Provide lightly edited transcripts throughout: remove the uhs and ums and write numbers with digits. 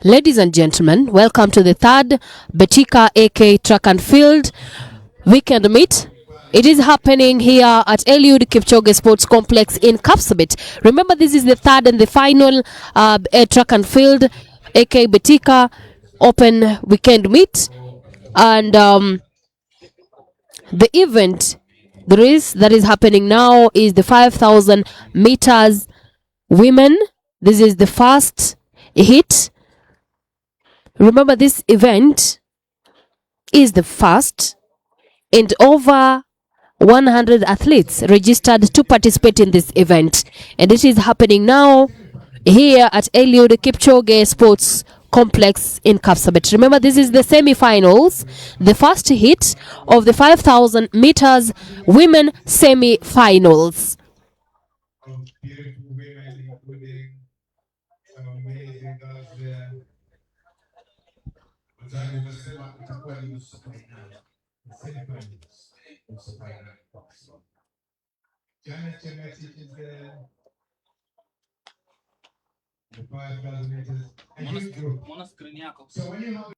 Ladies and gentlemen, welcome to the third Betika AK Track and Field weekend meet. It is happening here at Eliud Kipchoge Sports Complex in Kapsabet. Remember, this is the third and the final Track and Field AK Betika Open weekend meet, and the event that is happening now is the 5,000 meters women. This is the first hit. Remember, this event is the first, and over 100 athletes registered to participate in this event, and it is happening now here at Eliud Kipchoge Sports Complex in Kapsabet. Remember, this is the semi-finals, the first hit of the 5,000 meters women semi-finals. Beautiful women, including some amazing girls there. Mtani umesema itakuwa ni nusu fainali, semi-finals, nusu fainali. Janet Chemeti is there. The 5,000 meters. So when you have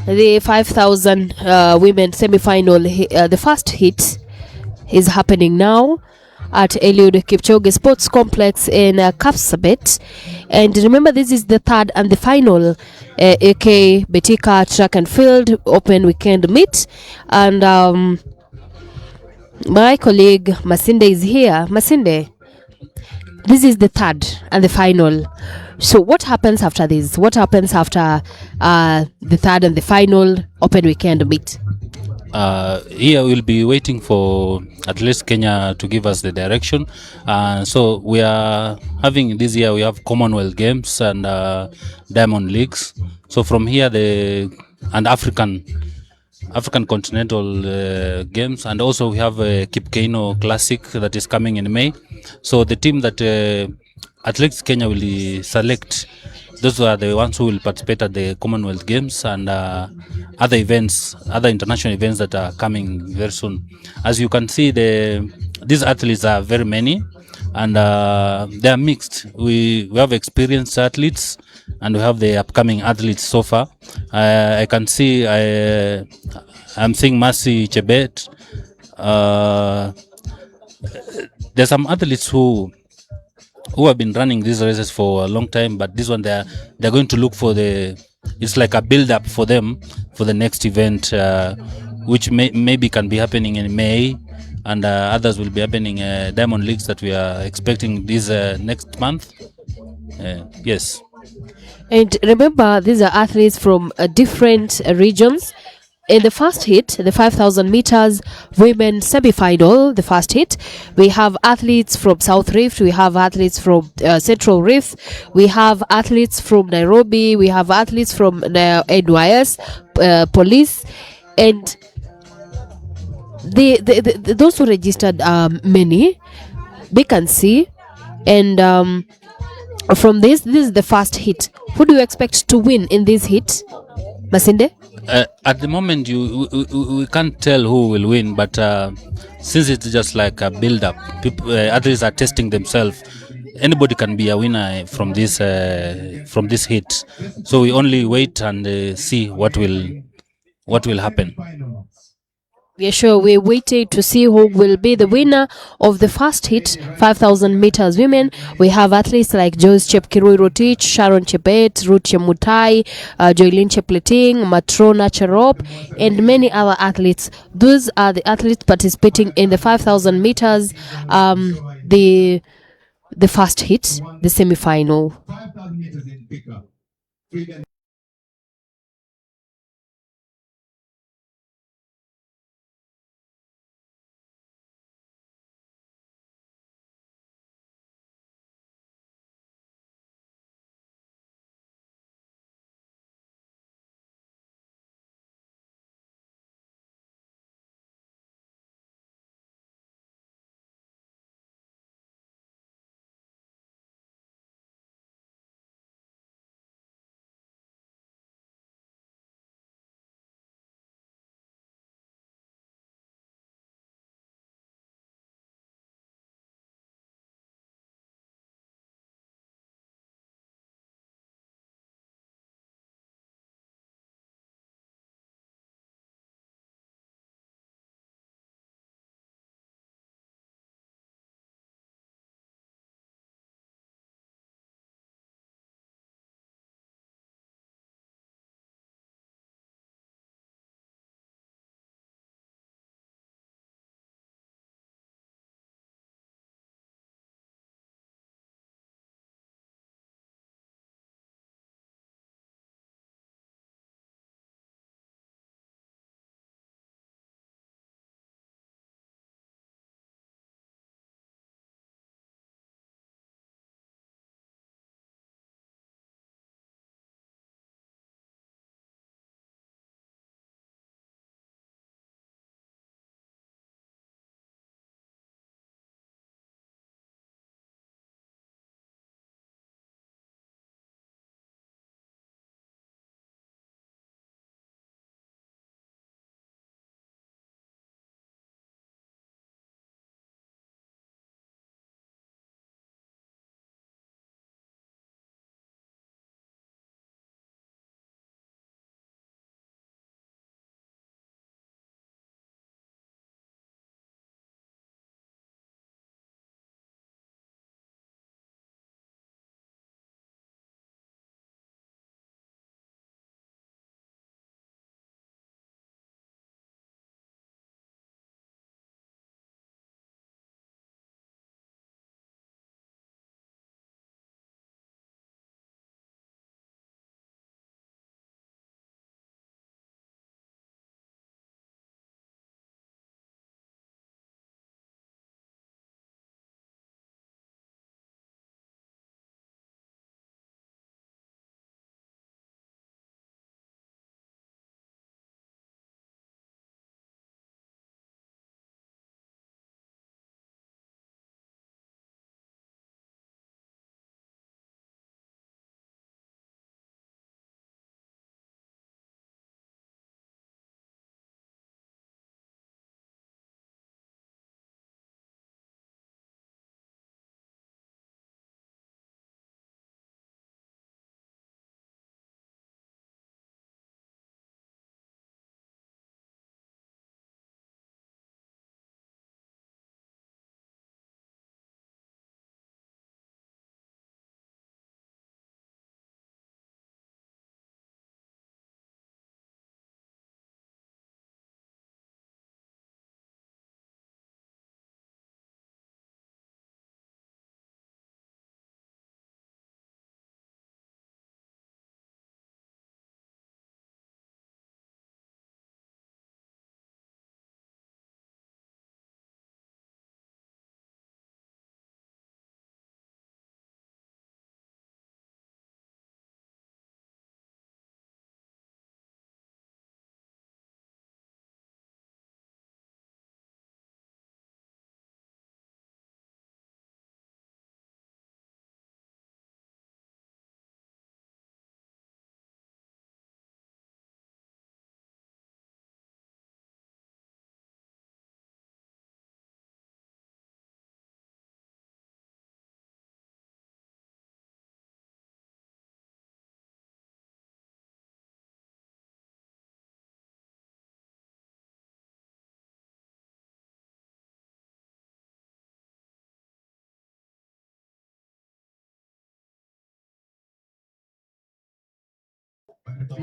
The 5,000 women semi-final, the first hit is happening now at Eliud Kipchoge Sports Complex in Kapsabet. And remember, this is the third and the final AK Betika Track and Field Open Weekend Meet. And my colleague Masinde is here. Masinde, this is the third and the final. So what happens after this? What happens after the third and the final Open Weekend Meet? Here we'll be waiting for at least Kenya to give us the direction. So we are having this year, we have Commonwealth Games and Diamond Leagues. So from here, the and African Continental Games, and also we have a Kipkeino Classic that is coming in May. So the team that Athletics Kenya will select, those are the ones who will participate at the Commonwealth Games and other events, other international events that are coming very soon. As you can see, these athletes are very many, and they are mixed. We have experienced athletes, and we have the upcoming athletes so far. I can see I'm seeing Mercy Chebet. There's some athletes who have been running these races for a long time, but this one they're going to look for it's like a build up for them for the next event, which maybe can be happening in May, and others will be happening Diamond Leagues that we are expecting this next month. Yes. And remember, these are athletes from different regions. In the first hit, the 5,000 meters women semi-final, the first hit, we have athletes from South Rift, we have athletes from Central Rift, we have athletes from Nairobi, we have athletes from NYS police, and those who registered many, we can see. And from this is the first hit. Who do you expect to win in this hit, Masinde? At the moment, we can't tell who will win, but since it's just like a build-up, people, others are testing themselves. Anybody can be a winner from this hit. So we only wait and see what will happen. We are sure we're waiting to see who will be the winner of the first hit, 5,000 meters women. We have athletes like Joyce Chepkirui Rotich, Sharon Chebet, Ruth Chemutai, Joylin Chepleting, Matrona Cherop, and many other athletes. Those are the athletes participating in the 5,000 meters, the first hit, the semi-final. 5,000 meters in Betika.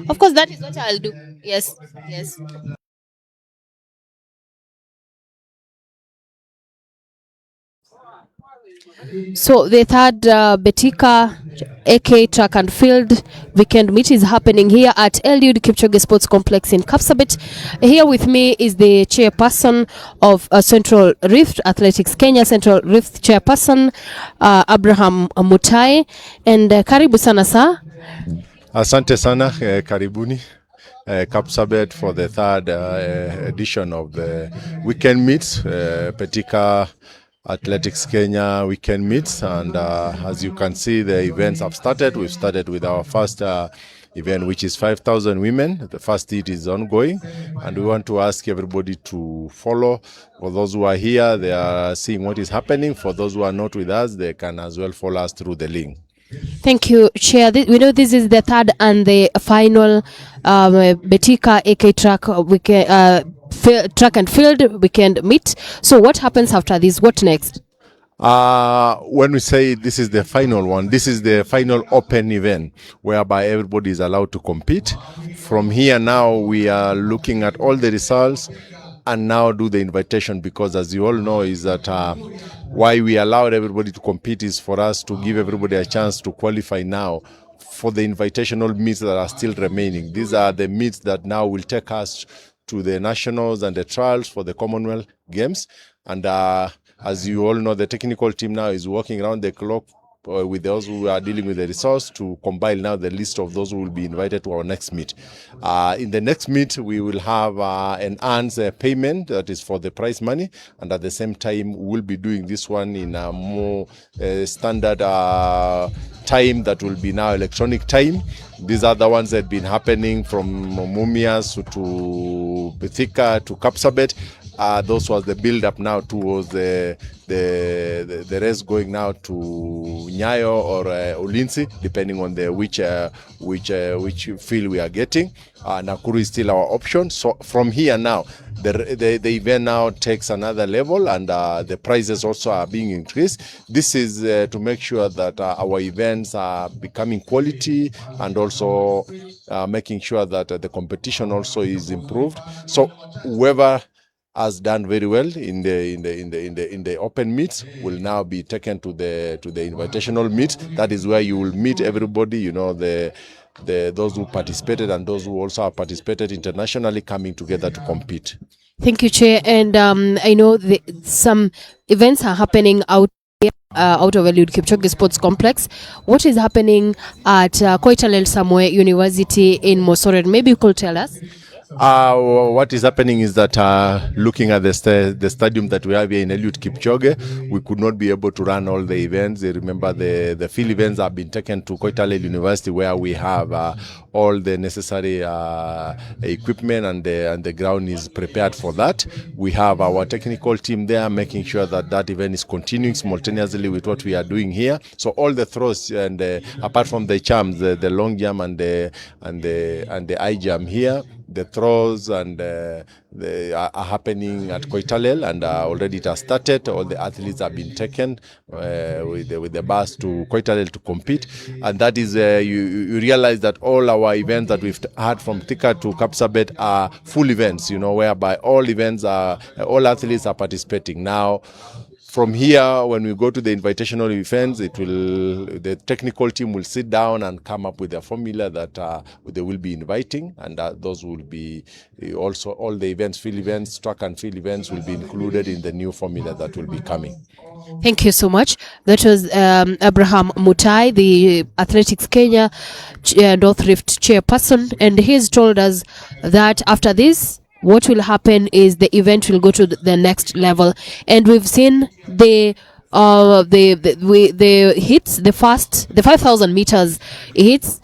Of course, that is what I'll do. Yes, yes. So the third Betika AK track and field weekend meet is happening here at Eliud Kipchoge Sports Complex in Kapsabet. Here with me is the chairperson of Central Rift Athletics Kenya, Central Rift chairperson Abraham Mutai, and karibu sana sa. Asante sana, karibuni Kapsabet for the third edition of the weekend meets, Betika Athletics Kenya weekend meets, and as you can see, the events have started. We've started with our first event, which is 5,000 women. The first heat is ongoing, and we want to ask everybody to follow. For those who are here, they are seeing what is happening. For those who are not with us, they can as well follow us through the link. Thank you, Chair. We know this is the third and the final Betika AK track and field weekend meet. So what happens after this? What next? When we say this is the final one, this is the final open event whereby everybody is allowed to compete. From here now, we are looking at all the results and now do the invitation, because as you all know is that why we allowed everybody to compete is for us to give everybody a chance to qualify now for the invitational meets that are still remaining. These are the meets that now will take us to the nationals and the trials for the Commonwealth Games. And as you all know, the technical team now is working around the clock with those who are dealing with the resource to compile now the list of those who will be invited to our next meet. In the next meet, we will have an earns payment that is for the prize money, and at the same time, we'll be doing this one in a more standard time that will be now electronic time. These are the ones that have been happening from Mumias to Betika to Kapsabet. Those was the build up now towards the race going now to Nyayo or Ulinzi, depending on the which field we are getting. Nakuru is still our option. So from here now, the event now takes another level, and the prices also are being increased. This is to make sure that our events are becoming quality, and also making sure that the competition also is improved. So whoever has done very well in the open meets will now be taken to the invitational meet. That is where you will meet everybody, you know, those who participated and those who also have participated internationally, coming together to compete. Thank you, Chair. And I know some events are happening out of Eliud Kipchoge Sports Complex. What is happening at Koitalel Samoe University in Mosoret? Maybe you could tell us. What is happening is that looking at the stadium that we have here in Eliud Kipchoge, we could not be able to run all the events. Remember, the field events have been taken to Koitalel University, where we have all the necessary equipment, and the ground is prepared for that. We have our technical team there making sure that that event is continuing simultaneously with what we are doing here. So all the throws, and apart from the jumps, the long jump and the high jump here, the throws and are happening at Koitalel, and already it has started. All the athletes have been taken with the bus to Koitalel to compete, and that is you realize that all our events that we've had from Thika to Kapsabet are full events, you know, whereby all athletes are participating now. From here, when we go to the invitational events, the technical team will sit down and come up with a formula that they will be inviting, and those will be also all the events, field events, track and field events will be included in the new formula that will be coming. Thank you so much. That was Abraham Mutai, the Athletics Kenya North Rift chairperson, and he's told us that after this, what will happen is the event will go to the next level, and we've seen the hits, the 5,000 meters hits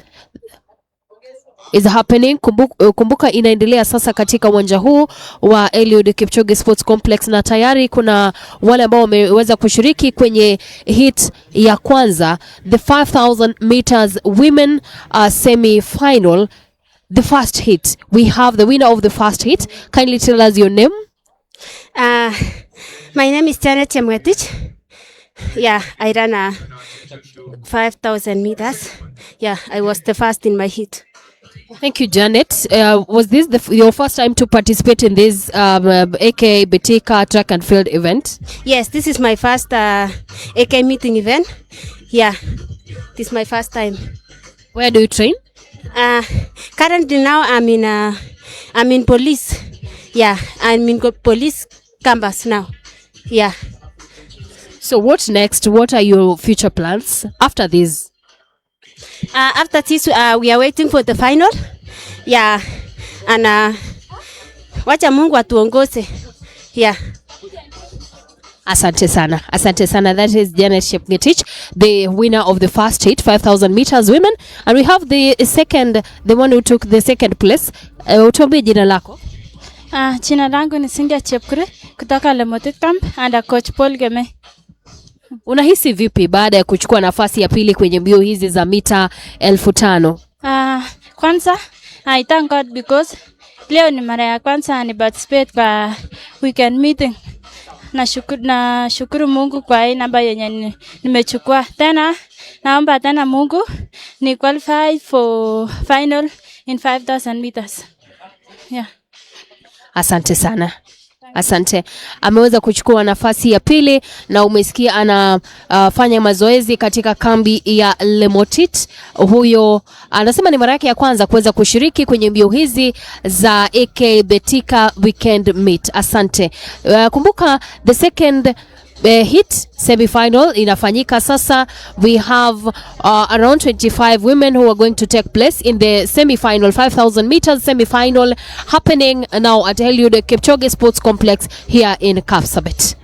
is happening. Kumbuka inaendelea sasa katika uwanja huu wa Eliud Kipchoge Sports Complex, na tayari kuna wale ambao wameweza kushiriki kwenye hit ya kwanza, the 5,000 meters women semi final. The first hit, we have the winner of the first hit. Kindly tell us your name. My name is Janet Chemwetich. Yeah, I ran 5,000 meters. Yeah, I was the first in my hit. Thank you, Janet. Was this your first time to participate in this AK Betika track and field event? Yes, this is my first AK meeting event. Yeah, this is my first time. Where do you train? Uh, Currently now I'm in police. Yeah, I'm in police campus now. Yeah. So what next? What are your future plans after this? After this, we are waiting for the final. Yeah, and wacha Mungu atuongoze. Yeah. Asante sana. Asante sana. That is Janet Shepngetich, the winner of the first heat, 5,000 meters women. And we have the second, the one who took the second place. Utuambie jina lako. Jina langu ni Cynthia Chepkure kutoka Lemotit Camp and coach Paul Geme. Unahisi vipi baada ya kuchukua nafasi ya pili kwenye mbio hizi za mita 5,000? Kwanza, I thank God because leo ni mara ya kwanza ni participate kwa weekend meeting. Nashukuru Mungu kwa hii namba yenye nimechukua. Tena naomba tena Mungu ni qualify for final in 5,000 meters. Yeah. Asante sana. Asante. Ameweza kuchukua nafasi ya pili na umesikia anafanya mazoezi katika kambi ya Lemotit. Huyo anasema ni mara yake ya kwanza kuweza kushiriki kwenye mbio hizi za AK Betika weekend meet. Asante. Kumbuka the second hit semi-final inafanyika sasa. We have around 25 women who are going to take place in the semi-final, 5,000 meters semi-final happening now at Eliud Kipchoge Sports Complex here in Kapsabet.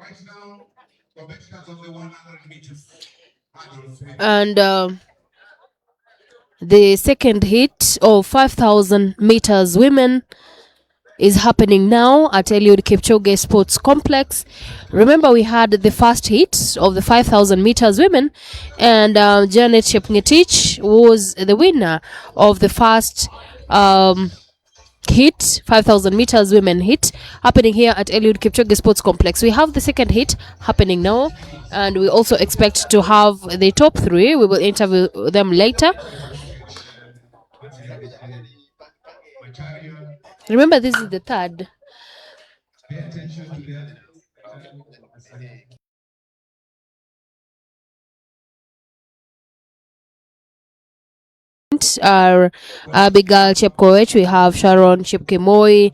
Right now, for Betika's on the 100 meters. And the second hit of 5,000 meters women is happening now at Eliud Kipchoge Sports Complex. Remember, we had the first hit of the 5,000 meters women, and Janet Chepngetich was the winner of the first hit, 5,000 meters women hit, happening here at Eliud Kipchoge Sports Complex. We have the second hit happening now, and we also expect to have the top three. We will interview them later. Remember, this is the third. Pay attention to the Are Abigail Chepkoech, we have Sharon Chepkemoi,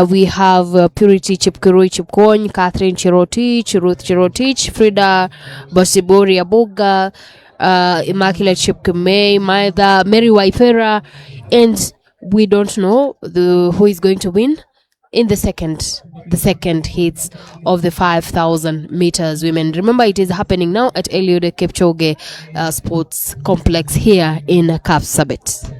we have Purity Chepkiroi Chepkony, Catherine Chirotich, Ruth Chirotich, Frida Bosibori Abuga, Immaculate Chepkemei, Mary Waifera, and we don't know who is going to win in the second hits of the 5,000 meters women. Remember, it is happening now at Eliud Kipchoge Sports Complex here in Kapsabet.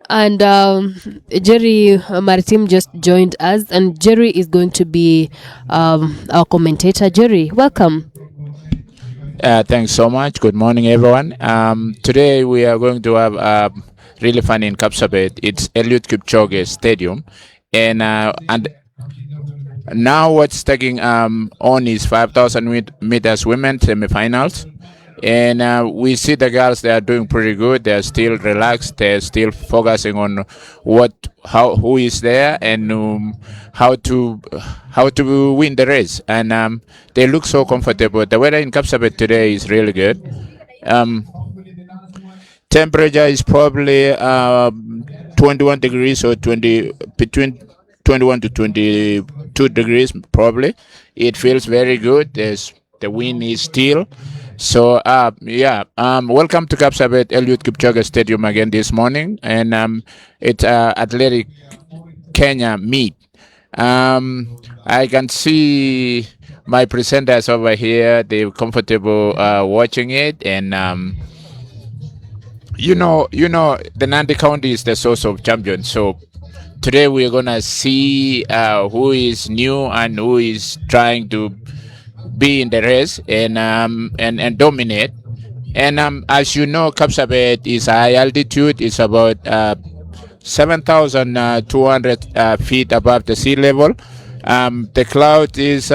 And Jerry Maritim just joined us, and Jerry is going to be our commentator. Jerry, welcome. Thanks so much. Good morning, everyone. Today we are going to have really fun in Kapsabet. It's Eliud Kipchoge Stadium, and now what's taking on is 5,000 meters women semifinals. And we see the girls; they are doing pretty good. They are still relaxed. They are still focusing on who is there, and how to win the race. And they look so comfortable. The weather in Kapsabet today is really good. Temperature is probably 21 degrees or between 21 to 22 degrees probably. It feels very good. The wind is still. So welcome to Kapsabet Eliud Kipchoge Stadium again this morning, and it's Athletic Kenya meet. I can see my presenters over here. They're comfortable watching it, and you know, the Nandi County is the source of champions. So today we're gonna see who is new and who is trying to be in the race and dominate. And as you know, Kapsabet is high altitude. It's about 7,200 feet above the sea level. The cloud is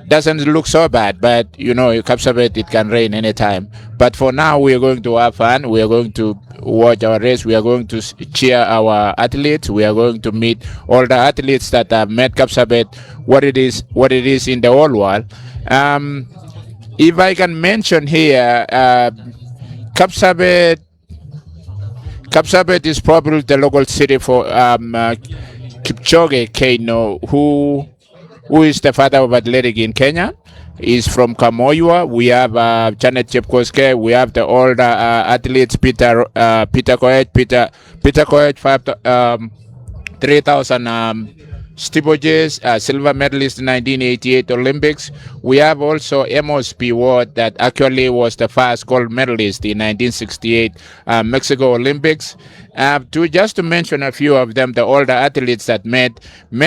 doesn't look so bad, but you know, Kapsabet, it can rain anytime. But for now, we are going to have fun. We are going to watch our race. We are going to cheer our athletes. We are going to meet all the athletes that have met Kapsabet, what it is in the whole world. If I can mention here, Kapsabet is probably the local city for Kipchoge Keino, who is the father of athletic in Kenya. He's from Kamoywa. We have Janet Chepkoske. We have the older athletes, Peter Koech, 3,000 steeplechases, silver medalist in 1988 Olympics. We have also Amos P. Ward, that actually was the first gold medalist in 1968 Mexico Olympics. To mention a few of them, the older athletes that made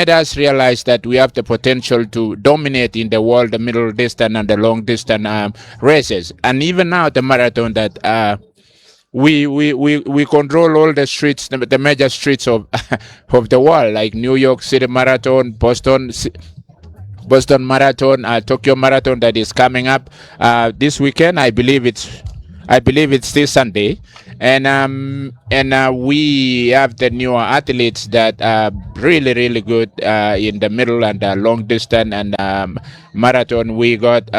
us realize that we have the potential to dominate in the world, the middle distance and the long distance races. And even now, the marathon that we control all the streets, the major streets of of the world, like New York City Marathon, Boston Marathon, Tokyo Marathon that is coming up this weekend. I believe I believe it's this Sunday, and we have the newer athletes that are really really good in the middle and long distance and marathon. We got.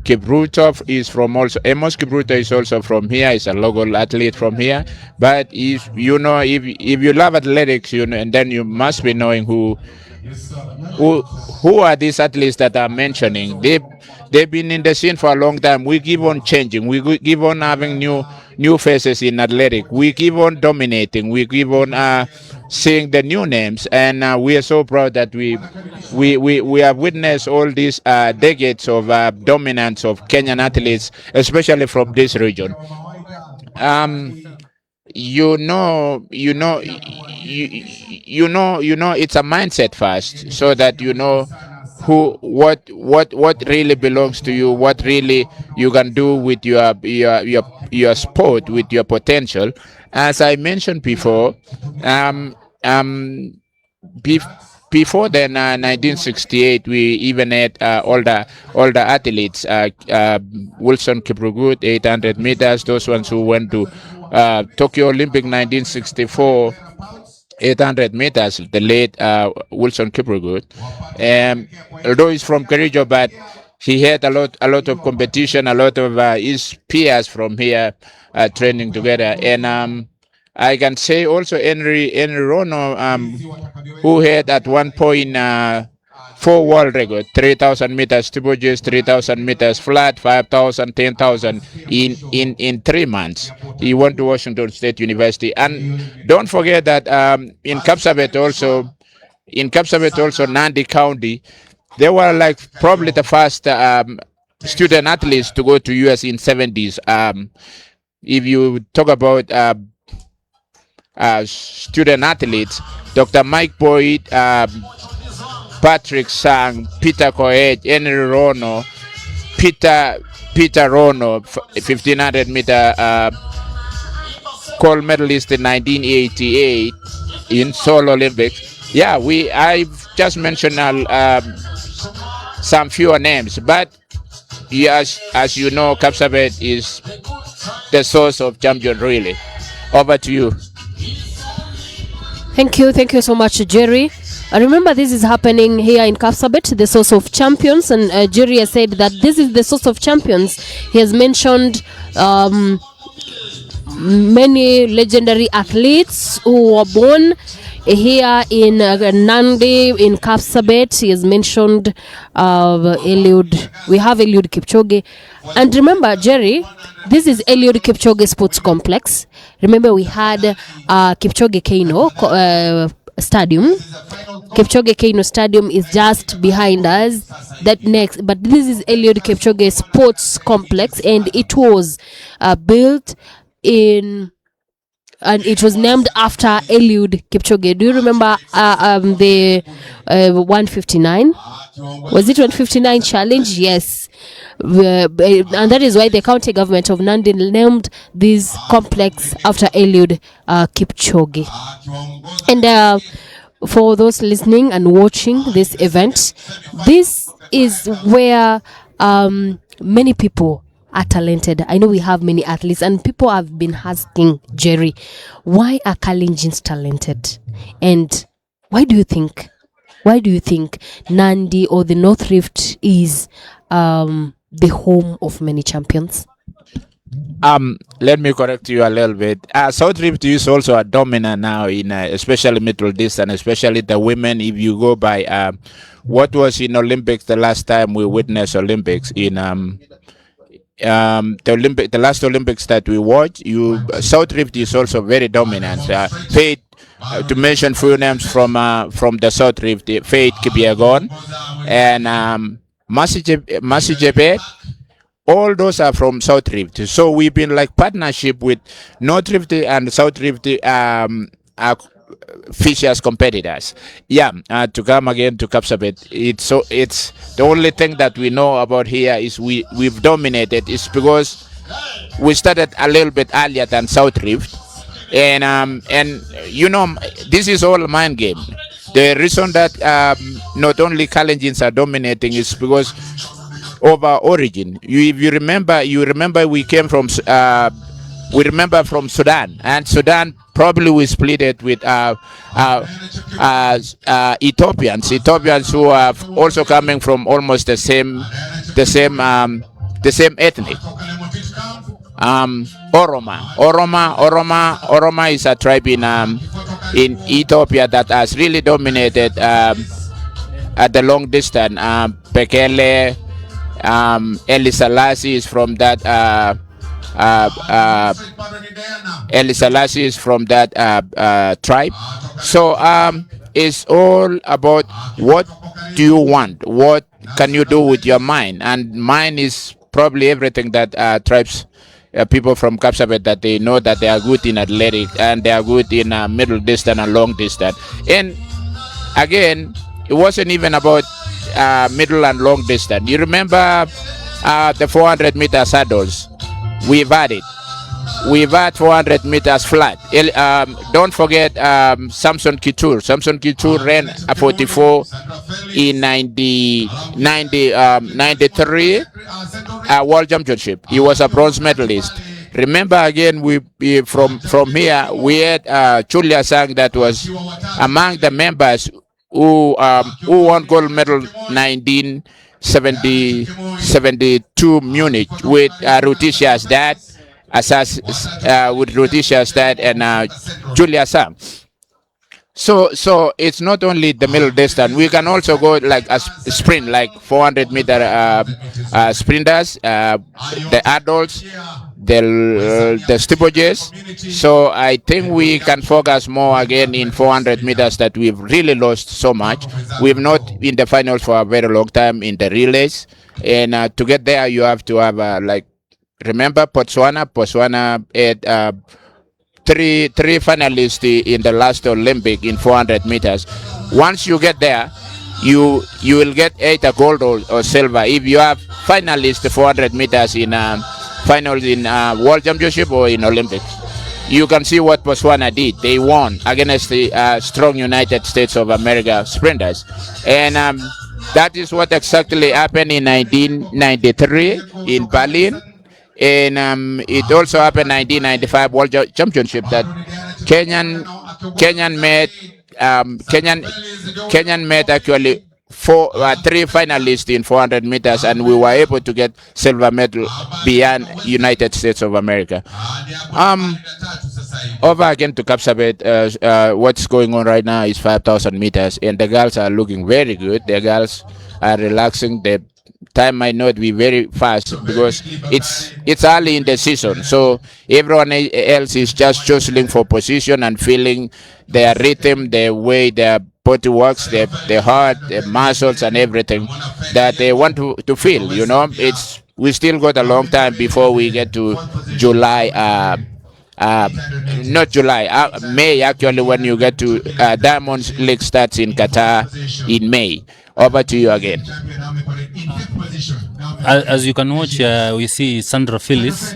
Kibrutov is from also Amos Kibruto is also from here. He's a local athlete from here. But if you know, if you love athletics, you know, and then you must be knowing who are these athletes that I'm mentioning. They've been in the scene for a long time. We keep on changing. We keep on having new faces in athletic. We keep on dominating. We keep on seeing the new names, and we are so proud that we have witnessed all these decades of dominance of Kenyan athletes, especially from this region. You know, it's a mindset first, so that you know what really belongs to you, what really you can do with your sport, with your potential. As I mentioned before, um, um, before then, 1968, we even had older athletes, Wilson Kiprugut, 800 meters, those ones who went to Tokyo Olympic 1964, 800 meters, the late Wilson Kiprugut. Although he's from Kericho, but he had a lot of competition, a lot of his peers from here training together. And I can say also Henry Rono, who had at one point 4 world record, 3,000 meters steeplechase, 3,000 meters flat, 5,000, 10,000 in 3 months. He went to Washington State University. And don't forget that in Kapsabet also, Nandi County, they were like probably the first student athletes to go to US in 70s. If you talk about student athletes, Dr. Mike Boyd, Patrick Sang, Peter Koech, Henry Rono, Peter Rono, 1500 meter gold medalist in 1988 in Seoul Olympics. Yeah, I've just mentioned some fewer names, but yes, as you know, Kapsabet is the source of champion. Really, over to you. Thank you so much, Jerry. Remember, this is happening here in Kapsabet, the source of champions, and Jerry has said that this is the source of champions. He has mentioned many legendary athletes who were born here in Nandi, in Kapsabet. He has mentioned Eliud. We have Eliud Kipchoge. And remember, Jerry, this is Eliud Kipchoge Sports Complex. Remember, we had Kipchoge Keino Stadium. Kipchoge Keino Stadium is just behind us. That next, but this is Eliud Kipchoge Sports Complex, and it was built in, and it was named after Eliud Kipchoge. Do you remember the 159? Was it 159 challenge? Yes. And that is why the county government of Nandi named this complex after Eliud Kipchoge. And for those listening and watching this event, this is where many people are talented. I know we have many athletes, and people have been asking Jerry, why are Kalenjins talented? And why do you think Nandi or the North Rift is the home of many champions? Let me correct you a little bit. South Rift is also a dominant now in especially middle distance, especially the women. If you go by what was in Olympics the last time we witnessed Olympics in the last Olympics that we watched, South Rift is also very dominant. Faith, to mention few names from the South Rift, Faith Kipyegon and Masijebet. All those are from South Rift. So we've been like partnership with North Rift and South Rift fierce competitors. Yeah, to come again to Kapsabet, it's the only thing that we know about here is we've dominated. It's because we started a little bit earlier than South Rift, and you know, this is all mind game. The reason that not only Kalenjins are dominating is because of our origin. If you remember we came from we remember from Sudan, and Sudan probably we split it with Ethiopians who are also coming from almost the same ethnic. Oroma is a tribe in Ethiopia that has really dominated at the long distance. Bekele, Eli Selassie is from that. Eli Selassie is from that tribe. So it's all about what do you want? What can you do with your mind? And mind is probably everything that tribes. People from Kapsabet, that they know that they are good in athletic and they are good in middle distance and long distance. And again, it wasn't even about middle and long distance. You remember the 400 meters hurdles? We've had it. We've had 400 meters flat. Don't forget Samson Kitur. Samson Kitur ran a 44 in 93 World Championship. He was a bronze medalist. Remember again, we from here we had Julia Sang, that was among the members who won gold medal 1972 Munich with Ruticia's dad. With Rhodesia's dad and Julia Sang. So it's not only the middle distance. We can also go like a sprint, like 400 meter sprinters, the adults, the steeplechase. So I think we can focus more again in 400 meters that we've really lost so much. We've not in the finals for a very long time in the relays, and to get there you have to have remember Botswana had three finalists in the last Olympic in 400 meters. Once you get there, you will get either gold or silver if you have finalists 400 meters in finals in World Championship or in Olympics. You can see what Botswana did. They won against the strong United States of America sprinters, and that is what exactly happened in 1993 in Berlin. And it also happened 1995 World Championship that Kenyan made actually three finalists in 400 meters, and we were able to get silver medal beyond United States of America. Over again to Kapsabet, what's going on right now is 5,000 meters, and the girls are looking very good. The girls are relaxing. The time might not be very fast because it's early in the season, so everyone else is just jostling for position and feeling their rhythm, the way their body works, their heart, their muscles, and everything that they want to feel. We still got a long time before we get to July. Not July, May actually, when you get to Diamond League starts in Qatar in May. Over to you again. As you can watch, we see Sandra Phillips.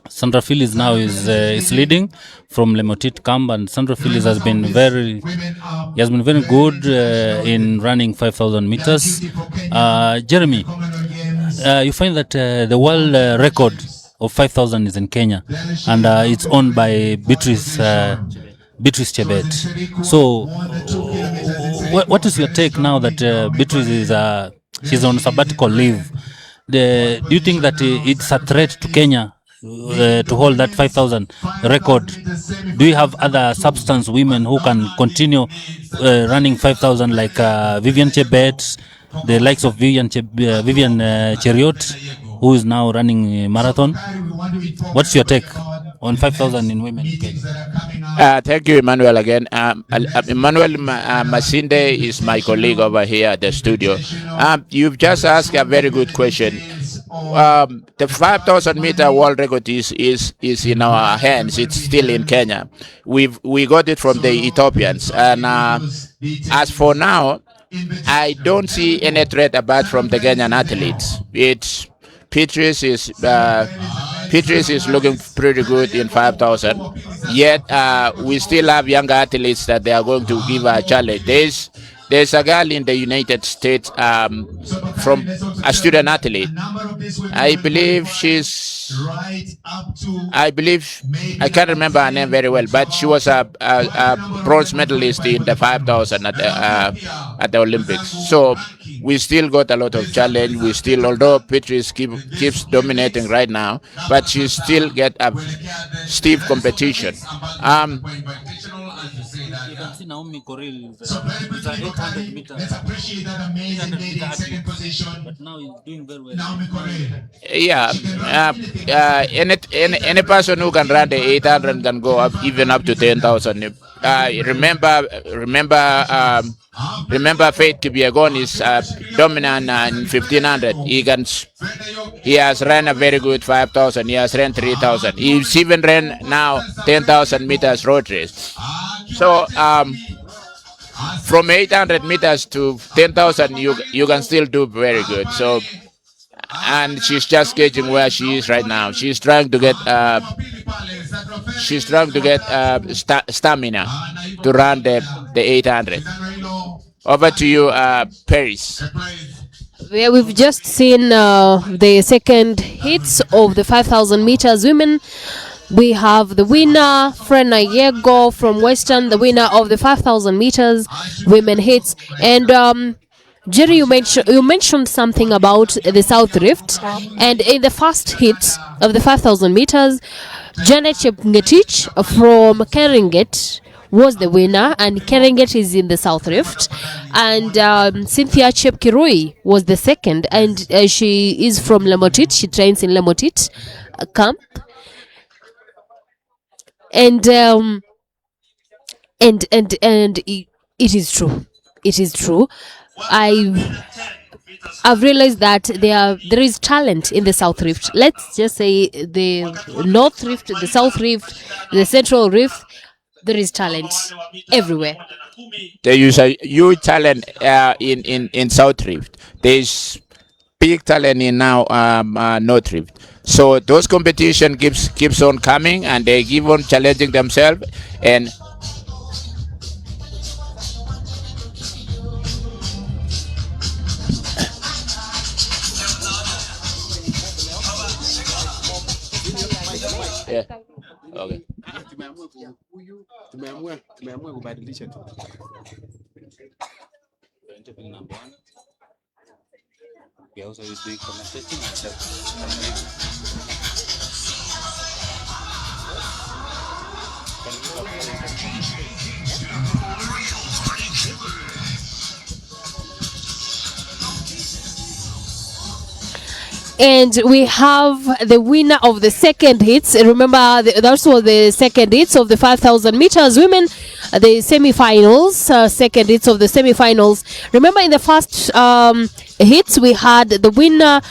Sandra Phillips now is leading from Lemotit camp, and Sandra Phillips has been very good in running 5,000 meters. Jeremy, you find that the world record of 5,000 is in Kenya, and it's owned by Beatrice Chebet. So, what is your take now that Beatrice is she's on sabbatical leave? Do you think that it's a threat to Kenya to hold that 5,000 record? Do you have other substance women who can continue running 5,000 like Vivian Chebet, the likes of Vivian Cheriot, who is now running marathon? What's your take on 5,000 in women? Thank you, Emmanuel, again. Emmanuel Masinde is my colleague over here at the studio. You've just asked a very good question. The 5,000 meter world record is in our hands. It's still in Kenya. We got it from the Ethiopians, and as for now, I don't see any threat apart from the Kenyan athletes. Beatrice is looking pretty good in 5,000. Yet we still have younger athletes that they are going to give a challenge. There's a girl in the United States from a student athlete. I believe I can't remember her name very well, but she was a bronze medalist in the 5,000 at the Olympics. So we still got a lot of challenge. We still, although Beatrice keeps dominating right now, but she still get a stiff competition. You can see Naomi Coril is a 800 meter athlete, but now he's doing very well. Yeah, any person who can run the 800 can go up even up to 10,000. Remember Faith Kipyegon is dominant in 1500. He has ran a very good 5,000. He has ran 3,000. He's even ran now 10,000 meters road race. So from 800 meters to 10,000, you can still do very good. So, and she's just gauging where she is right now. She's trying to get stamina to run the 800. Over to you, Paris. Where we've just seen the second hits of the 5,000 meters women. We have the winner, Frena Yego from Western, the winner of the 5,000 meters women hits. And Jerry, you mentioned something about the South Rift. And in the first hit of the 5,000 meters, Janet Chepngetich from Keringet was the winner, and Keringet is in the South Rift. And Cynthia Chepkirui was the second, and she is from Lemotit. She trains in Lemotit camp. And it is true. It is true. I've realized that there is talent in the South Rift. Let's just say the North Rift, the South Rift, the Central Rift. There is talent everywhere. There is a huge talent in South Rift. There's big talent in now North Rift. So those competition keeps on coming, and they keep on challenging themselves. And yeah, okay. Tumeamua kubadilisha tu. We also is doing commentating and And we have the winner of the second hits. Remember, that was the second hits of the 5,000 meters women, the semi-finals, second hits of the semi-finals. Remember, in the first hits, we had the winner,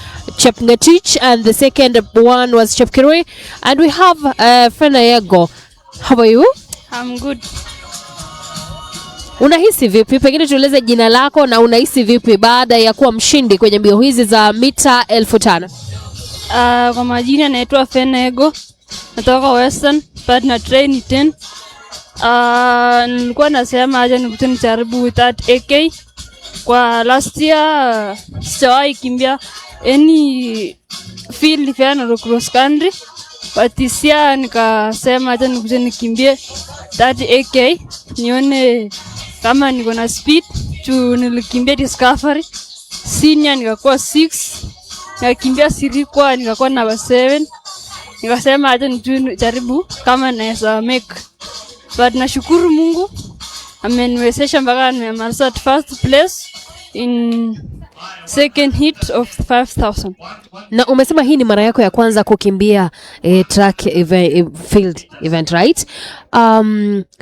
Chepngetich, and the second one was Chepkirui. And we have Frena Yego. How are you? I'm good. Unahisi vipi? Pengine tueleze jina lako na unahisi vipi baada ya kuwa mshindi kwenye mbio hizi za mita 5,000? Kwa majina naitwa Fenego. Natoka Western, but na train 10. Nilikuwa nasema aje nikuje nijaribu with that AK. Kwa last year sijawahi kimbia any field final cross country. But this year nikasema aje nikuje nikimbie that AK. Nione kama niko na speed. Nilikimbia Discovery senior nikakuwa 6, nikakimbia Sirikwa nikakuwa number 7. Nikasema hata nijaribu kama naweza make. But nashukuru Mungu ameniwezesha mpaka nimemaliza first place in second hit of 5,000. Na umesema hii ni mara yako ya kwanza kukimbia track field event, right?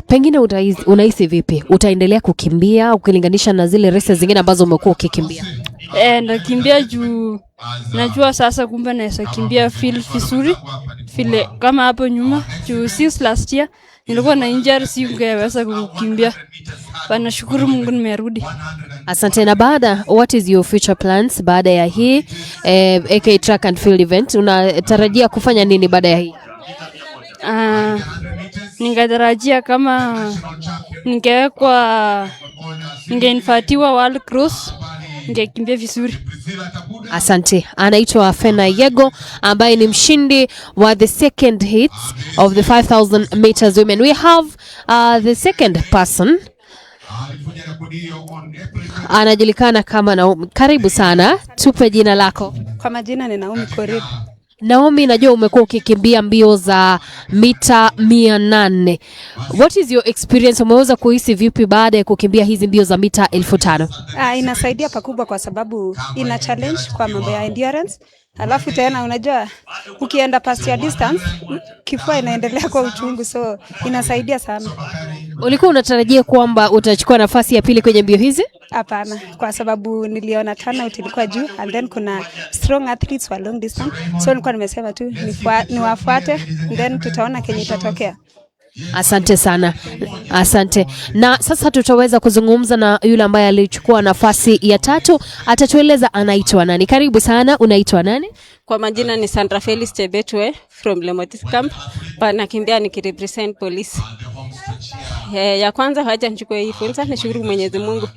Pengine unahisi vipi? Utaendelea kukimbia ukilinganisha na zile races zingine ambazo umekuwa ukikimbia? Nakimbia juu najua sasa kumbe naweza kimbia field vizuri. Vile kama hapo nyuma juu since last year nilikuwa na injury, singeweza kukimbia. Bana shukuru Mungu nimerudi. Asante. Na what is your future plans baada ya hii AK track and field event? Unatarajia kufanya nini baada ya hii? Ningetarajia kama ningeinvatiwa World Cross ningekimbia vizuri. Asante. Anaitwa Fena Yego ambaye ni mshindi wa the second hits of the 5000 meters women. We have the second person. Anajulikana kama Naomi. Karibu sana. Tupe jina lako. Kwa majina ni Naomi Korir. Naomi, najua umekuwa ukikimbia mbio za mita 800. What is your experience? Umeweza kuhisi vipi baada ya kukimbia hizi mbio za mita 1500? Inasaidia pakubwa kwa sababu ina challenge kwa mambo ya endurance. Alafu tena unajua ukienda past your distance kifua inaendelea kwa uchungu, so inasaidia sana. Ulikuwa unatarajia kwamba utachukua nafasi ya pili kwenye mbio hizi? Hapana, kwa sababu niliona turnout ilikuwa juu and then kuna strong athletes wa long distance. So nilikuwa nimesema tu niwafuate and then tutaona kenye itatokea. Asante sana. Asante. Na sasa tutaweza kuzungumza na yule ambaye alichukua nafasi ya 3. Atatueleza anaitwa nani. Karibu sana. Unaitwa nani? Kwa majina ni Sandra Felix Chebetwe from Lemotis Camp. Nakimbia nikirepresent police. Ya kwanza haja nichukue hii fursa nishukuru Mwenyezi Mungu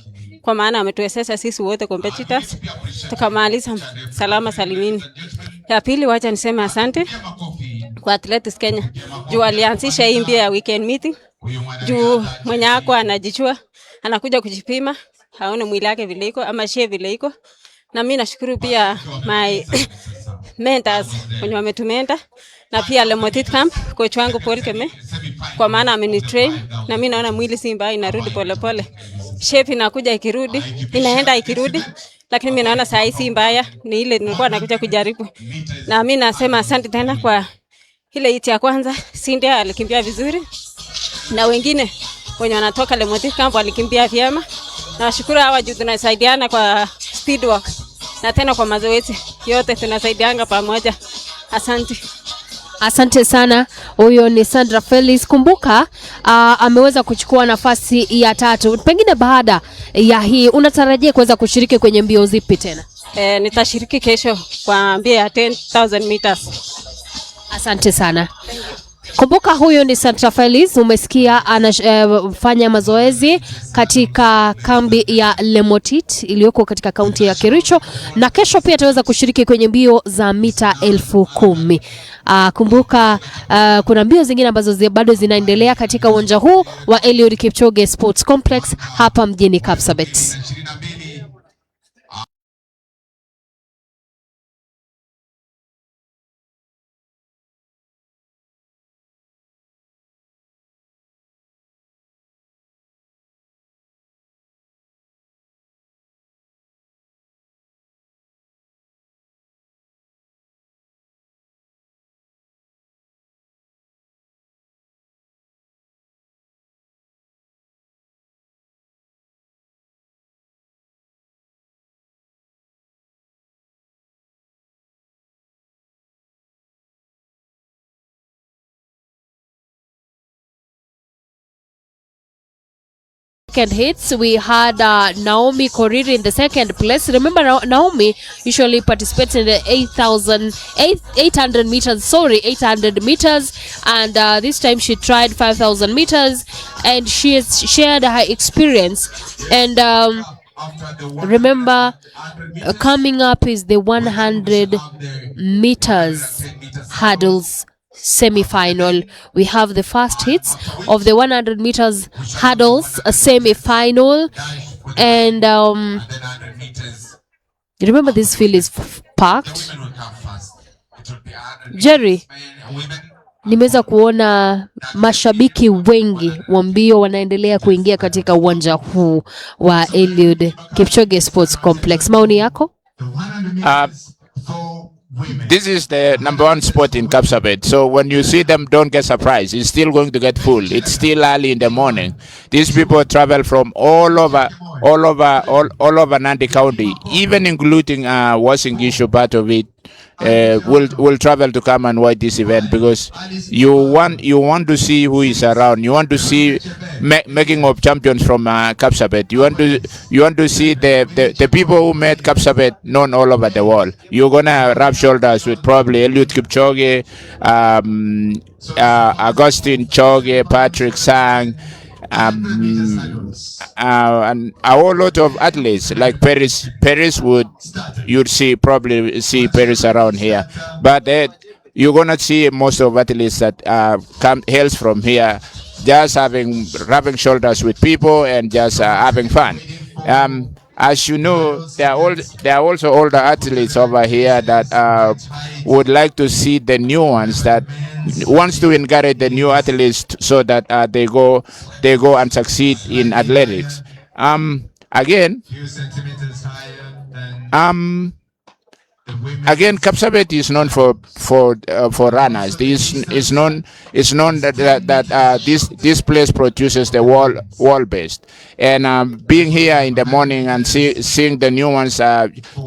kwa maana ametuwezesha sisi wote competitors tukamaliza salama salimini. Ya pili wacha niseme asante kwa Athletics Kenya. Juu alianzisha hii mbio ya weekend meeting. Juu mwenye wako anajichua, anakuja kujipima, haone mwili wake vile iko ama shie vile iko. Na mimi nashukuru pia my mentors wenye wametumenta na pia Lemotit Camp coach wangu Paul Keme kwa maana amenitrain na mimi naona mwili si mbaya, inarudi pole pole. Shape inakuja ikirudi, inaenda ikirudi, lakini mimi naona saa hii si mbaya, ni ile nilikuwa nakuja kujaribu. Na mimi nasema asante tena kwa ile hiti ya kwanza, Cindy alikimbia vizuri. Na wengine wenye wanatoka Lemotit Camp walikimbia vyema. Na washukuru hawa juu tunasaidiana kwa speed walk na tena kwa mazoezi. Yote tunasaidiana pamoja. Asante. Asante sana. Huyo ni Sandra Felix. Kumbuka ameweza kuchukua nafasi ya 3. Pengine baada ya hii unatarajia kuweza kushiriki kwenye mbio zipi tena? Nitashiriki kesho kwa mbio ya 10,000 meters. Asante sana. Kumbuka huyo ni Sandra Felix, umesikia anafanya mazoezi katika kambi ya Lemotit iliyoko katika kaunti ya Kericho, na kesho pia ataweza kushiriki kwenye mbio za mita 10,000. Kumbuka kuna mbio zingine ambazo bado zinaendelea katika uwanja huu wa Eliud Kipchoge Sports Complex hapa mjini Kapsabet. Second hits, we had Naomi Korir in the second place. Remember, Naomi usually participates in the 800 meters, and this time she tried 5,000 meters, and she has shared her experience. And remember, coming up is the 100 meters hurdles semi-final. We have the first hits of the 100 meters hurdles, a semi-final, and remember this field is packed. Jerry, nimeweza kuona mashabiki wengi wa mbio wanaendelea kuingia katika uwanja huu wa Eliud Kipchoge Sports Complex. Maoni yako? This is the #1 spot in Kapsabet. So when you see them, don't get surprised. It's still going to get full. It's still early in the morning. These people travel from all over Nandi County, even including Uasin Gishu part of it, will travel to come and watch this event, because you want to see who is around. You want to see making of champions from Kapsabet. You want to see the people who made Kapsabet known all over the world. You're gonna rub shoulders with probably Eliud Kipchoge, Augustine Choge, Patrick Sang, and a whole lot of athletes like Paris. You'd probably see Paris around here, but you're gonna see most of athletes that hails from here, just rubbing shoulders with people and just having fun. As you know, there are also older athletes over here that would like to see the new ones, that wants to encourage the new athletes so that they go and succeed in athletics. Again, Kapsabet is known for runners. This is known that this place produces the wall based, and being here in the morning and seeing the new ones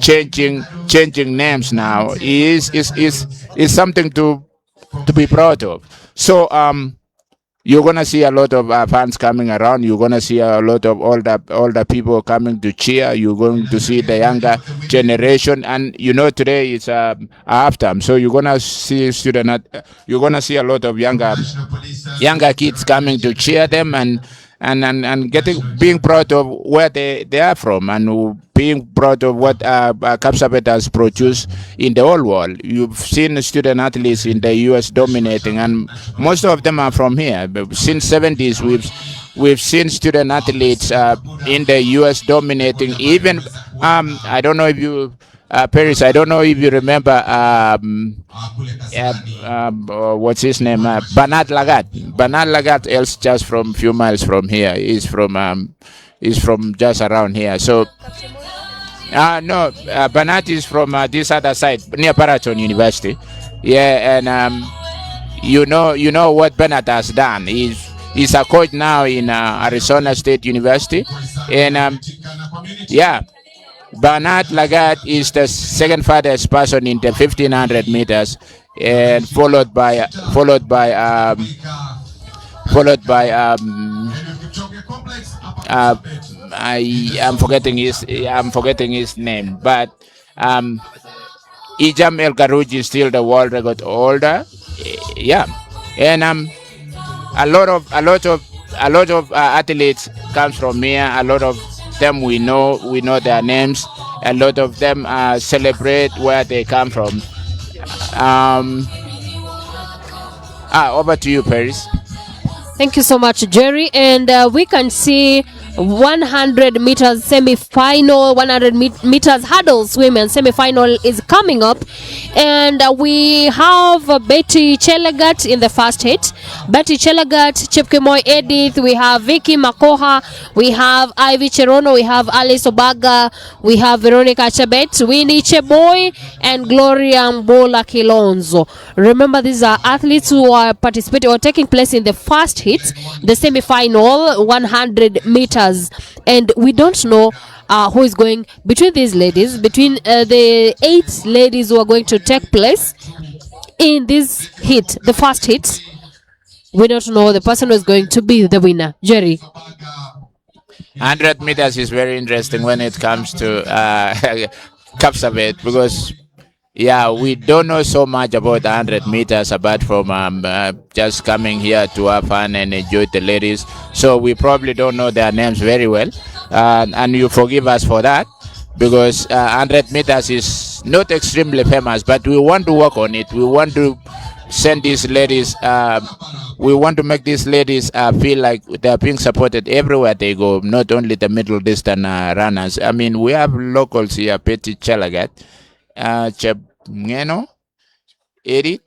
changing names now is something to be proud of. So you're gonna see a lot of fans coming around. You're gonna see a lot of older people coming to cheer. You're going to see the younger generation, and today is halftime, so you're gonna see you're gonna see a lot of younger kids coming to cheer them and being proud of where they are from, and being proud of what Kapsabet has produced in the whole world. You've seen student athletes in the US dominating, and most of them are from here. Since 70s, we've seen student athletes in the US dominating. Even I don't know if you Paris, I don't know if you remember what's his name, Bernard Lagat. Bernard Lagat is just from a few miles from here. He's from just around here. So no, Bernard is from this other side near Paraton University. Yeah, and you know what Bernard has done. He's a coach now in Arizona State University, and yeah. Bernard Lagat is the second fastest person in the 1500 meters, and followed by I'm forgetting his name, but Ijam El Karouji is still the world record holder. Yeah, and a lot of athletes comes from here. A lot of them we know their names. A lot of them celebrate where they come from. Over to you, Paris. Thank you so much, Jerry. And we can see 100 meters semi-final, 100 meters hurdles women semi-final is coming up, and we have Betty Chelagat in the first hit. Betty Chelagat, Chepkemoi Edith, we have Vicky Makoha, we have Ivy Cherono, we have Alice Obaga, we have Veronica Chabet, Winnie Cheboy, and Gloria Mbola Kilonzo. Remember, these are athletes who are participating or taking place in the first hit, the semi-final 100 meters. And we don't know who is going between these ladies, between the 8 ladies who are going to take place in this hit, the first hit. We don't know the person who is going to be the winner. Jerry. 100 meters is very interesting when it comes to Kapsabet, because we don't know so much about 100 meters apart from just coming here to have fun and enjoy the ladies. So we probably don't know their names very well, and you forgive us for that, because 100 meters is not extremely famous, but we want to work on it. We want to send these ladies, we want to make these ladies feel like they're being supported everywhere they go, not only the middle distance runners. I mean, we have locals here, Betty Chelagat, Chepngeno Edith.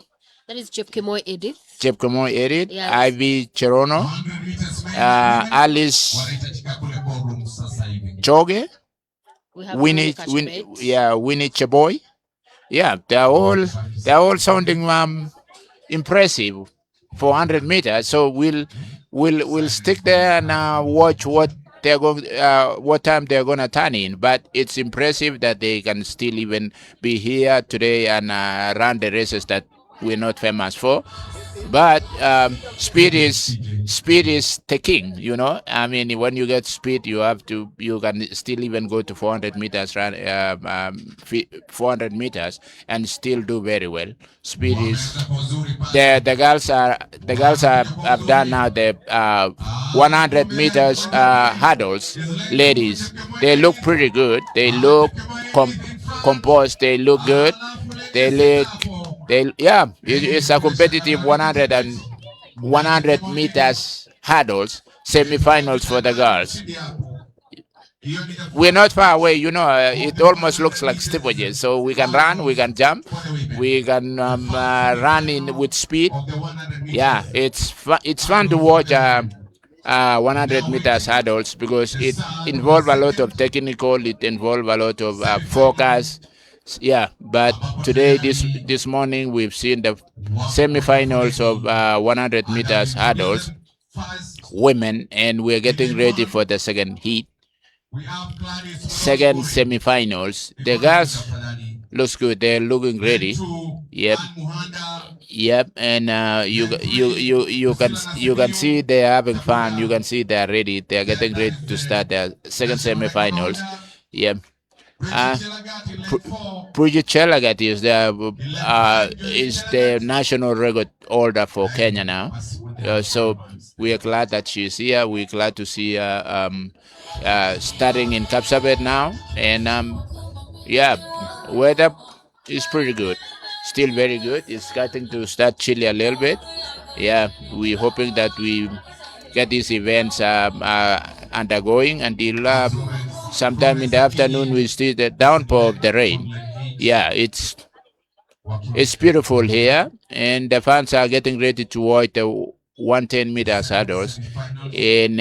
That is Chepkemoi Edith. Chepkemoi Edith, Yes. Ivy Cherono, Alice Choge, We have Winnie Veronica Chebet. Winnie Cheboy. Yeah, they're all sounding impressive for 100 meters. So we'll stick there and watch what they're going, what time they're going to turn in. But it's impressive that they can still even be here today and run the races that we're not famous for. But speed is the king, you know. I mean, when you get speed, you can still even go to 400 meters run, 400 meters and still do very well. Speed is the girls have done now the 100 meters hurdles. Ladies, they look pretty good. They look composed. They look good. They look it's a competitive 100 meters hurdles semi-finals for the girls. We're not far away, you know. It almost looks like steeplechase. So we can run, we can jump, we can run in with speed. Yeah, it's fun to watch 100 meters hurdles because it involves a lot of technical, it involves a lot of focus. Yeah, but today, this morning, we've seen the semi-finals of 100 meters hurdles, women, and we're getting ready for the second heat, second semi-finals. The girls looks good. They're looking ready. Yep, and you can see they're having fun. You can see they're ready. They're getting ready to start their second semi-finals. Yep. Bridget Chelagat is the national record holder for Kenya now. So we are glad that she's here. We're glad to see her starting in Kapsabet now. And weather is pretty good. Still very good. It's starting to start chilly a little bit. Yeah, we're hoping that we get these events undergoing until sometime in the afternoon we see the downpour of the rain. Yeah, it's beautiful here, and the fans are getting ready to watch the 110 meters hurdles. And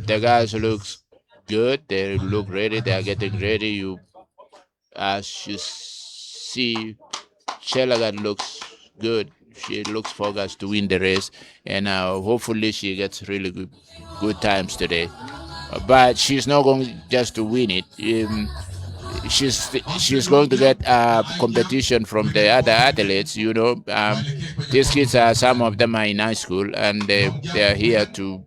the guys looks good. They look ready. They are getting ready. As you see, Chelagat looks good. She looks focused to win the race, and hopefully she gets really good times today. But she's not going just to win it. She's going to get competition from the other athletes. You know, these kids are, some of them are in high school, and they are here to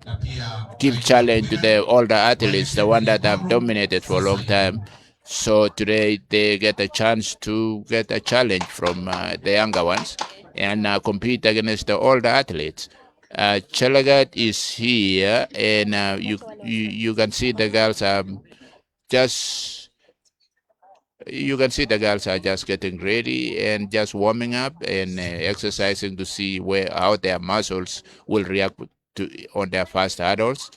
give challenge to the older athletes, the one that have dominated for a long time. So today they get a chance to get a challenge from the younger ones and compete against the older athletes. Chelagat is here, and you can see the girls are just just getting ready and just warming up and exercising to see how their muscles will react on their first hurdles.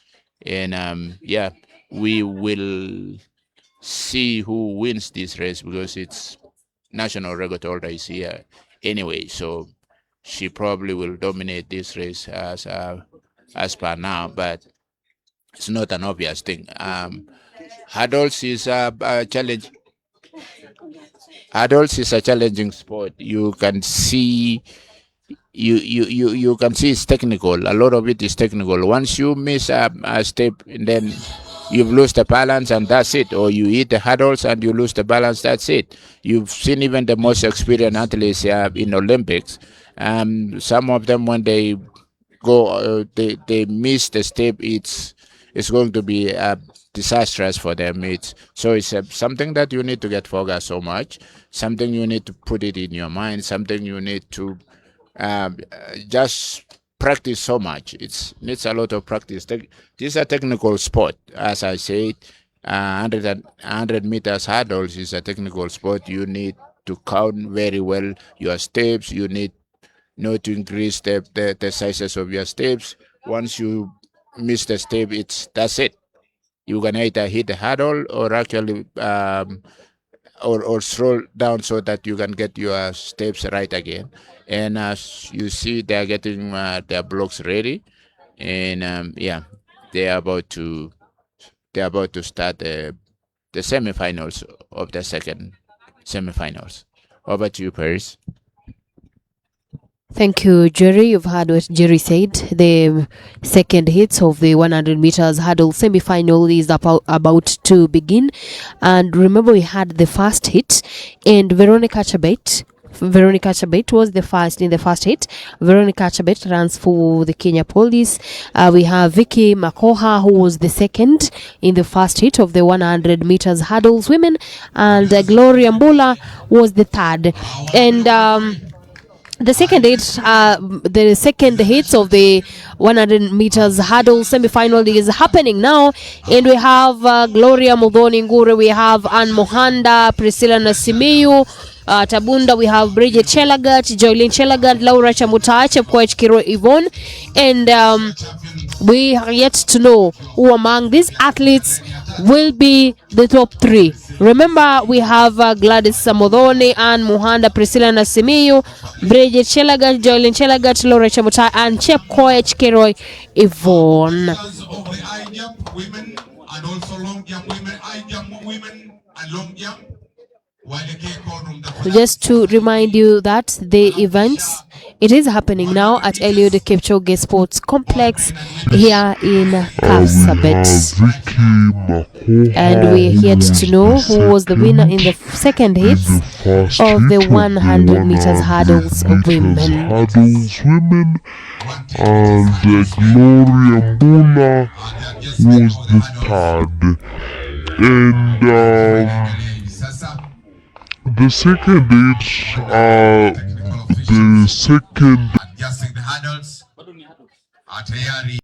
And we will see who wins this race because it's national record holder is here anyway. So she probably will dominate this race as per now, but it's not an obvious thing. Hurdles is a challenge. Hurdles is a challenging sport. You can see you can see it's technical. A lot of it is technical. Once you miss a step, then you've lost the balance and that's it. Or you hit the hurdles and you lose the balance, that's it. You've seen even the most experienced athletes in Olympics. Some of them, when they go, they miss the step, it's going to be disastrous for them. It's something that you need to get focused so much, something you need to put it in your mind, something you need to just practice so much. It needs a lot of practice. This is a technical sport, as I said. 100 meters hurdles is a technical sport. You need to count very well your steps. You need not to increase the sizes of your steps. Once you miss the step, that's it. You can either hit the hurdle or actually or slow down so that you can get your steps right again. And as you see, they are getting their blocks ready, and they are about to start the semifinals of the second semifinals. Over to you, Paris. Thank you, Jerry. You've heard what Jerry said. The second hits of the 100 meters hurdle semi-final is about to begin. And remember, we had the first hit, and Veronica Chabet was the first in the first hit. Veronica Chabet runs for the Kenya Police. We have Vicky Makoha, who was the second in the first hit of the 100 meters hurdles women, and Gloria Mbula was the third. And the second hits of the 100 meters hurdle semi-final is happening now, and we have Gloria Mudhoni Ngure, we have Ann Mohanda, Priscilla Nasimiyu, Tabunda, we have Bridget Chelagat, Joylene Chelagat, Laura Chamutai, Chepkoech Kiro Yvonne, and we are yet to know who among these athletes will be the top three. Remember, we have Gladys Samodhoni, Ann Muhanda, Priscilla Nasimiyu, Bridget Chelagat, Joylin Chelagat, Laura Chamutai, and Chepkoech Keroy Yvonne. Of the high jump women and also long jump women, high jump women and long jump. Just to remind you that the events, it is happening now at Eliud Kipchoge Sports Complex here in Kapsabet. And we're yet to know who was the winner in the second hits of the 100 meters hurdles women. And Gloria Mbula was the third. And the second Adjusting the hurdles. Tayari.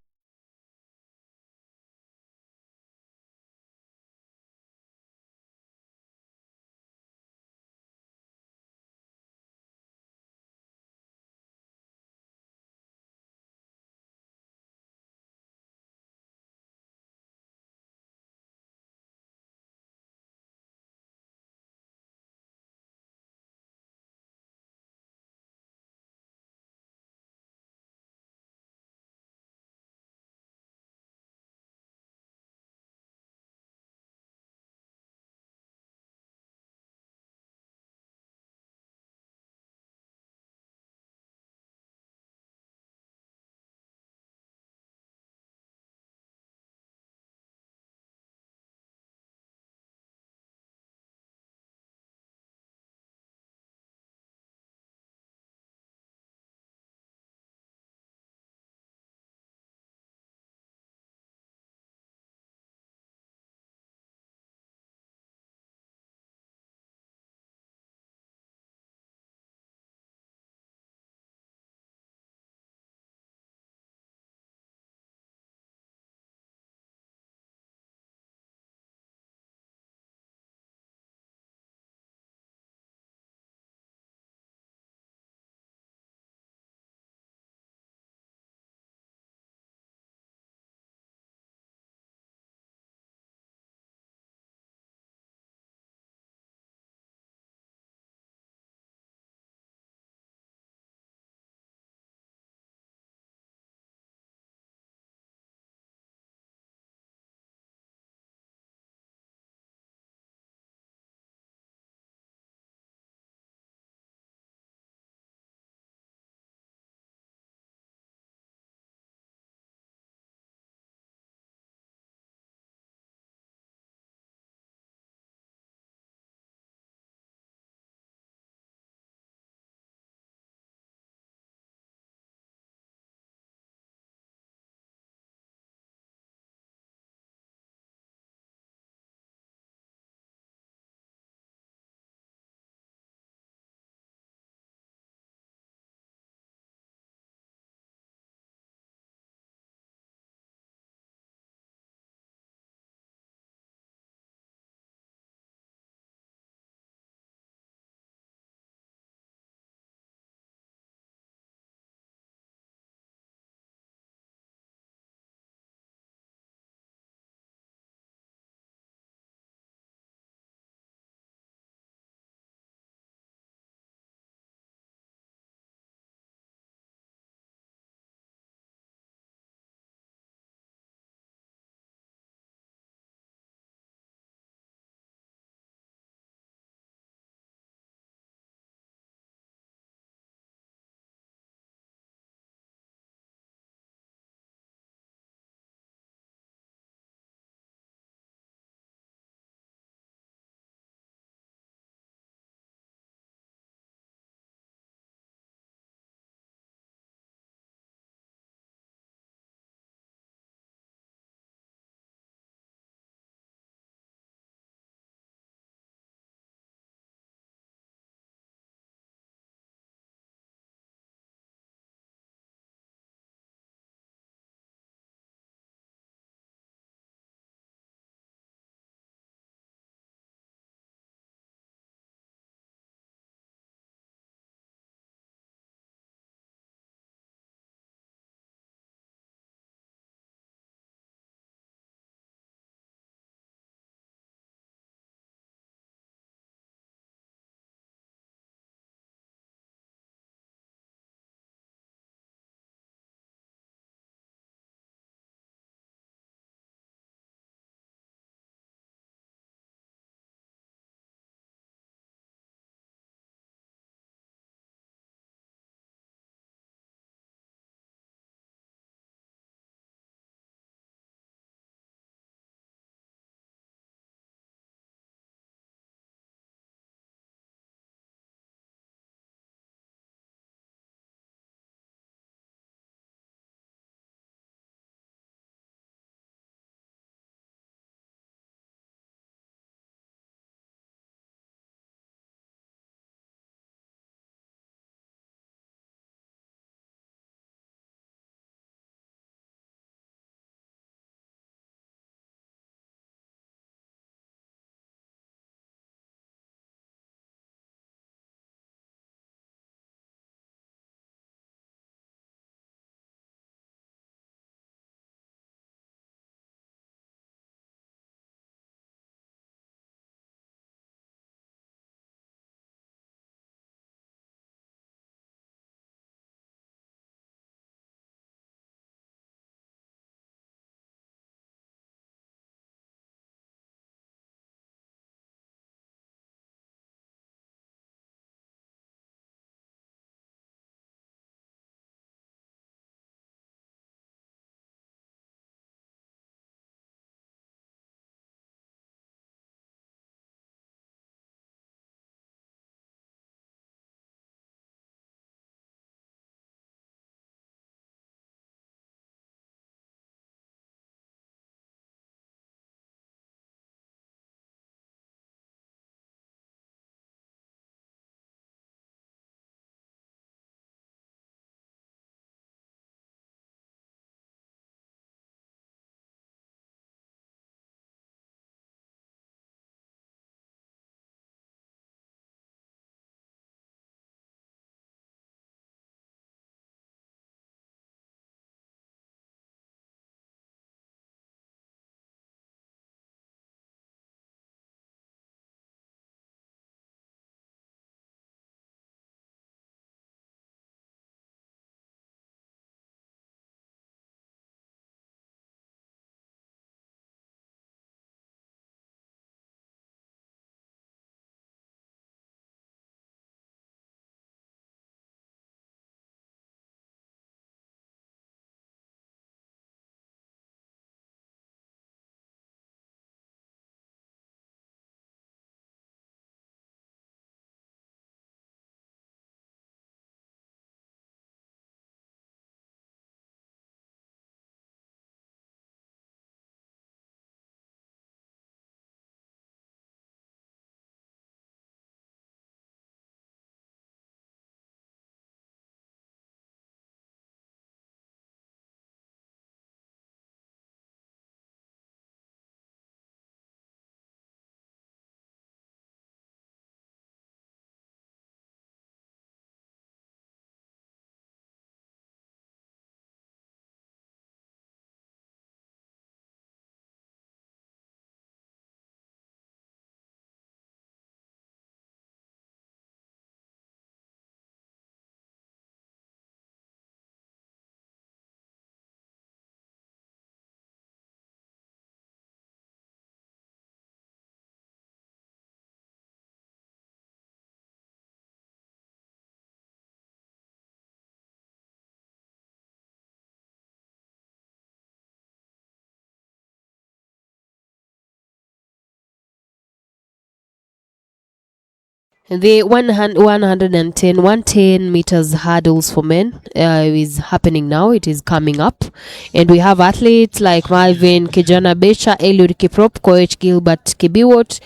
The 110 meters hurdles for men is happening now. It is coming up. And we have athletes like Malvin Kijana Becha, Eliud Kiprop, Koech Gilbert Kibiwot,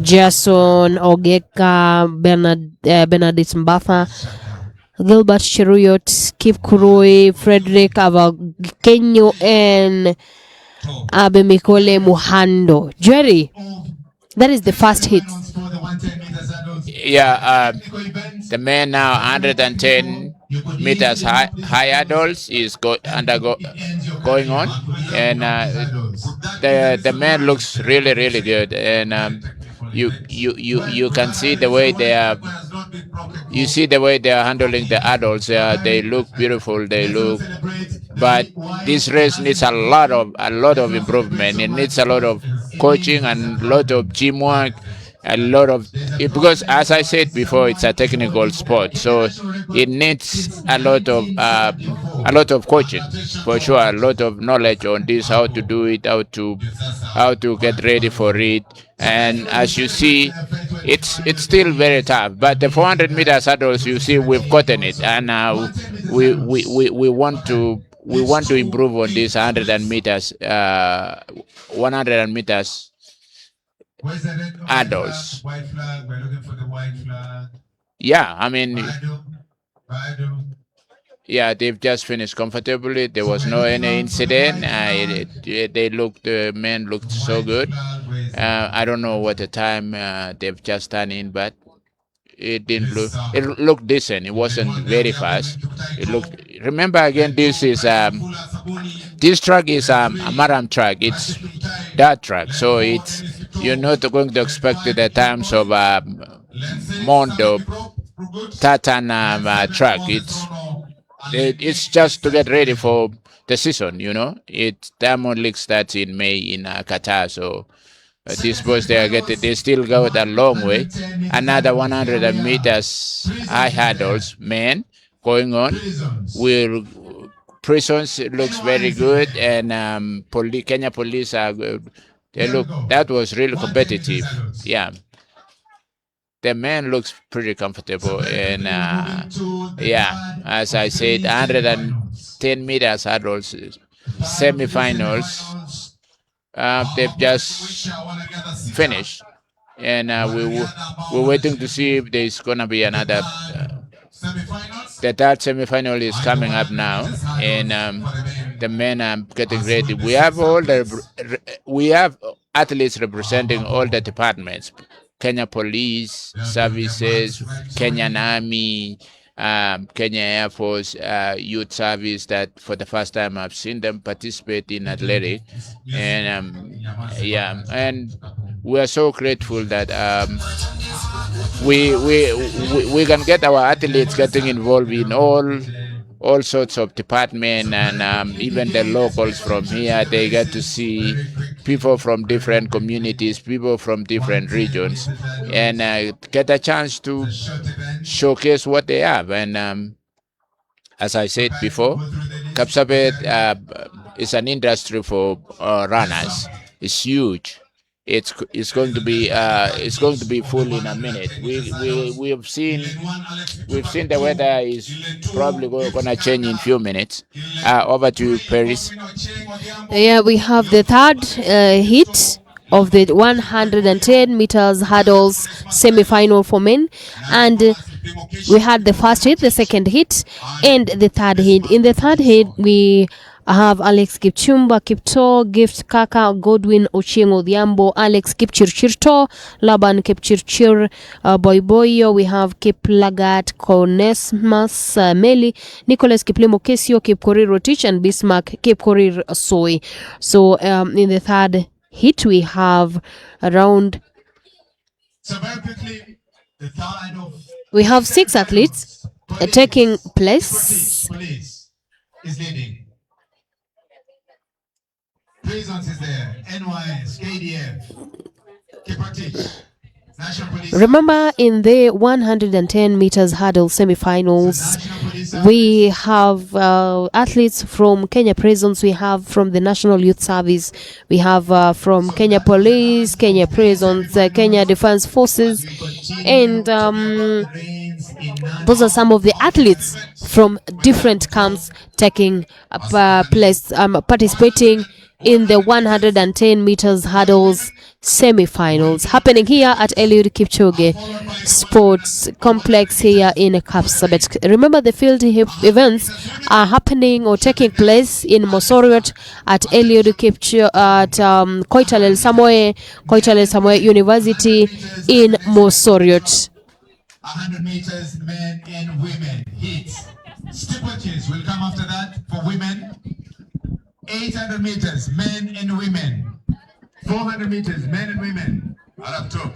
Jason Ogeka, Benedict Mbafa, Gilbert Cheruyot, Kip Kuroi, Frederick Avakenyo, and Abemikole Muhando. Jerry, that is the first hit. Yeah, the man now 110 meters high hurdles is going on, and the man looks really good, and you can see the way they are. You see the way they are handling the adults. They look beautiful. They look, but this race needs a lot of improvement. It needs a lot of coaching and a lot of teamwork, a lot of because, as I said before, it's a technical sport, so it needs a lot of coaching for sure, a lot of knowledge on this, how to do it, how to get ready for it. And as you see, it's still very tough. But the 400 meters hurdles, you see, we've gotten it, and we want to improve on this 100 meters, 100 meters adults. Yeah, I mean, yeah, they've just finished comfortably. There was no any incident. The men looked so good. I don't know what the time they've just done in, but it didn't look. It looked decent. It wasn't very fast. It looked. Remember again, this track is a marathon track. It's that track, so it's you're not going to expect the times of Mondo Tatan track. It's just to get ready for the season. It's Diamond League starts in May in Qatar, so. These boys, they still go a long way. Another 100 meters high hurdles, men going on. Prisons looks very good, and Kenya police are good. That was really competitive. Yeah. The man looks pretty comfortable, and yeah, as I said, 110 meters hurdles, semifinals. They've just finished, and we're waiting to see if there's gonna be another. The third semifinal is coming up now, and the men are getting ready. We have athletes representing all the departments: Kenya Police Services, Kenyan Army, Kenya Air Force, Youth Service. That for the first time I've seen them participate in athletic, and yeah, and we are so grateful that we can get our athletes getting involved in all sorts of department, and even the locals from here, they get to see people from different communities, people from different regions, and get a chance to showcase what they have. And as I said before, Kapsabet is an industry for runners. It's huge. It's going to be full in a minute. We've seen the weather is probably going to change in a few minutes. Over to Paris. Yeah, we have the third hit of the 110 meters hurdles semi-final for men, and we had the first hit, the second hit, and the third hit. In the third hit, we have Alex Kipchumba Kipto, Gift Kaka, Godwin Ochieng Odhiambo, Alex Kipchirchirto, Laban Kipchirchir Boyboyo. We have Kiplagat Konesmas Meli, Nicholas Kiplimo Kesio, Kipkorir Rotich, and Bismarck Kipkorir Soy. So in the third hit, we have around. So very quickly, the third of. We have 6 athletes taking place. Police is leading. Prisons is there. NYS, KDF, Kiprotich, National Police. Remember, in the 110 meters hurdle semifinals, We have athletes from Kenya Prisons, we have from the National Youth Service, we have from Kenya Police, Kenya Prisons, Kenya Defense Forces, and those are some of the athletes from different camps taking place, participating in the 110 meters hurdles semi-finals happening here at Eliud Kipchoge Sports Complex here in Kapsabet. Remember, the field events are happening or taking place in Mosoriot at Eliud Kipchoge at Koitalel Samoe University in Mosoriot. 100 meters, men and women. Hits. Steeplechase will come after that for women. 800 meters, men and women. 400 meters, men and women. Alafu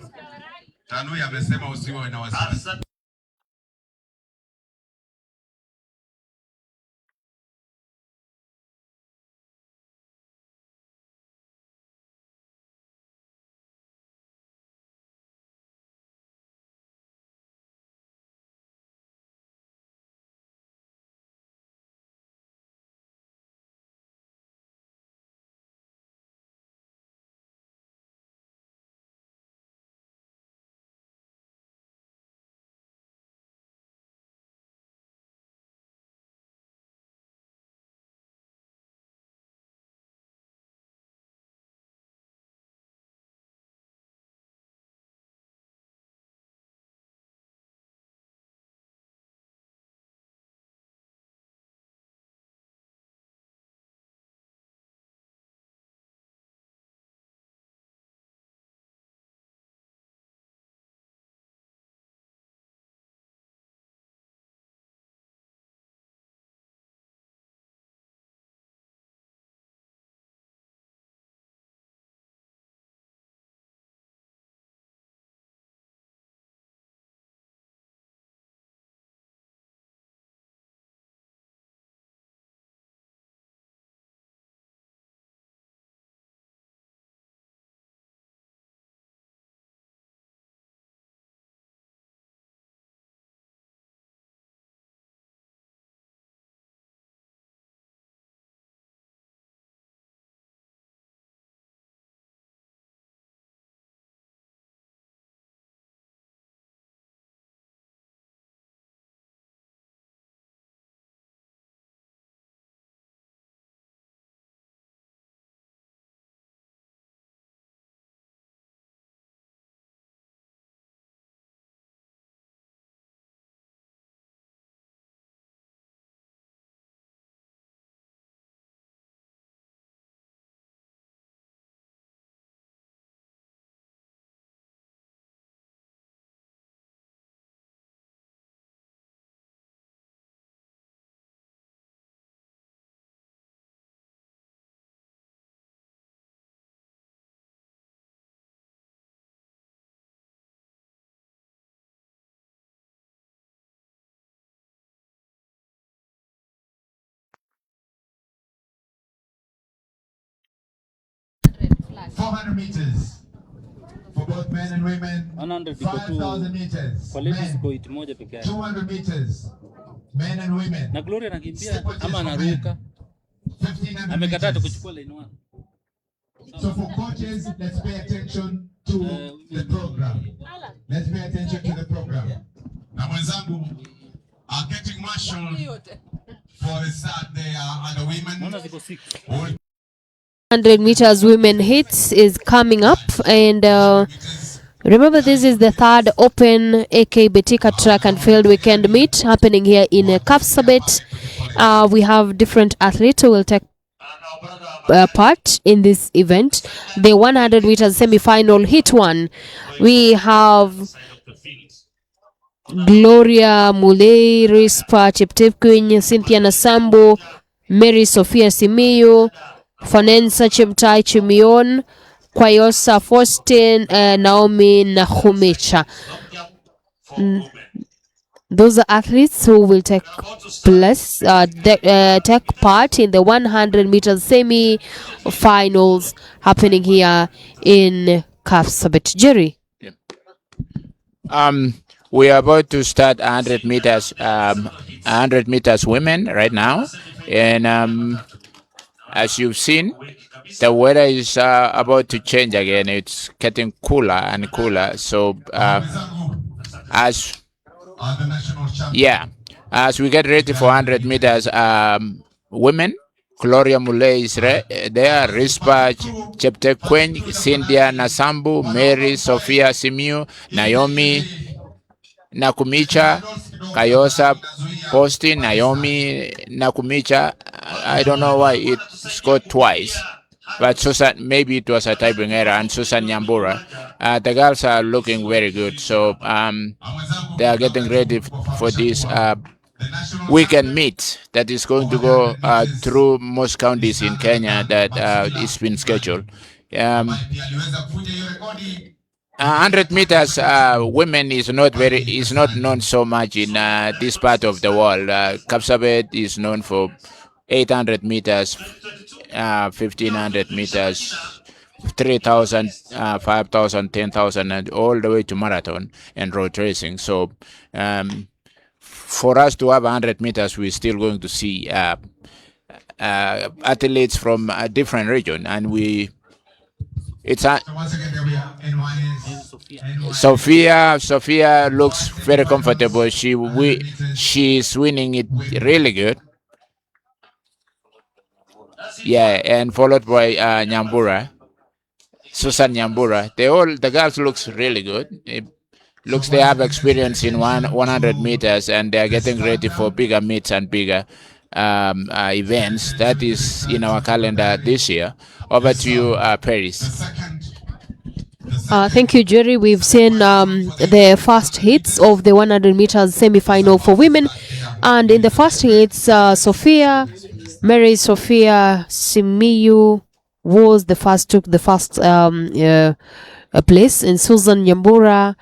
Tanui amesema usiwe na wasiwasi. Meters for both men and women. 5,000 meters. Men. 200 meters. Men and women. Na Gloria anakimbia ama anaruka. 1,500 meters. So for coaches, let's pay attention to the program. Let's pay attention to the program. Na mwenzangu are getting marshal for the start there and the women. 100 meters women hits is coming up, and remember, this is the third open AK Betika track and field weekend meet happening here in Kapsabet. We have different athletes who will take part in this event. The 100 meters semi-final hit one, we have Gloria Mulei, Rispa Cheptepkwiny, Cynthia Nasambo, Mary Sophia Simiyu, Fanensa Chemtai Chimion, Kwayosa Faustin, Naomi Nahumicha. Those are athletes who will take place, take part in the 100 meters semi-finals happening here in Kapsabet. Jerry. We are about to start 100 meters 100 meters women right now. And as you've seen, the weather is about to change again. It's getting cooler and cooler. So as yeah, as we get ready for 100 meters, women, Gloria Muley is there, Rispa Cheptegei, Cynthia Nasambu, Mary, Sophia Simiu, Naomi Nakumicha, Kayosa Posting, Naomi Nakumicha. I don't know why it scored twice. But Susan, maybe it was a typing error, and Susan Nyambura. The girls are looking very good. So they are getting ready for this weekend meet that is going to go through most counties in Kenya that it's been scheduled. 100 meters women is not known so much in this part of the world. Kapsabet is known for 800 meters, 1500 meters, 3,000, 5,000, 10,000, and all the way to marathon and road racing. So for us to have 100 meters, we're still going to see athletes from a different region, and Sophia looks very comfortable. She's winning it really good. Yeah, and followed by Nyambura, Susan Nyambura. The girls looks really good. It looks they have experience in 100 meters, and they are getting ready for bigger meets and bigger events. That is in our calendar this year. Over to you, Paris. Thank you, Jerry. We've seen the first hits of the 100 meters semi-final for women, and in the first hits, Mary Sophia Simiyu took the first place, and Susan Nyambura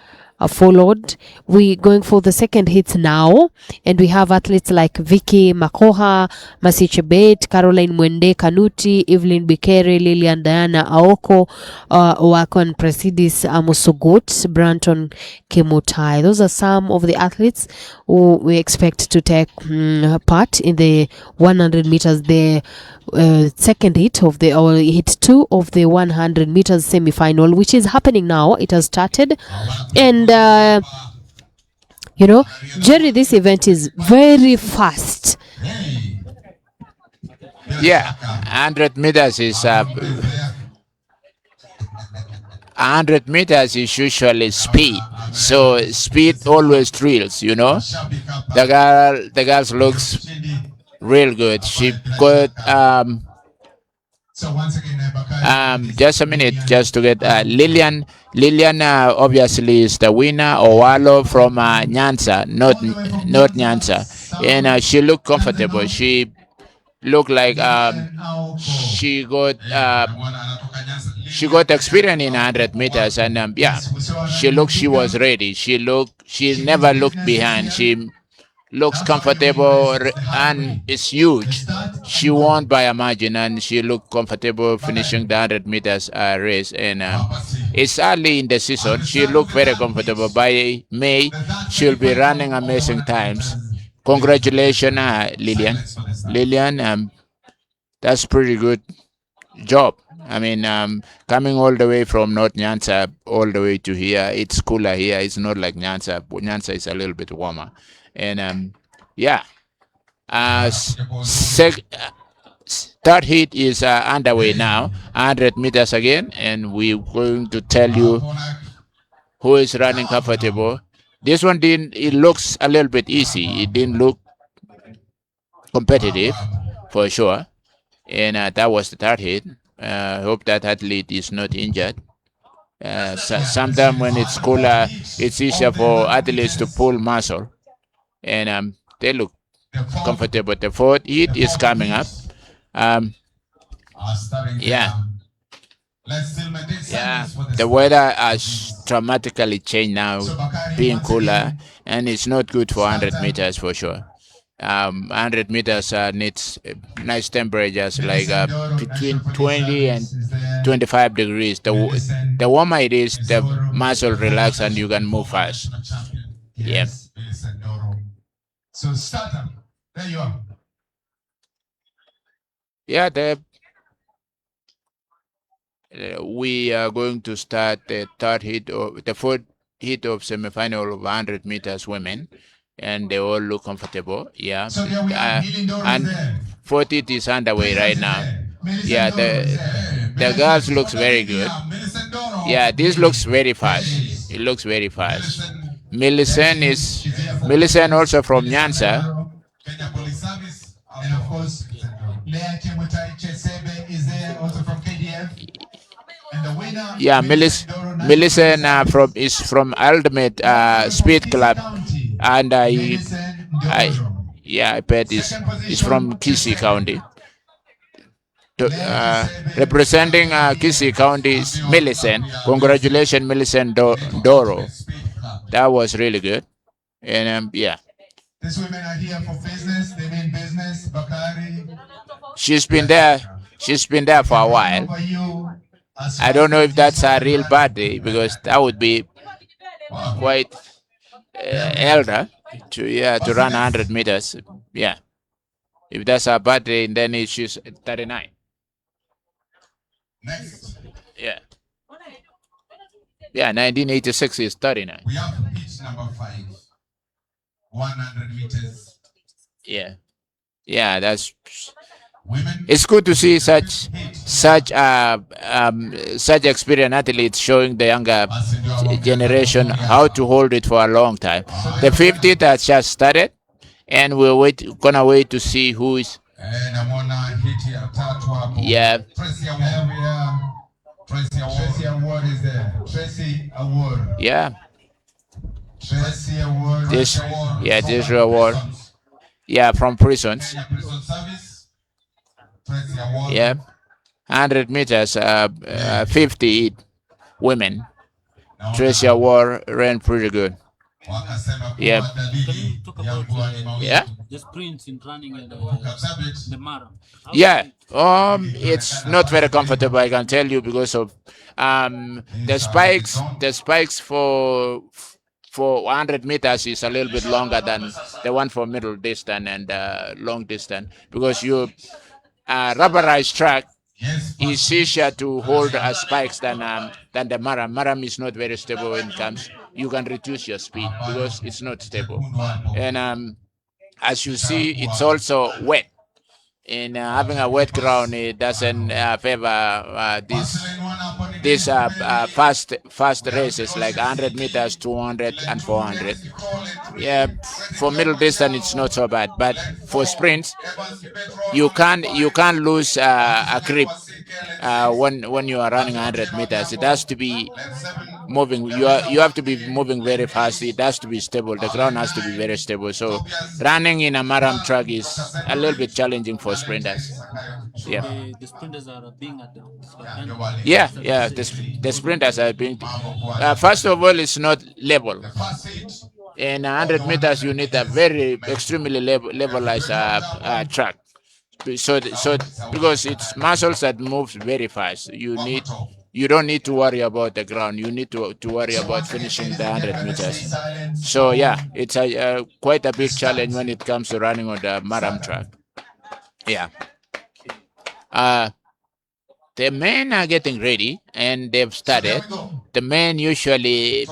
followed. We're going for the second hits now, and we have athletes like Vicky Makoha, Masi Chebet, Caroline Mwende Kanuti, Evelyn Bikere, Lilian Diana Aoko, Wakon Presidis Amusugut, Branton Kimutai. Those are some of the athletes who we expect to take part in the 100 meters. The second hit of hit 2 of the 100 meters semi-final, which is happening now. It has started, and Jerry, this event is very fast. Yeah, 100 meters is 100 meters is usually speed. So speed always thrills, The girl looks real good. She got just a minute, just to get Lilian. Lilian obviously is the winner. Owalo from Nyanza, not Nyanza, and she looked comfortable. She looked like she got experience in 100 meters, and she was ready. She never looked behind. She looks comfortable and is huge. She won by a margin, and she looked comfortable finishing the 100 meters race. And it's early in the season. She looked very comfortable. By May, she'll be running amazing times. Congratulations, Lilian. Lilian, that's pretty good job. I mean, coming all the way from North Nyanza all the way to here, it's cooler here. It's not like Nyanza. Nyanza is a little bit warmer. And third heat is underway now, 100 meters again, and we're going to tell you who is running comfortable. This one it looks a little bit easy. It didn't look competitive for sure. And that was the third hit. Hope that athlete is not injured. Sometimes when it's cooler, it's easier for athletes to pull muscle. And they look comfortable. The fourth heat is coming up. The weather has dramatically changed now, being cooler, and it's not good for 100 meters for sure. 100 meters needs nice temperatures, like between 20 and 25 degrees. The warmer it is, the muscle relax and you can move fast. Yeah. So starter, there you are. Yeah, we are going to start the fourth heat of semifinal of 100 meters women, and they all look comfortable. Yeah, So there we have and 40 is underway right now. Yeah, the girls looks very good. Yeah, this looks very fast. It looks very fast. Millicent also from Nyanza. Kenya Police Service, and of course, Leah Chemutai Chesebe is there also from KDF. And the winner, Yeah, Millicent is from Ultimate Speed Club, and I bet is from Kisii County. Representing Kisii County is Millicent. Congratulations, Millicent Doro. That was really good. And yeah. These women are here for business. They mean business. Bakari. She's been there for a while. I don't know if that's her real birthday, because that would be quite elder to run 100 meters. Yeah. If that's her birthday, then she's 39. Next. Yeah. Yeah, 1986 is 39. We have pitch number 5. 100 meters. Yeah. Yeah, that's. Women. It's good to see such experienced athletes showing the younger generation how to hold it for a long time. The 50th has just started, and we're gonna wait to see who is. Yeah. Tracy Award is there. Tracy Award. Yeah. Tracy Award. This reward. Yeah, from prisons. Prison service. Tracy Award. Yeah. 100 meters, 50 women. Tracy Award ran pretty good. Yeah. Yeah. The sprints in running and the marathon. Yeah. It's not very comfortable, I can tell you, because of the spikes. The spikes for 100 meters is a little bit longer than the one for middle distance and long distance, because you rubberized track is easier to hold spikes than the maram. Maram is not very stable when it comes. You can reduce your speed because it's not stable. And as you see, it's also wet. And having a wet ground, it doesn't favor these fast races like 100 meters, 200, and 400. Yeah, for middle distance, it's not so bad. But for sprints, you can't lose a grip when you are running 100 meters. It has to be moving. You have to be moving very fast. It has to be stable. The ground has to be very stable. So running in a maram track is a little bit challenging for sprinters. Yeah. The sprinters are being adapted. Yeah. The sprinters are being. First of all, it's not level. In 100 meters, you need a very extremely levelized track. So because it's muscles that moves very fast. You don't need to worry about the ground. You need to worry about finishing the 100 meters. So yeah, it's quite a big challenge when it comes to running on the maram track. Yeah. The men are getting ready and they've started. The men usually,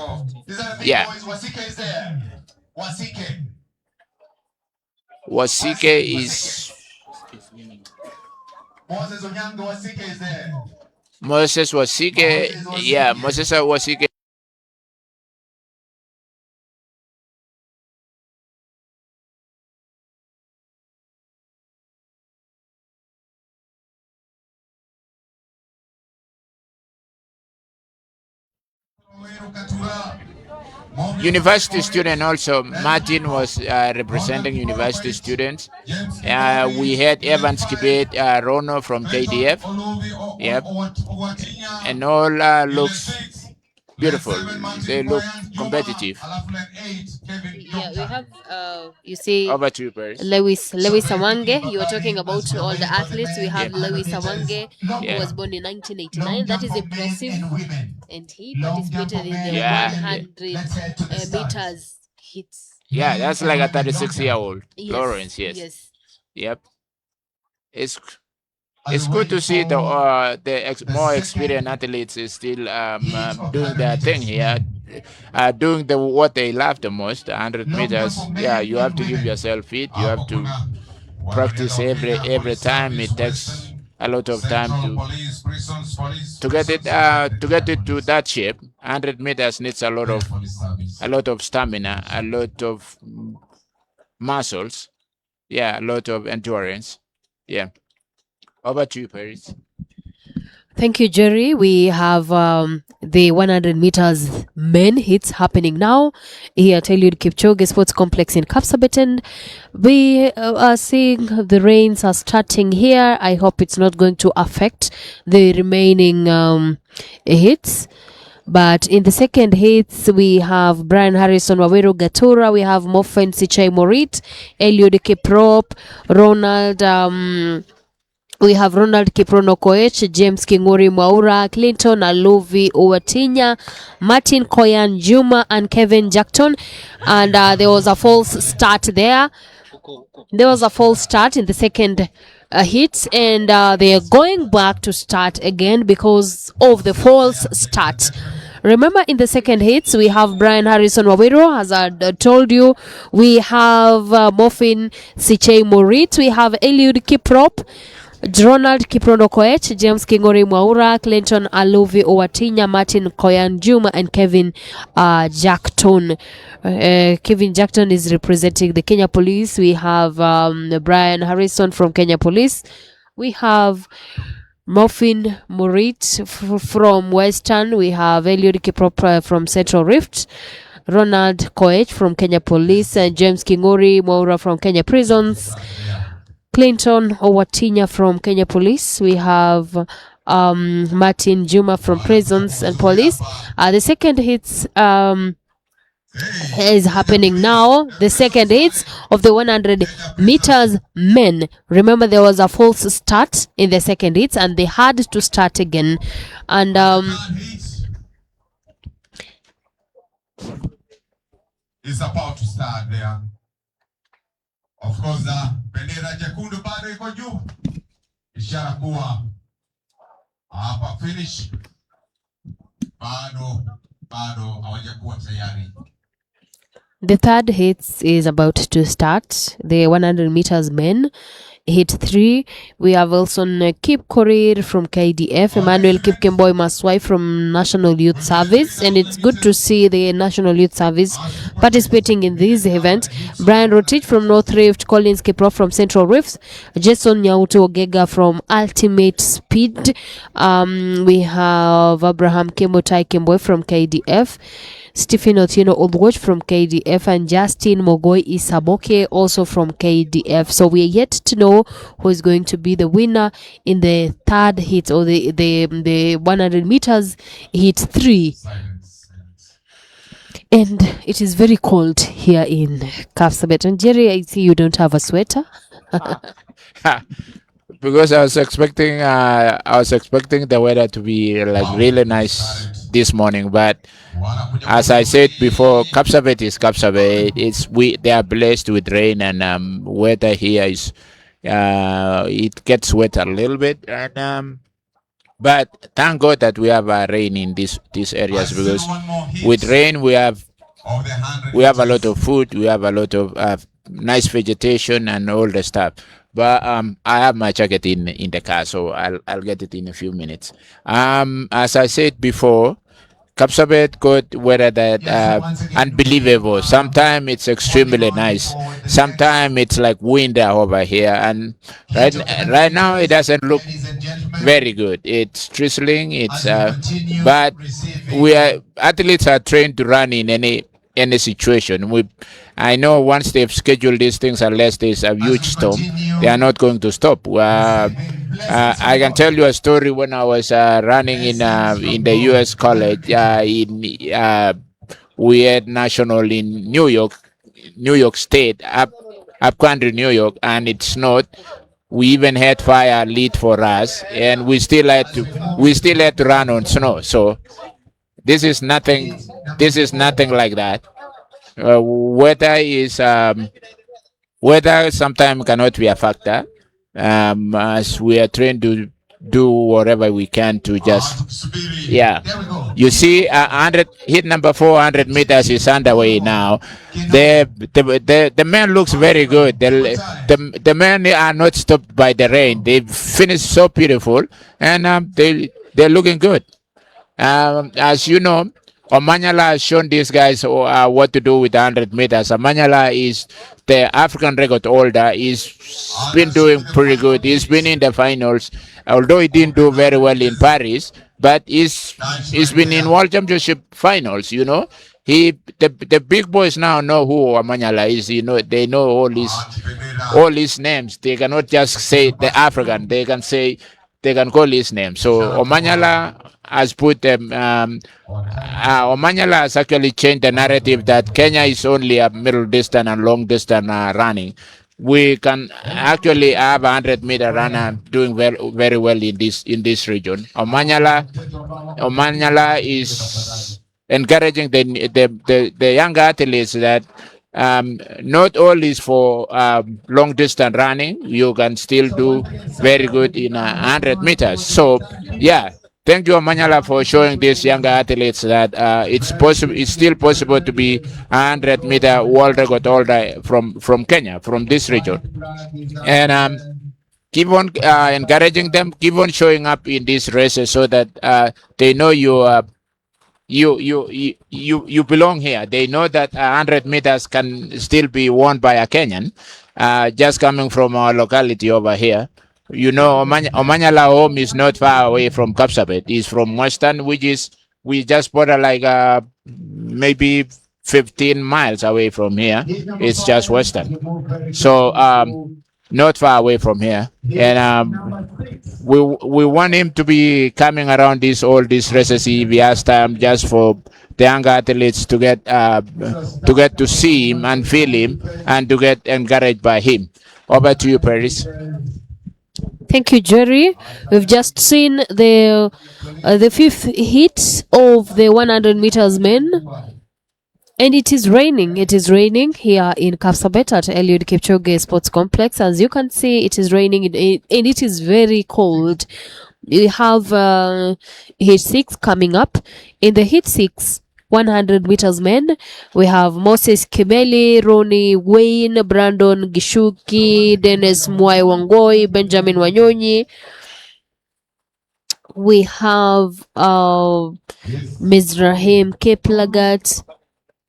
yeah. Wasike is. Moses Onyango Wasike is there. Moses Wasike, yeah, Moses Wasike. University student also. Martin was representing university students. We had Evans Kibet, Rono from KDF. Yep. And all looks beautiful. They look competitive. Yeah, we have you see Over to you, Paris. Lewis Awange. You were talking about all the athletes. We have Lewis Awange, who was born in 1989. That is impressive. And he participated in the 100 meters hits. Yeah, that's like a 36-year-old. Yes, Lawrence, yes. yes. Yep. It's good to see the more experienced athletes is still doing their thing here, doing what they love the most, 100 meters. Yeah, you have to give yourself fit. You have to practice every time. It takes a lot of time to get it to that shape. 100 meters needs a lot of stamina, a lot of muscles. Yeah, a lot of endurance. Yeah. Over to you, Paris. Thank you, Jerry. We have the 100 meters men hits happening now here at Eliud Kipchoge Sports Complex in Kapsabet, and we are seeing the rains are starting here. I hope it's not going to affect the remaining hits. But in the second hits, we have Brian Harrison, Waweru Gatura, we have Mofen Sichai Morit, Eliud Kiprop, Ronald. We have Ronald Kiprono Koech, James Kingori Mwaura, Clinton Aluvi Uwatinya, Martin Koyan Juma, and Kevin Jackton. And there was a false start there. There was a false start in the second hit, and they are going back to start again because of the false start. Remember, in the second hits, we have Brian Harrison Waweru, as I told you. We have Mofin Sichei Morit. We have Eliud Kiprop, Ronald Kiprono Koech, James Kingori Mwaura, Clinton Aluvi Owatinya, Martin Koyan Juma, and Kevin Jackton. Kevin Jackton is representing the Kenya Police. We have Brian Harrison from Kenya Police. We have Mofin Morit from Western. We have Eliud Kiprop from Central Rift. Ronald Koech from Kenya Police, and James Kingori Mwaura from Kenya Prisons. Clinton Owatinya from Kenya Police. We have Martin Juma from Prisons and Police. The second hits is happening now. The second hits of the 100 meters men. Remember, there was a false start in the second hits, and they had to start again. And is about to start there. Of course, bendera jekundu bado iko juu, ishara kuwa hapa finish bado hawajakuwa tayari. The third hits is about to start. The 100 meters men. Hit 3. We have Wilson Kip Korir from KDF, Emmanuel Kipkemboi Maswai from National Youth Service, and it's good to see the National Youth Service participating in this event. Brian Rotich from North Rift, Collins Kiprop from Central Rift, Jason Nyauto Ogega from Ultimate Speed. We have Abraham Kemotai Kemboi from KDF, Stephen Otieno Oldwatch from KDF, and Justin Mogoi Isaboke also from KDF. So we are yet to know who is going to be the winner in the third hit, or the 100 meters hit 3. And it is very cold here in Kapsabet. And Jerry, I see you don't have a sweater. Because I was expecting the weather to be like really nice this morning, but as I said before, Kapsabet is Kapsabet. They are blessed with rain, and weather here is it gets wet a little bit, and but thank God that we have rain in these areas, because with rain we have a lot of food, we have a lot of nice vegetation and all the stuff. But I have my jacket in the car, so I'll get it in a few minutes. As I said before, Kapsabet got weather that unbelievable. Sometimes it's extremely nice. Sometimes it's like winter over here, and right now it doesn't look very good. It's drizzling. It's but athletes are trained to run in any situation. I know once they've scheduled these things, unless there's a huge storm, they are not going to stop. I can tell you a story. When I was running in the U.S. college, we had national in New York State, up country New York, and it snowed. We even had fire lit for us, and we still had to run on snow. So this is nothing like that. weather sometimes cannot be a factor, as we are trained to do whatever we can to just, yeah. You see, 100 hit number 400 meters is underway now. The man looks very good. The men are not stopped by the rain. They finished so beautiful, and they're looking good. As you know, Omanyala has shown these guys what to do with 100 meters. Omanyala is the African record holder. He's been doing pretty good. He's been in the finals, although he didn't do very well in Paris, but he's been in World Championship finals. You know, the big boys now know who Omanyala is. You know, they know all his names. They cannot just say the African. They can call his name. So Omanyala has put them. Omanyala has actually changed the narrative that Kenya is only a middle distance and long distance running. We can actually have a 100-meter runner doing very well in this region. Omanyala is encouraging the young athletes that not all is for long distance running. You can still do very good in 100 meters. So, yeah, thank you, Manyala, for showing these younger athletes that it's possible. It's still possible to be 100-meter world record holder from Kenya, from this region, and keep on encouraging them. Keep on showing up in these races so that they know you belong here. They know that 100 meters can still be won by a Kenyan, just coming from our locality over here. You know, Omanyala home is not far away from Kapsabet. He's from Western, which is we just border like maybe 15 miles away from here. It's just Western, so not far away from here, and we want him to be coming around all these races if he has time, just for the young athletes to get to see him and feel him and to get encouraged by him. Over to you, Paris. Thank you, Jerry. We've just seen the fifth hit of the 100 meters men. And it is raining. It is raining here in Kapsabet at Eliud Kipchoge Sports Complex. As you can see, it is raining and it is very cold. We have hit 6 coming up. In the hit 6, 100 meters men, we have Moses Kimeli, Ronnie Wayne, Brandon Gishuki, Dennis Mwai Wangoi, Benjamin Wanyonyi. We have Mizrahim Kiplagat.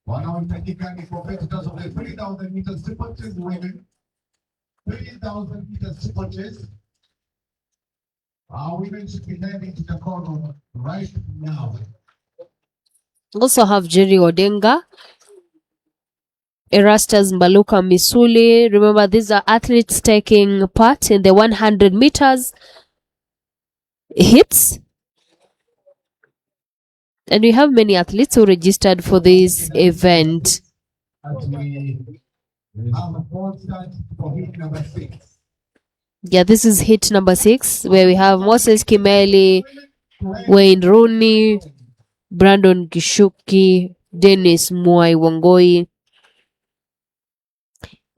Wanaohitajika ni competitors of the 3,000 meters steeplechase women. 3,000 meters steeplechase. Our women should be heading to the corner right now. Also have Jerry Odenga, Erastus Mbaluka Misuli. Remember, these are athletes taking part in the 100 meters hits. And we have many athletes who registered for this event. Yeah, this is hit number 6, where we have Moses Kimeli, Wayne Rooney, Brandon Gishuki, Dennis Mwai Wangoi.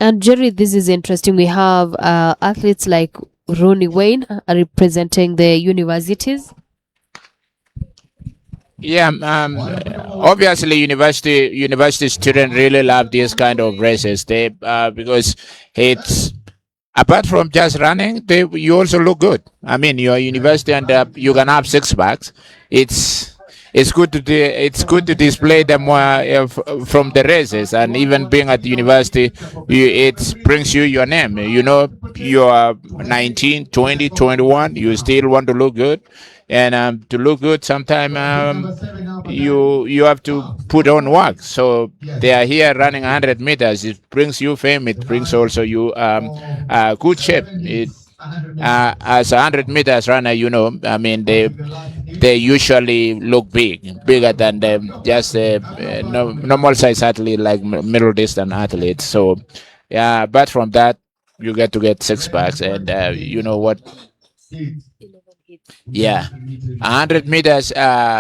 And Jerry, this is interesting. We have athletes like Ronnie Wayne representing the universities. Yeah, obviously, university students really love these kind of races. They because it's apart from just running, you also look good. I mean, you're a university and you can have 6 packs. It's good to display them from the races, and even being at the university, it brings you your name. You know, you are 19, 20, 21. You still want to look good, and to look good, sometimes you have to put on work. So they are here running 100 meters. It brings you fame. It brings also you good shape. As a 100 meters runner, you know, I mean, they usually look bigger than just normal size athlete like middle distance athletes. So, yeah, apart from that, you get to get 6 packs, and you know what? Yeah, 100 meters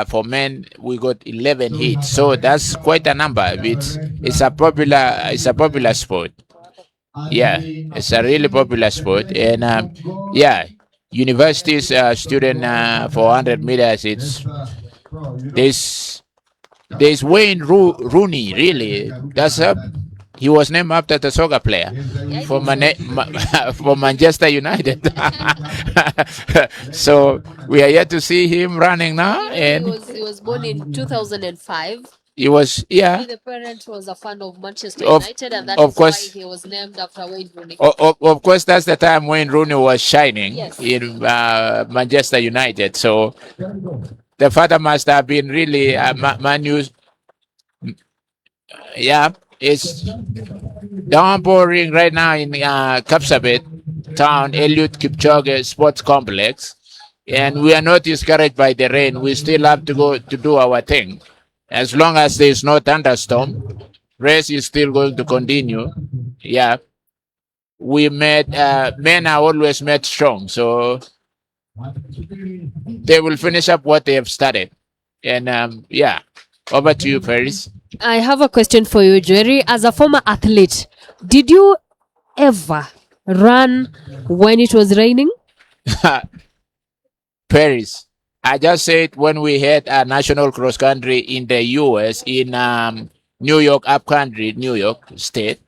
for men, we got 11 hits. So that's quite a number. It's a popular sport. Yeah, it's a really popular sport, and yeah, universities student for 100 meters. There's there's Wayne Rooney. Really, he was named after the soccer player for for Manchester United. So we are yet to see him running now, and He was born in 2005. he was, yeah. The parent was a fan of Manchester Of United, and that of is why course, he was named after Wayne Rooney. of course, that's the time Wayne Rooney was shining Yes. in Manchester United. So the father must have been really Man U's. Yeah, it's downpouring right now in Kapsabet town, Eliud Kipchoge Sports Complex, and we are not discouraged by the rain. We still have to go to do our thing. As long as there is no thunderstorm, race is still going to continue. Yeah, we made men are always made strong, so they will finish up what they have started. And yeah, over to you, Paris. I have a question for you, Jerry. As a former athlete, did you ever run when it was raining? Paris. I just said when we had a national cross country in the US in New York, upcountry, New York State,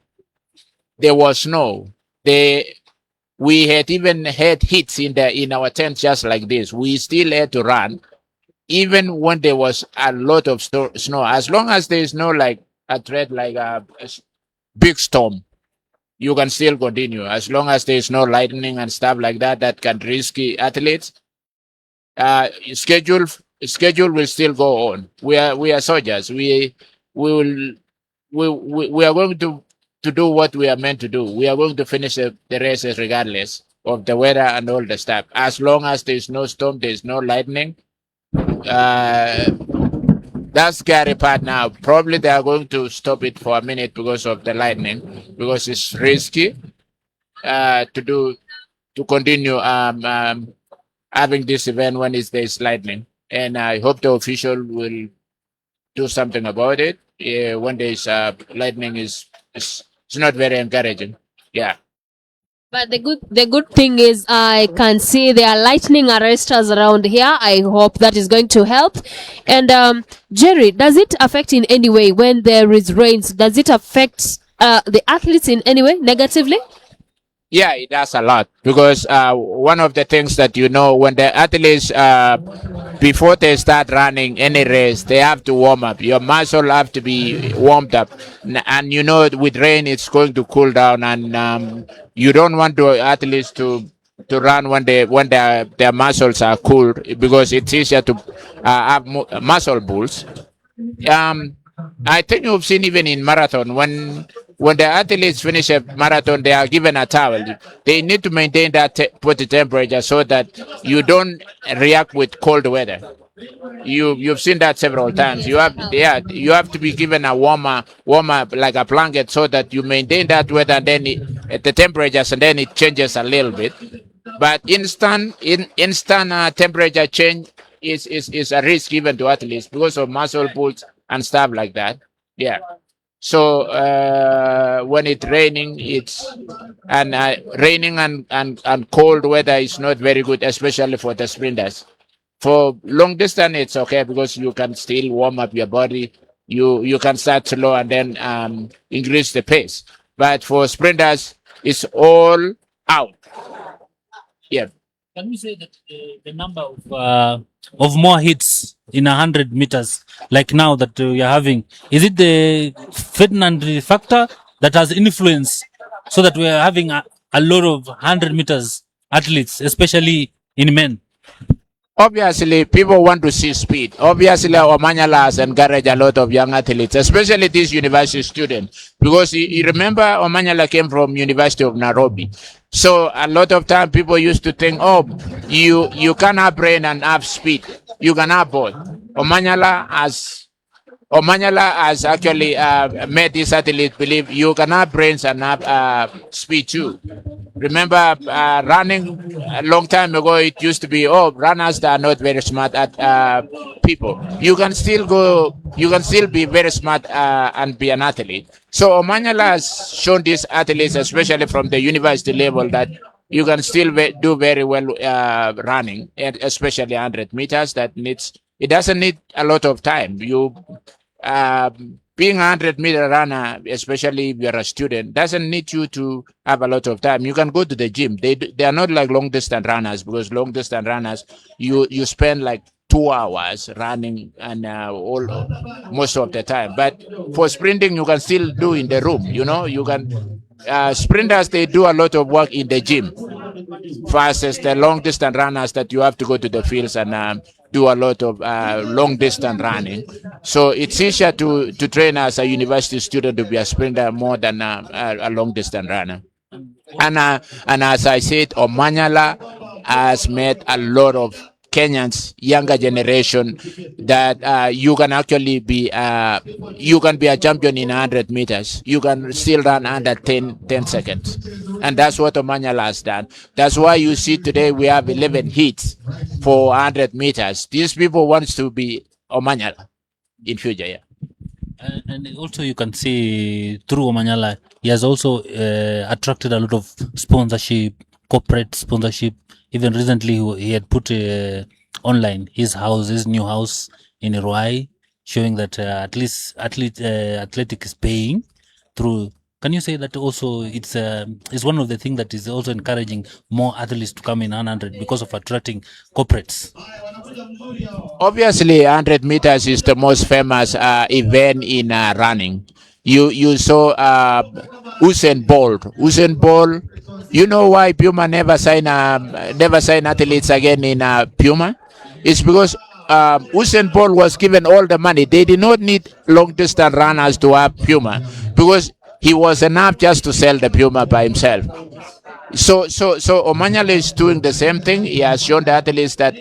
there was snow. We had even had hits in our tent just like this. We still had to run, even when there was a lot of snow. As long as there is no like a threat like a big storm, you can still continue. As long as there is no lightning and stuff like that that can risky athletes. Schedule will still go on. We are soldiers. We are going to do what we are meant to do. We are going to finish the races regardless of the weather and all the stuff. As long as there is no storm, there is no lightning. That's scary part now. Probably they are going to stop it for a minute because of the lightning, because it's risky to continue having this event when there's lightning. And I hope the official will do something about it. When there's lightning is not very encouraging. Yeah. But the good thing is I can see there are lightning arresters around here. I hope that is going to help. And Jerry, does it affect in any way when there is rains? Does it affect the athletes in any way negatively? Yeah, it does a lot, because one of the things that when the athletes before they start running any race, they have to warm up. Your muscle have to be warmed up, and with rain it's going to cool down, and you don't want the athletes to run when their muscles are cool, because it's easier to have muscle bulls. I think you've seen even in marathon, when the athletes finish a marathon, they are given a towel. They need to maintain that body temperature so that you don't react with cold weather. You've seen that several times. You have to be given a warmer like a blanket, so that you maintain that weather, and then the temperatures, and then it changes a little bit. But instant temperature change is a risk even to athletes because of muscle pulls and stuff like that. Yeah. So when it's raining, raining and cold weather is not very good, especially for the sprinters. For long distance, it's okay, because you can still warm up your body. You can start slow and then increase the pace. But for sprinters, it's all out. Yeah. Can we say that the number of more hits in 100 meters, like now that we are having, is it the Ferdinand factor that has influence, so that we are having a lot of 100 meters athletes, especially in men? Obviously, people want to see speed. Obviously, Omanyala has encouraged a lot of young athletes, especially these university students, because you remember Omanyala came from University of Nairobi. So a lot of time people used to think, you can have brain and have speed. You can have both. Omanyala has actually made these athletes believe you can have brains and have speed too. Remember, running a long time ago, it used to be, oh, runners that are not very smart at people. You can still go, you can still be very smart and be an athlete. So Omanyala has shown these athletes, especially from the university level, that you can still do very well running, and especially 100 meters. It doesn't need a lot of time. Being a 100-meter runner, especially if you're a student, doesn't need you to have a lot of time. You can go to the gym. They are not like long distance runners, because long distance runners, you spend like 2 hours running and most of the time. But for sprinting, you can still do in the room. You can sprinters, they do a lot of work in the gym versus the long distance runners that you have to go to the fields and do a lot of long distance running. So it's easier to train as a university student to be a sprinter more than a long distance runner. And as I said, Omanyala has met a lot of Kenyans, younger generation, that you can actually be you can be a champion in 100 meters. You can still run under 10 seconds. And that's what Omanyala has done. That's why you see today we have 11 heats for 100 meters. These people want to be Omanyala in future, yeah. And also you can see through Omanyala, he has also attracted a lot of sponsorship, corporate sponsorship. Even recently, he had put online his new house in Ruai, showing that at least athletic is paying through. Can you say that also it's one of the things that is also encouraging more athletes to come in 100 because of attracting corporates? Obviously, 100 meters is the most famous event in running. You saw Usain Bolt. Usain Bolt. You know why Puma never sign athletes again in Puma? It's because Usain Bolt was given all the money. They did not need long distance runners to have Puma, because he was enough just to sell the Puma by himself. So Omanyala is doing the same thing. He has shown the athletes that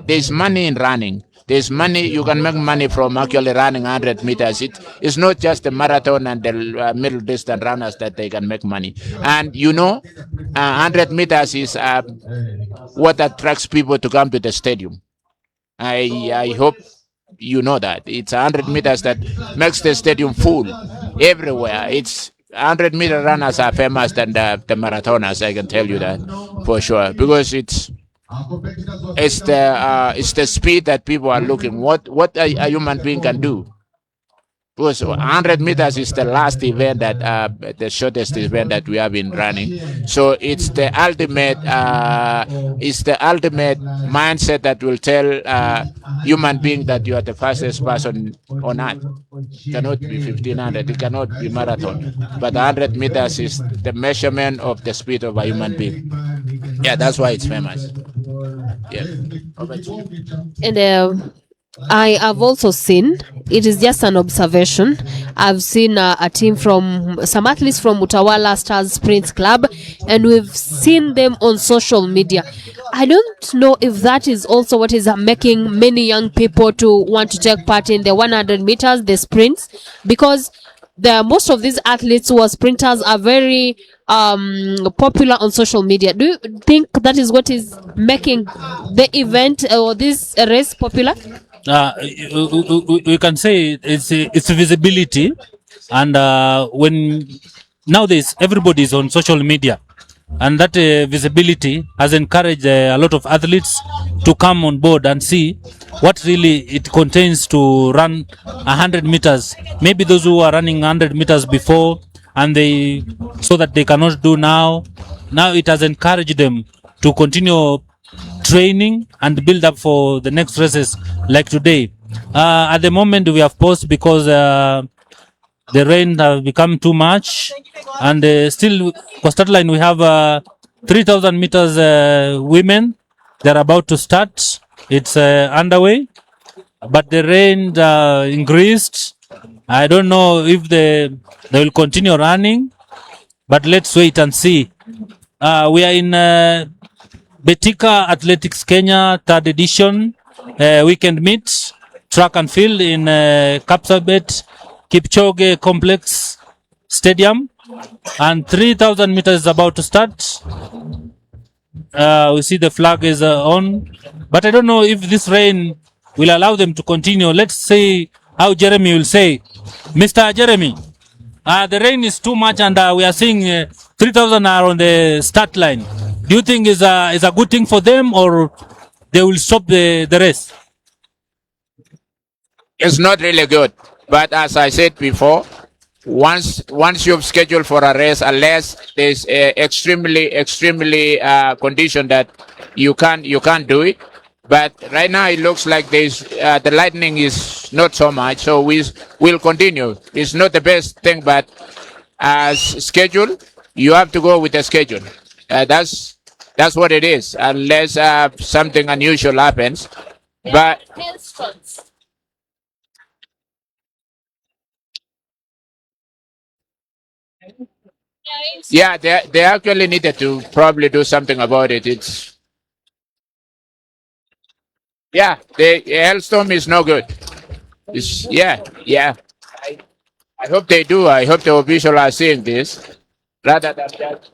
there's money in running. There's money. You can make money from actually running 100 meters. It's not just the marathon and the middle distance runners that they can make money. And 100 meters is what attracts people to come to the stadium. I hope you know that. It's 100 meters that makes the stadium full everywhere. It's 100-meter runners are famous than the marathoners. I can tell you that for sure, because it's the speed that people are looking. What a human being can do. Because 100 meters is the last event that the shortest event that we have been running. So it's the ultimate mindset that will tell human being that you are the fastest person on earth. It cannot be 1500. It cannot be marathon. But 100 meters is the measurement of the speed of a human being. Yeah, that's why it's famous. Yeah. And I have also seen, it is just an observation, I've seen a team from, some athletes from Utawala Stars Sprint Club, and we've seen them on social media. I don't know if that is also what is making many young people to want to take part in the 100 meters, the sprints, because most of these athletes who are sprinters are very popular on social media. Do you think that is what is making the event or this race popular? We can say it's visibility, and when nowadays everybody is on social media, and that visibility has encouraged a lot of athletes to come on board and see what really it contains to run 100 meters. Maybe those who are running 100 meters before and they so that they cannot do now it has encouraged them to continue training and build up for the next races like today. At the moment we have paused because the rain have become too much, and still for start line we have 3,000 meters women. They're about to start. It's underway, but the rain increased. I don't know if they will continue running, but let's wait and see. We are in Betika Athletics Kenya 3rd edition weekend meet, track and field in Kapsabet Kipchoge complex. Stadium, and 3,000 meters is about to start. We see the flag is on, but I don't know if this rain will allow them to continue. Let's see how Jeremy will say. Mr. Jeremy, the rain is too much, and we are seeing 3,000 are on the start line. Do you think is a good thing for them, or they will stop the race? It's not really good. But as I said before, once you've scheduled for a race, unless there's a extremely condition that you can't do it. But right now it looks like there's the lightning is not so much, so we'll continue. It's not the best thing, but as scheduled, you have to go with the schedule. That's what it is, unless something unusual happens. But yeah, they actually needed to probably do something about it. It's yeah, the hailstorm is no good. It's yeah. I hope they do. I hope the officials are seeing this rather than that.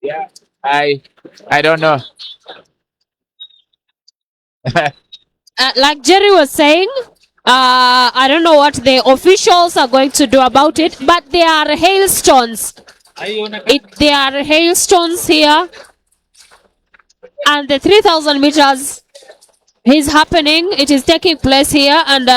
Yeah, I don't know. Like Jerry was saying, I don't know what the officials are going to do about it, but there are hailstones. There are hailstones here, and the 3,000 meters is happening. It is taking place here, and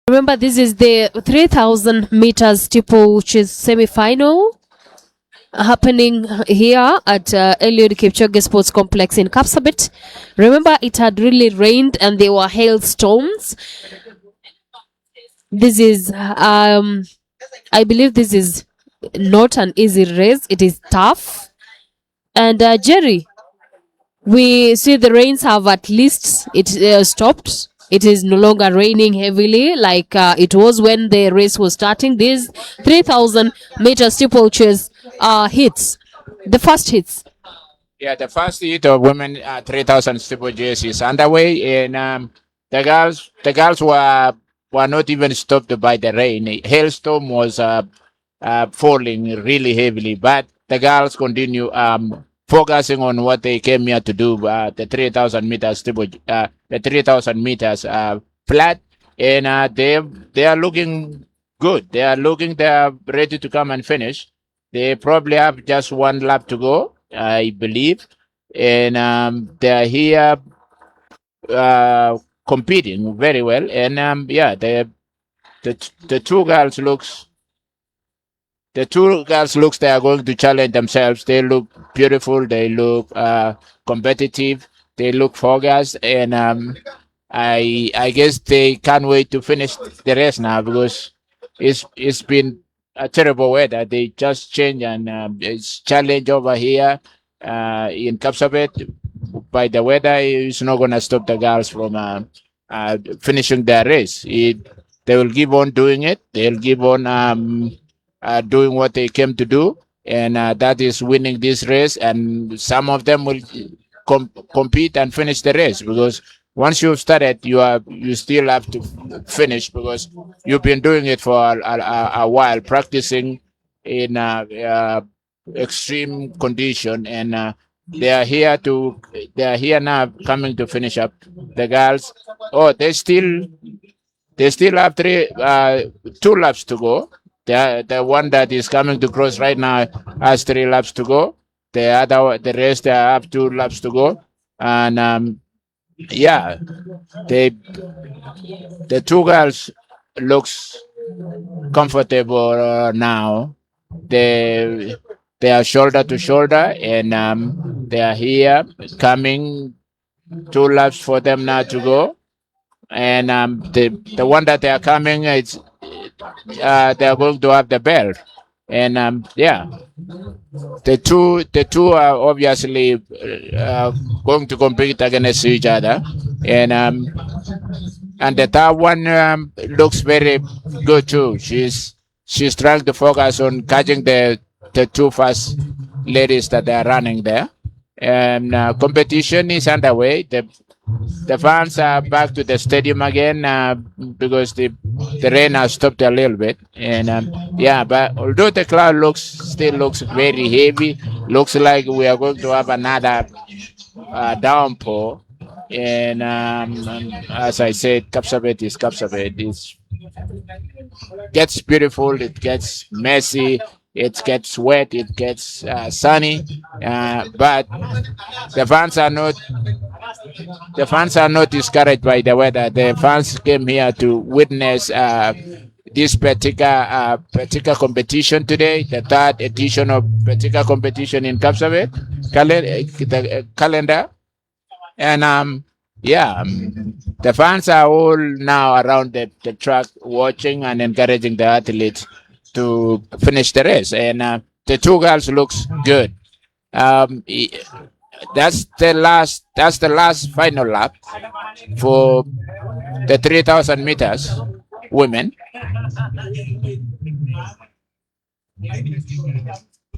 Remember, this is the 3,000 meters steeple, which is semi-final, happening here at Eliud Kipchoge Sports Complex in Kapsabet. Remember, it had really rained and there were hailstorms. This is, I believe this is not an easy race. It is tough. And Jerry, we see the rains have at least stopped. It is no longer raining heavily like it was when the race was starting. These 3,000 meter steeplechase hits, the first hits. Yeah, the first heat of women 3,000 steeplechase is underway, and the girls were not even stopped by the rain. A hailstorm was falling really heavily, but the girls continue focusing on what they came here to do. The 3,000 meters the 3,000 meters flat, and they are looking good. They are ready to come and finish. They probably have just one lap to go, I believe, and they are here competing very well. And yeah, the two girls looks they are going to challenge themselves. They look beautiful. They look competitive. They look focused, and I guess they can't wait to finish the race now because it's been a terrible weather. They just changed, and it's challenge over here in Kapsabet. By the weather, it's not going to stop the girls from finishing their race. They will keep on doing it. They'll keep on doing what they came to do, and that is winning this race. And some of them will compete and finish the race because once you've started, you still have to finish because you've been doing it for a while, practicing in extreme condition, and they are here now, coming to finish up. The girls, they still have 2 laps to go. The one that is coming to cross right now has 3 laps to go. The rest, they have 2 laps to go, and yeah, the 2 girls looks comfortable now. They are shoulder to shoulder, and they are here coming. 2 laps for them now to go, and the one that they are coming, it's they are going to have the belt, and yeah, the two are obviously going to compete against each other, and the third one looks very good too. She's trying to focus on catching the 2 first ladies that are running there, and competition is underway. The fans are back to the stadium again because the rain has stopped a little bit, and yeah, but although the cloud still looks very heavy, looks like we are going to have another downpour. And as I said, Kapsabet is Kapsabet. It gets beautiful, it gets messy, it gets wet, it gets sunny, but the fans are not discouraged by the weather. The fans came here to witness this Betika competition today, the 3rd edition of Betika competition in Kapsabet calendar. And yeah, the fans are all now around the track watching and encouraging the athletes to finish the race. And the 2 girls looks good. That's the last final lap for the 3,000 meters women.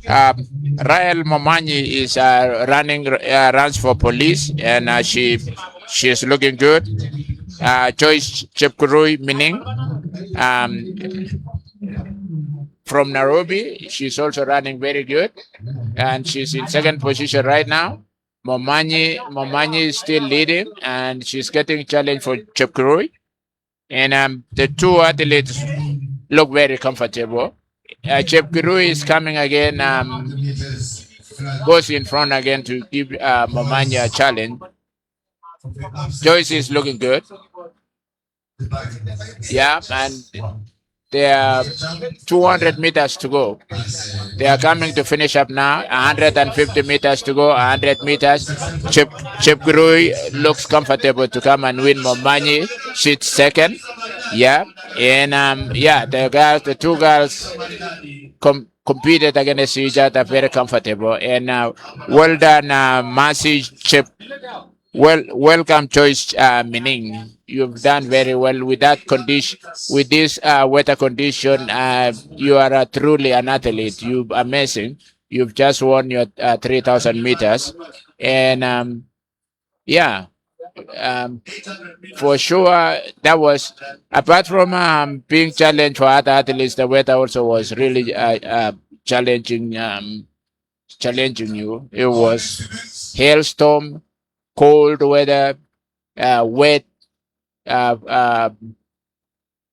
Rael Momanyi is runs for police, and she's looking good. Joyce Chepkurui Mining from Nairobi, she's also running very good, and she's in 2nd position right now. Momanyi is still leading, and she's getting challenge for Chepkurui. And the 2 athletes look very comfortable. Chepkurui is coming again goes in front again to give Momanya a challenge. Joyce is looking good. Yeah, and there are 200 meters to go. They are coming to finish up now. 150 meters to go. 100 meters. Chip Grui looks comfortable to come and win Momani. She's second. Yeah, and the two girls competed against each other very comfortable. And well done, Mercy Chip. Welcome, Joyce Mining. You've done very well with that condition, with this weather condition. You are truly an athlete. You're amazing. You've just won your 3,000 meters, and for sure that was, apart from being challenged for other athletes, the weather also was really challenging. Challenging you. It was hailstorm, cold weather, wet,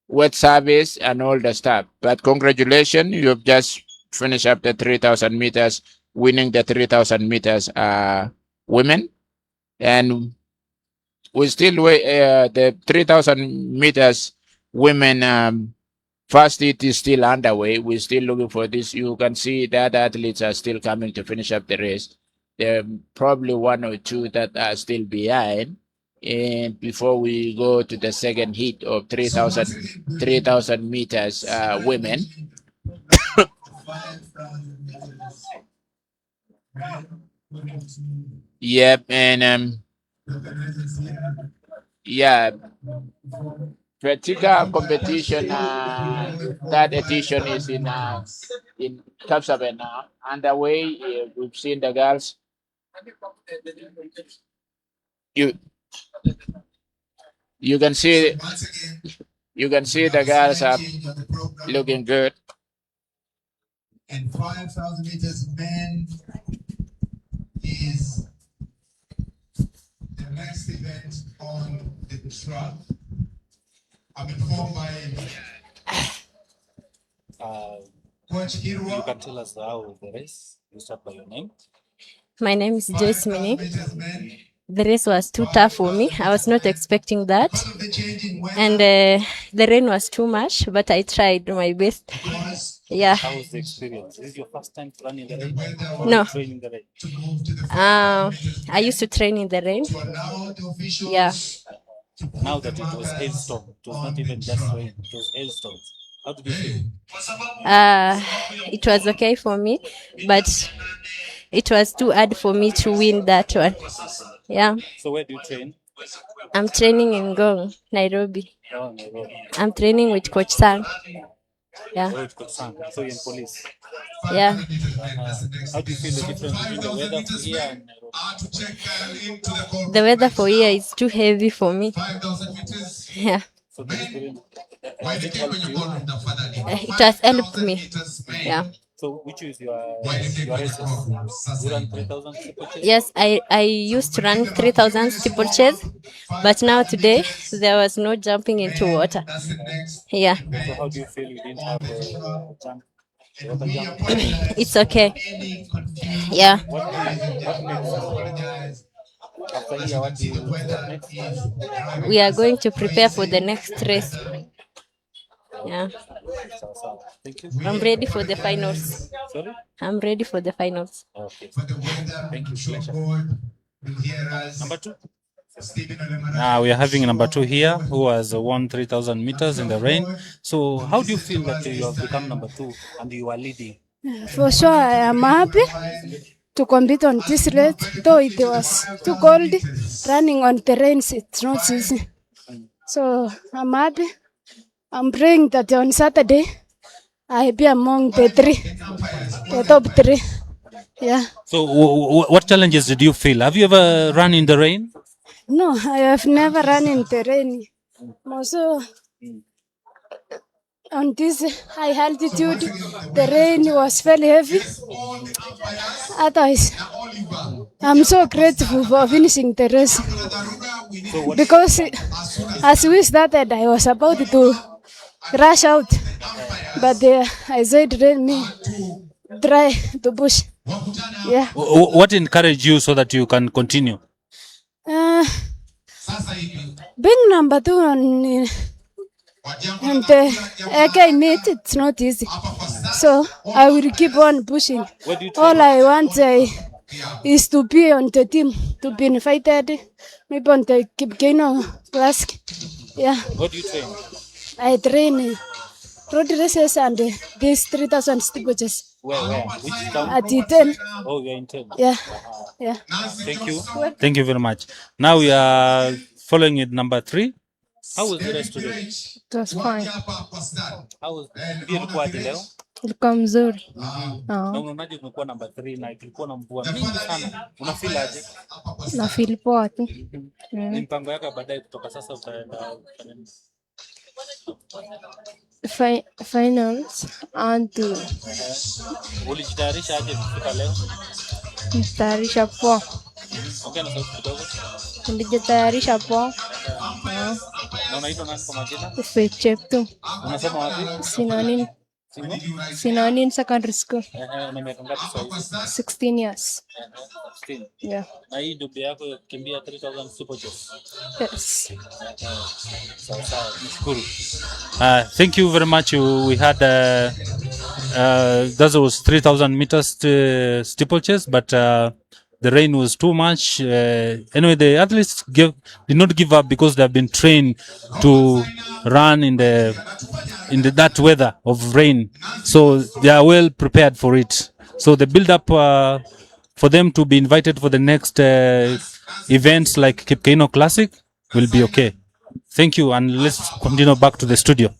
wet service, and all the stuff. But congratulations, you've just finished up the 3,000 meters, winning the 3,000 meters women. And we still wait, the 3,000 meters women first heat is still underway. We're still looking for this. You can see that athletes are still coming to finish up the race. There are probably one or two that are still behind. And before we go to the second heat of 3,000 meters women. Yep, and yeah, Betika competition, that edition is in Kapsabet now. Underway, we've seen the girls. You can see the girls are looking good. And 5,000 meters men is the next event on the track. I'm informed by Coach Kirwa. You can tell us how the race. You start by your name. My name is Joyce Mini. The race was too tough for me. I was not expecting that. And the rain was too much, but I tried my best. Yeah. How was the experience? Is this your first time running the rain? No. Training the rain? I used to train in the rain. Yeah. Now that it was hailstorm, it was not even just rain, it was hailstorm. How did you feel? It was okay for me, but it was too hard for me to win that one. Yeah. So where do you train? I'm training in Ngong, Nairobi. Oh, Nairobi. I'm training with Coach Sang. Yeah. Oh, with Coach Sang. So you're in police. Yeah. How do you feel the difference between the weather for here and Nairobi? The weather for here is too heavy for me. Yeah. So the experience, has it helped you? It has helped me. Yeah. So which is your races? You run 3,000 steeplechase? Yes, I used to run 3,000 steeplechase, but now today there was no jumping into water. Yeah. So how do you feel you didn't have a jump? Water jump? It's okay. Yeah. What next? After here, what do you do next? We are going to prepare for the next race. Yeah. Thank you. I'm ready for the finals. Sorry? I'm ready for the finals. Okay. Thank you. Pleasure. Number 2. Now we are having number 2 here, who has won 3,000 meters in the rain. So how do you feel that you have become number 2 and you are leading? For sure, I am happy to compete on this race, though it was too cold. Running on the rain, it's not easy. So I'm happy. I'm praying that on Saturday I'll be among the top 3. Yeah. So what challenges did you feel? Have you ever run in the rain? No, I have never run in the rain. Also, on this high altitude, the rain was very heavy. Otherwise, I'm so grateful for finishing the race. Because as we started, I was about to rush out. But I said, let me try to push. Yeah. What encouraged you so that you can continue? Being number 2 on and AK meet, it's not easy. So I will keep on pushing. All I want is to be on the team, to be invited, maybe on the Kipkeno Classic. Yeah. What do you train? I train road races and these 3,000 steeples. Where? Which town? At 10. Oh, you're in 10. Yeah. Yeah. Thank you. Thank you very much. Now we are following it number 3. How was the rest today? It was fine. How was ilikuwaje leo? Ilikuwa mzuri. Na unaonaje umekuwa number 3 na ilikuwa na mvua mingi sana. Una feel aje? Na feel poa tu. Ni mpango yako baadaye kutoka sasa utaenda Finals and ulijitayarisha aje kufika leo? nitayarisha poa. Ongea na sauti kidogo. Nilijitayarisha poa. Na unaitwa nani kwa majina? Faith Cheptum. Unasoma wapi? Sinanin Secondary School. Na miaka ngapi sasa? 16 years. 16. Yeah. Na hii ndio yako kimbia 3000 steeplechase. Yes. Sawa, nashukuru. Thank you very much. We had that was 3000 meters steeplechase, but the rain was too much. Anyway, the athletes did not give up because they have been trained to run in that weather of rain, so they are well prepared for it. So the build up for them to be invited for the next events like Kipkeino Classic will be okay. Thank you, and let's continue back to the studio.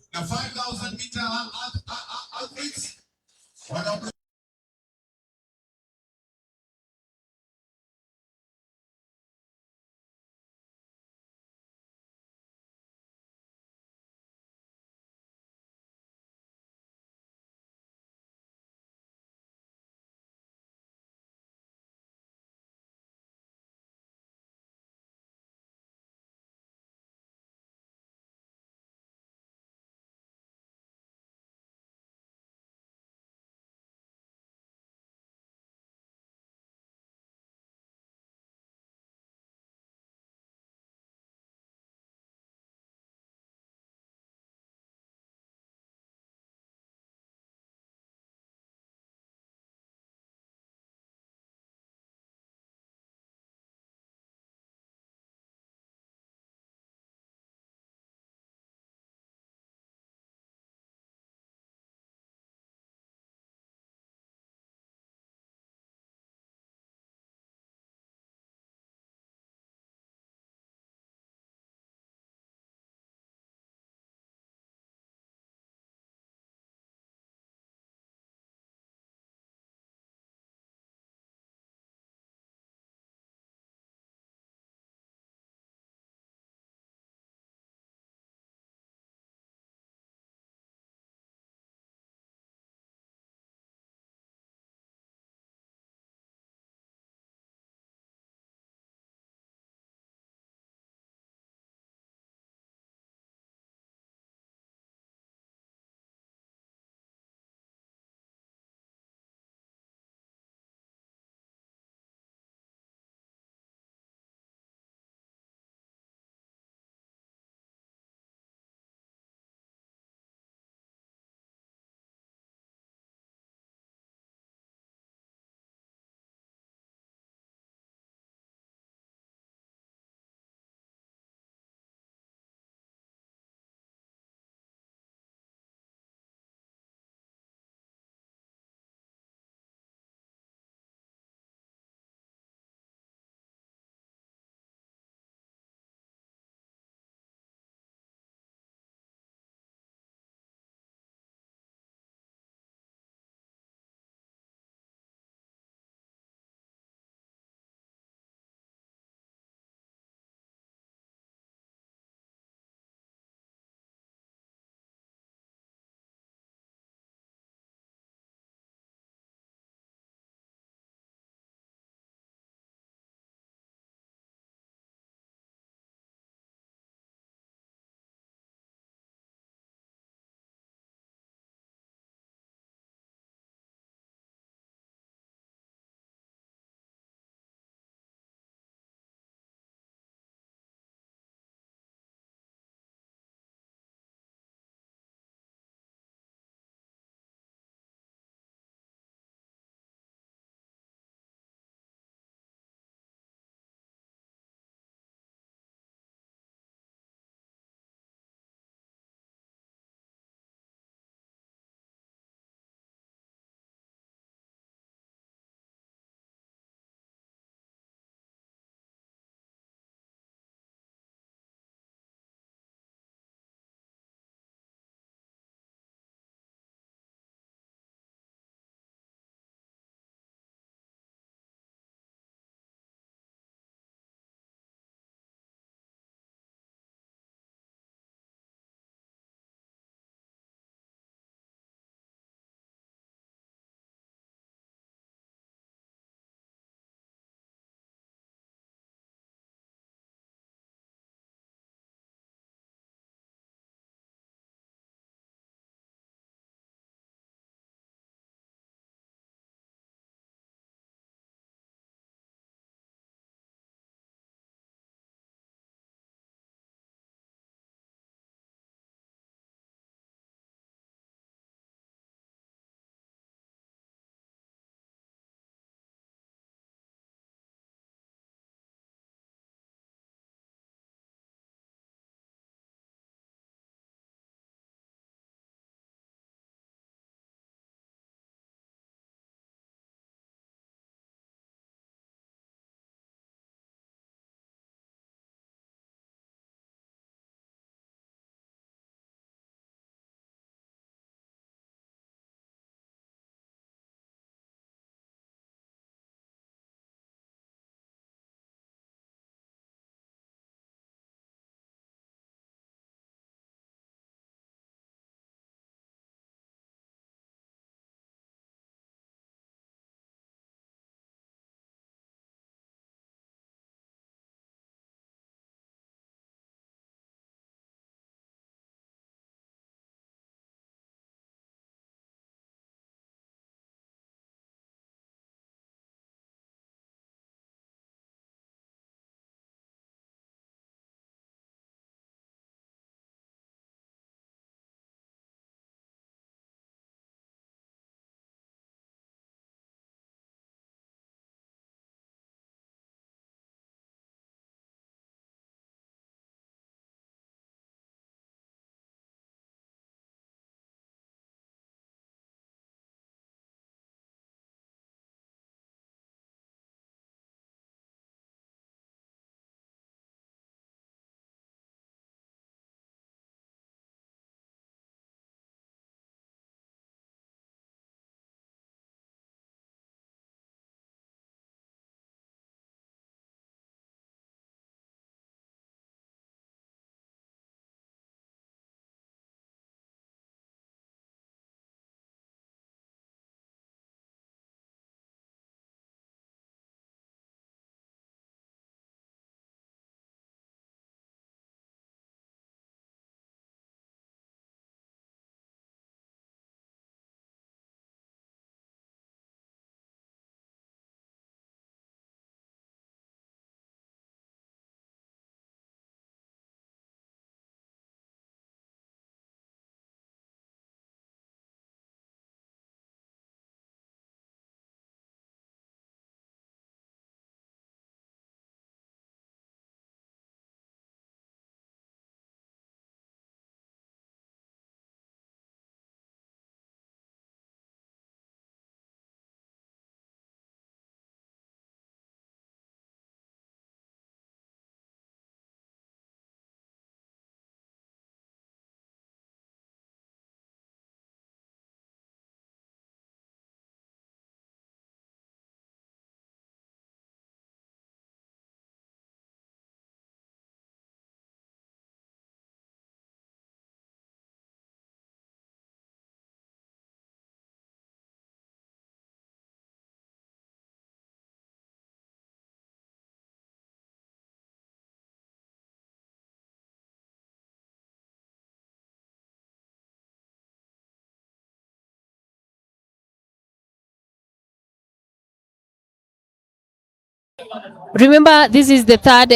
Remember, this is the third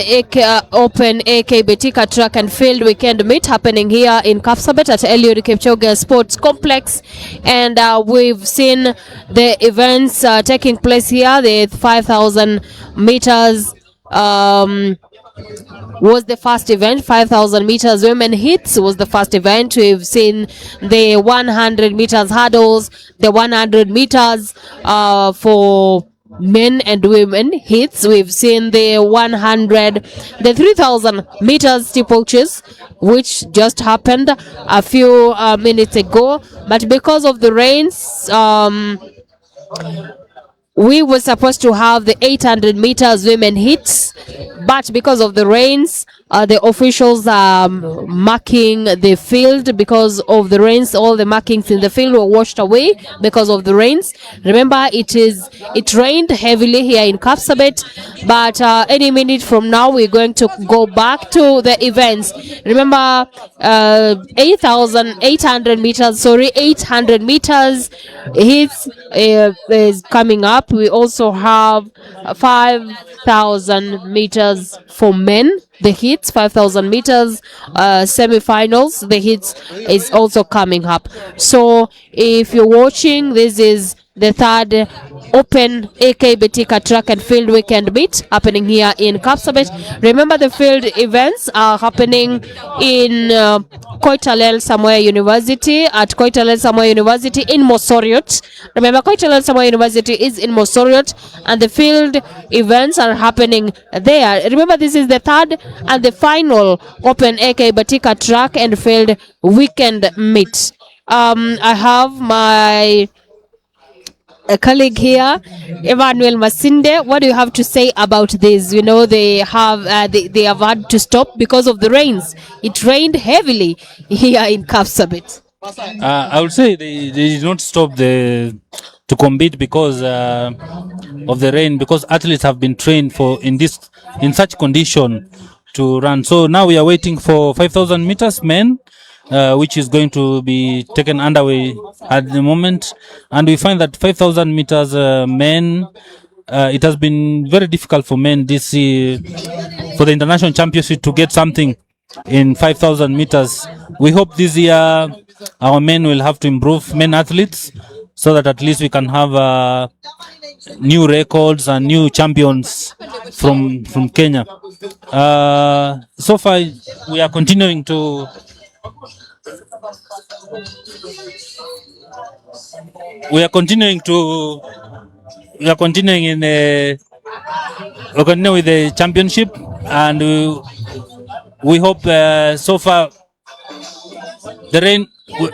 Open AK Betika Track and Field Weekend Meet happening here in Kapsabet at Eliud Kipchoge Sports Complex, and we've seen the events taking place here. The 5,000 meters was the first event. 5,000 meters women hits was the first event. We've seen the 100 meters hurdles, the 100 meters for men and women hits. We've seen the 100, the 3,000 meters steeplechase, which just happened a few minutes ago. But because of the rains, we were supposed to have the 800 meters women hits, but because of the rains, the officials are marking the field. Because of the rains, all the markings in the field were washed away because of the rains. Remember, it rained heavily here in Kapsabet, but any minute from now we're going to go back to the events. Remember, 8,800 meters, sorry, 800 meters hits is coming up. We also have 5,000 meters for men, the hits, 5,000 meters semi-finals, the hits is also coming up. So if you're watching, this is the third Open AK Betika Track and Field Weekend Meet happening here in Kapsabet. Remember, the field events are happening in Koitalel Samoei University, at Koitalel Samoei University in Mosoriot. Remember, Koitalel Samoei University is in Mosoriot, and the field events are happening there. Remember, this is the third and the final Open AK Betika Track and Field Weekend Meet. I have my a colleague here, Emmanuel Masinde. What do you have to say about this? You know, they have had to stop because of the rains. It rained heavily here in Kapsabet. I would say they did not stop to compete because of the rain, because athletes have been trained for in such condition to run. So now we are waiting for 5,000 meters men, which is going to be taken underway at the moment, and we find that 5,000 meters men. It has been very difficult for men this for the international championship to get something in 5,000 meters. We hope this year our men will have to improve, men athletes, so that at least we can have new records and new champions from Kenya. So far, we are continuing to we are continuing to we are continuing in we continue with the championship, and we hope so far the rain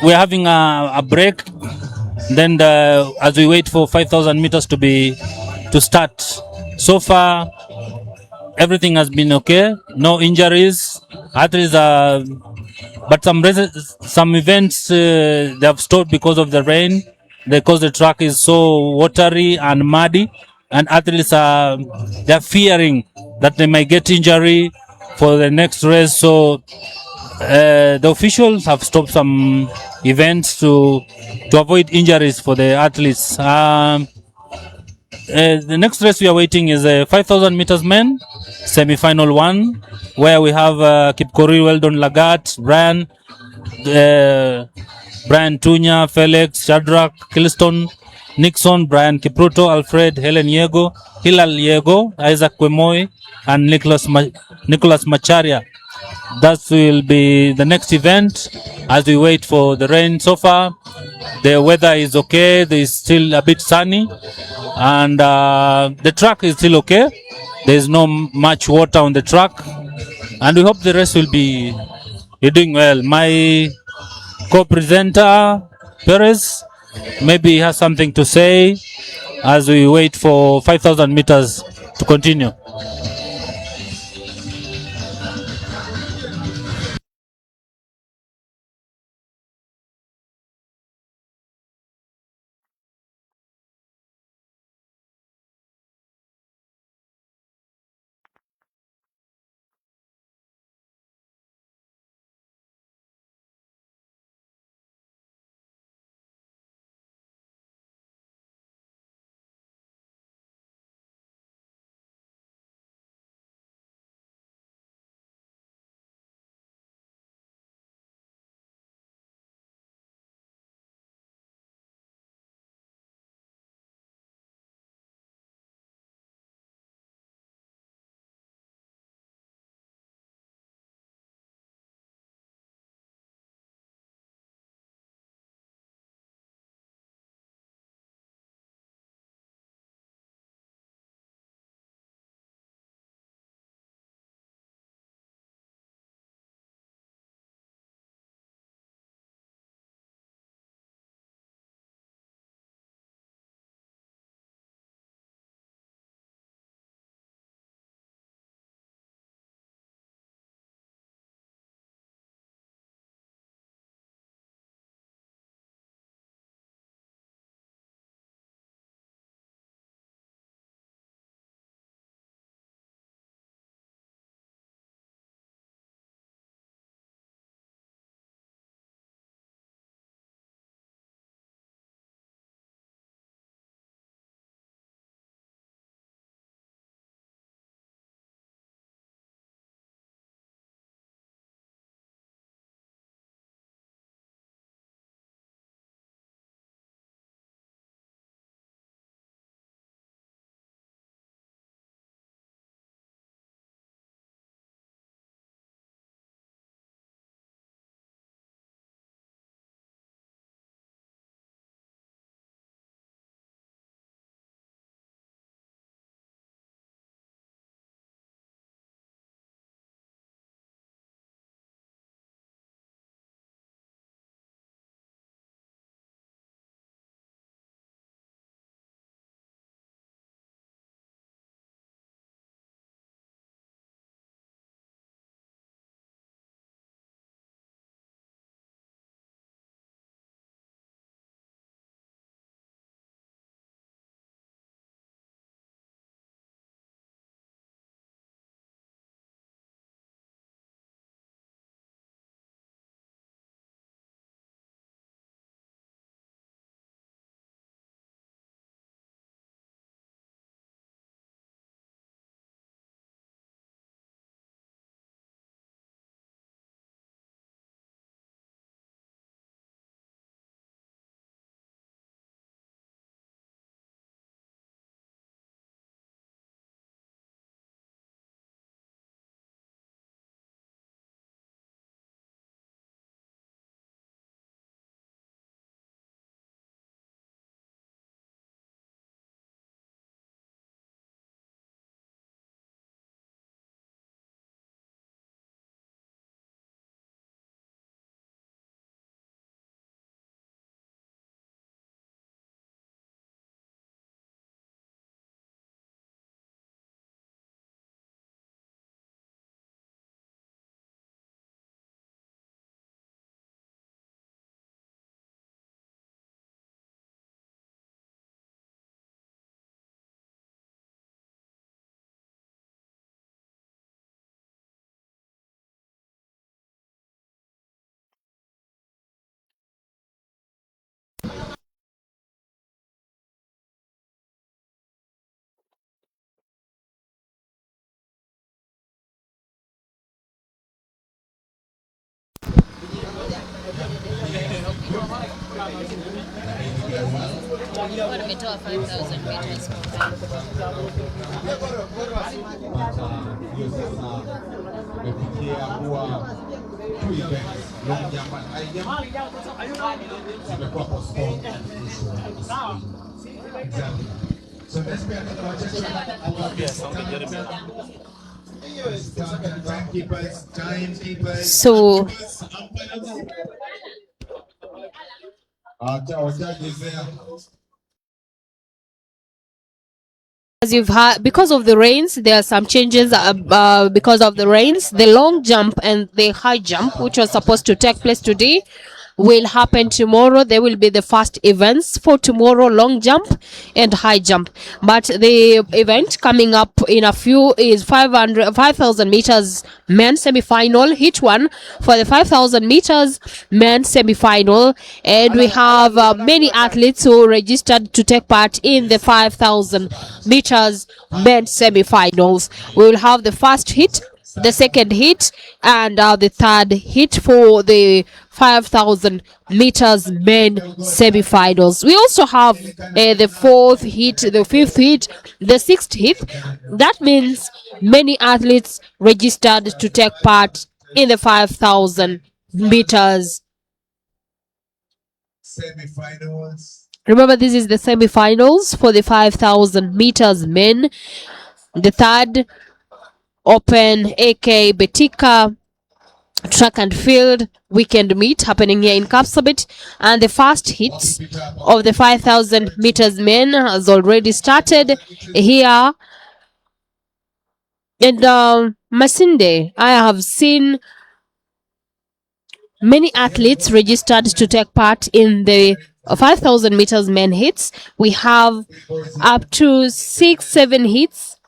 we're having a break. Then as we wait for 5,000 meters to start, so far everything has been okay. No injuries. Athletes are, but some events they have stopped because of the rain, because the track is so watery and muddy, and athletes are they're fearing that they might get injury for the next race. So the officials have stopped some events to avoid injuries for the athletes. The next race we are waiting is a 5,000 meters men semi-final one, where we have Kipkorir, Weldon Lagat, Brian Tunya, Felix, Shadrach, Kilston, Nixon, Brian Kipruto, Alfred, Helen Yego, Hilal Yego, Isaac Kwemoy, and Nicholas Macharia. That will be the next event as we wait for the rain. So far, the weather is okay. There is still a bit sunny, and the track is still okay. There is no much water on the track, and we hope the rest will be doing well. My co-presenter, Perez, maybe he has something to say as we wait for 5,000 meters to continue. hiyo sasa imefikia kuwa two events, long jump and high jump, zimekuwa postponed. Exactly. So let's be another timekeepers. So as you've had, because of the rains, there are some changes because of the rains. The long jump and the high jump, which was supposed to take place today, will happen tomorrow. There will be the first events for tomorrow, long jump and high jump. But the event coming up in a few is 5,000 meters men semi-final, each one for the 5,000 meters men semi-final. And we have many athletes who registered to take part in the 5,000 meters men semi-finals. We will have the first hit, the second hit, and the third hit for the 5,000 meters men semi-finals. We also have the fourth hit, the fifth hit, the sixth hit. That means many athletes registered to take part in the 5,000 meters semi-finals. Remember, this is the semi-finals for the 5,000 meters men. The third Open AK Betika track and field weekend meet happening here in Kapsabet, and the first hit of the 5,000 meters men has already started here in Masinde. I have seen many athletes registered to take part in the 5,000 meters men hits. We have up to 6-7 hits.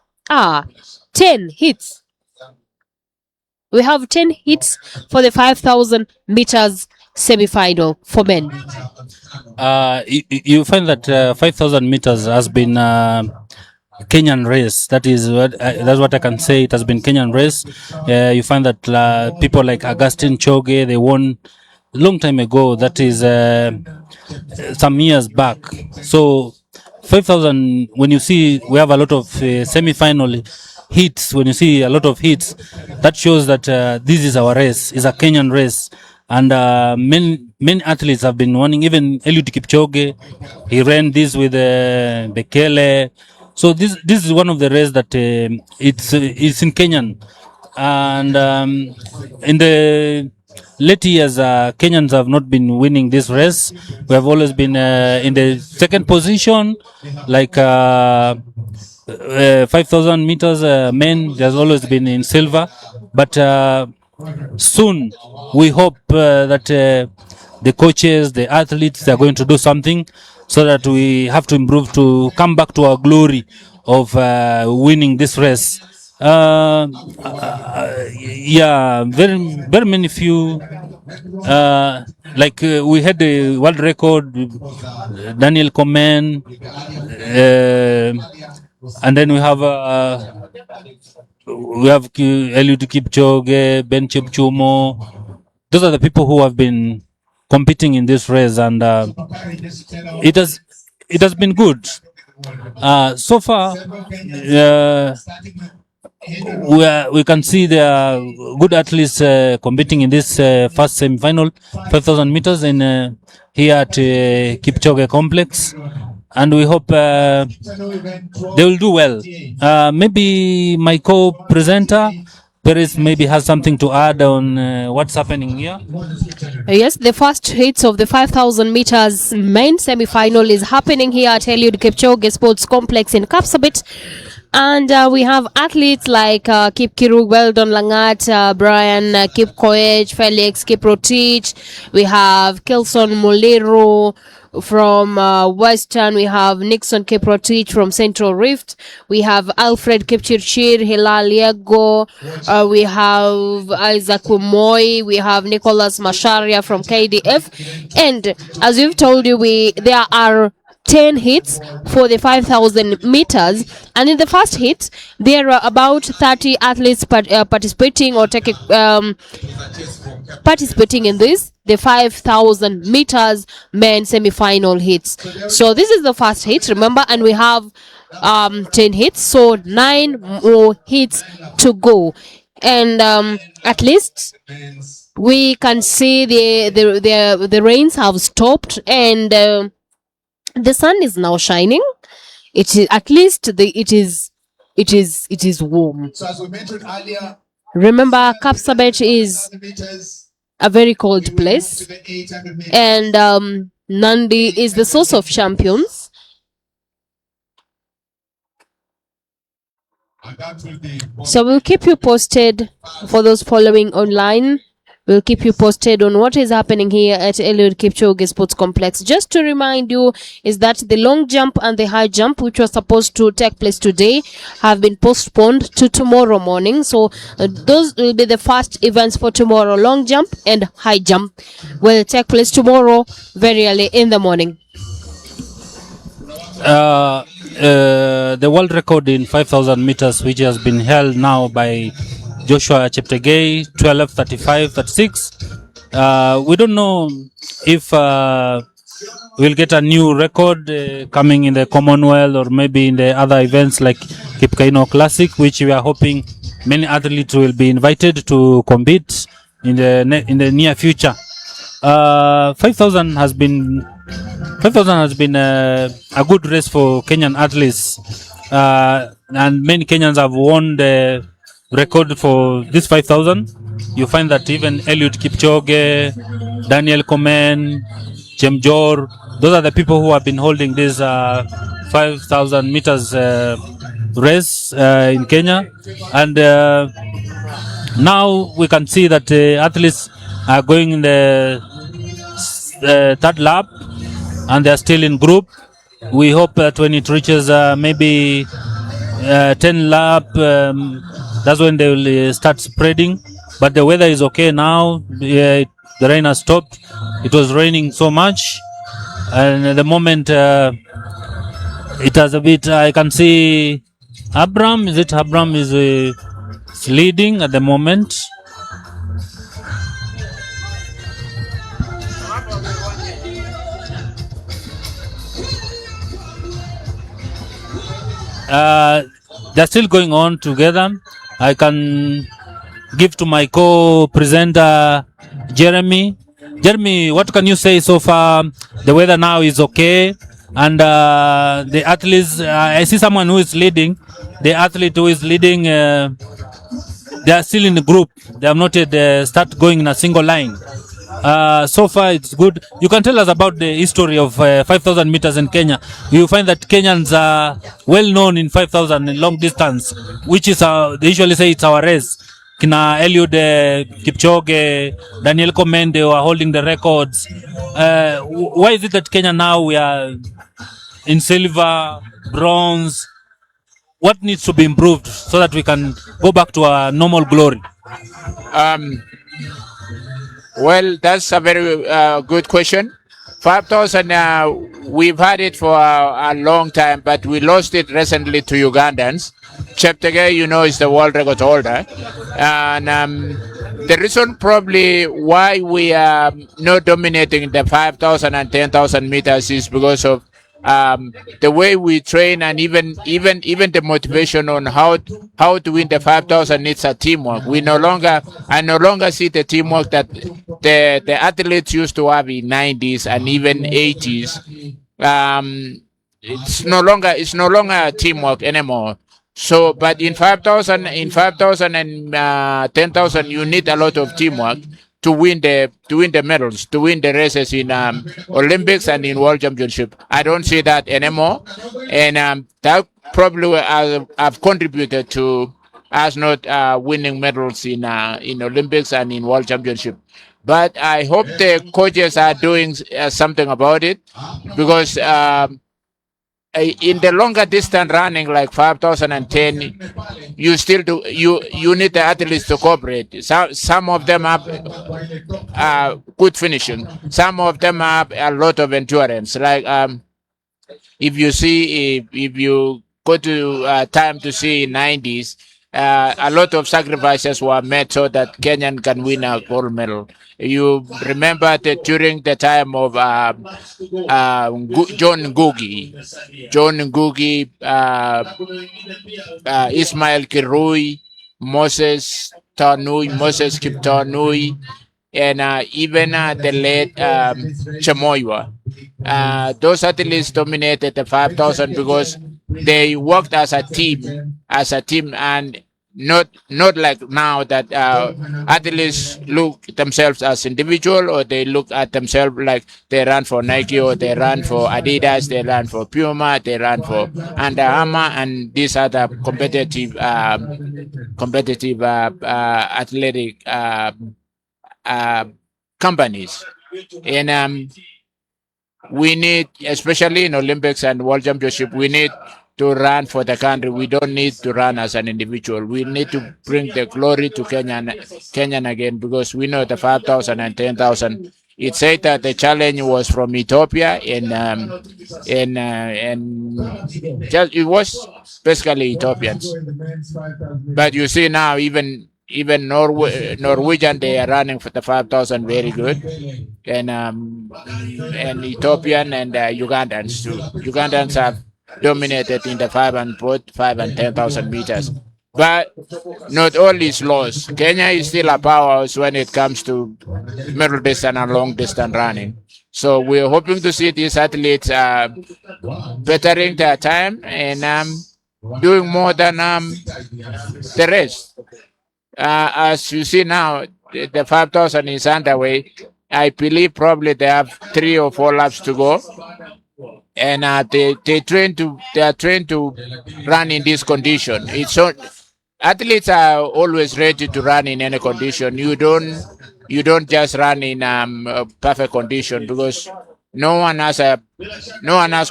10 hits. We have 10 hits for the 5,000 meters semi-final for men. You find that 5,000 meters has been Kenyan race. That's what I can say. It has been Kenyan race. You find that people like Augustine Choge, they won a long time ago. That is some years back. So 5,000, when you see we have a lot of semi-final hits, when you see a lot of hits, that shows that this is our race, is a Kenyan race. And many athletes have been winning. Even Eliud Kipchoge, he ran this with Bekele. So this is one of the races that it's in Kenyan. And in the late years, Kenyans have not been winning this race. We have always been in the second position, like 5,000 meters men. There's always been in silver, but soon we hope that the coaches, the athletes, are going to do something so that we have to improve to come back to our glory of winning this race. Yeah, very many few. Like we had the world record, Daniel Komen, and then we have Eliud Kipchoge, Ben Chepchumo. Those are the people who have been competing in this race, and it has been good. So far, we can see there are good athletes competing in this first semi-final, 5,000 meters in here at Kipchoge complex, and we hope they will do well. Maybe my co-presenter Paris maybe has something to add on what's happening here. Yes, the first hits of the 5,000 meters main semi-final is happening here at Eliud Kipchoge Sports Complex in Kapsabet. And we have athletes like Kip Kirug, Weldon Langat, Brian Kip Koech, Felix Kiprotich. We have Kelson Molero from Western. We have Nixon Kiprotich from Central Rift. We have Alfred Kipchirchir, Hilal Yego. We have Isaac Umoy. We have Nicholas Masharia from KDF. And as we've told you, there are 10 hits for the 5,000 meters, and in the first hit there are about 30 athletes participating or participating in this. the 5,000 meters men semi-final hits. So this is the first hit, remember, and we have 10 hits, so 9 more hits to go. And at least we can see the rains have stopped, and the sun is now shining. It is at least it is warm. So as we mentioned earlier, Remember, Kapsabet is a very cold place, and Nandi is the source of champions. So we'll keep you posted for those following online. We'll keep you posted on what is happening here at Eliud Kipchoge Sports Complex. Just to remind you is that the long jump and the high jump, which was supposed to take place today, have been postponed to tomorrow morning. So those will be the first events for tomorrow. Long jump and high jump will take place tomorrow very early in the morning. The world record in 5,000 meters, which has been held now by Joshua Cheptegei, 12:35:36. We don't know if we'll get a new record coming in the Commonwealth or maybe in the other events like Kipkeino Classic, which we are hoping many athletes will be invited to compete in the near future. 5,000 has been a good race for Kenyan athletes, and many Kenyans have won the record for this 5,000. You find that even Eliud Kipchoge, Daniel Komen, Jemjor, those are the people who have been holding this 5,000 meters race in Kenya. And now we can see that athletes are going in the third lap, and they are still in group. We hope that when it reaches maybe 10 lap, that's when they will start spreading. But the weather is okay now. The rain has stopped. It was raining so much, and at the moment it has a bit. I can see Abram. Is it Abram is leading at the moment? They're still going on together. I can give to my co-presenter Jeremy. Jeremy, what can you say so far? The weather now is okay, and the athletes. I see someone who is leading. The athlete who is leading, they are still in the group. They have not yet start going in a single line. So far it's good. You can tell us about the history of 5,000 meters in Kenya. You find that Kenyans are well known in 5,000 in long distance, which is they usually say it's our race. Kina Eliud Kipchoge, Daniel Komende are holding the records. Why is it that Kenya now we are in silver, bronze? What needs to be improved so that we can go back to our normal glory? Well, that's a very good question. 5,000, we've had it for a long time, but we lost it recently to Ugandans. Cheptegei, is the world record holder. And the reason probably why we are not dominating the 5,000 and 10,000 meters is because of the way we train, and even the motivation on how to win the 5,000 needs a teamwork. I no longer see the teamwork that the athletes used to have in 90s and even 80s. It's no longer teamwork anymore. So, but in 5,000 and 10,000, you need a lot of teamwork to win the medals, to win the races in Olympics and in World Championship. I don't see that anymore, and that probably have contributed to us not winning medals in Olympics and in World Championship. But I hope the coaches are doing something about it, because in the longer distance running like 5,010, you still do you need the athletes to cooperate. Some of them have good finishing. Some of them have a lot of endurance. Like if you go to time to see 90s, a lot of sacrifices were made so that Kenyan can win a gold medal. You remember that during the time of John Ngugi, Ismail Kirui, Moses Kiptanui, and even the late Chamoywa. Those athletes dominated the 5,000 because they worked as a team, and not like now that athletes look themselves as individual, or they look at themselves like they run for Nike, or they run for Adidas, they run for Puma, they run for Under Armour, and these other competitive athletic uh, companies. And we need, especially in Olympics and World Championship, we need to run for the country. We don't need to run as an individual. We need to bring the glory to Kenyan again, because we know the 5,000 and 10,000. It said that the challenge was from Ethiopia, and just it was basically Ethiopians. But you see now, even Norwegian, they are running for the 5,000 very good, and Ethiopian and Ugandans too. Ugandans have dominated in the 5 and 10,000 meters. But not all is lost. Kenya is still a powerhouse when it comes to middle distance and long distance running. So we're hoping to see these athletes bettering their time and doing more than the rest. As you see now, the 5,000 is underway. I believe probably they have 3 or 4 laps to go, and they are trained to run in this condition. It's so athletes are always ready to run in any condition. You don't just run in perfect condition, because no one has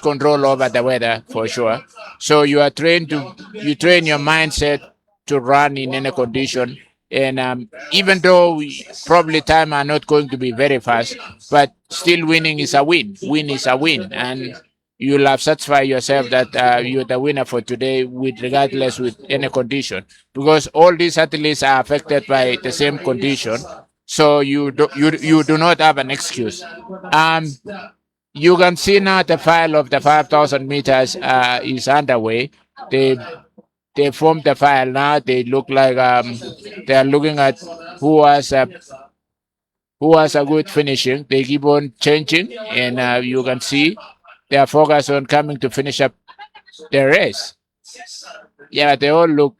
control over the weather for sure. So you train your mindset to run in any condition. And even though probably time are not going to be very fast, but still winning is a win. Win is a win, and you'll have satisfied yourself that you're the winner for today, regardless with any condition, because all these athletes are affected by the same condition. So you do not have an excuse. You can see now the file of the 5,000 meters is underway. They formed the file now. They look like they are looking at who has a good finishing. They keep on changing, and you can see they are focused on coming to finish up the race. Yeah, they all look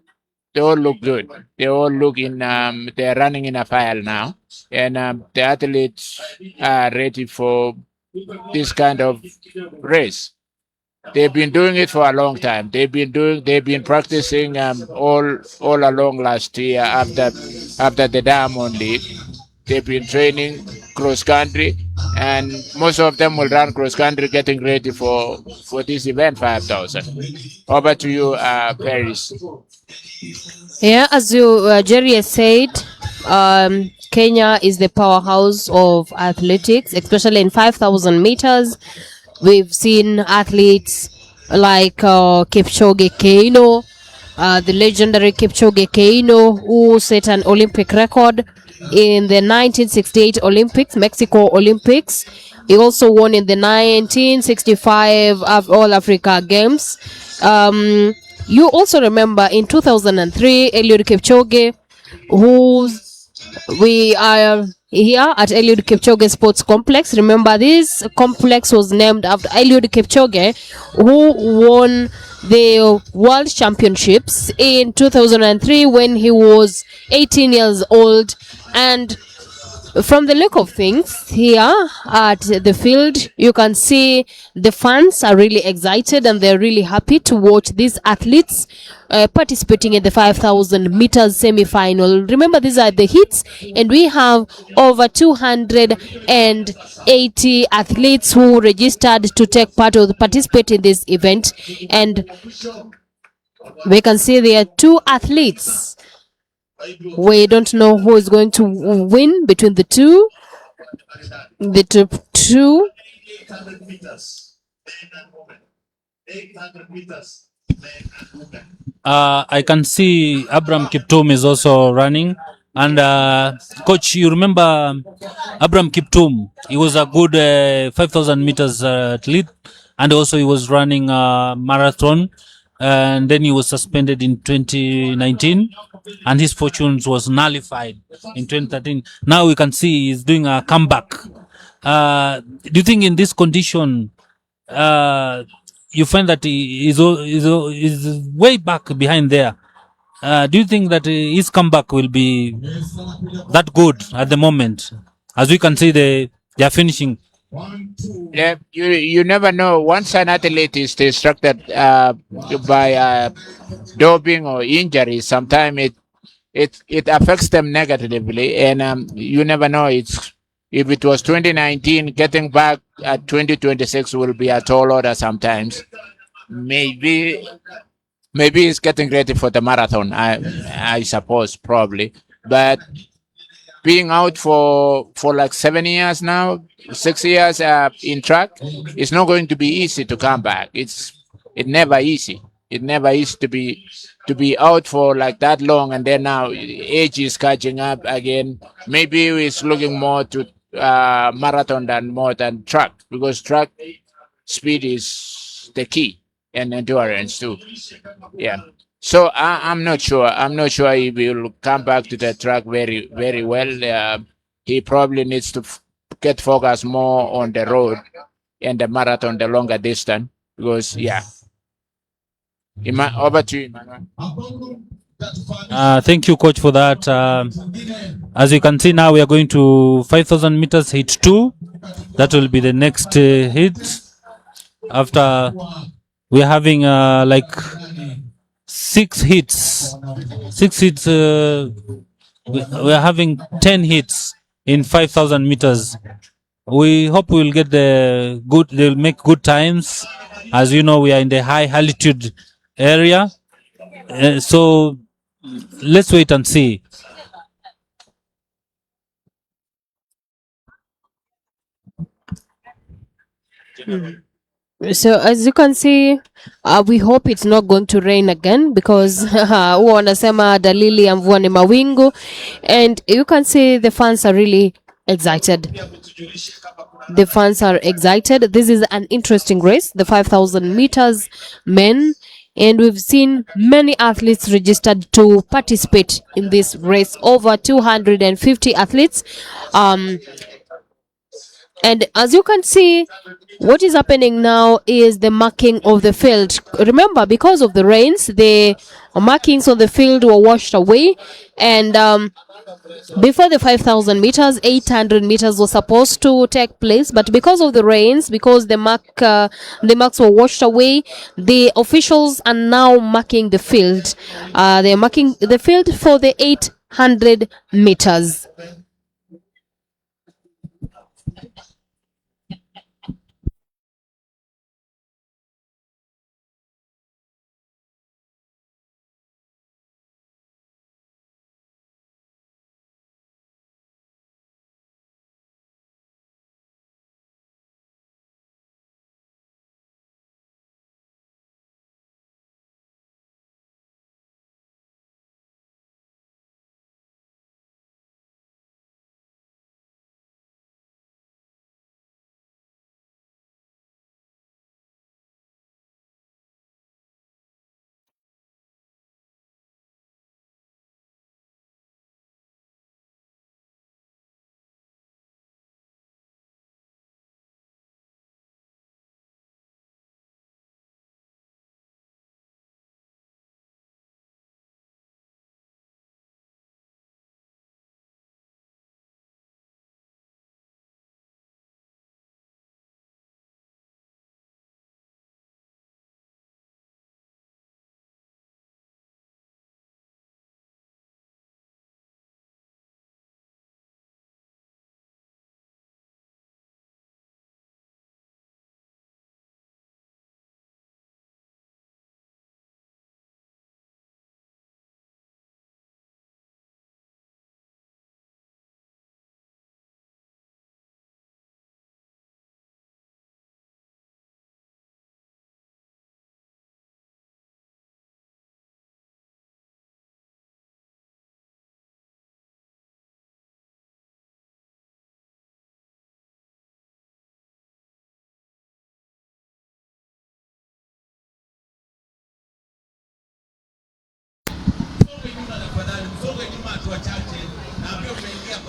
good. They all look in. They are running in a file now, and the athletes are ready for this kind of race. They've been doing it for a long time. They've been practicing all along last year after the Diamond League. They've been training cross country, and most of them will run cross country, getting ready for this event 5,000. Over to you, Paris. Yeah, as Jerry has said, Kenya is the powerhouse of athletics, especially in 5,000 meters. We've seen athletes like Kipchoge Keino, the legendary Kipchoge Keino, who set an Olympic record in the 1968 Olympics, Mexico Olympics. He also won in the 1965 All Africa Games. You also remember in 2003, Eliud Kipchoge, we are here at Eliud Kipchoge Sports Complex. Remember, this complex was named after Eliud Kipchoge, who won the World Championships in 2003 when he was 18 years old. And from the look of things here at the field, you can see the fans are really excited and they're really happy to watch these athletes participating in the 5,000 meters semi-final. Remember, these are the heats, and we have over 280 athletes who registered to take part or participate in this event. And we can see there are 2 athletes. We don't know who is going to win between the two. The top 2. 800 meters. I can see Abraham Kiptum is also running. And coach, you remember Abraham Kiptum? He was a good 5,000 meters athlete, and also he was running a marathon. And then he was suspended in 2019, and his fortunes was nullified in 2013. Now we can see he's doing a comeback. Do you think in this condition, you find that he is way back behind there? Do you think that his comeback will be that good at the moment? As we can see, they are finishing. Yeah, you never know. Once an athlete is distracted by doping or injury, sometimes it affects them negatively, and you never know. It's if it was 2019, getting back at 2026 will be a tall order. Sometimes, maybe he's getting ready for the marathon. I suppose probably, but being out for like 7 years now, 6 years in track, it's not going to be easy to come back. It never easy. It never is to be out for like that long, and then now age is catching up again. Maybe it's looking more to marathon than more than track, because track speed is the key, and endurance too. Yeah. So I'm not sure. I'm not sure he will come back to the track very well. He probably needs to get focused more on the road and the marathon, the longer distance. Because yeah, over to you, Emmanuel. Thank you, coach, for that. As you can see now, we are going to 5,000 meters hit 2. That will be the next hit. After we are having like 6 hits. 6 hits. We are having 10 hits in 5,000 meters. We hope we will get they'll make good times. As you know, we are in the high altitude area. So let's wait and see. So as you can see, we hope it's not going to rain again, because huwa wanasema dalili ya mvua ni mawingu, and you can see the fans are really excited. The fans are excited. This is an interesting race, the 5,000 meters men, and we've seen many athletes registered to participate in this race, over 250 athletes. And as you can see, what is happening now is the marking of the field. Remember, because of the rains, the markings on the field were washed away, and before the 5,000 meters, 800 meters was supposed to take place, but because of the rains, because the marks were washed away, the officials are now marking the field. They are marking the field for the 800 meters.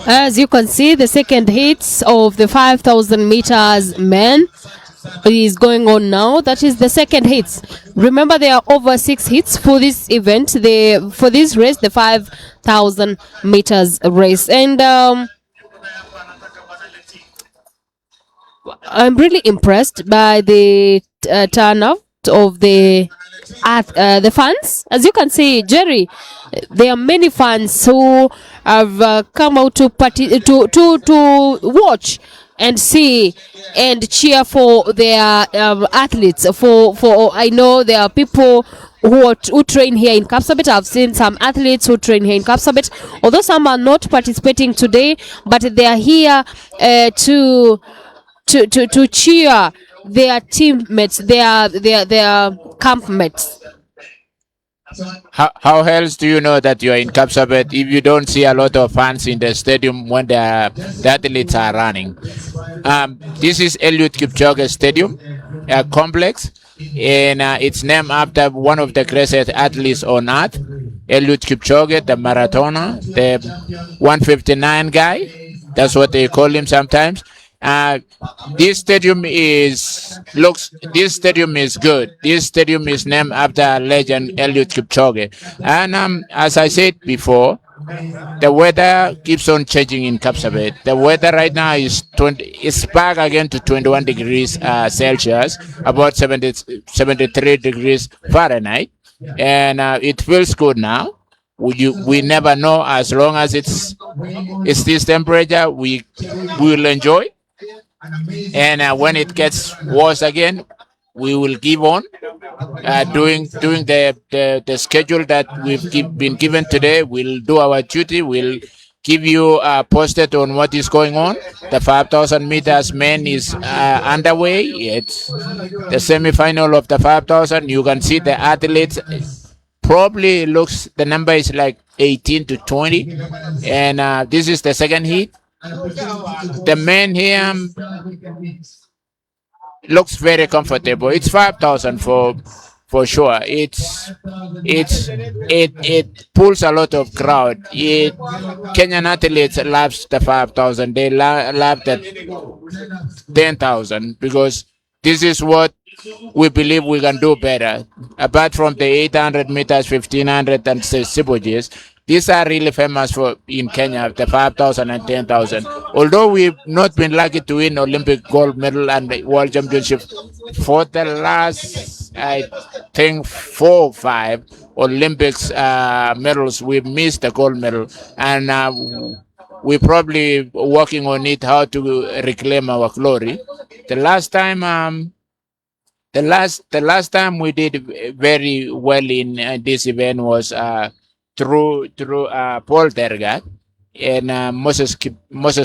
As you can see, the second hits of the 5,000 meters men is going on now. That is the second hits. Remember, there are over 6 hits for this event. For this race, the 5,000 meters race, and I'm really impressed by the turnout of the fans. As you can see, Jerry, there are many fans who have come out to watch and see and cheer for their athletes. For I know there are people who train here in Kapsabet. I've seen some athletes who train here in Kapsabet, although some are not participating today, but they are here to cheer their teammates, their campmates. How else do you know that you are in Kapsabet if you don't see a lot of fans in the stadium when the athletes are running? This is Eliud Kipchoge Stadium complex, and it's named after one of the greatest athletes on earth, Eliud Kipchoge, the marathoner, the 159 guy. That's what they call him sometimes. This stadium is good. This stadium is named after legend Eliud Kipchoge. And as I said before, the weather keeps on changing in Kapsabet. The weather right now is it's back again to 21 degrees Celsius, about 73 degrees Fahrenheit, and it feels good now. We never know, as long as it's this temperature, we will enjoy. And when it gets worse again, we will keep on doing the schedule that we've been given today. We'll do our duty. We'll keep you posted on what is going on. The 5,000 meters men is underway. It's the semi-final of the 5,000. You can see the athletes. Probably the number is like 18 to 20, and this is the second heat. The men here looks very comfortable. It's 5,000 for sure. It pulls a lot of crowd. Kenyan athletes loves the 5,000. They love the 10,000 because this is what we believe we can do better. Apart from the 800 meters, 1,500 and steeplechase, these are really famous in Kenya, the 5,000 and 10,000. Although we've not been lucky to win Olympic gold medal and the World Championship for the last, I think, 4 or 5 Olympics medals, we've missed the gold medal. And we're probably working on it, how to reclaim our glory. The last time we did very well in this event was through Paul Tergat and Moses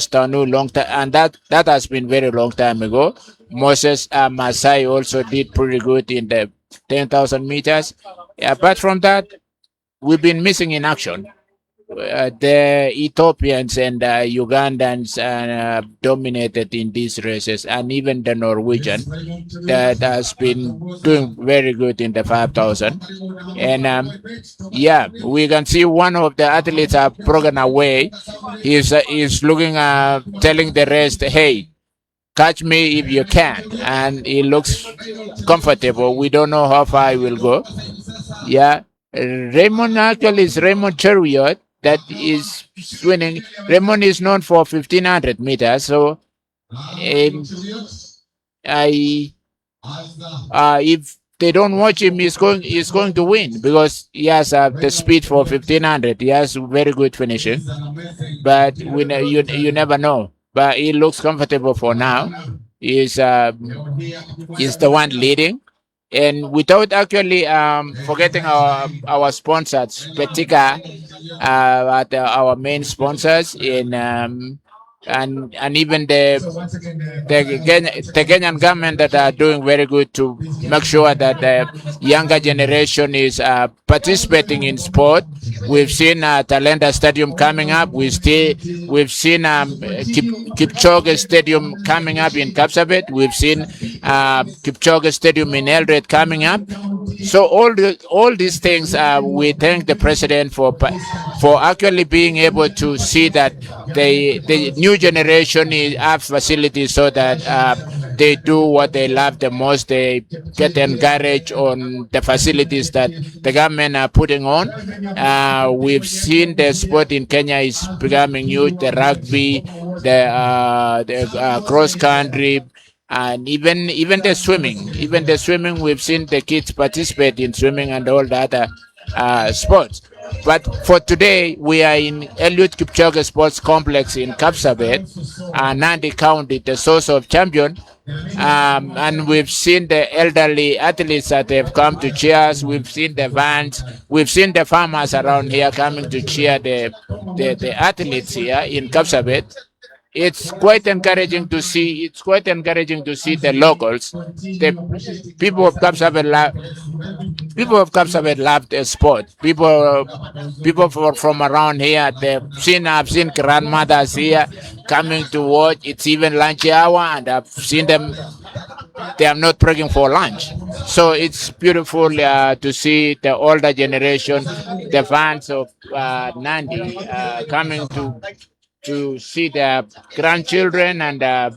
Tanu long time, and that has been very long time ago. Moses Masai also did pretty good in the 10,000 meters. Apart from that, we've been missing in action. The Ethiopians and Ugandans dominated in these races, and even the Norwegian that has been doing very good in the 5,000. And we can see one of the athletes have broken away. He's looking, telling the rest, "Hey, catch me if you can," and he looks comfortable. We don't know how far he will go. Yeah, Raymond actually is Raymond Chariot that is winning. Raymond is known for 1,500 meters, so if they don't watch him, he's going to win because he has the speed for 1,500. He has very good finishing, but you never know. But he looks comfortable for now. He's the one leading. And without actually forgetting our sponsors, Betika, our main sponsors, and even the Kenyan government that are doing very good to make sure that the younger generation is participating in sport. We've seen Talenda Stadium coming up. We've seen Kipchoge Stadium coming up in Kapsabet. We've seen Kipchoge Stadium in Eldoret coming up. So all these things, we thank the president for actually being able to see that the new generation have facilities so that they do what they love the most. They get encouraged on the facilities that the government are putting on. We've seen the sport in Kenya is becoming huge. The rugby, the cross country, and even the swimming. Even the swimming, we've seen the kids participate in swimming and all the other sports. But for today, we are in Eliud Kipchoge Sports Complex in Kapsabet, Nandi County, the source of champion. And we've seen the elderly athletes that have come to cheer us. We've seen the vans. We've seen the farmers around here coming to cheer the athletes here in Kapsabet. It's quite encouraging to see. It's quite encouraging to see the locals, the people of Kapsabet love the sport. People from around here. I've seen grandmothers here coming to watch. It's even lunch hour, and I've seen them. They are not breaking for lunch. So it's beautiful to see the older generation, the fans of Nandi, coming to see their grandchildren and their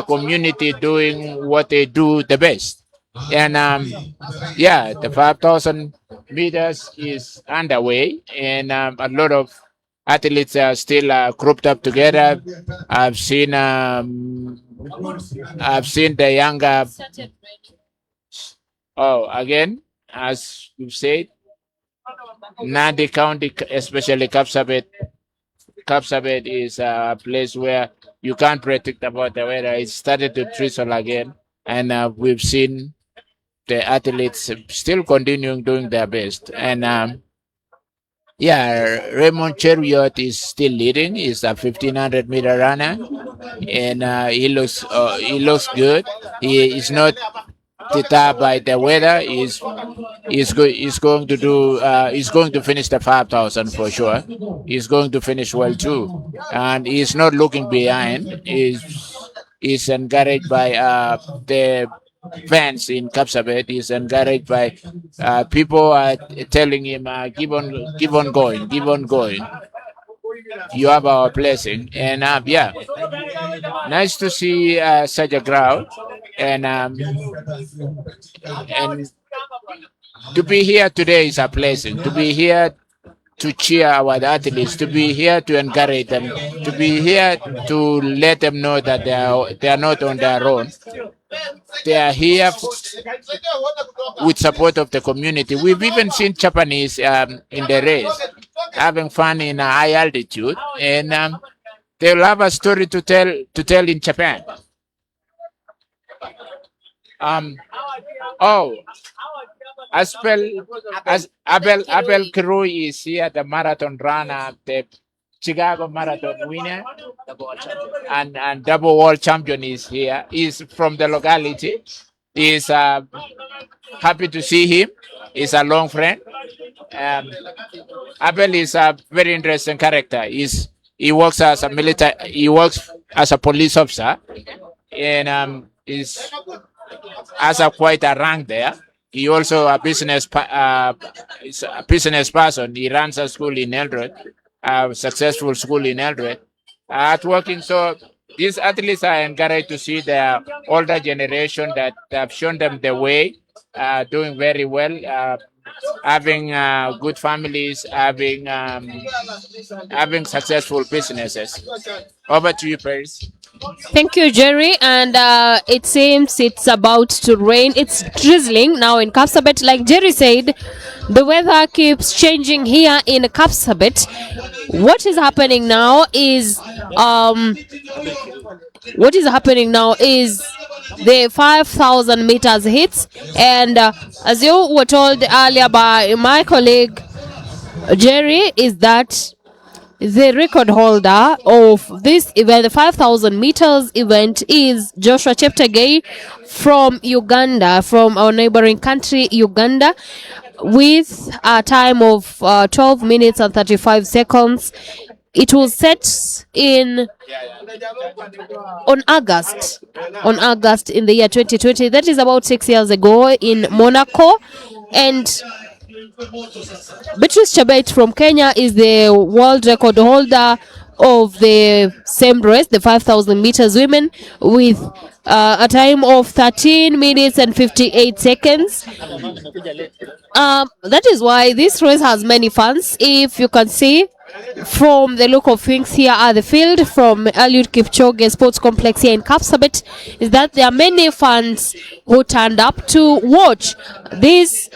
community doing what they do the best. And the 5,000 meters is underway, and a lot of athletes are still grouped up together. I've seen the younger. Oh, again, as we've said, Nandi County, especially Kapsabet is a place where you can't predict about the weather. It started to drizzle again, and we've seen the athletes still continuing doing their best. And Raymond Cheriot is still leading. He's a 1,500-meter runner, and he looks good. He is not deterred by the weather. He's going to finish the 5,000 for sure. He's going to finish well too, and he's not looking behind. He's encouraged by the fans in Kapsabet. He's encouraged by people telling him, keep on going. You have our blessing. And nice to see such a crowd. And to be here today is a blessing. To be here to cheer our athletes, to be here to encourage them, to be here to let them know that they are not on their own. They are here with support of the community. We've even seen Japanese in the race, having fun in a high altitude, and they'll have a story to tell in Japan. As Abel Kirui is here, the marathon runner, the Chicago Marathon winner, and double world champion is here. He's from the locality. He's happy to see him. He's a long friend. Abel is a very interesting character. He works as a military. He works as a police officer, and has quite a rank there. He also is a business person. He runs a school in Eldoret, a successful school in Eldoret, at working. So these athletes are encouraged to see the older generation that have shown them the way, doing very well, having good families, having successful businesses. Over to you, Paris. Thank you, Jerry. And it seems it's about to rain. It's drizzling now in Kapsabet. Like Jerry said, the weather keeps changing here in Kapsabet. What is happening now is the 5,000 meters hits, and as you were told earlier by my colleague Jerry, is that the record holder of this event, the 5,000 meters event, is Joshua Cheptegei from Uganda, from our neighboring country, Uganda. with a time of 12 minutes and 35 seconds. It was set in on August in the year 2020. That is about 6 years ago in Monaco. And Beatrice Chebet from Kenya is the world record holder of the same race, the 5,000 meters women, with a time of 13 minutes and 58 seconds. That is why this race has many fans. If you can see from the look of things, here at the field from Eliud Kipchoge Sports Complex here in Kapsabet, is that there are many fans who turned up to watch these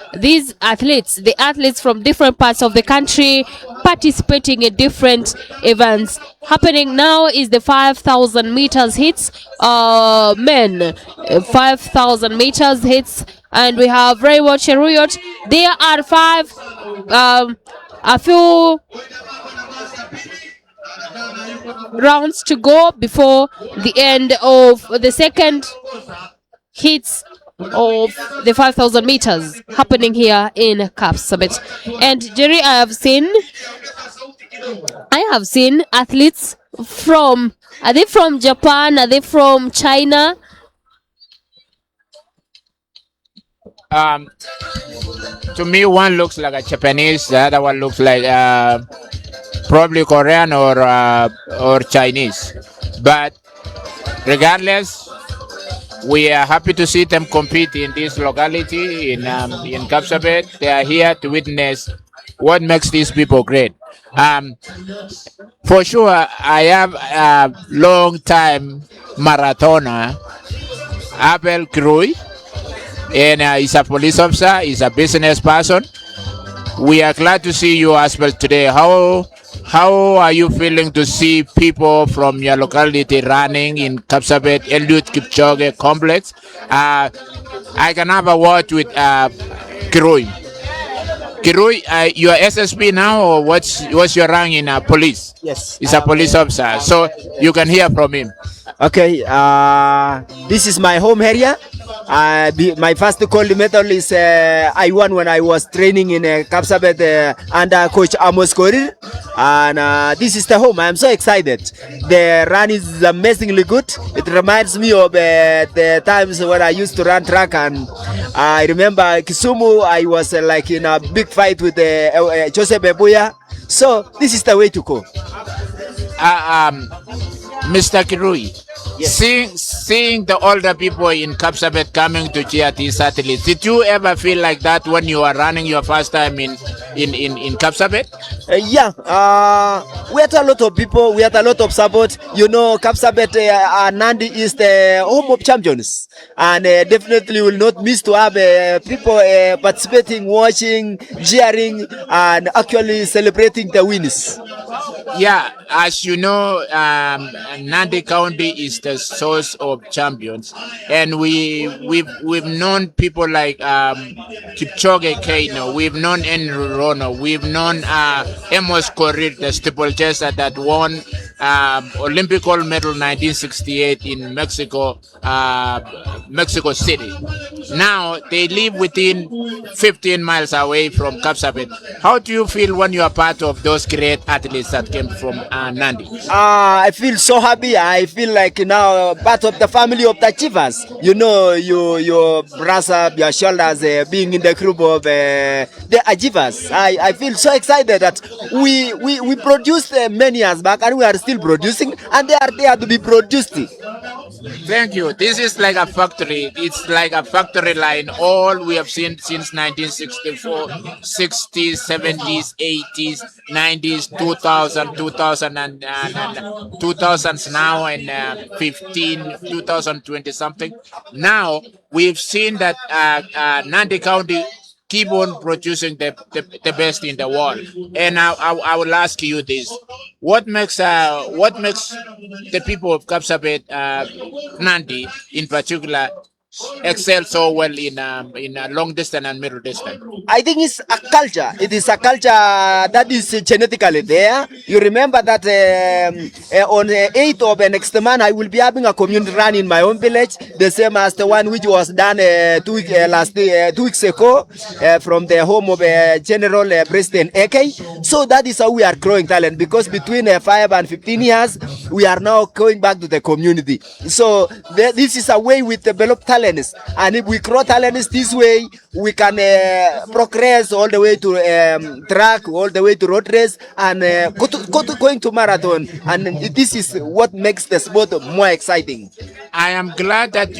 athletes, the athletes from different parts of the country participating in different events. Happening now is the 5,000 meters hits, men, 5,000 meters hits, and we have Raymond Cheruyot. There are a few rounds to go before the end of the second hits of the 5,000 meters happening here in Kapsabet. And Jerry, I have seen athletes are they from Japan? Are they from China? To me, one looks like a Japanese, the other one looks like probably Korean or Chinese. But regardless, we are happy to see them compete in this locality in Kapsabet. They are here to witness what makes these people great. For sure, I have a long time marathoner, Abel Krui, and he's a police officer, he's a business person. We are glad to see you as well today. How are you feeling to see people from your locality running in Kapsabet Eliud Kipchoge complex? I can have a word with Kirui. Kirui, you are SSP now, or what's your rank in police? Yes. He's a police officer, so you can hear from him. Okay, this is my home area. My first gold medal is I won when I was training in Kapsabet under Coach Amos Korir. And this is the home. I am so excited. The run is amazingly good. It reminds me of the times when I used to run track. And I remember Kisumu, I was like in a big fight with Joseph Ebuya. So this is the way to go. Mr. Kirui, yes. Seeing the older people in Kapsabet coming to cheer these athletes, did you ever feel like that when you were running your first time in Kapsabet? Yeah, we had a lot of people, we had a lot of support. You know, Kapsabet Nandi is the home of champions, and definitely will not miss to have people participating, watching, cheering, and actually celebrating the wins. Yeah, as you know, Nandi County is the source of champions, and we've known people like Kipchoge Keino, we've known Henry Rono, we've known Amos Korir, the steeplechaser that won Olympic gold medal 1968 in Mexico City. Now they live within 15 miles away from Kapsabet. How do you feel when you are part of those great athletes that came from Nandi? I feel so happy. I feel like now part of the family of the achievers. You know, your brass up your shoulders, being in the group of the achievers. I feel so excited that we produced many years back, and we are still producing, and they are there to be produced. Thank you. This is like a factory. It's like a factory line. All we have seen since 1964, 60s, 70s, 80s, 90s, 2000, 2000s now, and 2020 something. Now we've seen that Nandi County keep on producing the best in the world. And I will ask you this: what makes the people of Kapsabet, Nandi in particular, excel so well in long distance and middle distance? I think it's a culture. It is a culture that is genetically there. You remember that on the 8th of next month, I will be having a community run in my own village, the same as the one which was done 2 weeks ago from the home of General President Eke. So that is how we are growing talent, because between 5 and 15 years, we are now going back to the community. So this is a way we develop talents, and if we grow talents this way, we can progress all the way to track, all the way to road race, and going to marathon. And this is what makes the sport more exciting. I am glad that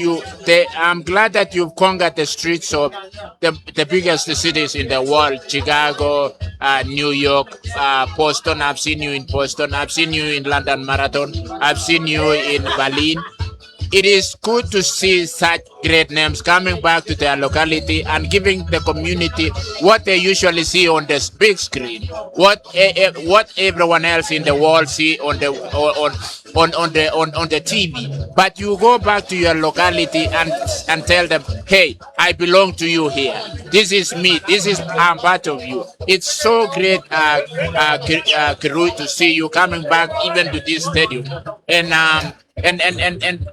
I'm glad that you've conquered the streets of the biggest cities in the world: Chicago, New York, Boston. I've seen you in Boston. I've seen you in London Marathon. I've seen you in Berlin. It is good to see such great names coming back to their locality and giving the community what they usually see on the big screen, what everyone else in the world see on the TV. But you go back to your locality and tell them, hey, I belong to you here. This is me. I'm part of you. It's so great, Kirui, to see you coming back even to this stadium and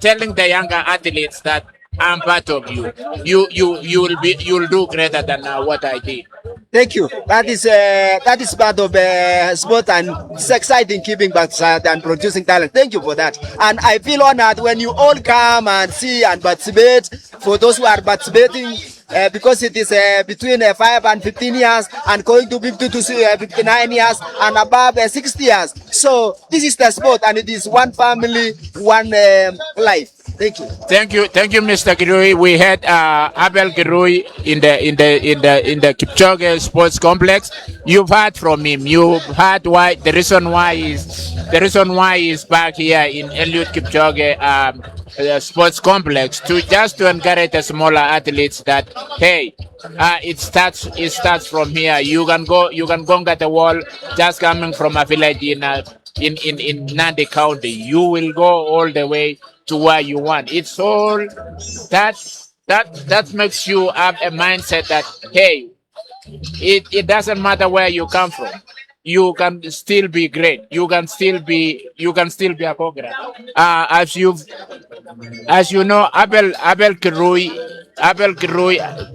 telling the younger athletes that I'm part of you. You'll do greater than what I did. Thank you. That is part of sport, and it's exciting keeping back and producing talent. Thank you for that. And I feel honored when you all come and see and participate. For those who are participating, because it is between 5 and 15 years and going to 50 to 59 years and above 60 years. So this is the sport, and it is one family, one life. Thank you. Thank you, Mr. Kirui. We had Abel Kirui in the Kipchoge Sports Complex. You've heard from him. You've heard the reason why he's back here in Eliud Kipchoge Sports Complex to encourage the smaller athletes that, hey, it starts from here. You can conquer the world just coming from a village in Nandi County. You will go all the way to where you want. It's all that makes you have a mindset that, hey, it doesn't matter where you come from. You can still be great. You can still be a conqueror. As you know, Abel Kirui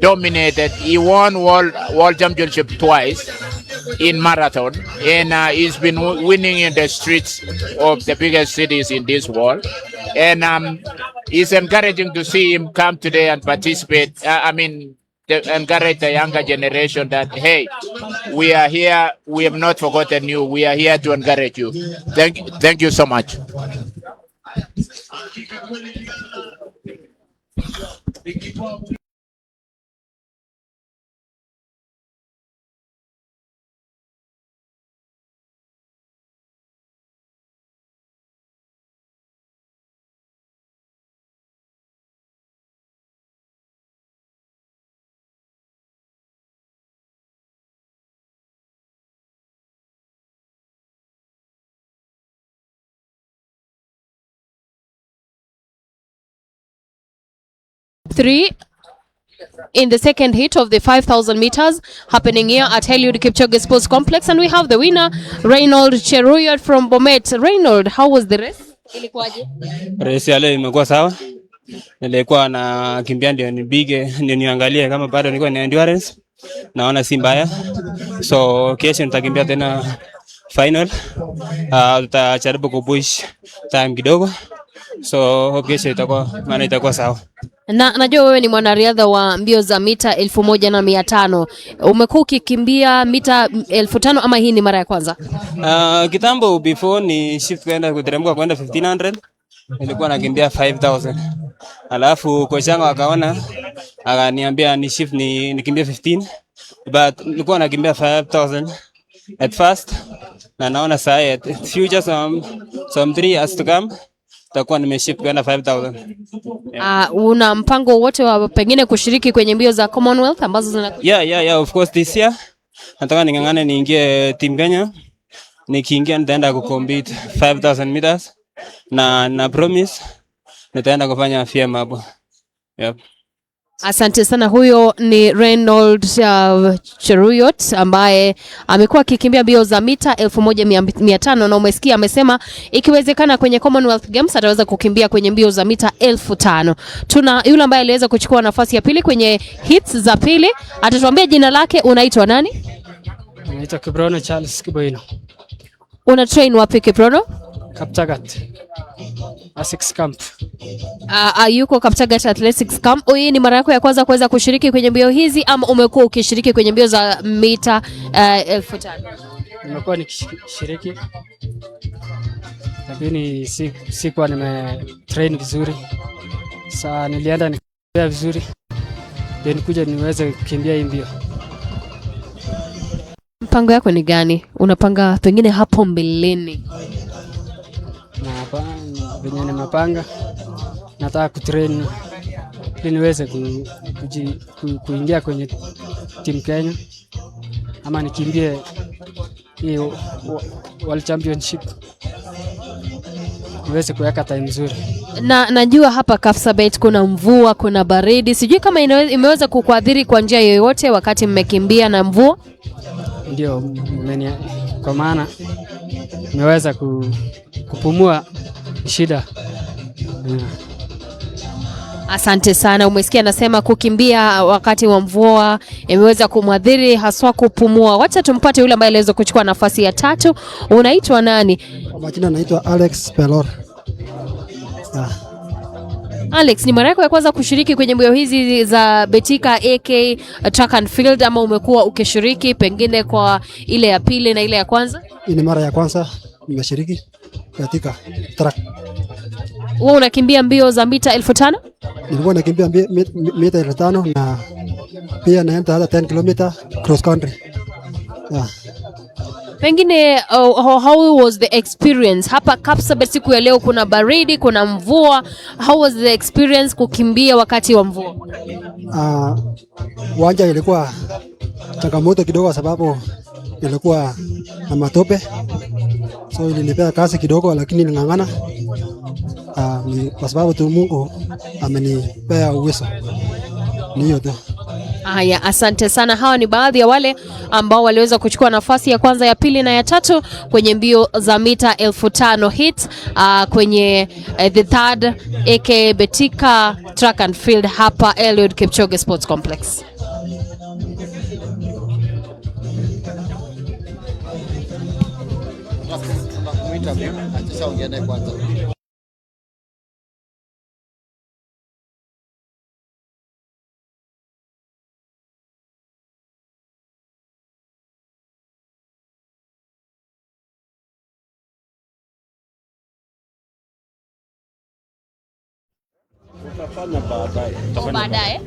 dominated. He won world championship twice in marathon, and he's been winning in the streets of the biggest cities in this world. And it's encouraging to see him come today and participate. Encourage the younger generation that, hey, we are here. We have not forgotten you. We are here to encourage you. Thank you so much. Three in the second hit of the 5,000 meters happening here at Eliud Kipchoge Sports Complex, and we have the winner, Reynold Cheruiyot from Bomet. Reynold, how was the race? Ilikuwaje? Race ya leo imekuwa sawa. Nilikuwa na kimbia ndio niangalie kama bado niko na endurance. Naona si mbaya. So kesho nitakimbia tena final. Tutajaribu kupush time kidogo. So kesho itakuwa sawa. Na najua wewe ni mwanariadha wa mbio za mita 1500. Umekuwa ukikimbia mita 5000 ama hii ni mara ya kwanza? Kitambo before ni shift kwenda kuteremka kwenda 1500. Nilikuwa nakimbia 5000. Alafu coach wangu akaona akaniambia ni shift nikimbia 15, but nilikuwa nakimbia 5000 at first. Na naona saa future some 3 years to come takuwa nimeshift kwenda 5000. Una mpango wote wa pengine kushiriki kwenye mbio za Commonwealth ambazo zinakuja? Yeah, of course this year nataka ningangane niingie team Kenya. Nikiingia nitaenda kucompete 5000 meters na promise nitaenda kufanya FM hapo. Yep. Asante sana. Huyo ni Reynold Cheruyot ambaye amekuwa akikimbia mbio za mita 1500 na umesikia amesema ikiwezekana kwenye Commonwealth Games ataweza kukimbia kwenye mbio za mita 5000. Tuna yule ambaye aliweza kuchukua nafasi ya pili kwenye hits za pili, atatuambia jina lake. Unaitwa nani? Naitwa Kiprono Charles Kiboino. Una train wapi Kiprono? Kapsaget. Asics Camp. Yuko Kapsabet Athletics Camp. Hii ni mara yako ya kwanza kuweza kushiriki kwenye mbio hizi ama umekuwa ukishiriki kwenye mbio za mita 5000? Nimekuwa nikishiriki, lakini sikuwa train vizuri. Sasa nilienda nikimbia vizuri, ndio nikuja niweze kukimbia hii mbio. Mpango yako ni gani? Unapanga pengine hapo mbeleni? Na venye nimepanga, nataka kutrain ili niweze kuingia kwenye team Kenya ama nikimbie hiyo World Championship niweze kuweka time nzuri. Na najua hapa Kapsabet kuna mvua, kuna baridi. Sijui kama imeweza kukuadhiri kwa njia yoyote wakati mmekimbia na mvua? Ndio, kwa maana nimeweza kupumua shida. Asante sana. Umesikia anasema kukimbia wakati wa mvua imeweza kumwadhiri haswa kupumua. Wacha tumpate yule ambaye aliweza kuchukua nafasi ya 3. Unaitwa nani? Kwa majina naitwa Alex Pelor. Alex, ni mara yako ya kwanza kushiriki kwenye mbio hizi za Betika AK Track and Field ama umekuwa ukishiriki pengine kwa ile ya pili na ile ya kwanza? Hii ni mara ya kwanza nimeshiriki katika track. Wewe unakimbia mbio za mita 5000? Nilikuwa nakimbia mita 5000 na pia naenda hata 10 km cross country. Pengine how was the experience hapa Kapsabet siku ya leo? Kuna baridi, kuna mvua. How was the experience kukimbia wakati wa mvua? Uwanja ilikuwa changamoto kidogo sababu ilikuwa na matope, so ilinipea kazi kidogo, lakini niling'ang'ana kwa sababu tu Mungu amenipea uwezo. Ni hiyo tu. Haya, asante sana. Hawa ni baadhi ya wale ambao waliweza kuchukua nafasi ya kwanza, ya pili na ya 3 kwenye mbio za mita 5000 hit kwenye the third AK Betika Track and Field hapa Eliud Kipchoge Sports Complex. Baadaye.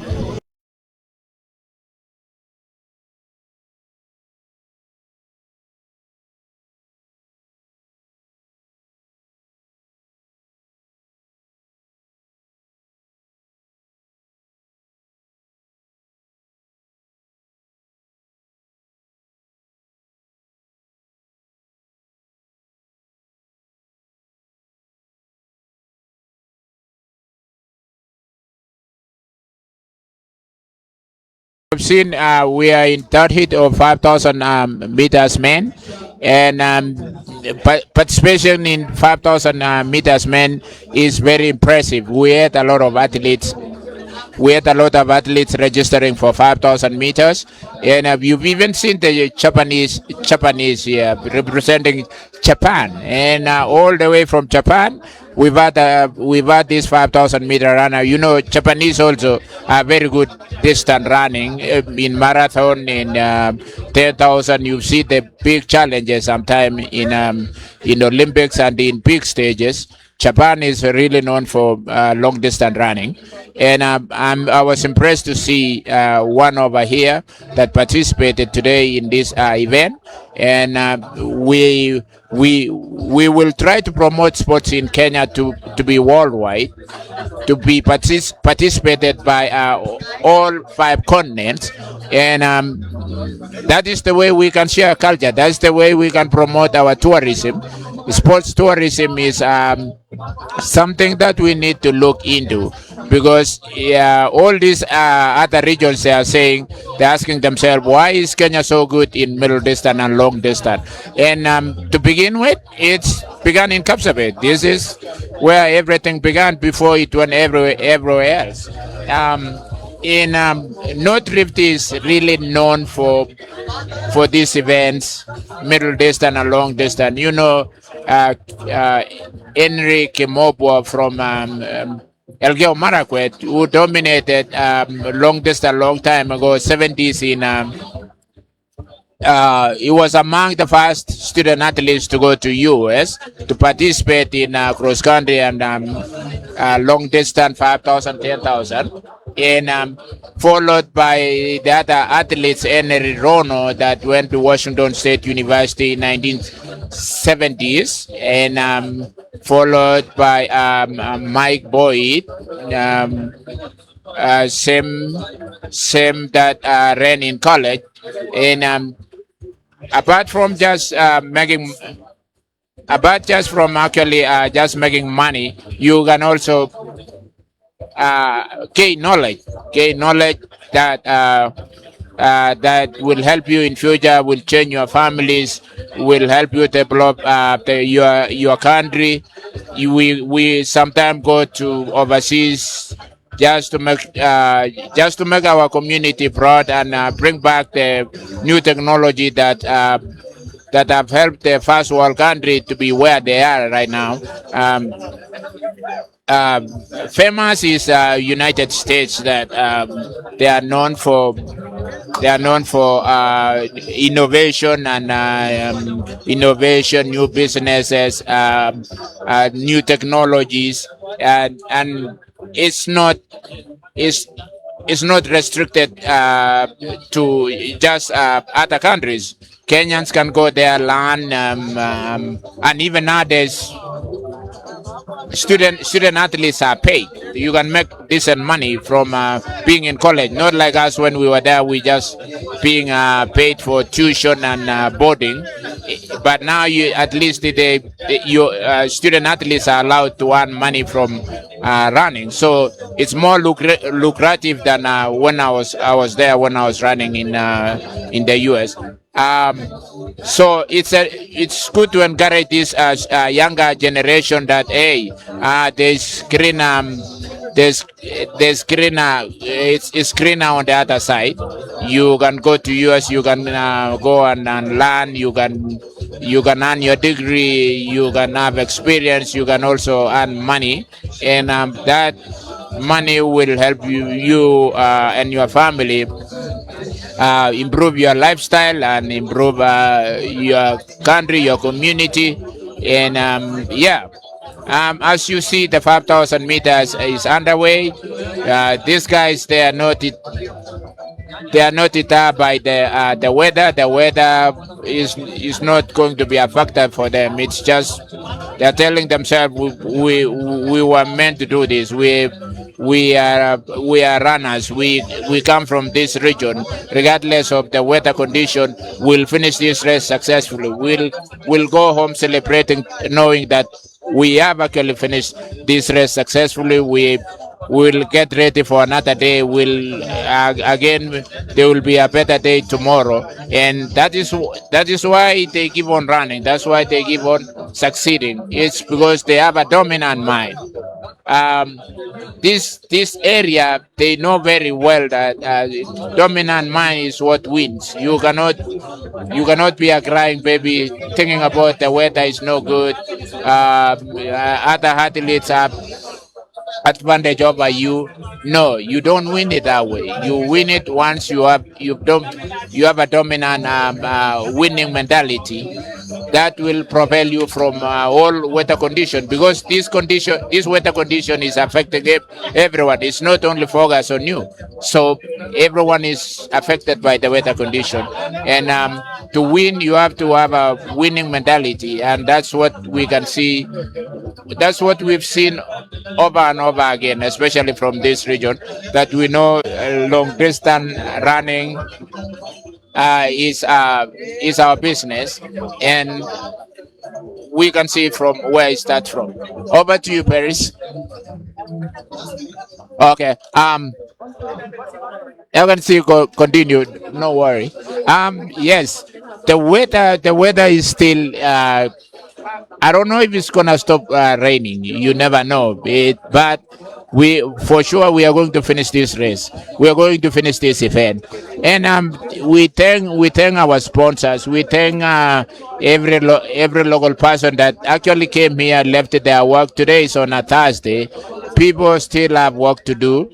I've seen we are in third hit of 5,000 meters men, and participation in 5,000 meters men is very impressive. We had a lot of athletes. We had a lot of athletes registering for 5,000 meters, and you've even seen the Japanese here representing Japan, and all the way from Japan. We've had this 5,000 meter runner. You know, Japanese also are very good distance running in marathon, in 10,000. You see the big challenges sometimes in Olympics and in big stages. Japan is really known for long distance running, and I was impressed to see one over here that participated today in this event, and we will try to promote sports in Kenya to be worldwide, to be participated by all 5 continents, and that is the way we can share culture. That's the way we can promote our tourism. sports tourism is something that we need to look into, because all these other regions, they are saying, they're asking themselves, why is Kenya so good in middle distance and long distance? And to begin with, it's began in Kapsabet. This is where everything began before it went everywhere else. In North Rift is really known for these events, middle distance and long distance. You know, Henry Kimobwa from Elgeyo Marakwet, who dominated long distance long time ago, 70s in he was among the first student athletes to go to US to participate in cross country and long distance 5,000, 10,000, and followed by the other athletes, Henry Rono, that went to Washington State University in 1970s, and followed by Mike Boyd, same that ran in college, and apart from just making, apart just from actually just making money, you can also gain knowledge that that will help you in future, will change your families, will help you develop your country. We sometimes go to overseas just to make our community proud and bring back the new technology that that have helped the first world country to be where they are right now. Famous is United States, that they are known for innovation and innovation, new businesses, new technologies, and it's not it's not restricted to just other countries. Kenyans can go there, learn, and even nowadays, student athletes are paid. You can make decent money from being in college. Not like us when we were there, we just being paid for tuition and boarding. But now you at least your student athletes are allowed to earn money from running. So it's more lucrative than when I was there when I was running in the US. So it's good to encourage this younger generation that hey, there's greener, it's greener on the other side. You can go to US, you can go and learn, you can earn your degree, you can have experience, you can also earn money, and that money will help you and your family improve your lifestyle and improve your country, your community, and as you see, the 5,000 meters is underway. These guys, they are not deterred by the weather. The weather is not going to be a factor for them. It's just they're telling themselves we were meant to do this. We are runners. We come from this region. Regardless of the weather condition, we'll finish this race successfully. We'll go home celebrating, knowing that we have actually finished this race successfully. We will get ready for another day. Again, there will be a better day tomorrow, and that is why they keep on running. That's why they keep on succeeding. It's because they have a dominant mind. This area, they know very well that dominant mind is what wins. You cannot be a crying baby thinking about the weather is no good. Other athletes have advantage over you. No, you don't win it that way. You win it once you have a dominant winning mentality that will propel you from all weather condition, because this weather condition is affecting everyone. It's not only focused on you. So everyone is affected by the weather condition, and to win you have to have a winning mentality, and that's what we can see. That's what we've seen over and over again, especially from this region, that we know long distance running is our business, and we can see from where it starts from. Over to you, Paris. Okay. I can see continue. No worry. Yes, the weather is still. I don't know if it's gonna stop raining. You never know. But we for sure we are going to finish this race. We are going to finish this event, and we thank our sponsors. We thank every local person that actually came here, left their work. Today is on a Thursday. People still have work to do,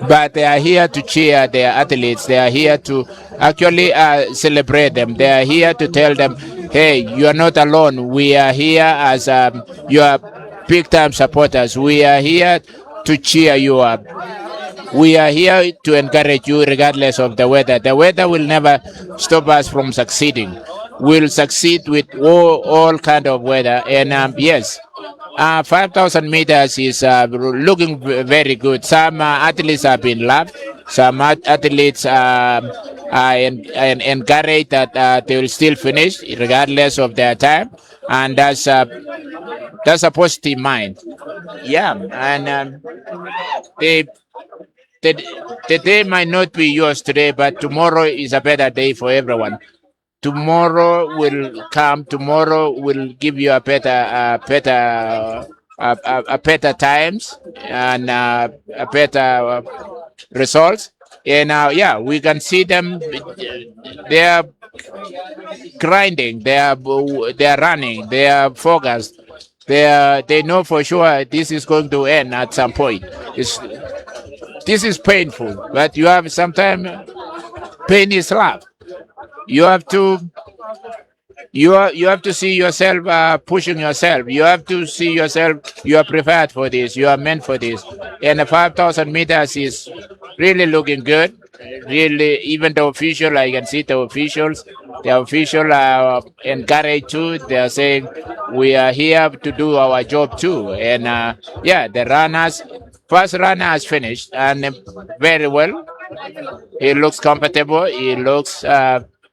but they are here to cheer their athletes. They are here to actually celebrate them. They are here to tell them, hey, you are not alone. We are here as your big time supporters. We are here to cheer you up. We are here to encourage you regardless of the weather. The weather will never stop us from succeeding. We'll succeed with all kind of weather. And yes, 5,000 meters is looking very good. Some athletes have been loved. Some athletes are encouraged that they will still finish regardless of their time, and that's a positive mind. Yeah, and they. The day might not be yours today, but tomorrow is a better day for everyone. Tomorrow will come. Tomorrow will give you a better times and a better results. And yeah, we can see them. They are grinding. They are running. They are focused. They know for sure this is going to end at some point. This is painful, but you have sometimes pain is love. You have to see yourself pushing yourself. You have to see yourself. You are prepared for this. You are meant for this. And the 5,000 meters is really looking good. Really, even the official, I can see the officials. The official are encouraged too. They are saying we are here to do our job too. And yeah, the runners. First runner has finished and very well. He looks comfortable. He looks.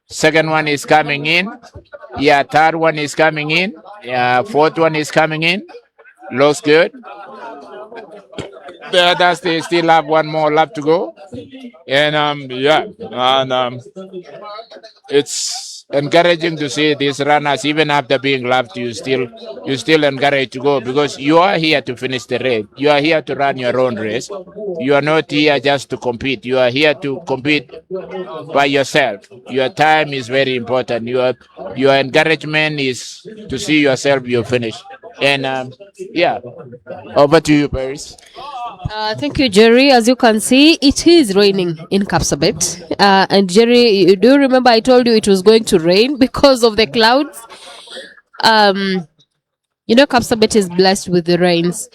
Second one is coming in. Yeah, third one is coming in. Yeah, fourth one is coming in. Looks good. The others they still have one more lap to go. And yeah, and it's encouraging to see these runners even after being loved. You still encouraged to go because you are here to finish the race. You are here to run your own race. You are not here just to compete. You are here to compete by yourself. Your time is very important. Your encouragement is to see yourself you finish. And yeah, over to you, Paris. Thank you, Jerry. As you can see, it is raining in Kapsabet. And Jerry, you do remember I told you it was going to rain because of the clouds? Kapsabet is blessed with the rains.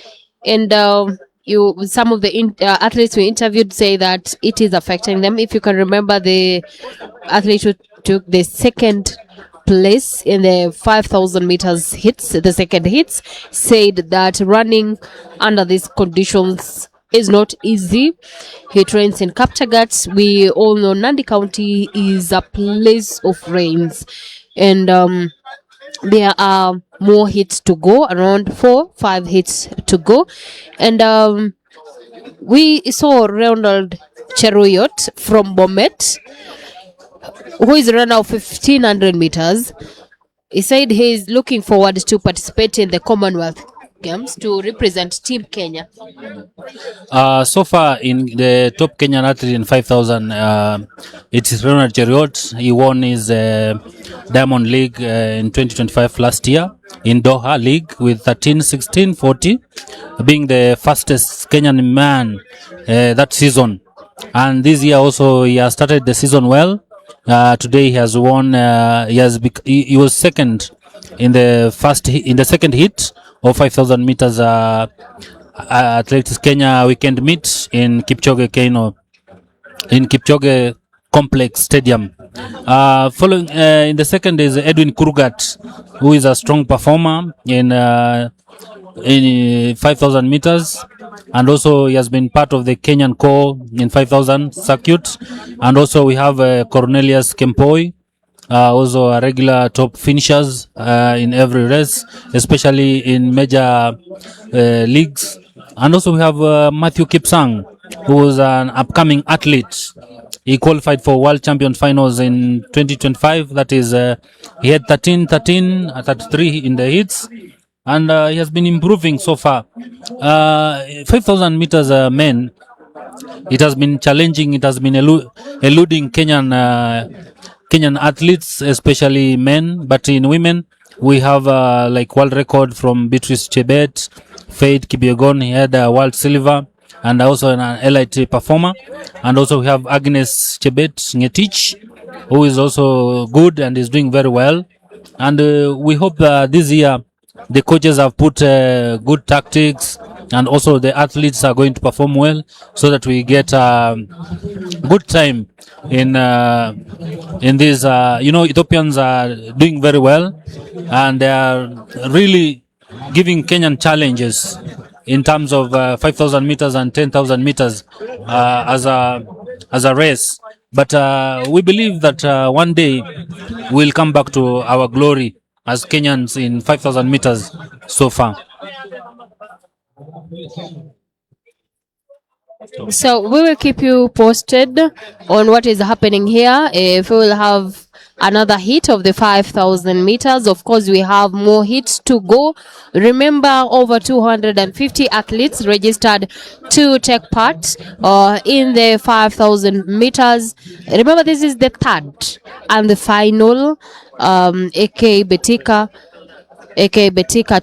And some of the athletes we interviewed say that it is affecting them. If you can remember, the athlete who took the second place in the 5,000 meters the second hits, said that running under these conditions is not easy. He trains in Kaptagat. We all know Nandi County is a place of rains, and there are more hits to go, around 4-5 hits to go. And we saw Ronald Cheruiyot from Bomet, who is a runner of 1,500 meters. He said he is looking forward to participate in the Commonwealth Games to represent Team Kenya. So far in the top Kenyan athlete in 5,000, it is Ronald Cheruiyot. He won his Diamond League in 2025 last year in Doha League with 13:16:40, being the fastest Kenyan man that season. And this year also he has started the season well. Today he has won. He was second in the second hit of 5,000 meters Athletics Kenya weekend meet in Kipchoge Complex Stadium. Following in the second is Edwin Kurgat, who is a strong performer in 5,000 meters, and also he has been part of the Kenyan core in 5,000 circuit. And also we have Cornelius Kempoi, also regular top finishers in every race, especially in major leagues. And also we have Matthew Kipsang, who is an upcoming athlete. He qualified for World Champion Finals in 2025. That is, he had 33 in the hits, and he has been improving so far. 5,000 meters men, it has been challenging. It has been eluding Kenyan athletes, especially men. But in women, we have like world record from Beatrice Chebet, Faith Kipyegon. He had a world silver and also an elite performer. And also we have Agnes Chebet Ngetich, who is also good and is doing very well. And we hope this year the coaches have put good tactics, and also the athletes are going to perform well, so that we get good time in this. Ethiopians are doing very well, and they are really giving Kenyan challenges in terms of 5,000 meters and 10,000 meters as a race. But we believe that one day we'll come back to our glory as Kenyans in 5,000 meters so far. So we will keep you posted on what is happening here. If we will have another hit of the 5,000 meters, of course we have more hits to go. Remember, over 250 athletes registered to take part in the 5,000 meters. Remember, this is the third and the final AK Betika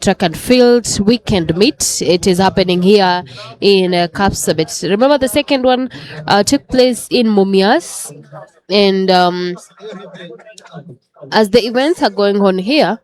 track and field weekend meet. It is happening here in Kapsabet. Remember, the second one took place in Mumias, and as the events are going on here,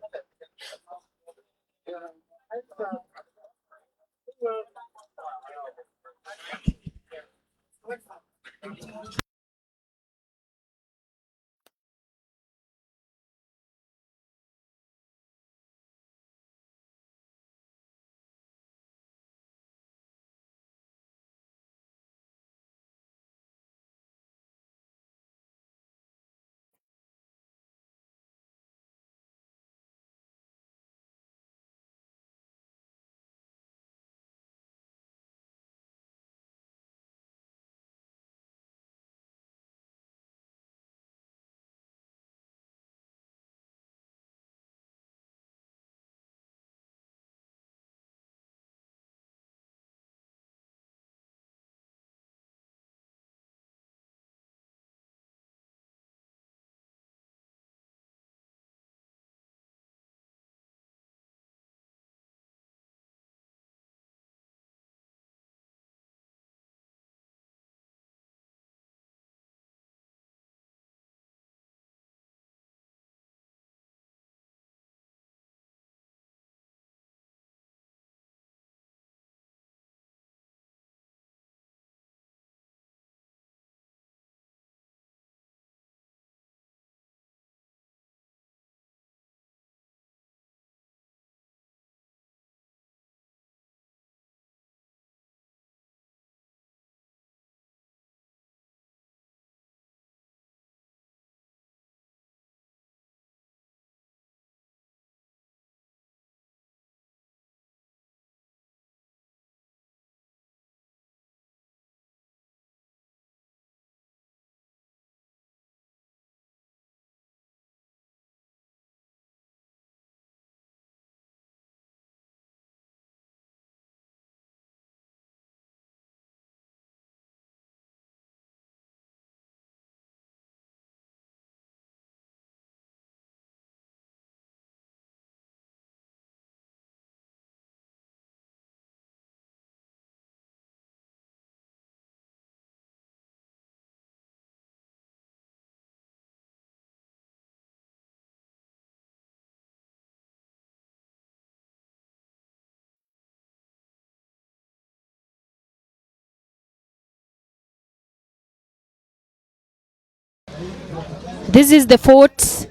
this is the fourth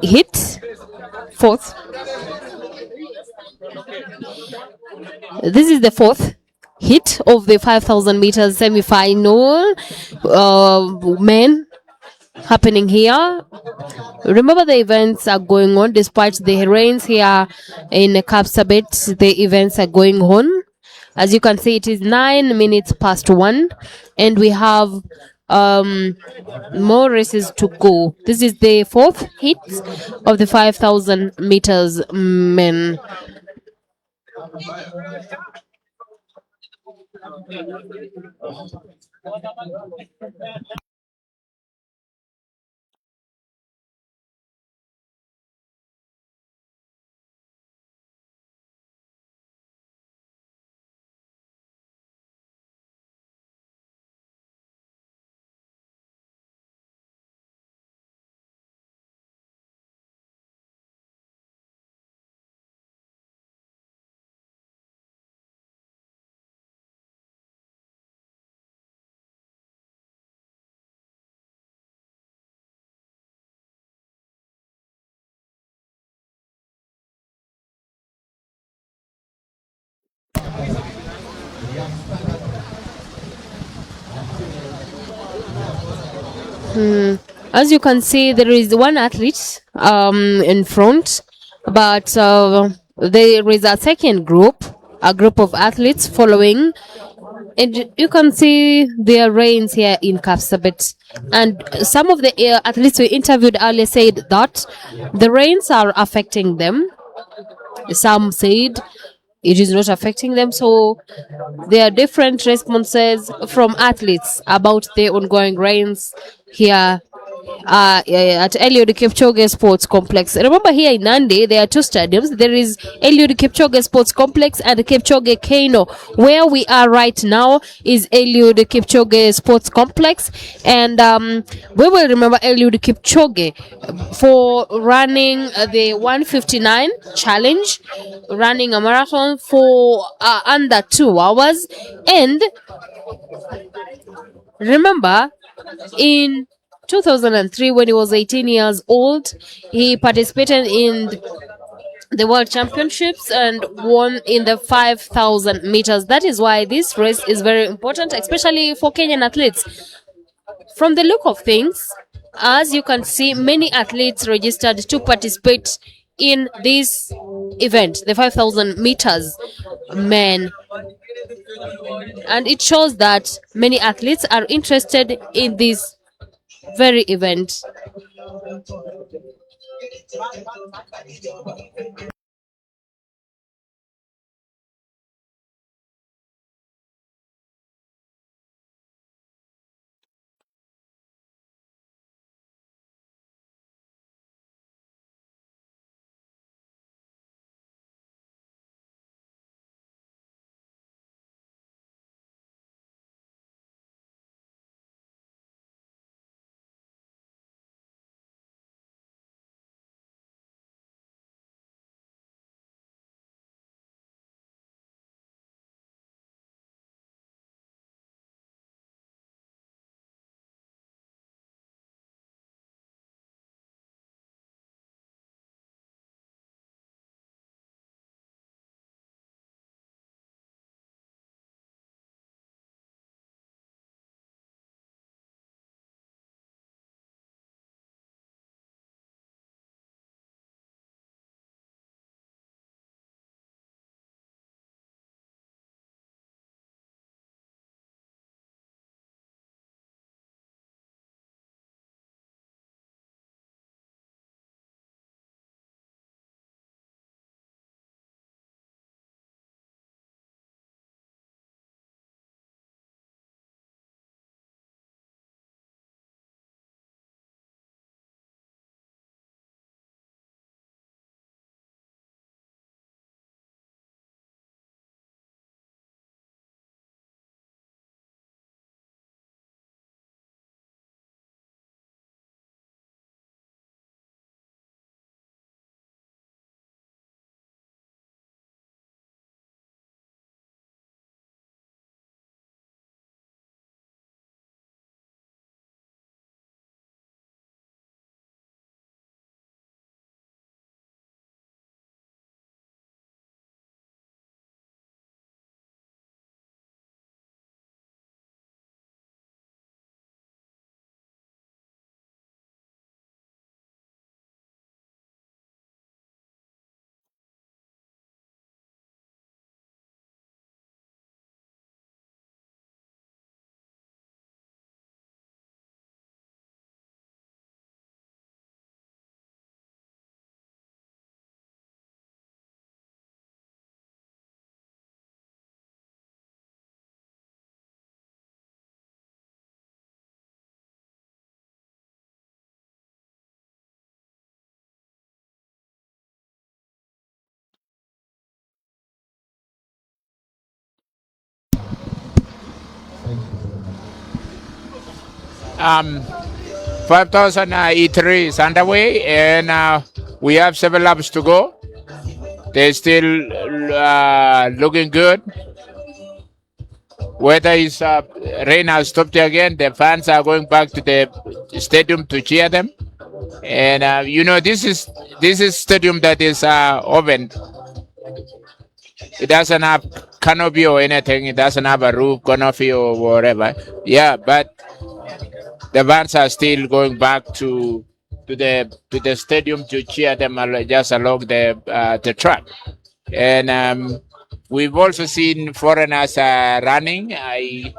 hit. This is the fourth hit of the 5,000 meters semi-final men happening here. Remember, the events are going on despite the rains here in Kapsabet. The events are going on. As you can see, it is 9 minutes past 1, and we have more races to go. This is the fourth hit of the 5,000 meters men. As you can see, there is one athlete in front, but there is a second group, a group of athletes following. And you can see their reigns here in Kapsabet. And some of the athletes we interviewed earlier said that the rains are affecting them. Some said it is not affecting them. So there are different responses from athletes about the ongoing rains here at Eliud Kipchoge Sports Complex. Remember, here in Nandi, there are two stadiums. There is Eliud Kipchoge Sports Complex and Kipchoge Keino. Where we are right now is Eliud Kipchoge Sports Complex, and we will remember Eliud Kipchoge for running the 159 challenge, running a marathon for under 2 hours, and remember, in 2003, when he was 18 years old, he participated in the World Championships and won in the 5,000 meters. That is why this race is very important, especially for Kenyan athletes. From the look of things, as you can see, many athletes registered to participate in this event, the 5,000 meters men. And it shows that many athletes are interested in this very event. 5,000 E3 is underway, and we have 7 laps to go. They're still looking good. Weather is rain has stopped again. The fans are going back to the stadium to cheer them. And this is stadium that is open. It doesn't have canopy or anything. It doesn't have a roof, canopy or whatever. Yeah, but the fans are still going back to the stadium to cheer them just along the track. And we've also seen foreigners running. I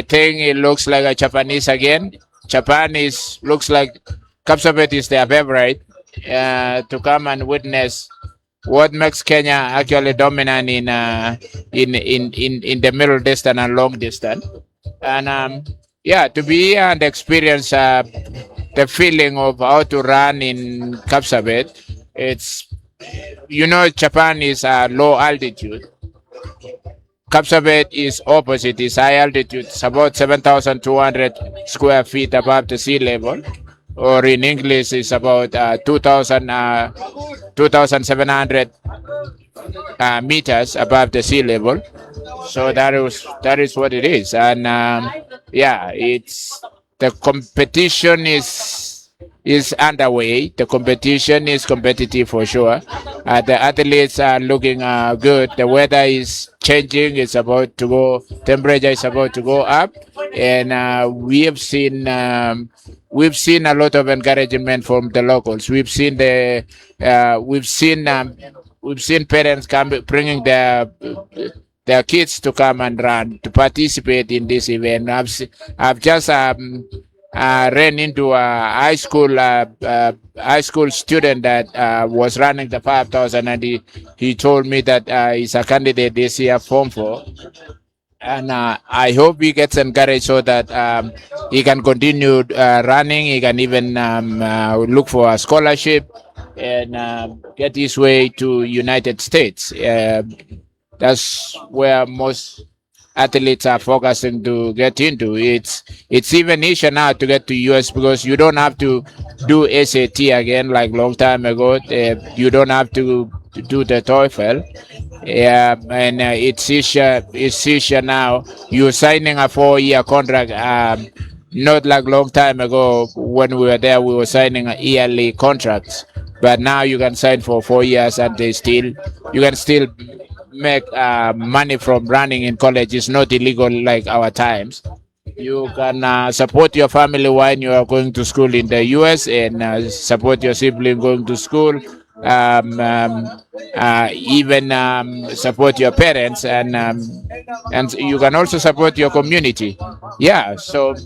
think it looks like a Japanese again. Japan looks like Kapsabet is their favorite to come and witness what makes Kenya actually dominant in the middle distance and long distance. And to be here and experience the feeling of how to run in Kapsabet, Japan is low altitude. Kapsabet is opposite, it's high altitude. It's about 7,200 square feet above the sea level, or in English, it's about 2,700 meters above the sea level. So that is what it is, and it's the competition is underway. The competition is competitive for sure. The athletes are looking good. The weather is changing. It's about to go. Temperature is about to go up, and we've seen a lot of encouragement from the locals. We've seen parents bringing their kids to come and run to participate in this event. I've just ran into a high school student that was running the 5,000, and he told me that he's a candidate this year, Form 4. And I hope he gets encouraged so that he can continue running. He can even look for a scholarship and get his way to United States. That's where most athletes are focusing to get into. It's even easier now to get to US because you don't have to do SAT again like long time ago. You don't have to do the TOEFL. And it's easier now. You're signing a 4-year contract. Not like long time ago when we were there, we were signing yearly contracts. But now you can sign for 4 years, and you can still make money from running in college. It's not illegal like our times. You can support your family when you are going to school in the US, and support your sibling going to school. Even support your parents, and you can also support your community. Yeah, so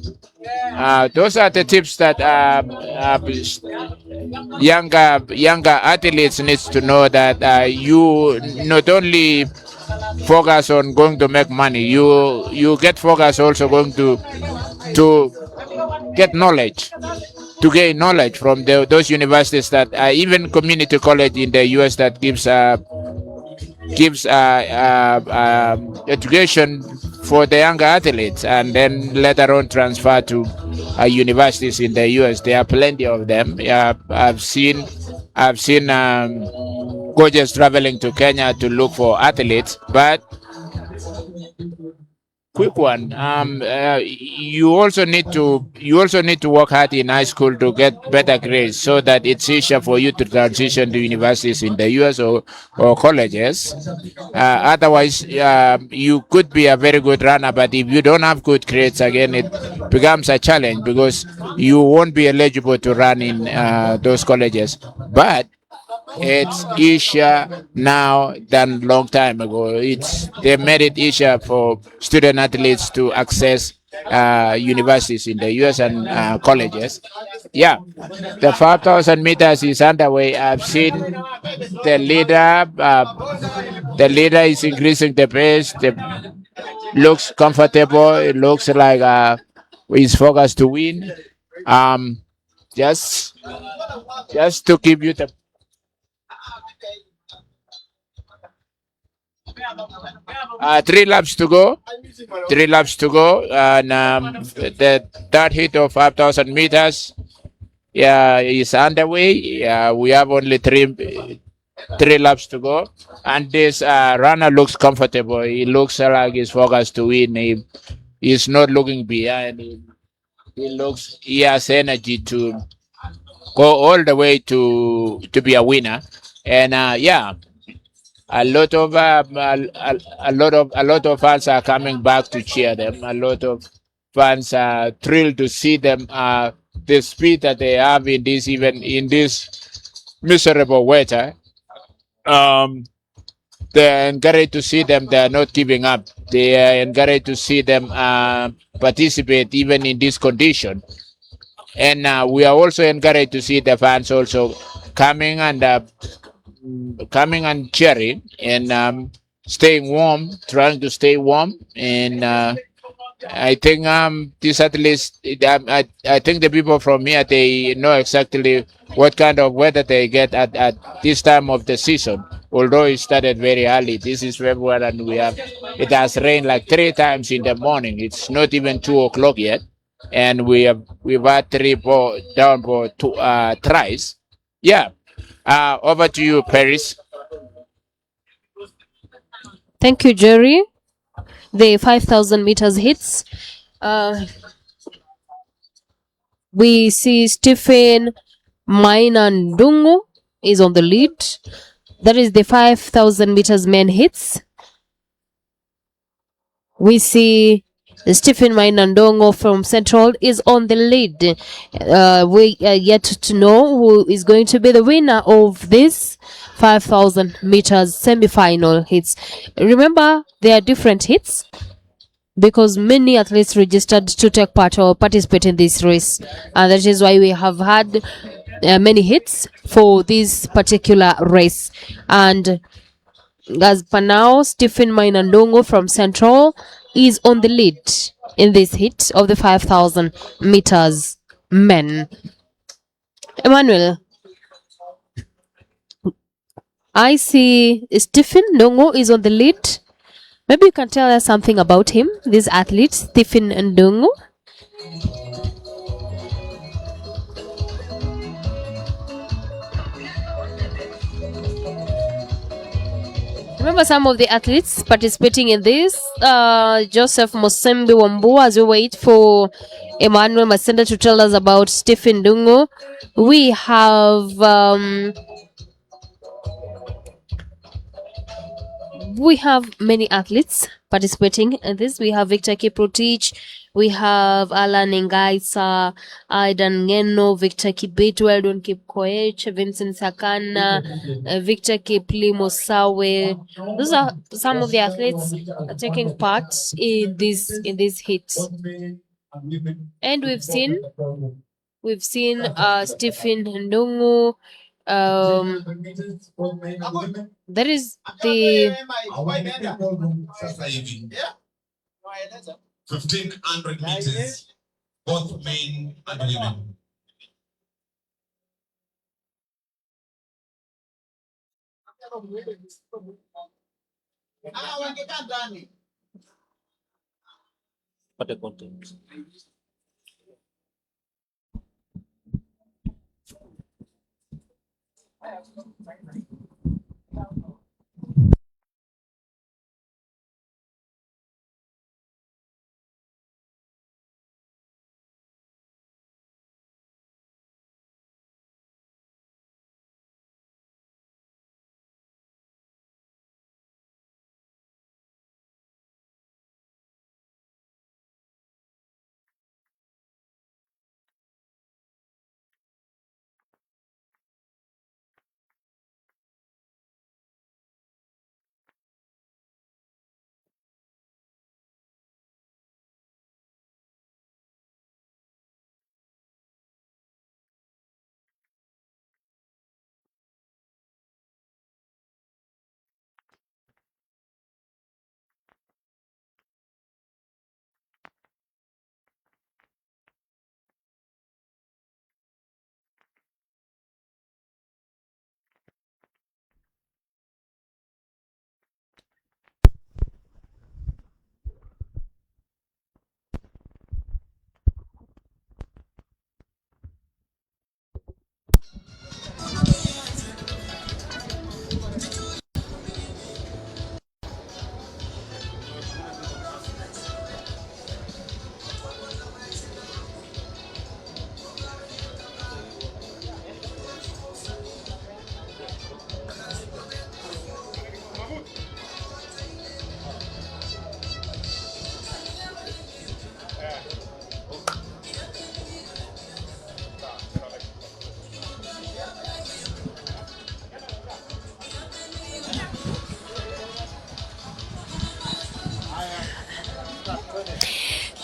those are the tips that younger athletes needs to know, that you not only focus on going to make money, you get focus also going to get knowledge, to gain knowledge from those universities that even community college in the US that gives education for the younger athletes, and then later on transfer to universities in the US. There are plenty of them. I've seen coaches traveling to Kenya to look for athletes, but quick one. You also need to work hard in high school to get better grades, so that it's easier for you to transition to universities in the US or colleges. Otherwise, you could be a very good runner, but if you don't have good grades, again, it becomes a challenge because you won't be eligible to run in those colleges. But it's easier now than long time ago. They made it easier for student athletes to access universities in the US and colleges. Yeah, the 5,000 meters is underway. I've seen the leader. The leader is increasing the pace. Looks comfortable. It looks like he's focused to win. Just to give you the 3 laps to go. 3 laps to go, and the third hit of 5,000 meters, yeah, is underway. Yeah, we have only three laps to go, and this runner looks comfortable. He looks like he's focused to win. He's not looking behind. He has energy to go all the way to be a winner, and yeah, a lot of fans are coming back to cheer them. A lot of fans are thrilled to see them. The speed that they have in this, even in this miserable weather. Um, they're encouraged to see them. They are not giving up. They are encouraged to see them participate even in this condition. And we are also encouraged to see the fans also coming and coming and cheering and staying warm, trying to stay warm. And I think this at least I think the people from here, they know exactly what kind of weather they get at this time of the season. Although it started very early, this is February, and it has rained like 3 times in the morning. It's not even 2 o'clock yet, and we've had downpour thrice. Yeah, over to you, Paris. Thank you, Jerry. The 5,000 meters hits. We see Stephen Mainandungu is on the lead. That is the 5,000 meters men hits. We see Stephen Mainandongo from Central is on the lead. We are yet to know who is going to be the winner of this 5,000 meters semi-final hits. Remember, there are different hits because many athletes registered to take part or participate in this race, and that is why we have had many hits for this particular race. And as per now, Stephen Mainandongo from Central is on the lead in this hit of the 5,000 meters men. Emmanuel, I see Stephen Ndongo is on the lead. Maybe you can tell us something about him, this athlete, Stephen Ndongo. Remember some of the athletes participating in this. Joseph Mosembi Wambu, as we wait for Emmanuel Masenda to tell us about Stephen Ndongo. We have many athletes participating in this. We have Victor Kiprotich, we have Alan Ngaisa, Aidan Ngeno, Victor Kibetu, Eldon Kipkoech, Vincent Sakana, Victor Kipli Mosawe. Those are some of the athletes taking part in this hit. And we've seen Stephen Ndongo. That is the 1,500 meters, both men and women. What the content?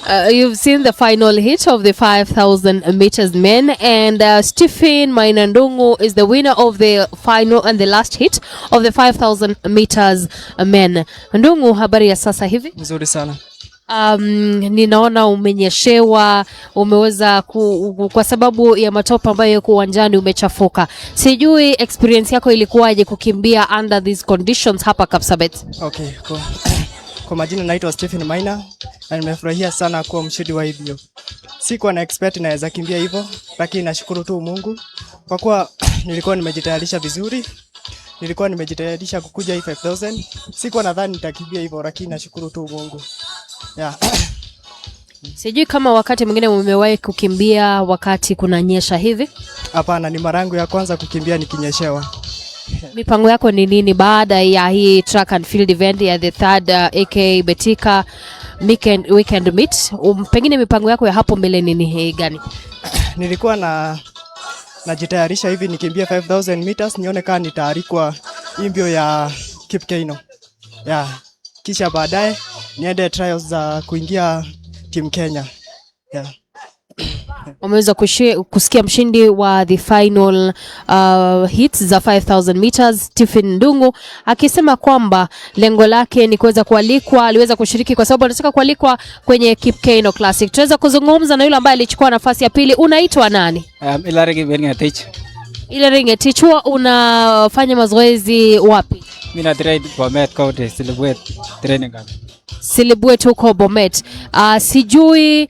You've seen the final hit of the 5,000 meters men, and Stephen Mainandungu is the winner of the final and the last hit of the 5,000 meters men. Ndungu, habari ya sasa hivi? Nzuri sana. Ninaona umenyeshewa, umeweza kwa sababu ya matope ambayo yako uwanjani umechafuka. Sijui experience yako ilikuwaje kukimbia under these conditions hapa Kapsabet? Okay, cool. Kwa majina naitwa Stephen Maina na nimefurahia sana kuwa mshindi wa hivyo. Sikuwa na expect naweza kimbia hivyo, lakini nashukuru tu Mungu kwa kuwa nilikuwa nimejitayarisha vizuri. Nilikuwa nimejitayarisha kukuja hii 5000. Sikuwa nadhani nitakimbia hivyo, lakini nashukuru tu Mungu. Yeah. Sijui kama wakati mwingine umewahi kukimbia wakati kunanyesha hivi? Hapana, ni mara yangu ya kwanza kukimbia nikinyeshewa. Mipango yako ni nini baada ya hii track and field event ya the third AK Betika weekend meet? Pengine mipango yako ya hapo mbele ni gani? Nilikuwa najitayarisha hivi nikimbia 5000 meters nione kama nitaarikwa mbio ya Kipkeino. Yeah. Kisha baadaye niende trials za kuingia team Kenya. Yeah. Umeweza kusikia mshindi wa the final hits za 5000 meters Stephen Ndungu akisema kwamba lengo lake ni kuweza kualikwa, aliweza kushiriki kwa sababu anataka kualikwa kwenye Kipkeino Classic. Tunaweza kuzungumza na yule ambaye alichukua nafasi ya pili. Unaitwa nani? Ilari Ngetich. Ilari Ngetich, unafanya mazoezi wapi? Mimi na train Bomet County, Silibwet training camp. Silibwet huko Bomet. Sijui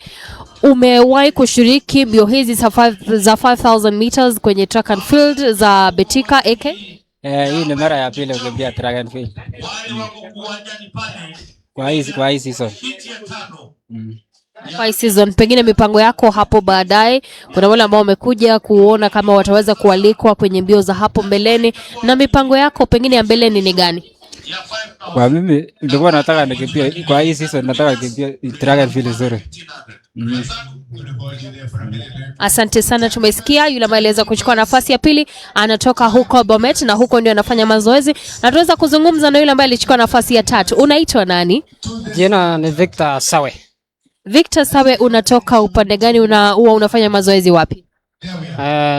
umewahi kushiriki mbio hizi za 5000 meters kwenye track and field za Betika AK? Hii ni mara ya pili kukimbia track and field. Kwa hii season. Kwa hii season, pengine mipango yako hapo baadaye, kuna wale ambao wamekuja kuona kama wataweza kualikwa kwenye mbio za hapo mbeleni, na mipango yako pengine ya mbeleni ni gani? Kwa mimi nilikuwa nataka nikimbia kwa hii season, nataka nikimbia track and field zuri. Asante sana, tumesikia yule ambaye aliweza kuchukua nafasi ya pili anatoka huko Bomet na huko ndio anafanya mazoezi, na tuweza kuzungumza na yule ambaye alichukua nafasi ya tatu. Unaitwa nani? Jina ni Victor Sawe. Victor Sawe, unatoka upande gani, unafanya mazoezi wapi?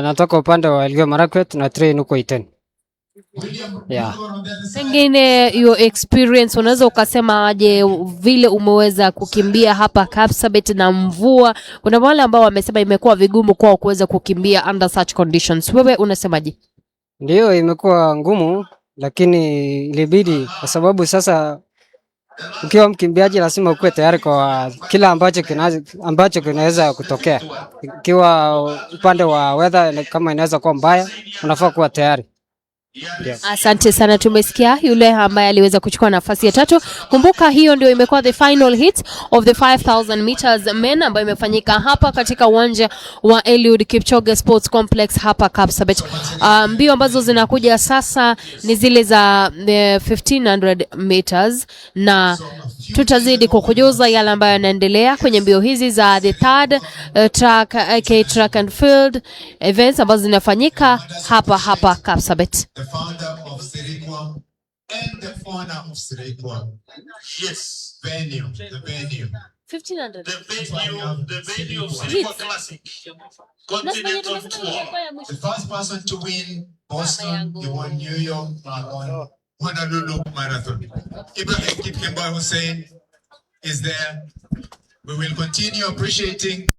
Natoka upande wa Elgeyo Marakwet na train huko Iten. Yeah. Pengine your experience unaweza ukasema aje vile umeweza kukimbia hapa Kapsabet na mvua? Kuna wale ambao wamesema imekuwa vigumu kwao kuweza kukimbia under such conditions. Wewe unasemaje? Ndio, imekuwa ngumu lakini ilibidi kwa sababu sasa ukiwa mkimbiaji lazima ukuwe tayari kwa kila ambacho kinaweza kutokea. Ikiwa upande wa weather kama inaweza kuwa mbaya, unafaa kuwa tayari. Yes. Asante sana, tumesikia yule ambaye aliweza kuchukua nafasi ya tatu. Kumbuka hiyo ndio imekuwa the final hit of the 5000 meters men ambayo imefanyika hapa katika uwanja wa Eliud Kipchoge Sports Complex hapa Kapsabet. Mbio ambazo zinakuja sasa ni zile za 1500 meters na tutazidi kukujuza yale ambayo yanaendelea kwenye mbio hizi za the third track and field events ambazo zinafanyika hapa Kapsabet. The founder of Sirikwa and the founder of Sirikwa. Yes, venue, the venue. 1500. The venue of Sirikwa Classic. Continental Tour. The first person to win Boston, he won New York Marathon, Honolulu Marathon. Ibrahim Kipkemba Hussein is there. We will continue appreciating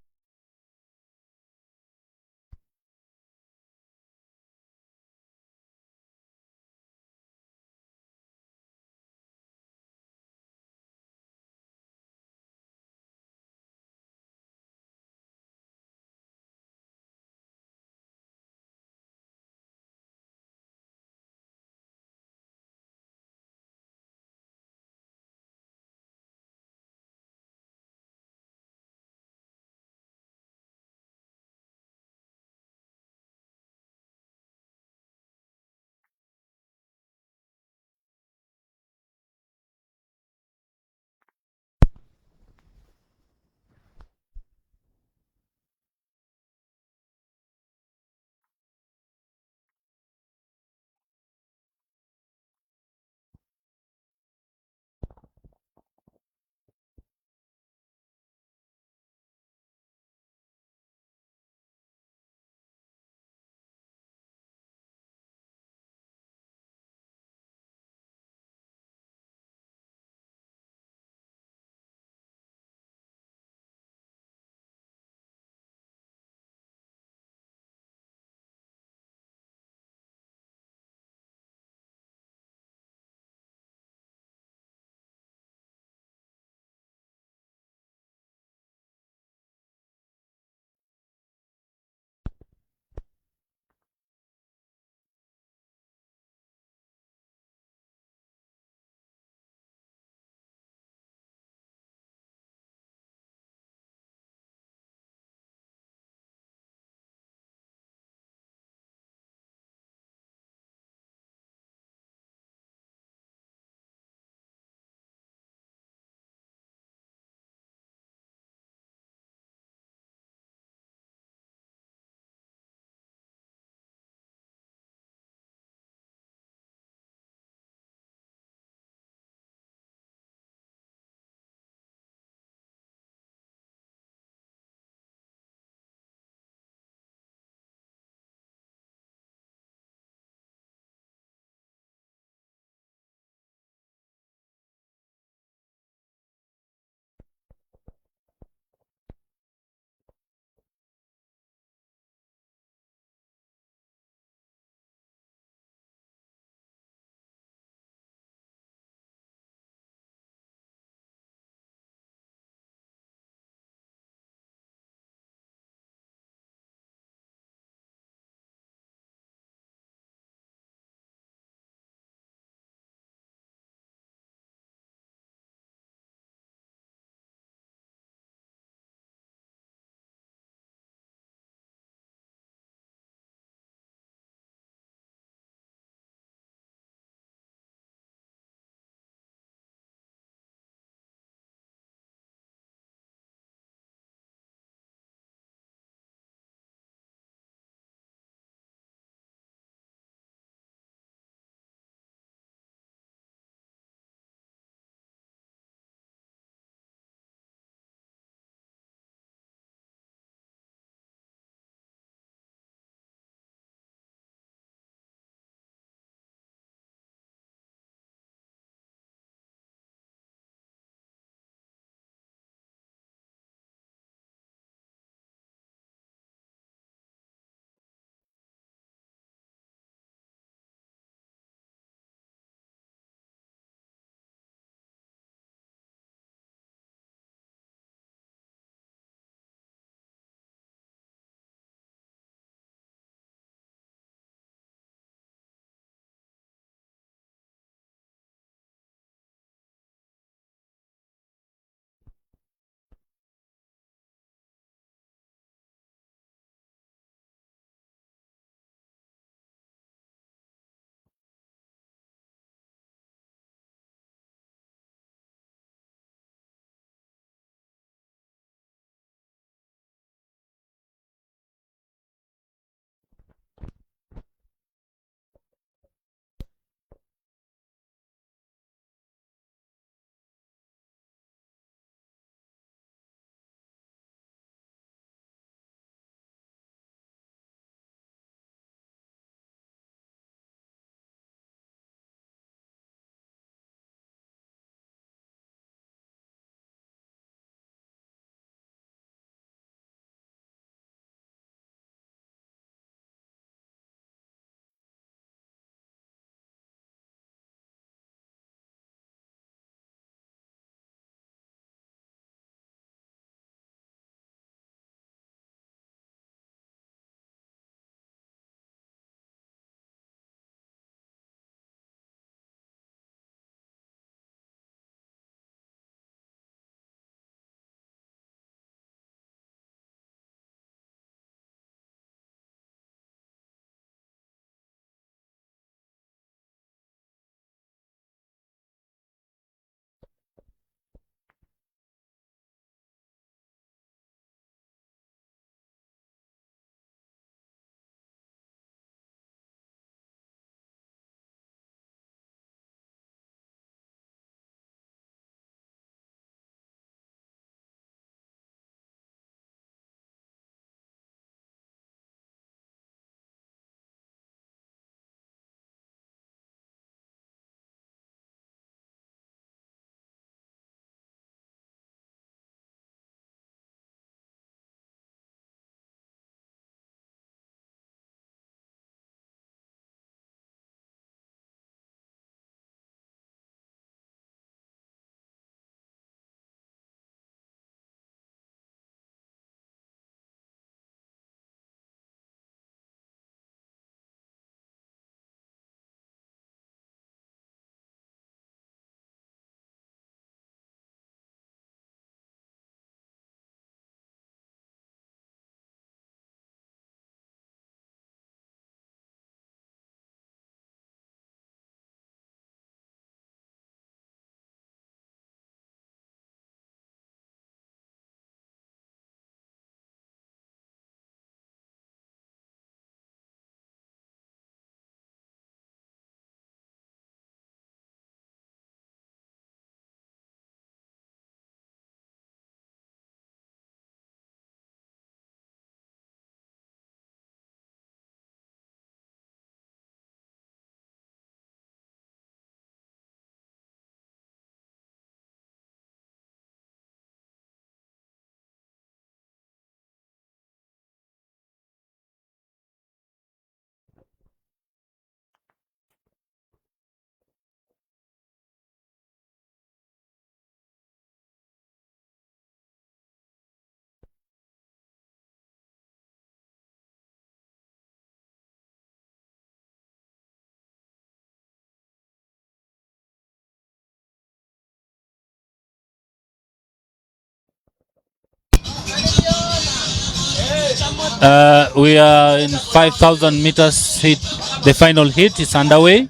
We are in 5,000 meters hit. The final hit is underway.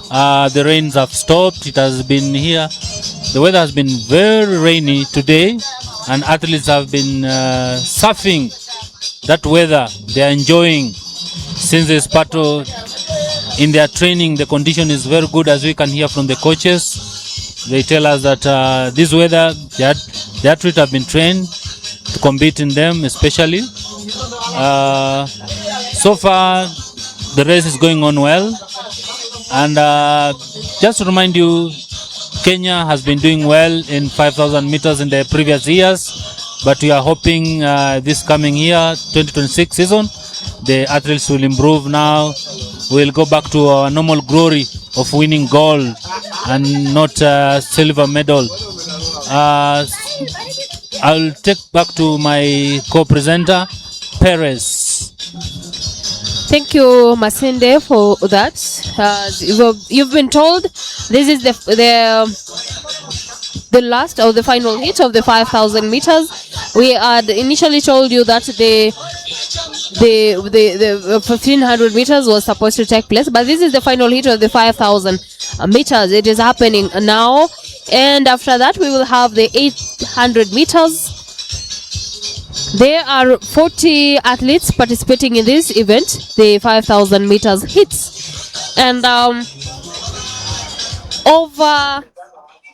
The rains have stopped. It has been here. The weather has been very rainy today, and athletes have been surfing that weather. They are enjoying since this battle in their training. The condition is very good, as we can hear from the coaches. They tell us that this weather, the athletes have been trained to compete in them, especially. So far, the race is going on well. And just to remind you, Kenya has been doing well in 5,000 meters in the previous years, but we are hoping this coming year, 2026 season, the athletes will improve now. We'll go back to our normal glory of winning gold and not silver medal. I'll take back to my co-presenter, Perez. Thank you, Masinde, for that. You've been told this is the last or the final hit of the 5,000 meters. We had initially told you that the 1,500 meters was supposed to take place, but this is the final hit of the 5,000 meters. It is happening now, and after that we will have the 800 meters. There are 40 athletes participating in this event, the 5,000 meters hits, and over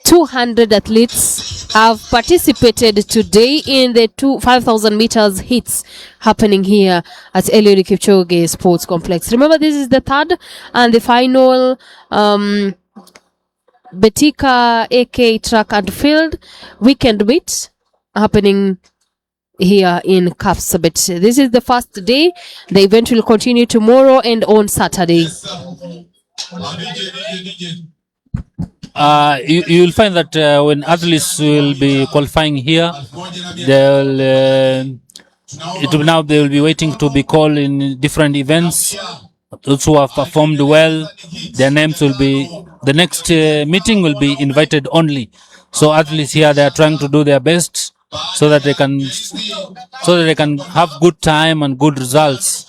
200 athletes have participated today in the 5,000 meters hits happening here at Eliud Kipchoge Sports Complex. Remember, this is the third and the final Betika AK track and field weekend meet happening here in Kapsabet. This is the first day. The event will continue tomorrow and on Saturday. You'll find that when athletes will be qualifying here, they will be waiting to be called in different events. Those who have performed well, their names will be, the next meeting will be invited only. So athletes here, they are trying to do their best so that they can have good time and good results.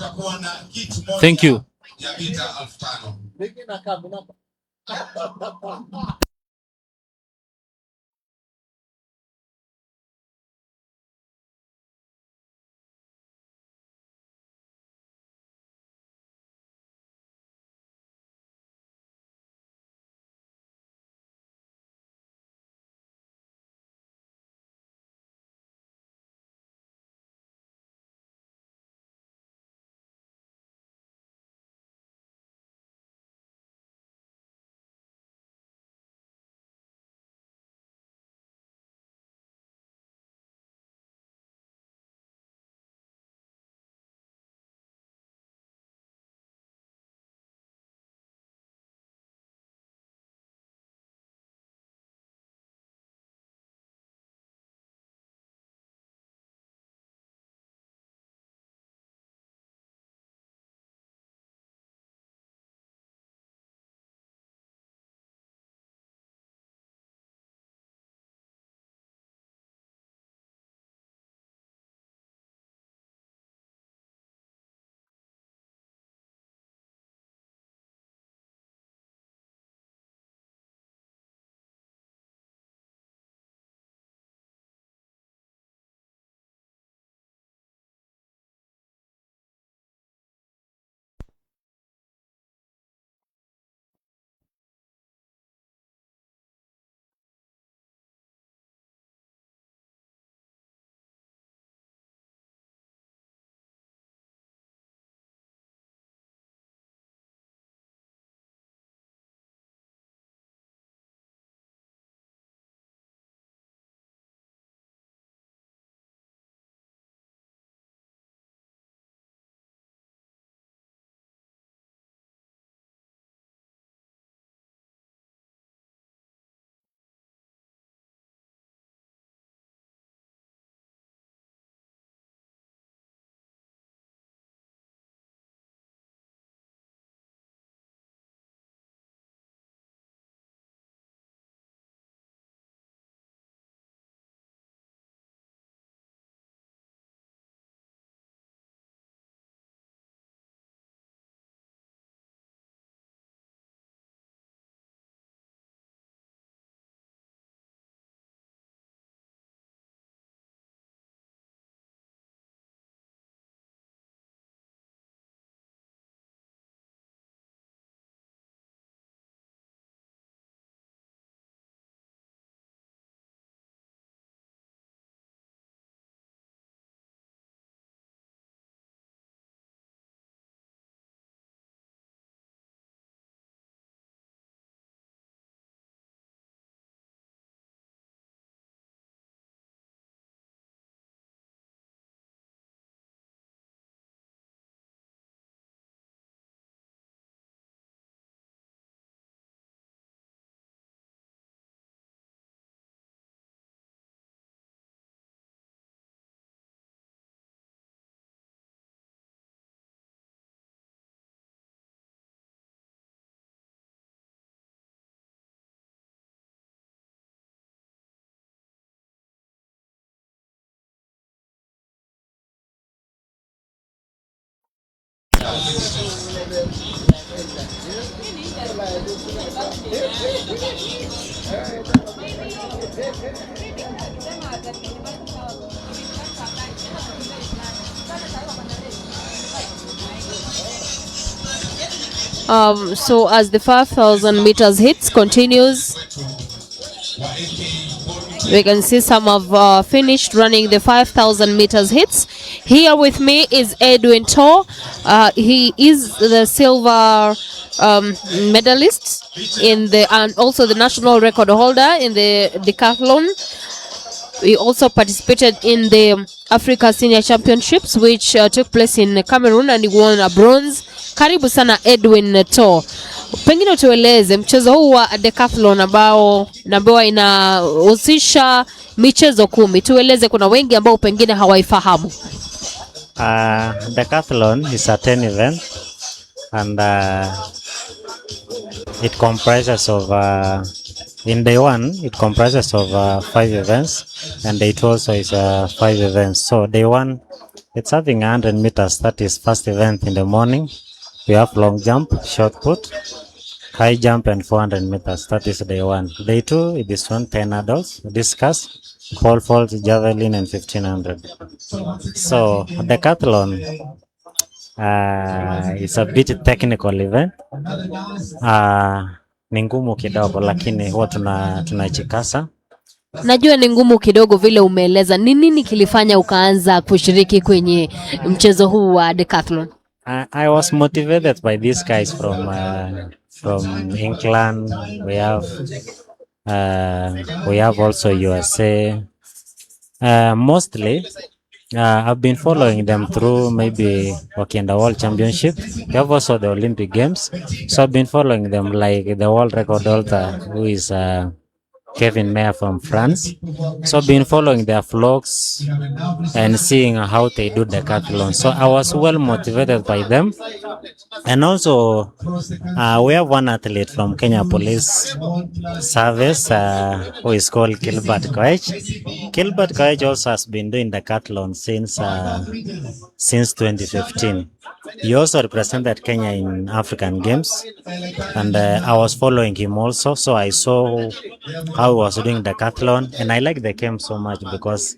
Thank you. So as the 5,000 meters hits continues, we can see some of finished running the 5,000 meters hits. Here with me is Edwin Tor. He is the silver medalist in the, and also the national record holder in the decathlon. We also participated in the Africa Senior Championships, which took place in Cameroon, and he won a bronze. Karibu sana Edwin Tor. Pengine tueleze mchezo huu wa decathlon ambao inahusisha michezo 10. Tueleze, kuna wengi ambao pengine hawaifahamu. Decathlon is a 10 event, and it comprises of in day one, it comprises of 5 events, and day 2 also is 5 events. So day 1, it's having 100 meters. That is first event in the morning. We have long jump, short put, high jump, and 400 meters. That is day 1. Day 2, it is 10 adults, discus, pole vault, javelin, and 1500. So decathlon is a bit technical event. Ni ngumu kidogo, lakini huwa tunachikasa. Najua ni ngumu kidogo vile umeeleza. Ni nini kilifanya ukaanza kushiriki kwenye mchezo huu wa decathlon? I was motivated by these guys from England. We have also USA. Mostly, I've been following them through maybe working the World Championship. We have also the Olympic Games. So I've been following them, like the world record holder, who is Kevin Mayer from France. So I've been following their vlogs and seeing how they do decathlon. So I was well motivated by them. And also, we have one athlete from Kenya Police Service who is called Gilbert Koech. Gilbert Koech also has been doing decathlon since 2015. He also represented Kenya in African Games, and I was following him also. So I saw how he was doing decathlon, and I like the game so much because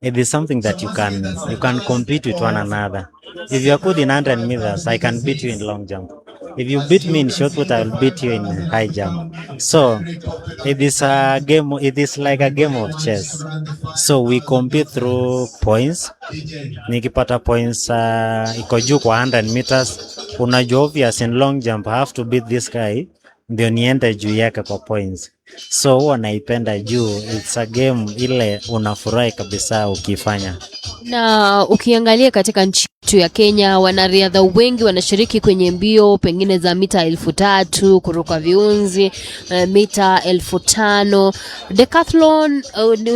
it is something that you can compete with one another. If you are good in 100 meters, I can beat you in long jump. If you beat me in short put, I will beat you in high jump. So it is a game. It is like a game of chess. So we compete through points. Nikipata points iko juu kwa 100 meters, unajua obvious in long jump I have to beat this guy ndio niende juu yake kwa points. So huwa naipenda juu it's a game ile unafurahi kabisa ukifanya. Na ukiangalia katika nchi yetu ya Kenya, wanariadha wengi wanashiriki kwenye mbio pengine za mita 3,000, kuruka viunzi, mita 5,000. Decathlon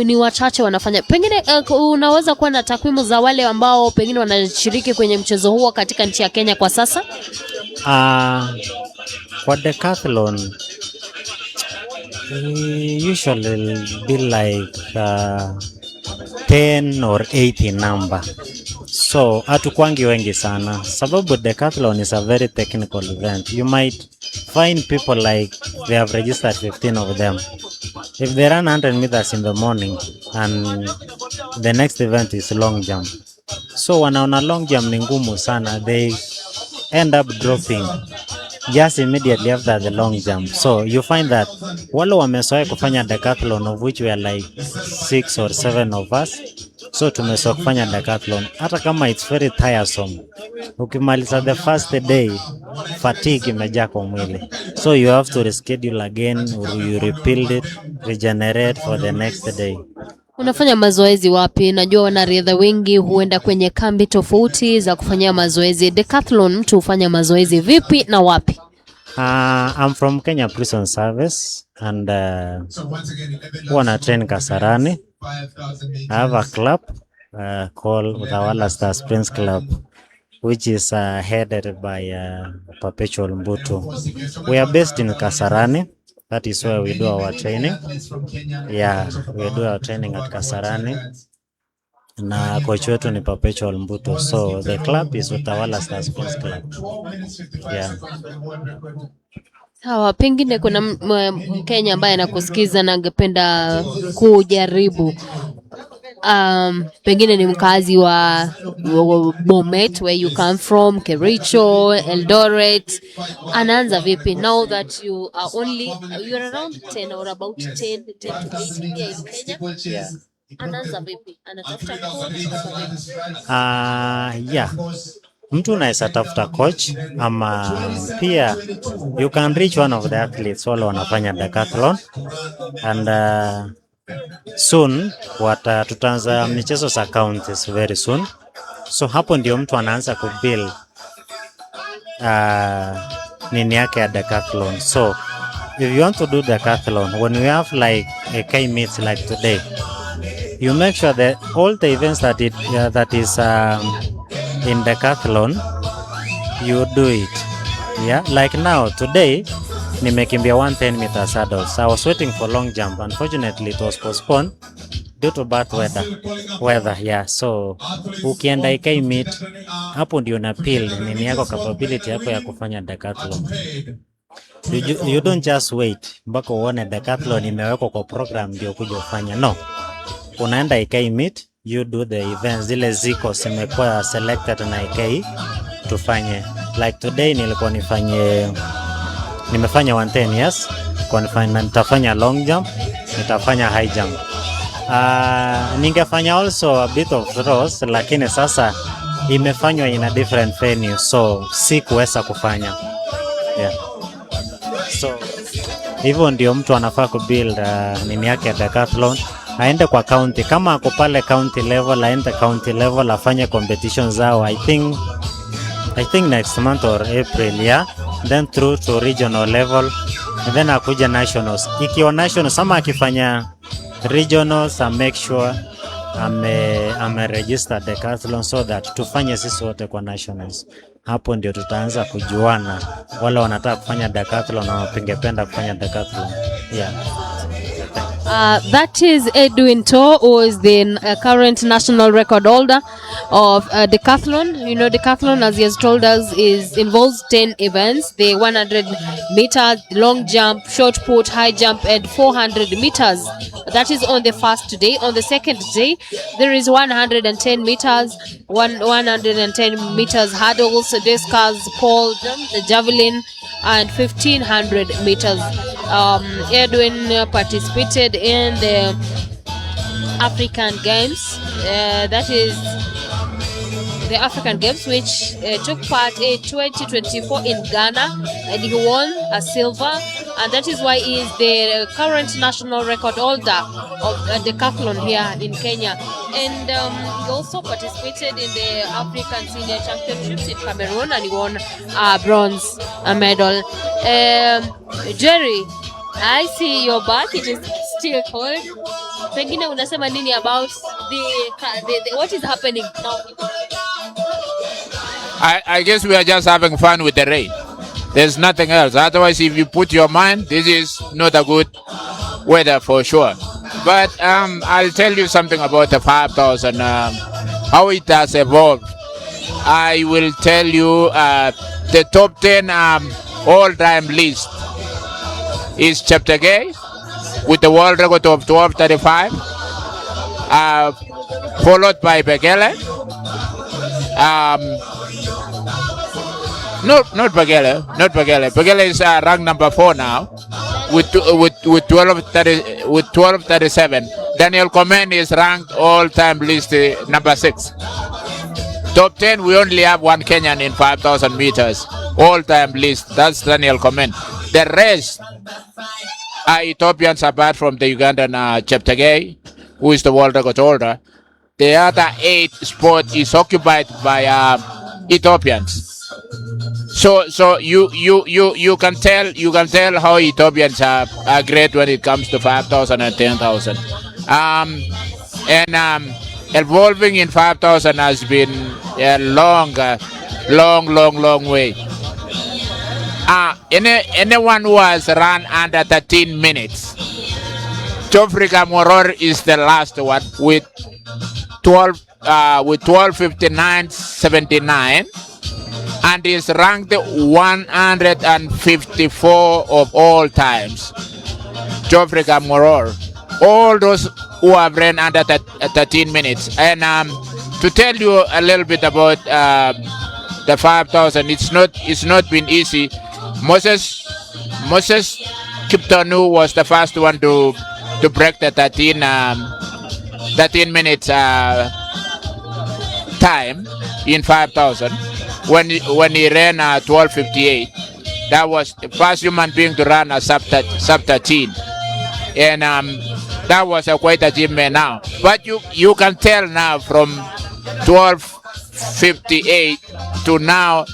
ni wachache wanafanya. Pengine unaweza kuwa na takwimu za wale ambao pengine wanashiriki kwenye mchezo huo katika nchi ya Kenya kwa sasa? For decathlon, usually be like 10 or 80 number. So hatukwangi wengi sana, sababu decathlon is a very technical event. You might find people like they have registered 15 of them. If they run 100 meters in the morning and the next event is long jump, so wanaona long jump ni ngumu sana, they end up dropping just immediately after the long jump. So you find that wale wamezoea kufanya decathlon, of which we are like 6 or 7 of us, so tumezoea kufanya decathlon, hata kama it's very tiresome. Ukimaliza the first day, fatigue imejaa kwa mwili, so you have to reschedule again, you rebuild it, regenerate for the next day. Unafanya mazoezi wapi? Najua wanariadha wengi huenda kwenye kambi tofauti za kufanyia mazoezi. Decathlon mtu hufanya mazoezi vipi na wapi? I'm from Kenya Prison Service, and wanna train Kasarani. I have a club called Utawala Stars Prince Club, which is headed by Perpetual Mbutu. We are based in Kasarani. That is where we do our training. Yeah, we do our training at Kasarani. na coach wetu ni Perpetual Mbuto, so the club is Utawala Stars Sports Club. Yeah. Sawa, pengine kuna Mkenya ambaye anakusikiza na angependa kujaribu. Pengine ni mkazi wa Bomet, where you come from, Kericho, Eldoret. Anaanza vipi now that you're around 10 or about 10 to 18 here in Kenya? Yeah. Anaanza vipi? Anatafuta coach? Yeah. Mtu unaweza tafuta coach ama pia you can reach one of the athletes wale wanafanya decathlon and soon tutaanza michezo za counties very soon, so hapo ndio mtu anaanza kubuild nini yake ya decathlon. So if you want to do decathlon, when we have like a K meets like today, you make sure that all the events that is in decathlon, you do it. Yeah, like now today nimekimbia 110 meters hurdles. I was waiting for long jump, unfortunately it was postponed due to bad weather. Yeah, so ukienda ikai meet hapo ndio na peel nini yako capability yako ya kufanya decathlon. You don't just wait mpaka uone decathlon imewekwa kwa program ndio kuja ufanya. No, unaenda ikai meet, you do the events zile ziko zimekuwa selected na ikai tufanye. Like today nilikuwa nimefanya 110, yes, nitafanya long jump, nitafanya high jump. Ningefanya also a bit of throws, lakini sasa imefanywa in a different venue, so si kuweza kufanya. Yeah. So hivyo ndio mtu anafaa kubuild nini yake ya decathlon. Aende kwa county, kama ako pale county level, aende county level afanye competition zao. I think next month or April, yeah, then through to regional level, and then akuja nationals. Ikiwa nationals, sama akifanya regionals, I make sure ame register decathlon so that tufanye sisi wote kwa nationals. Hapo ndio tutaanza kujuana wale wanataka kufanya decathlon na wapingependa kufanya decathlon. Yeah. That is Edwin To, who is the current national record holder of decathlon. You know, decathlon, as he has told us, involves 10 events: the 100 meters, long jump, short put, high jump, and 400 meters. That is on the first day. On the second day, there is 110 meters, 110 meters hurdles, discus, pole, the javelin, and 1500 meters. Edwin participated in the African Games, that is the African Games, which took part in 2024 in Ghana, and he won a silver, and that is why he is the current national record holder of decathlon here in Kenya. And he also participated in the African Senior Championships in Cameroon, and he won a bronze medal. Jerry, I see your back, it is still cold. Pengine unasema nini about the what is happening now? I guess we are just having fun with the rain. There's nothing else. Otherwise, if you put your mind, this is not a good weather for sure. But I'll tell you something about the 5,000, how it has evolved. I will tell you the top 10 all-time list is Cheptegei with the world record of 12:35, followed by Begele. Not Begele. Begele is ranked number 4 now with 12:37. Daniel Komen is ranked all-time list number 6. Top 10, we only have one Kenyan in 5,000 meters all-time list. That's Daniel Komen. The rest are Ethiopians, apart from the Ugandan Cheptegei, who is the world record holder. The other 8 spot is occupied by Ethiopians. So you can tell how Ethiopians are great when it comes to 5,000 and 10,000. Evolving in 5,000 has been a long way. Anyone who has run under 13 minutes, Jofrika Moror is the last one with 12:59.79 and is ranked 154 of all times. Geoffrey Moror. All those who have ran under 13 minutes. And to tell you a little bit about the 5,000, it's not been easy. Moses Kiptonu was the first one to break the 13 minutes time in 5,000 when he ran 12:58. That was the first human being to run a sub 13, and that was a quite achievement now. But you can tell now from 12:58 to now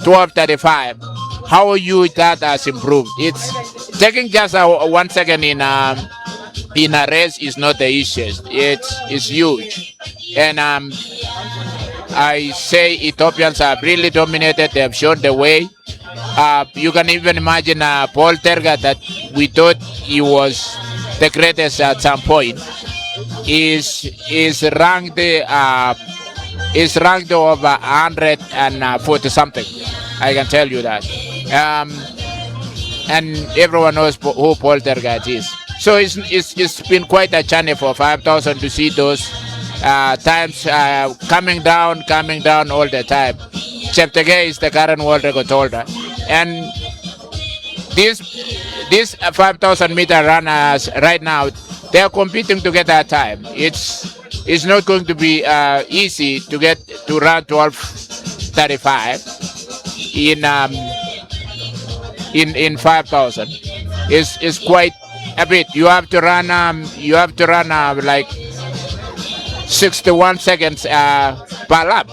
12:35 how huge that has improved. It's taking just 1 second in a race is not the easiest. It's huge, and I say Ethiopians have really dominated. They have shown the way. You can even imagine Paul Terga, that we thought he was the greatest at some point, is ranked over 140 something. I can tell you that. And everyone knows who Paul Tergat is. So it's been quite a journey for 5,000 to see those times coming down all the time. Cheptegei is the current world record holder, and these 5,000 meter runners right now, they are competing to get that time. It's not going to be easy to run 12:35 in 5,000. It's quite a bit. You have to run like 61 seconds per lap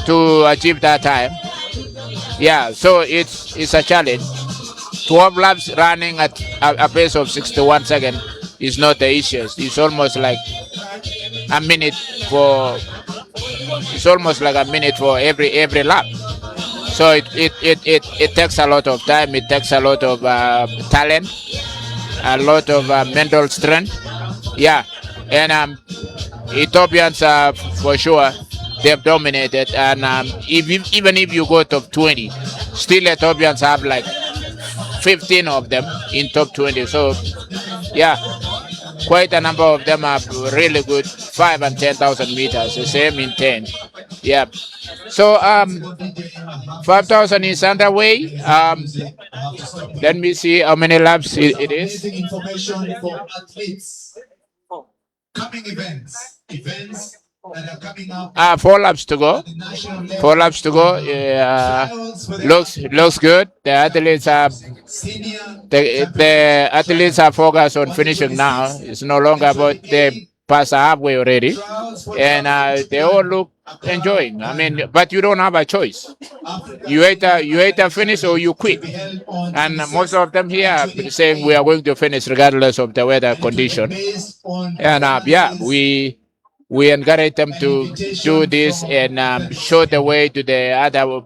to achieve that time. Yeah, so it's a challenge. 12 laps running at a pace of 61 seconds is not the easiest. It's almost like a minute for every lap. So it takes a lot of time. It takes a lot of talent, a lot of mental strength. Yeah, and Ethiopians for sure, they've dominated. And even if you go top 20, still Ethiopians have like 15 of them in top 20. So yeah, quite a number of them are really good. 5 and 10,000 meters, the same in 10. Yeah. So 5,000 is underway. Let me see how many laps it is. Information for athletes. Coming events that are coming up. 4 laps to go. 4 laps to go. Looks good. The athletes are focused on finishing now. It's no longer about they pass halfway already, and they all look enjoying. I mean, but you don't have a choice. You either finish or you quit. And most of them here are saying we are going to finish regardless of the weather condition. And yeah, we encourage them to do this and show the way to the other.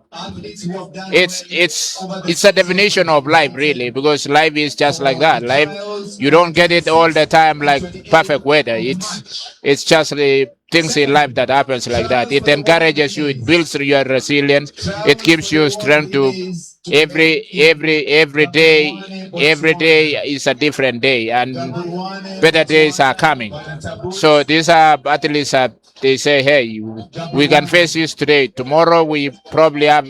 It's a definition of life, really, because life is just like that. Life, you don't get it all the time like perfect weather. It's just the things in life that happens like that. It encourages you. It builds your resilience. It gives you strength to every day. Every day is a different day, and better days are coming. So these are athletes. They say, hey, we can face this today. Tomorrow we probably have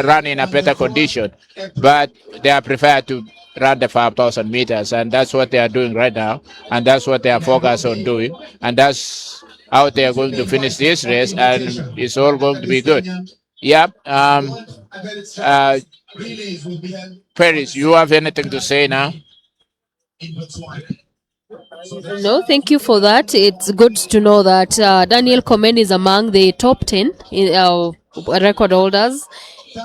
run in a better condition, but they are prepared to run the 5,000 meters, and that's what they are doing right now, and that's what they are focused on doing, and that's how they are going to finish this race, and it's all going to be good. Yep. Paris, you have anything to say now? No, thank you for that. It's good to know that Daniel Komen is among the top 10 record holders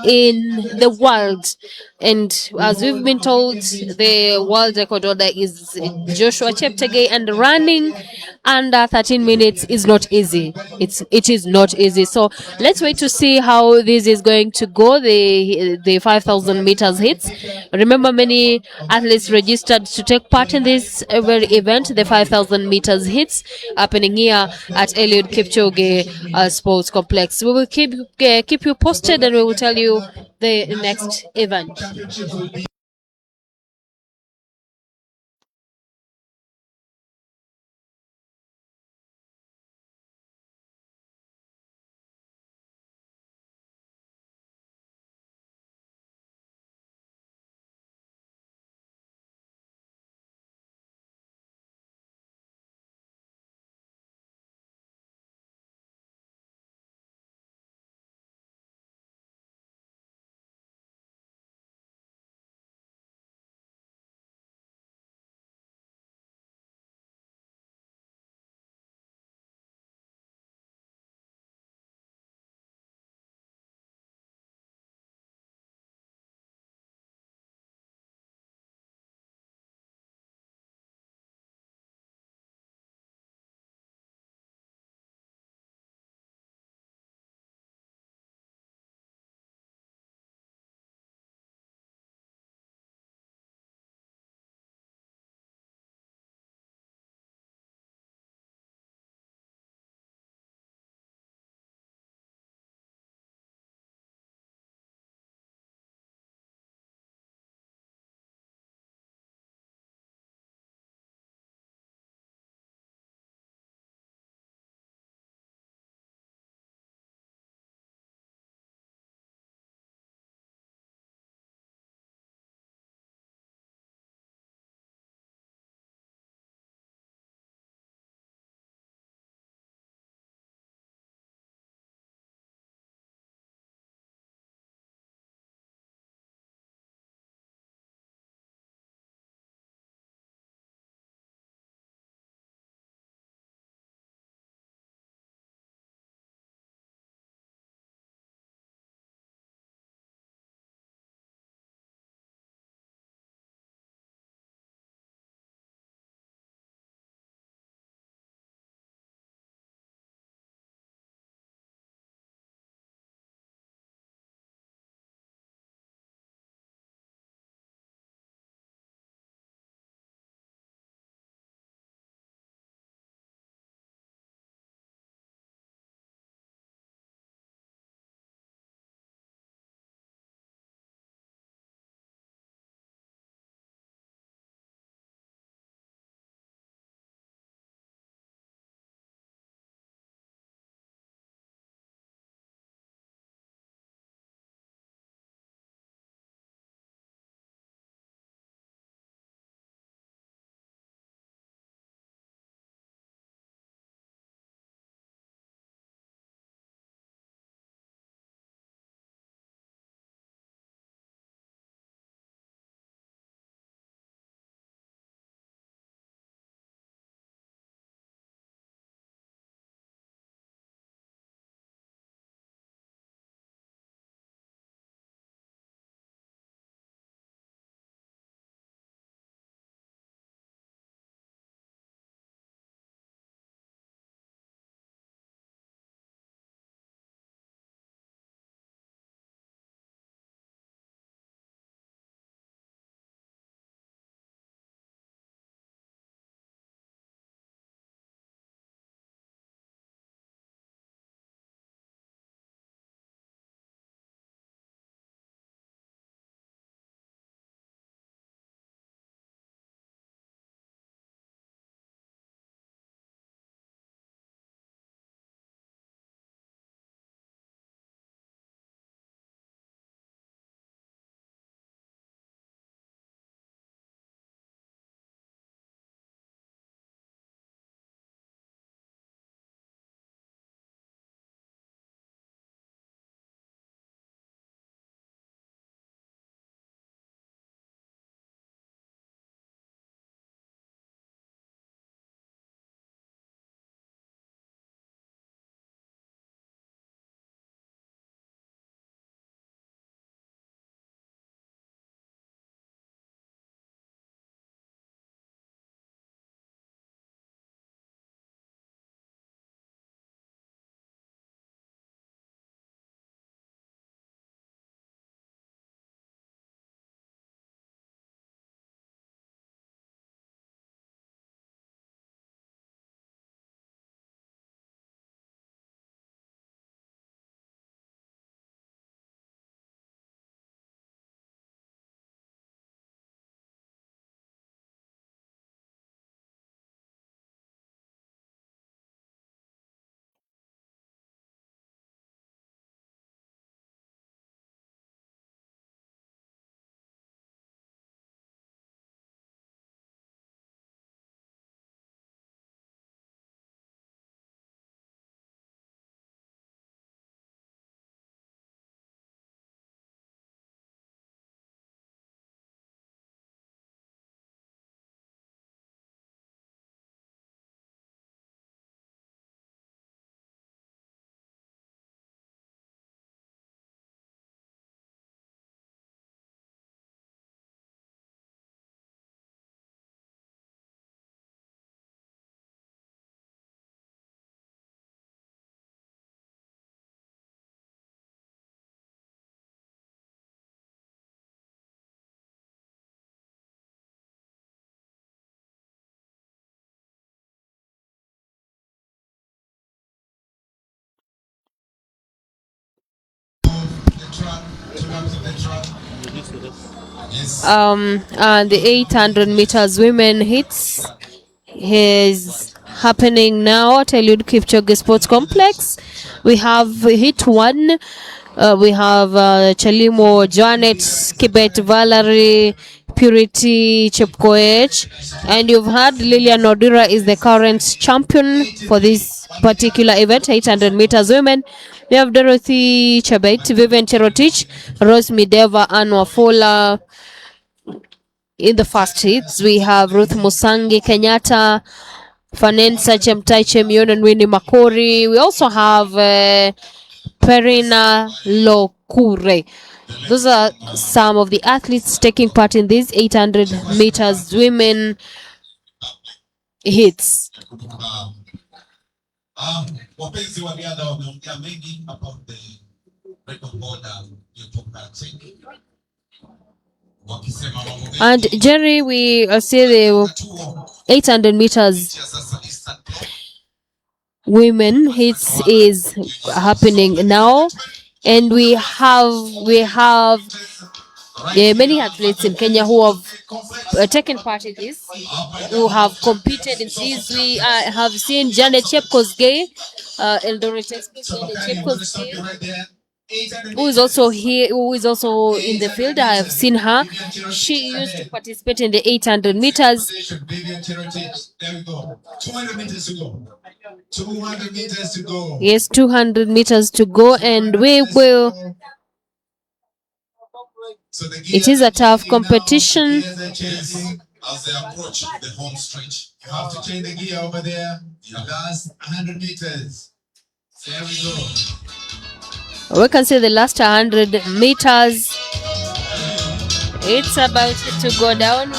in the world. And as we've been told, the world record holder is Joshua Cheptegei, and running under 13 minutes is not easy. It is not easy. So let's wait to see how this is going to go. The 5,000 meters hits. Remember, many athletes registered to take part in this very event, the 5,000 meters hits, happening here at Eliud Kipchoge Sports Complex. We will keep you posted, and we will tell you the next event. The 800 meters women hits is happening now at Eliud Kipchoge Sports Complex. We have hit 1. We have Chalimo, Janet, Kibet, Valerie, Purity, Chepkoech, and you've heard Lilian Odira is the current champion for this particular event, 800 meters women. We have Dorothy Chabet, Vivian Cherotich, Rose Mideva, Anne Wafola. In the first hits, we have Ruth Musangi Kenyatta, Fanensa Chemtai Chemion, and Winnie Makori. We also have Perina Lokure. Those are some of the athletes taking part in these 800 meters women hits. Wapenzi wa riadha wameongea mengi about the record holder And Jerry, we see the 800 meters women hits is happening now, and we have many athletes in Kenya who have taken part in this, who have competed in this. We have seen Janet Chepkosgei, Eldoret Express, Janet Chepkosgei, who is also here, who is also in the field. I have seen her. She used to participate in the 800 meters. There we go. 200 meters to go. 200 meters to go. Yes, 200 meters to go, and we will. It is a tough competition. As they approach the home stretch, you have to change the gear over there. Your last 100 meters. There we go. We can see the last 100 meters. It's about to go down.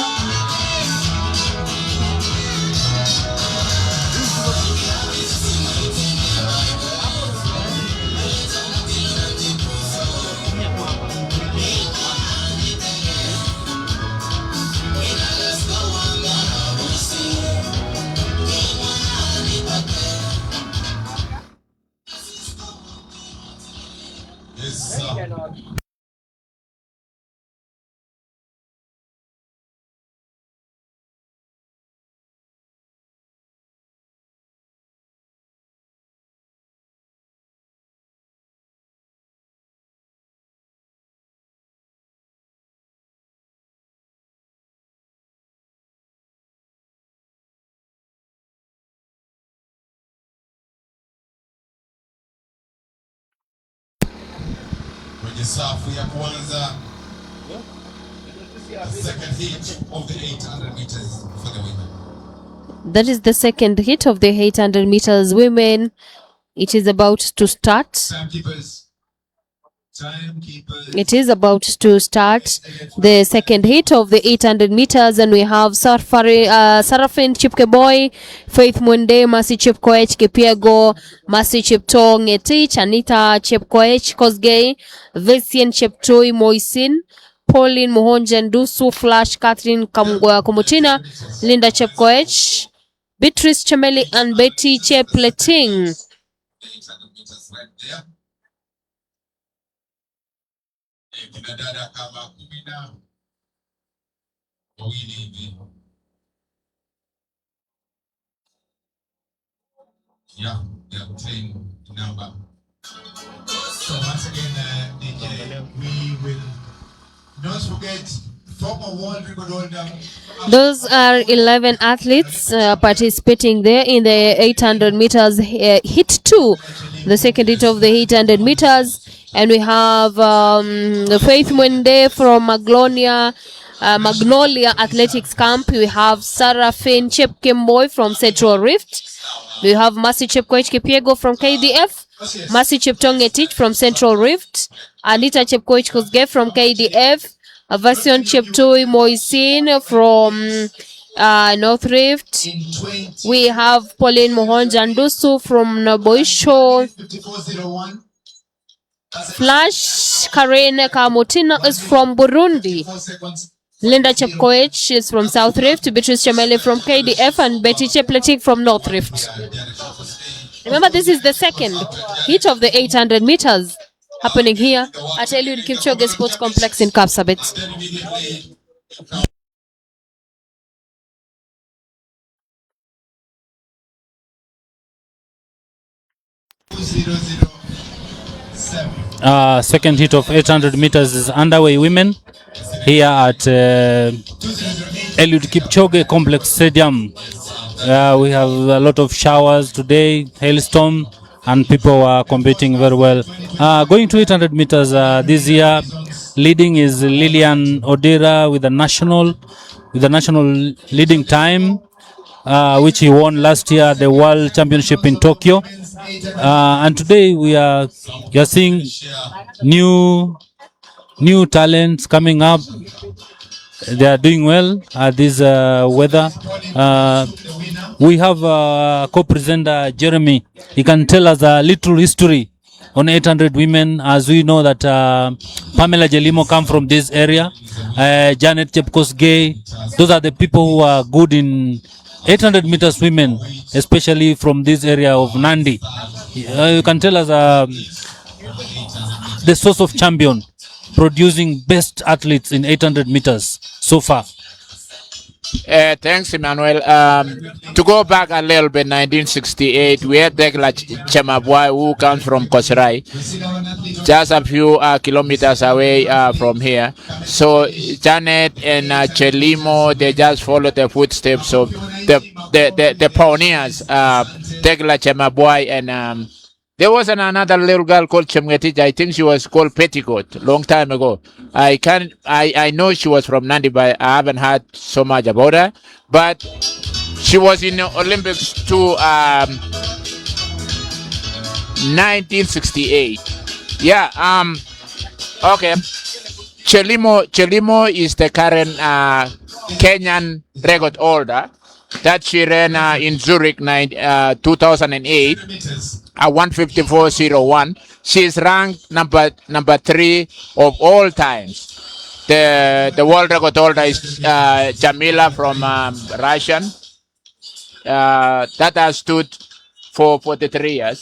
Safu ya kwanza, the second hit of the 800 meters for the women. That is the second hit of the 800 meters women. It is about to start. It is about to start the second hit of the 800 meters, and we have Sarafin Chipkeboy, Faith Mwende, Mercy Chepkoech Kipiego, Mercy Cheptong Etich, Anita Chepkoech Kosgei, Vesian Cheptoi Moisin, Pauline Muhonja Ndusu, Flash Catherine Kumutina, Linda Chepkoech, Beatrice Chameli, and Betty Chepleting. Kina dada kama 12 hivi. Yeah, 10 number. So once again, DJ, we will not forget former world record holder. Those are 11 athletes participating there in the 800 meters hit 2, the second hit of the 800 meters. And we have Faith Mwende from Magnolia Athletics Camp. We have Sarafin Chepkemboy from Central Rift. We have Mercy Chepkoech Kipiego from KDF. Mercy Cheptong Etich from Central Rift. Anita Chepkoech Kosgei from KDF. Vasion Cheptoi Moisin from North Rift. We have Pauline Mohonja Ndusu from Naboisho. Flash Karen Kamutina is from Burundi. Linda Chepkoech is from South Rift. Beatrice Chamele from KDF, and Betty Chepletic from North Rift. Remember, this is the second hit of the 800 meters. happening here at Eliud Kipchoge Sports Complex in Kapsabet. Second heat of 800 meters is underway. Women here at Eliud Kipchoge Complex Stadium. We have a lot of showers today, hailstorm, and people are competing very well. Going to 800 meters this year, leading is Lillian Odira with the national leading time, which he won last year, the World Championship in Tokyo. And today we are seeing new talents coming up. They are doing well at this weather. We have co-presenter Jeremy. He can tell us a little history on 800 women, as we know that Pamela Jelimo come from this area, Janet Chepkosgei. Those are the people who are good in 800 meters women, especially from this area of Nandi. You can tell us the source of champion producing best athletes in 800 meters so far. Thanks, Emmanuel. To go back a little bit, 1968, we had Dekla Chemabwai, who comes from Kosrai, just a few kilometers away from here. So Janet and Chelimo, they just followed the footsteps of the pioneers, Dekla Chemabwai, and there was another little girl called Chemgetij. I think she was called Petticoat long time ago. I know she was from Nandi, but I haven't heard so much about her. But she was in the Olympics too, 1968. Yeah. Okay. Chelimo is the current Kenyan record holder that she ran in Zurich 2008. 154.01. She is ranked number 3 of all times. The world record holder is Jamila from Russian. That has stood for 43 years.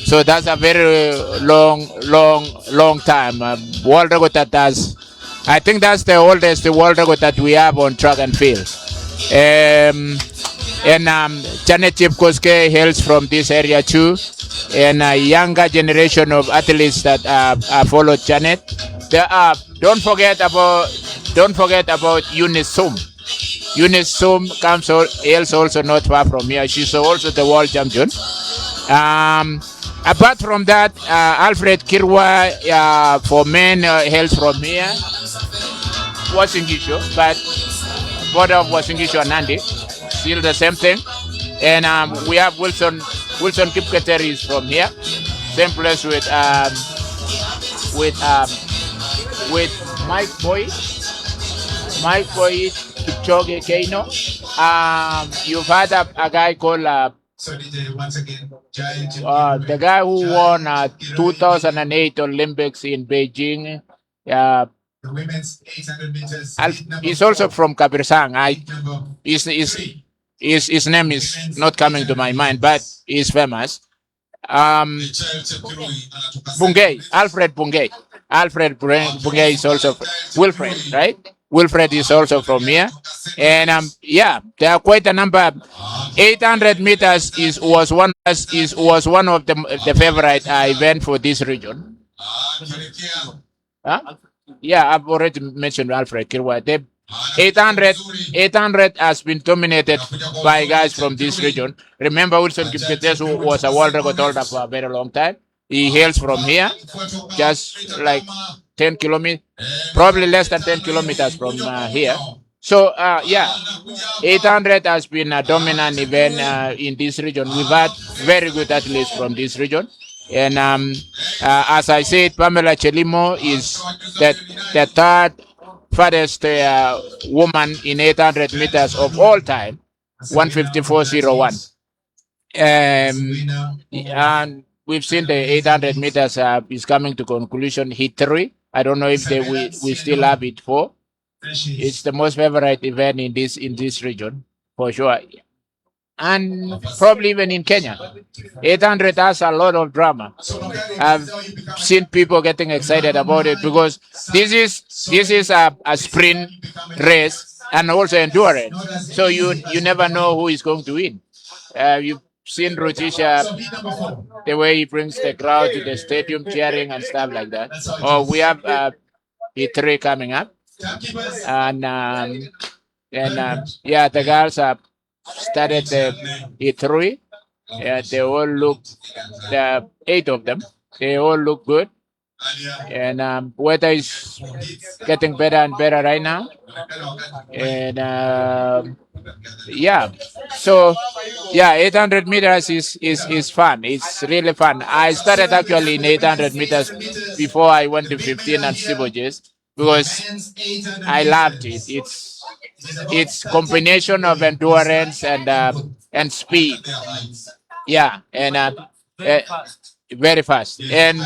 So that's a very long time. World record that has, I think that's the oldest world record that we have on track and field. And Janet Chepkosgei hails from this area too, and a younger generation of athletes that followed Janet. Don't forget about Eunice Sum. Eunice Sum hails also not far from here. She's also the world champion. Apart from that, Alfred Kirwa for men hails from here. Wasingisho, but border of Wasingisho and Nandi. Still the same thing. And we have Wilson Kipketer is from here. Same place with Mike Boyd Kipchoge Keino. You've heard of a guy called the guy who won 2008 Olympics in Beijing. The women's 800 meters. He's also from Kabirsang. His name is not coming to my mind, but he's famous. Bungay, Alfred Bungay. Alfred Bungay is also Wilfred, right? Wilfred is also from here. And yeah, there are quite a number. 800 meters was one of the favorite event for this region. Huh? Yeah, I've already mentioned Alfred Kirwa. The 800 has been dominated by guys from this region. Remember Wilson Kipketer, who was a world record holder for a very long time. He hails from here, just like 10 kilometers, probably less than 10 kilometers from here. So, yeah, 800 has been a dominant event in this region. We've had very good athletes from this region. And as I said, Pamela Chelimo is the third farthest woman in 800 meters of all time, 154.01. And we've seen the 800 meters is coming to conclusion, hit 3. I don't know if we still have it 4. It's the most favorite event in this region, for sure. and probably even in Kenya. 800 has a lot of drama. I've seen people getting excited about it because this is a sprint race and also endurance. So you never know who is going to win. You've seen Rutisha, the way he brings the crowd to the stadium cheering and stuff like that. Oh, we have E3 coming up, and yeah, the girls have started the E3. Yeah, they all look, the 8 of them, they all look good. And weather is getting better and better right now. And yeah, so yeah, 800 meters is fun. It's really fun. I started actually in 800 meters before I went to 15 and steeplechase because I loved it. It's combination of endurance and speed. Yeah, and very fast. And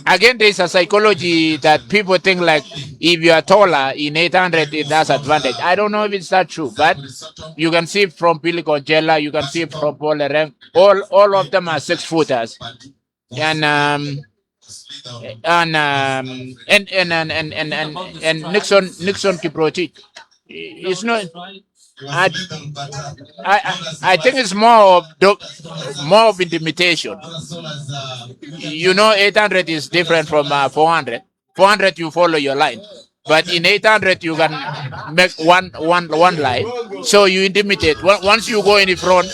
again, there's a psychology that people think like if you are taller in 800, it has advantage. I don't know if it's that true, but you can see from Billy Congela, you can see from Paul Lereng, all of them are 6-footers, and Nixon Kiprotich. It's not. I, I think it's more of intimidation. You know, 800 is different from 400. 400 you follow your line, but in 800 you can make one line. So you intimidate. Once you go in the front,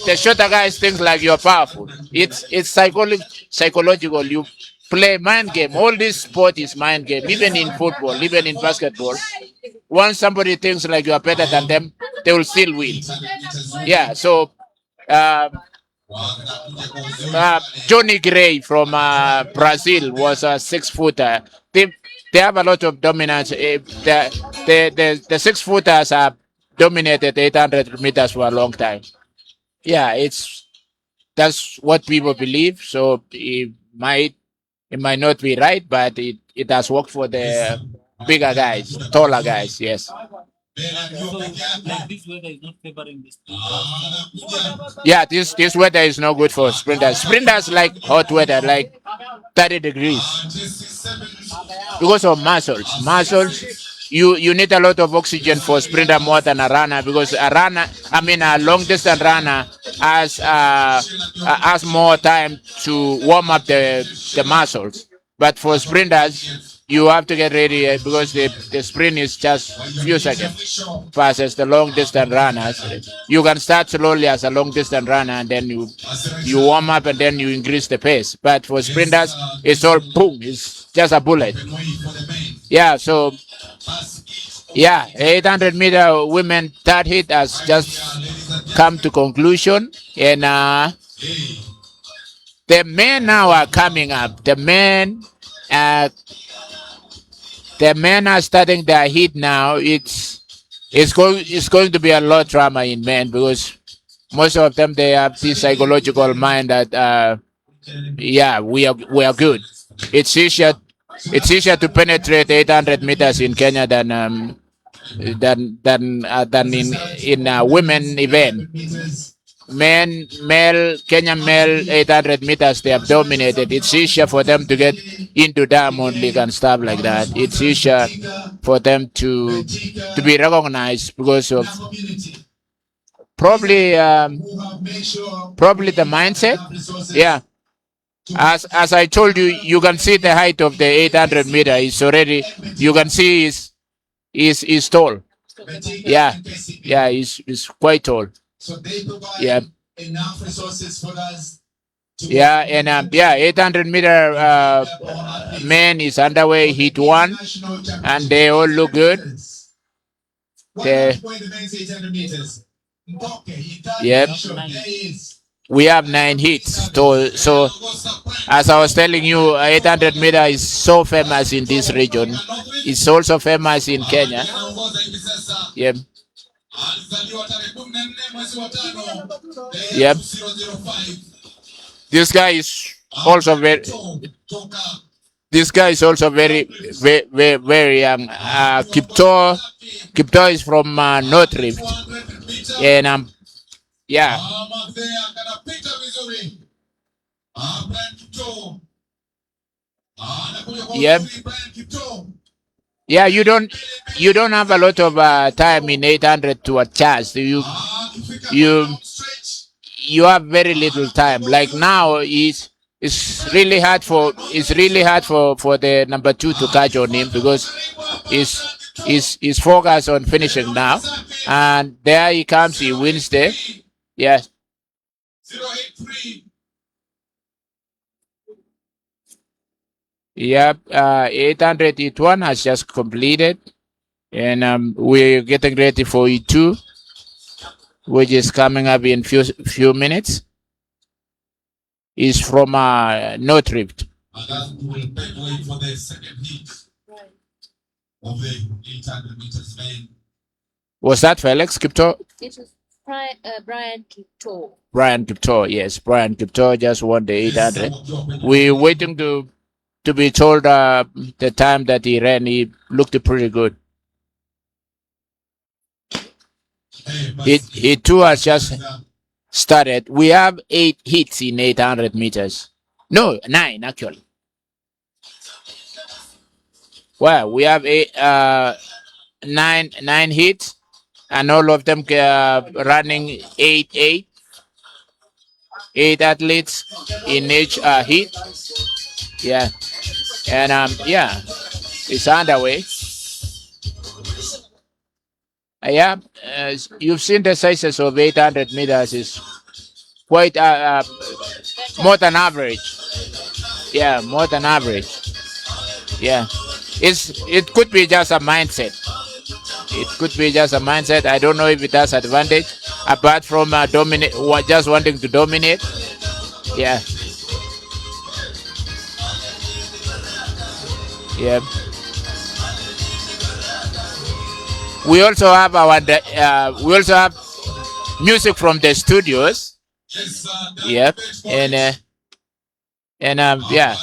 the shorter guys think like you're powerful. It's psychological. You play mind game. All this sport is mind game. Even in football, even in basketball. Once somebody thinks like you are better than them, they will still win. Yeah. So Johnny Gray from Brazil was a 6-footer. They have a lot of dominance. The 6-footers have dominated 800 meters for a long time. Yeah, that's what people believe. So it might not be right, but it has worked for the bigger guys, taller guys. Yes. Yeah, this weather is not good for sprinters. Sprinters like hot weather, like 30 degrees, because of muscles. You need a lot of oxygen for sprinter more than a runner, because a long distance runner has more time to warm up the muscles. But for sprinters, you have to get ready because the sprint is just few seconds versus the long distance runners. You can start slowly as a long distance runner and then you warm up and then you increase the pace. But for sprinters, it's all boom. It's just a bullet. Yeah. So yeah, 800 meter women third hit has just come to conclusion, and the men now are coming up. The men are starting their heat now. It's going to be a lot of drama in men because most of them, they have this psychological mind that yeah, we are good. It's easier to penetrate 800 meters in Kenya than in women event. Kenyan male 800 meters, they have dominated. It's easier for them to get into Diamond League and stuff like that. It's easier for them to be recognized because of probably the mindset. Yeah. As I told you, you can see the height of the 800 meter. It's already, you can see is tall. Yeah, he's quite tall. Yeah. Yeah, and 800 meter man is underway, hit 1, and they all look good. Yep. We have 9 hits. So as I was telling you, 800 meter is so famous in this region. It's also famous in Kenya. Yep. Yep. This guy is also very young. Kipto is from North Rift, and Yeah. Yep. Yeah, you don't have a lot of time in 800 to adjust. You you have very little time. Like now, it's really hard for the number 2 to catch on him because he's focused on finishing now, and there he comes. He wins there. Yes. Yep. 800 E1 has just completed, and we're getting ready for E2, which is coming up in few minutes. Is from North Rift. We'll wait for the second heat of the 800 meters main. Was that Felix Kipto? It was Brian Kipto. Brian Kipto, yes. Brian Kipto just won the 800. We're waiting to be told the time that he ran. He looked pretty good. It too has just started. We have 8 hits in 800 meters. No, 9 actually. Well, we have 9 hits, and all of them running 8 athletes in each hit. Yeah, and yeah, it's underway. Yeah, you've seen the sizes of 800 meters is quite more than average. Yeah, more than average. Yeah, it could be just a mindset. It could be just a mindset. I don't know if it has advantage apart from just wanting to dominate. Yeah. Yeah. We also have music from the studios. Yep. And yeah,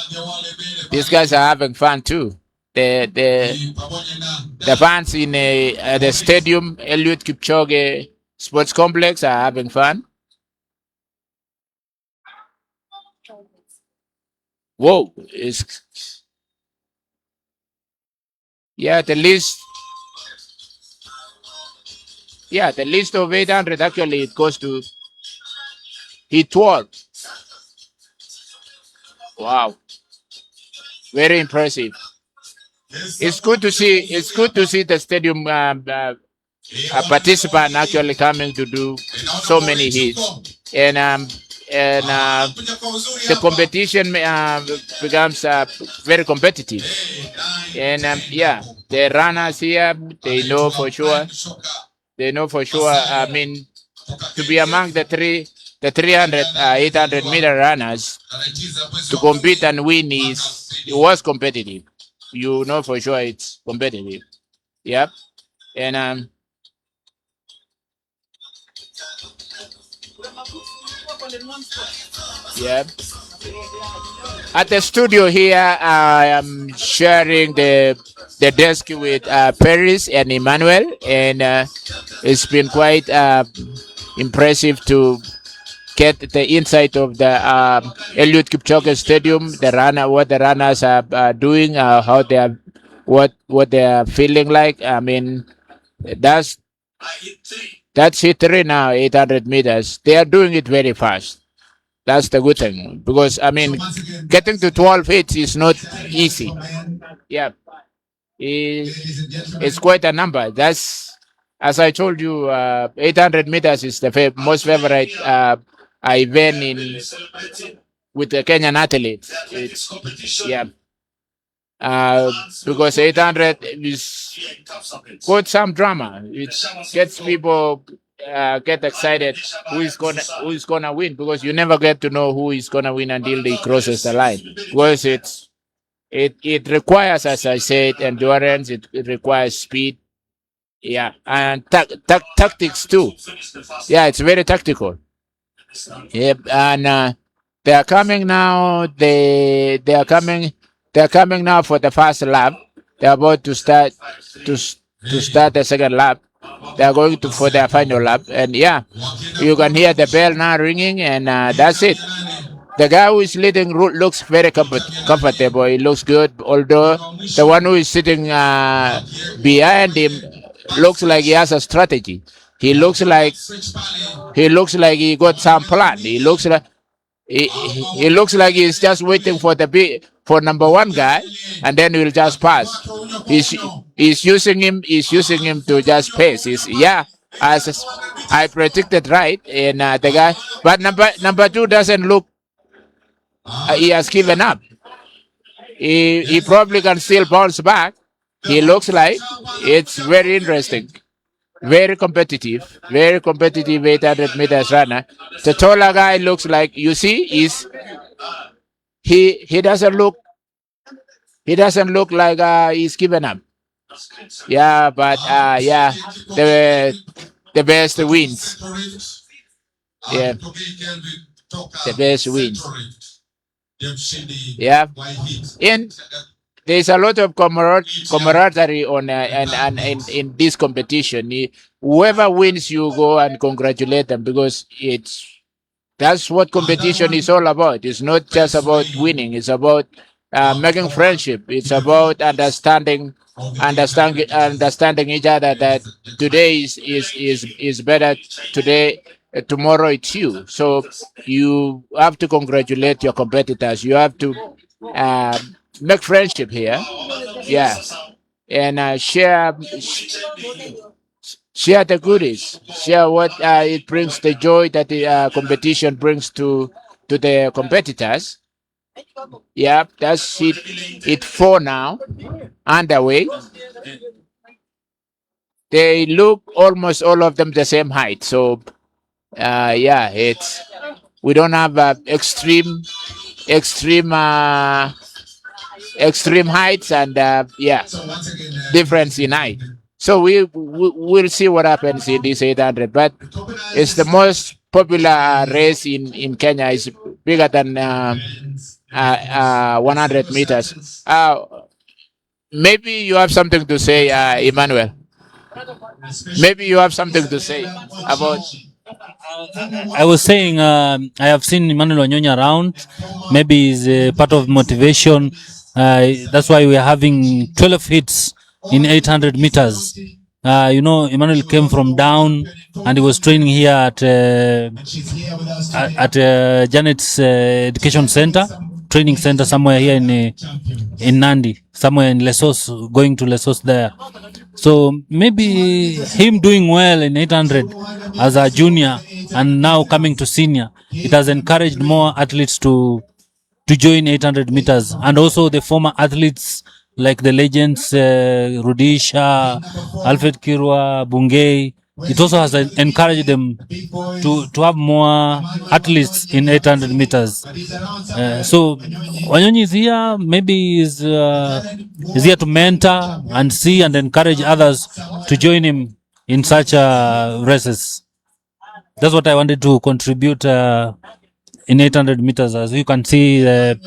these guys are having fun too. The fans in the stadium, Eliud Kipchoge Sports Complex, are having fun. Whoa, yeah, the list. Yeah, the list of 800 actually it goes to hit 12. Wow, very impressive. It's good to see. It's good to see the stadium participant actually coming to do so many hits, and the competition becomes very competitive. And yeah, the runners here, they know for sure. They know for sure. I mean, to be among the 300, 800 meter runners, to compete and win it was competitive. You know for sure it's competitive. Yep. And yep. At the studio here, I am sharing the desk with Paris and Emmanuel, and it's been quite impressive to get the insight of the Eliud Kipchoge Stadium, what the runners are doing, how they are, what they are feeling like. I mean, that's history now. 800 meters. They are doing it very fast. That's the good thing, because I mean, getting to 12 hits is not easy. Yeah, it's quite a number. That's, as I told you, 800 meters is the most favorite event with the Kenyan athletes. It's yeah, because 800 is got some drama. It gets people get excited who is gonna win, because you never get to know who is gonna win until he crosses the line. Because it requires, as I said, endurance. It requires speed. Yeah, and tactics too. Yeah, it's very tactical. Yep, and they are coming now. They are coming. They are coming now for the first lap. They are about to start the second lap. They are going to for their final lap, and yeah, you can hear the bell now ringing, and that's it. The guy who is leading looks very comfortable. He looks good, although the one who is sitting behind him looks like he has a strategy. He looks like he got some plan. He looks like he's just waiting for for number one guy, and then he'll just pass. He's using him. He's using him to just pace. As I predicted right, and the guy, but number two doesn't look. He has given up. He probably can still bounce back. He looks like it's very interesting. Very competitive 800 meters runner. The taller guy looks like, you see, he doesn't look like he's given up. Yeah, but yeah, the best wins. Yeah, the best wins. Yeah, and there's a lot of camaraderie on and in this competition. Whoever wins, you go and congratulate them, because that's what competition is all about. It's not just about winning. It's about making friendship. It's about understanding each other. That today is better. Today, tomorrow it's you. So you have to congratulate your competitors. You have to make friendship here. Yeah, and share the goodies, share what it brings, the joy that the competition brings to the competitors. Yeah, that's it. It's 4 now, underway. They look almost all of them the same height. So, yeah, we don't have extreme heights, and yeah, difference in height. So we'll see what happens in this 800. But it's the most popular race in Kenya. It's bigger than 100 meters. Maybe you have something to say, Emmanuel. Maybe you have something to say about. I was saying I have seen Emmanuel Wanyonya around. Maybe it's part of motivation. That's why we are having 12 hits in 800 meters. Emmanuel came from down, and he was training here at Janet's Education Center, training center somewhere here in Nandi, somewhere in Lesos, going to Lesos there. So maybe him doing well in 800 as a junior and now coming to senior, it has encouraged more athletes to join 800 meters, and also the former athletes like the legends Rudisha, Alfred Kirwa, Bungei. It also has encouraged them to have more athletes in 800 meters. So Wanyonyi is here, maybe is here to mentor and see and encourage others to join him in such races. That's what I wanted to contribute in 800 meters. As you can see, the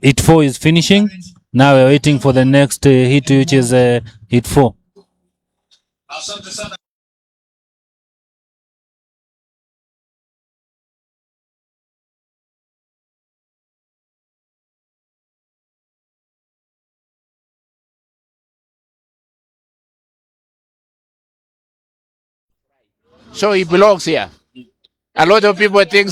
hit 4 is finishing. Now we're waiting for the next hit, which is hit 4. So he belongs here. A lot of people think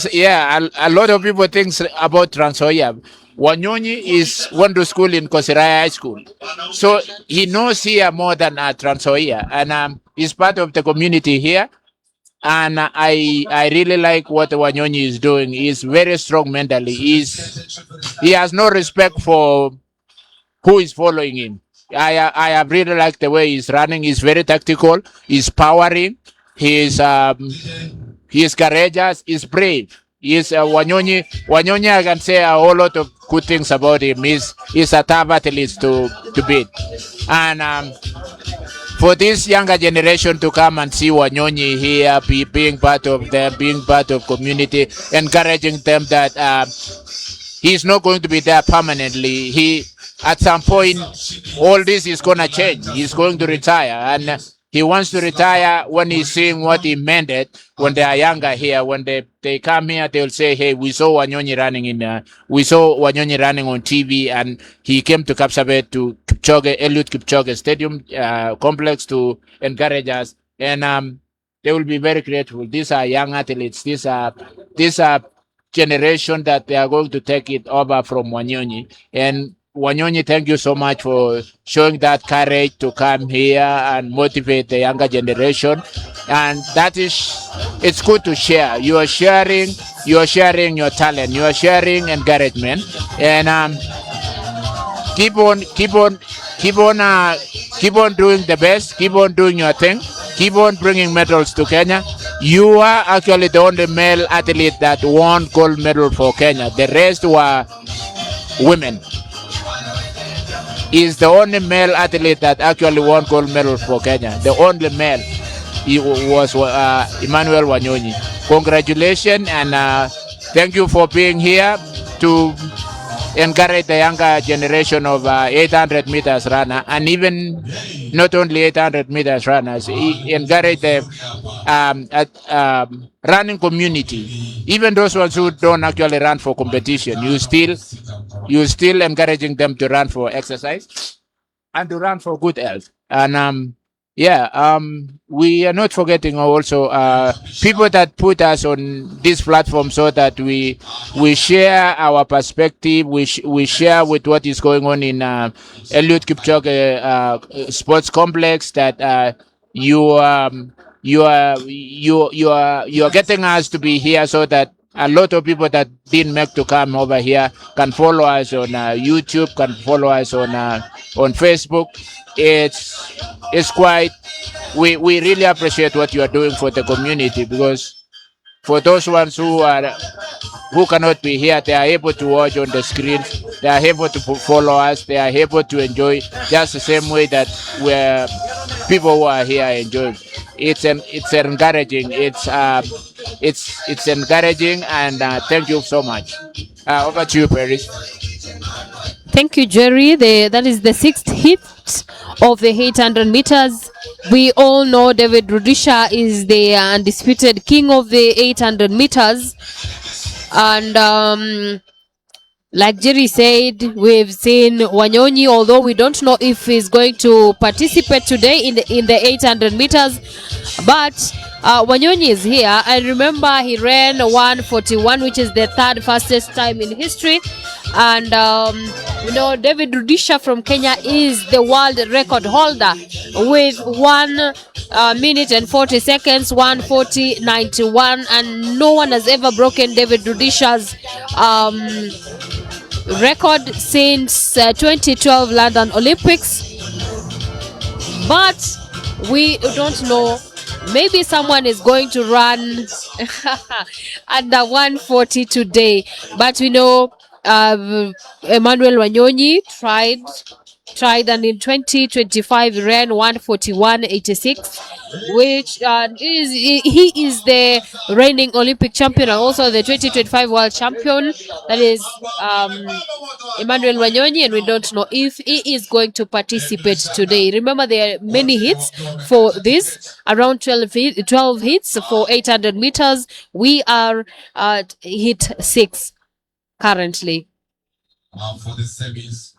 about Trans Nzoia. Wanyonyi went to school in Kosiraya High School, so he knows here more than Trans Nzoia, and he's part of the community here. And I really like what Wanyonyi is doing. He's very strong mentally. He has no respect for who is following him. I have really liked the way he's running. He's very tactical. He's powering. He's courageous. He's brave. He's Wanyonyi. Wanyonyi, I can say a whole lot of good things about him. He's a tough athlete to beat. And for this younger generation to come and see Wanyonyi here, being part of them, being part of community, encouraging them that he's not going to be there permanently. At some point, all this is going to change. He's going to retire, and He wants to retire when he's seeing what he mended when they are younger here. When they come here, they'll say, hey, we saw Wanyonyi running on TV, and he came to Kapsabet to Eliud Kipchoge Stadium complex to encourage us. And they will be very grateful. These are young athletes. These are generation that they are going to take it over from Wanyonyi. And Wanyonyi, thank you so much for showing that courage to come here and motivate the younger generation. And it's good to share. You are sharing your talent. You are sharing encouragement. And keep on doing the best. Keep on doing your thing. Keep on bringing medals to Kenya. You are actually the only male athlete that won gold medal for Kenya. The rest were women. He's the only male athlete that actually won gold medal for Kenya. The only male. He was Emmanuel Wanyonyi. Congratulations, and thank you for being here to encourage the younger generation of 800 meters runner, and even not only 800 meters runners, encourage the running community, even those ones who don't actually run for competition. You still encouraging them to run for exercise and to run for good health. And we are not forgetting also people that put us on this platform so that we share our perspective. We share with what is going on in Eliud Kipchoge Sports Complex. That you are getting us to be here so that a lot of people that didn't make to come over here can follow us on YouTube, can follow us on Facebook. It's quite. We really appreciate what you are doing for the community, because for those ones who cannot be here, they are able to watch on the screen. They are able to follow us. They are able to enjoy just the same way that we're people who are here enjoying. It's encouraging. It's encouraging, and thank you so much. Over to you, Paris. Thank you, Jerry. That is the sixth hit of the 800 meters. We all know David Rudisha is the undisputed king of the 800 meters. And like Jerry said, we've seen Wanyonyi, although we don't know if he's going to participate today in the 800 meters. But Wanyonyi is here. I remember he ran 1:41, which is the third fastest time in history. And David Rudisha from Kenya is the world record holder with 1 minute and 40 seconds, 1:40.91, and no one has ever broken David Rudisha's record since 2012 London Olympics. But we don't know. Maybe someone is going to run under 1:40 today. But we know Emmanuel Wanyonyi tried, and in 2025 ran 1:41.86, which he is the reigning Olympic champion and also the 2025 world champion. That is Emmanuel Wanyonyi, and we don't know if he is going to participate today. Remember, there are many hits for this, around 12 hits for 800 meters. We are at hit 6 currently. For the semis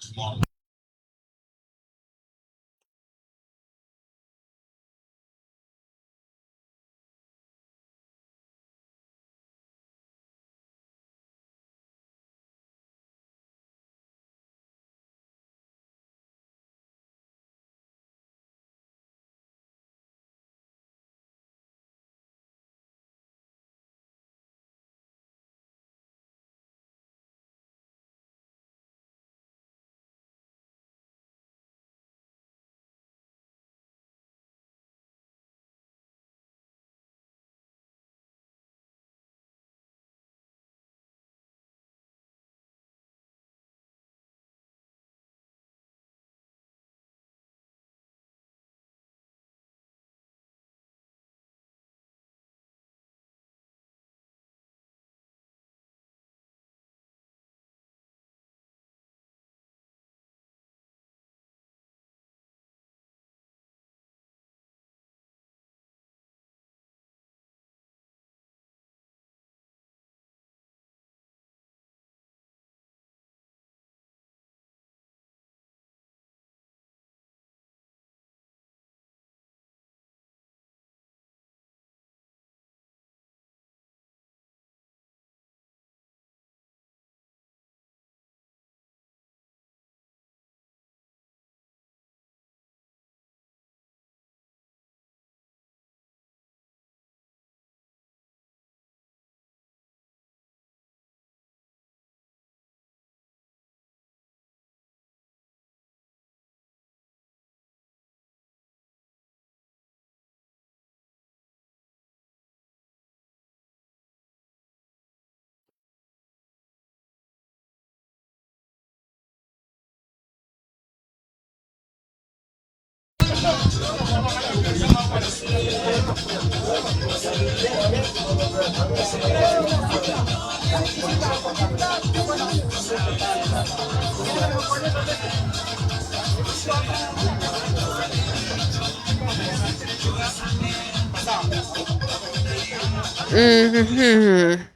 tomorrow.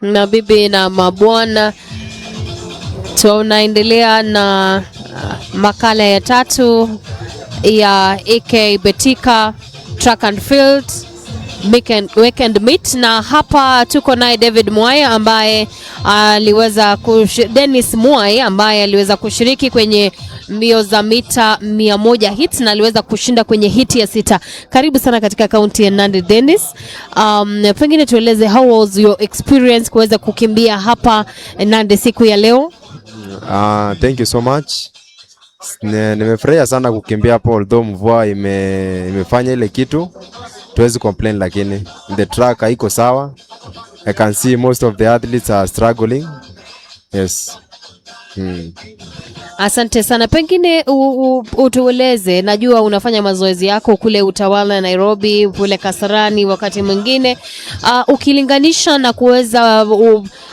Mabibi na mabwana, tunaendelea na makala ya tatu ya AK Betika Track and Field Weekend Meet, na hapa tuko naye David Mwai ambaye aliweza Dennis Mwai ambaye aliweza kushiriki kwenye mbio za mita 100 hits na aliweza kushinda kwenye hiti ya 6. Karibu sana katika kaunti ya Nandi Dennis. Pengine tueleze how was your experience kuweza kukimbia hapa Nandi siku ya leo? Thank you so much. Nimefurahia sana kukimbia hapo, although mvua imefanya ile kitu tuwezi complain, lakini the track haiko sawa. I can see most of the athletes are struggling. Yes. Asante sana. Pengine utueleze, najua unafanya mazoezi yako kule Utawala Nairobi, kule Kasarani wakati mwingine, ukilinganisha na kuweza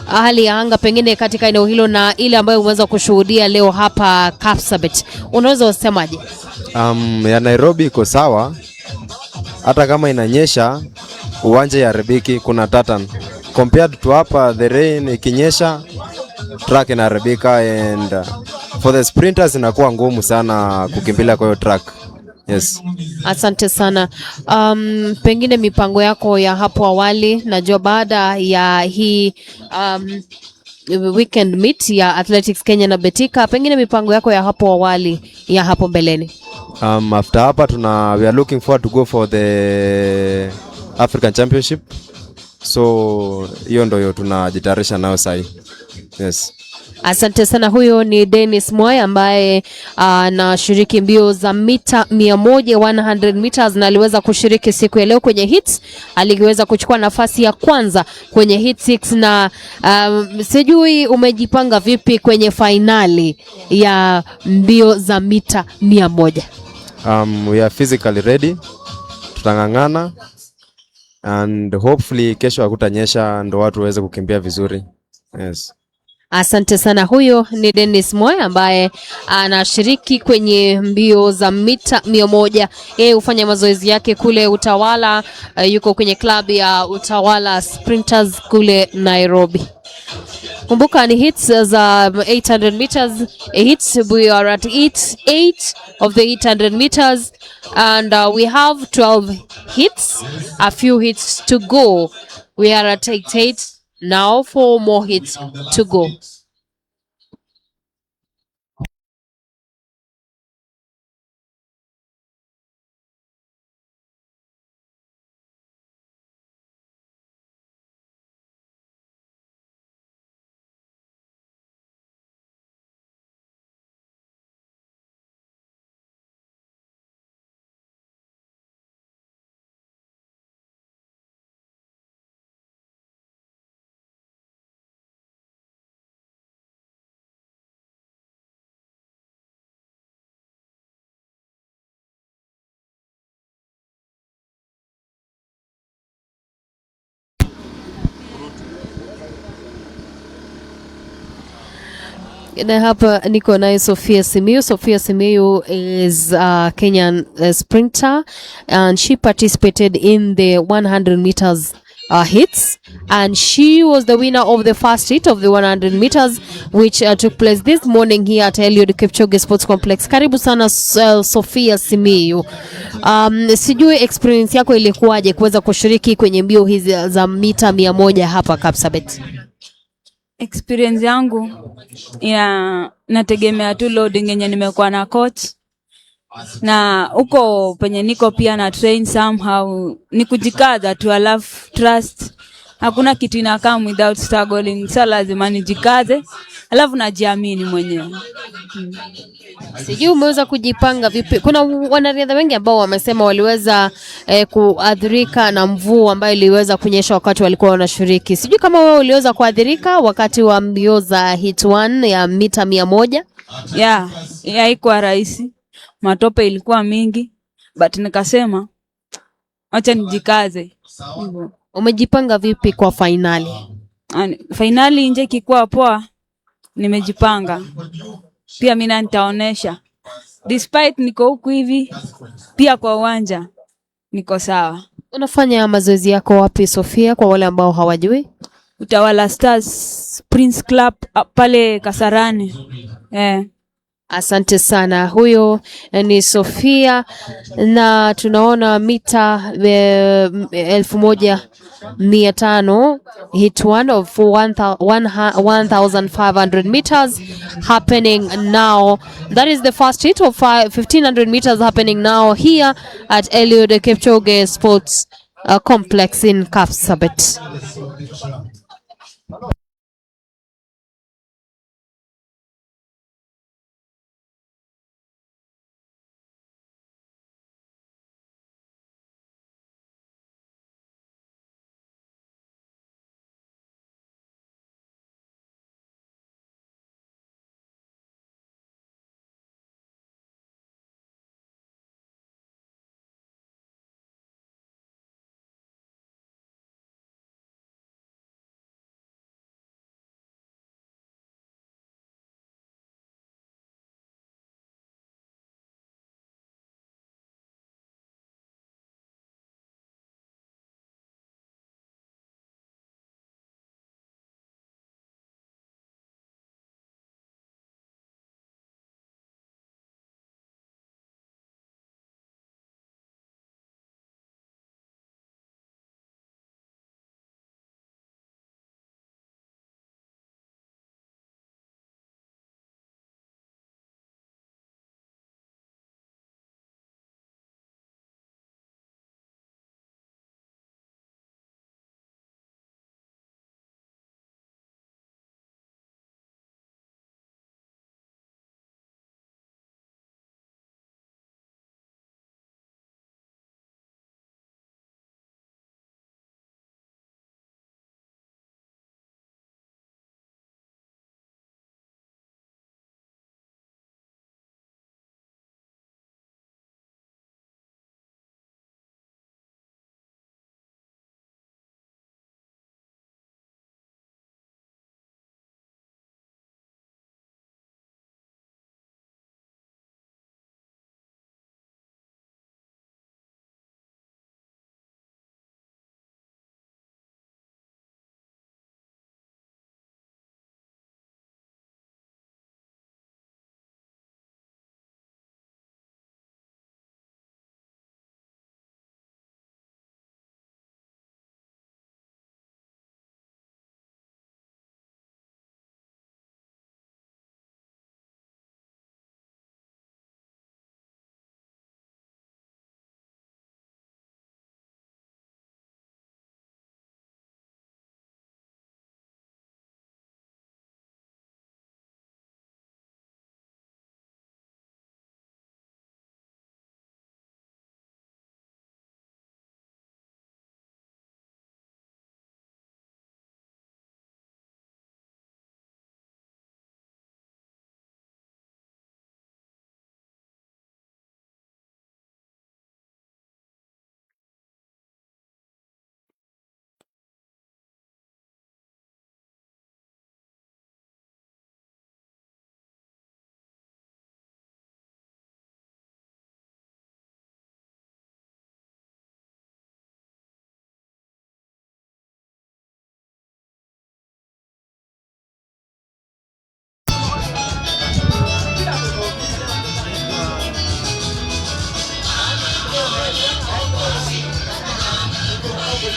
hali ya anga pengine katika eneo hilo na ile ambayo umeweza kushuhudia leo hapa Kapsabet, unaweza usemaje? Ya Nairobi iko sawa, hata kama inanyesha uwanja ya Rebiki kuna tatan. Compared to hapa, the rain ikinyesha track inaharibika, and for the sprinters inakuwa ngumu sana kukimbilia kwa hiyo track. Yes. Asante sana. Pengine mipango yako ya hapo awali, najua baada ya hii weekend meet ya Athletics Kenya na Betika, pengine mipango yako ya hapo awali ya hapo mbeleni? After hapa we are looking forward to go for the African Championship. So hiyo ndio tunajitayarisha nayo sasa. Yes. Asante sana. Huyo ni Dennis Mwai ambaye anashiriki mbio za mita 100 meters na aliweza kushiriki siku ya leo kwenye hits. Aliweza kuchukua nafasi ya kwanza kwenye hit 6 na sijui umejipanga vipi kwenye finali ya mbio za mita 100? We are physically ready. Tutangangana and hopefully kesho hakutanyesha ndo watu waweze kukimbia vizuri. Yes. Asante sana. Huyo ni Dennis Moy ambaye anashiriki kwenye mbio za mita 100. Yeye hufanya mazoezi yake kule Utawala, yuko kwenye club ya Utawala Sprinters kule Nairobi. Kumbuka ni hits za 800 meters. Hits, we are at 8 of the 800 meters and we have 12 hits, a few hits to go. We are at 8 now, 4 more hits to go. Na hapa niko naye Sophia Simiyu. Sophia Simiyu is a Kenyan sprinter and she participated in the 100 meters hits and she was the winner of the first hit of the 100 meters which took place this morning here at Eliud Kipchoge Sports Complex. Karibu sana Sophia Simiyu. Sijui experience yako ilikuwaje kuweza kushiriki kwenye mbio hizi za mita 100 hapa Kapsabet? Experience yangu nategemea tu loading yenye nimekuwa na coach, na uko penye niko pia na train somehow ni kujikaza tu, alafu trust hakuna kitu inakaa without struggling, so lazima nijikaze alafu najiamini mwenyewe. Sijui umeweza kujipanga vipi? Kuna wanariadha wengi ambao wamesema waliweza kuadhirika na mvua ambayo iliweza kunyesha wakati walikuwa wanashiriki. Sijui kama wewe uliweza kuadhirika wakati wa mbio za hit 1 ya mita 100? Haikuwa rahisi. Matope ilikuwa mingi, but nikasema acha nijikaze. Hivyo. Umejipanga vipi kwa finali? Finali nje kikuwa poa, nimejipanga. Pia mimi nitaonesha. Despite niko huku hivi, pia kwa uwanja niko sawa. Unafanya mazoezi yako wapi Sofia, kwa wale ambao hawajui? Utawala Stars Prince Club pale Kasarani. Asante sana. Huyo ni Sofia, na tunaona mita 1500 hit one of 1500 meters happening now. That is the first hit of 1500 meters happening now here at Eliud Kipchoge Sports Complex in Kapsabet.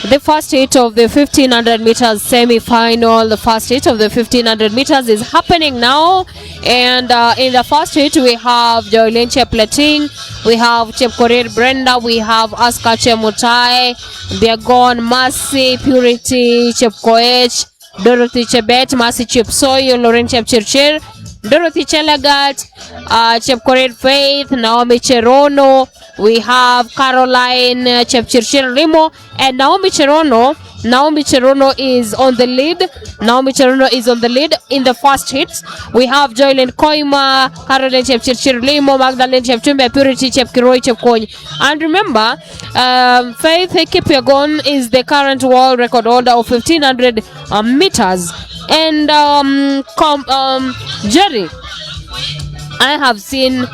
The first hit of the 1500 meters semi-final, the first hit of the 1500 meters is happening now. And in the first hit, we have Joylene Chepleting, we have Chepkorir Brenda, we have Aska Chemutai, Biagon Mercy, Purity Chepkoech, Dorothy Chebet, Mercy Chepsoyo, Lauren Chepchirchir, Dorothy Chelagat, Chepkorir Faith, Naomi Cherono. We have Caroline Chepchirchir Rimo and Naomi Cherono. Naomi Cherono is on the lead. Naomi Cherono is on the lead in the first hit. We have Joylyn Koima, Caroline Chepchirchir Rimo, Magdalene Chepchumbe, Purity Chepkiroi Chepkony. And remember, Faith Kipyegon is the current world record holder of 1500 meters. And Jerry, I have seen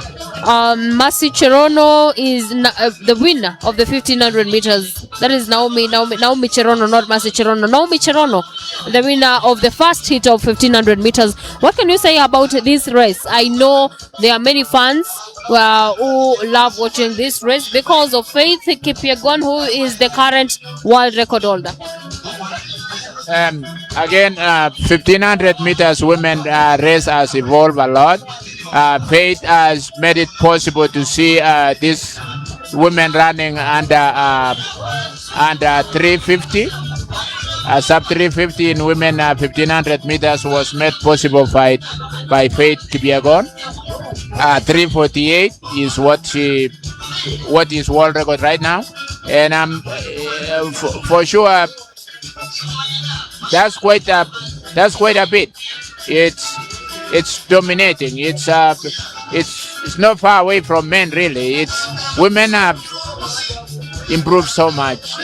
Mercy Cherono is the winner of the 1500 meters. That is Naomi Cherono, not Mercy Cherono. Naomi Cherono, the winner of the first hit of 1500 meters. What can you say about this race? I know there are many fans who love watching this race because of Faith Kipyegon, who is the current world record holder. Again, 1500 meters women race has evolved a lot. Faith has made it possible to see these women running under 350. Sub 350 in women 1500 meters was made possible by Faith Kipyegon. 348 is what is world record right now, and for sure. That's quite a bit. It's dominating. It's not far away from men really. Women have improved so much.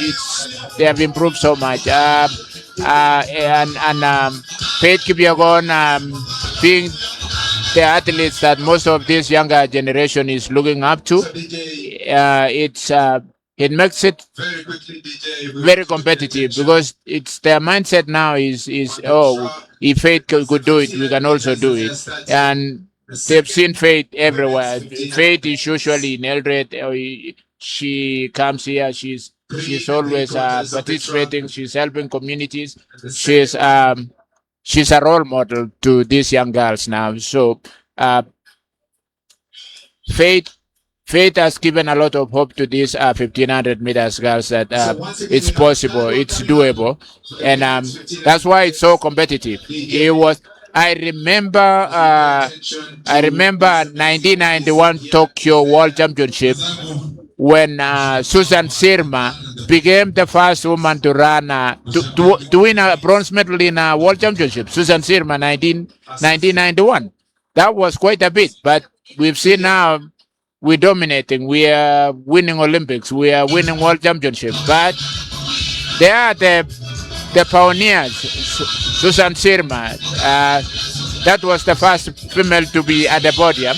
They have improved so much. And Faith Kipyegon being the athletes that most of this younger generation is looking up to. It makes it very competitive because it's their mindset now is if Faith could do it, we can also do it, and they've seen Faith everywhere. Faith is usually in Eldred. She comes here. She's always participating. She's helping communities. She's a role model to these young girls now. So Faith has given a lot of hope to these 1500 meters girls that it's possible, it's doable, and that's why it's so competitive. I remember 1991 Tokyo World Championship when Susan Sirma became the first woman to run to win a bronze medal in a World Championship. Susan Sirma, 1991. That was quite a bit, but we've seen now. We're dominating. We are winning Olympics. We are winning World Championships. But they are the pioneers. Susan Sirma. That was the first female to be at the podium.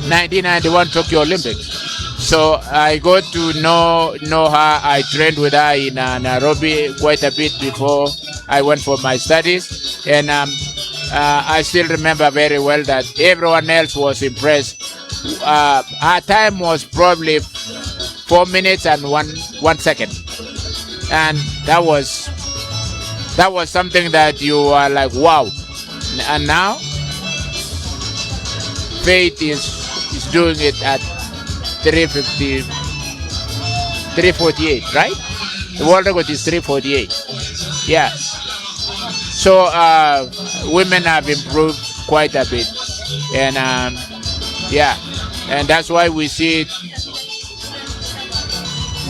1991 Tokyo Olympics. So I got to know her. I trained with her in Nairobi quite a bit before I went for my studies. And I still remember very well that everyone else was impressed. Her time was probably 4 minutes and one second, and that was something that you are like, wow. And now Faith is doing it at 350, 348, right? The world record is 348. Yeah. So women have improved quite a bit, and yeah, and that's why we see it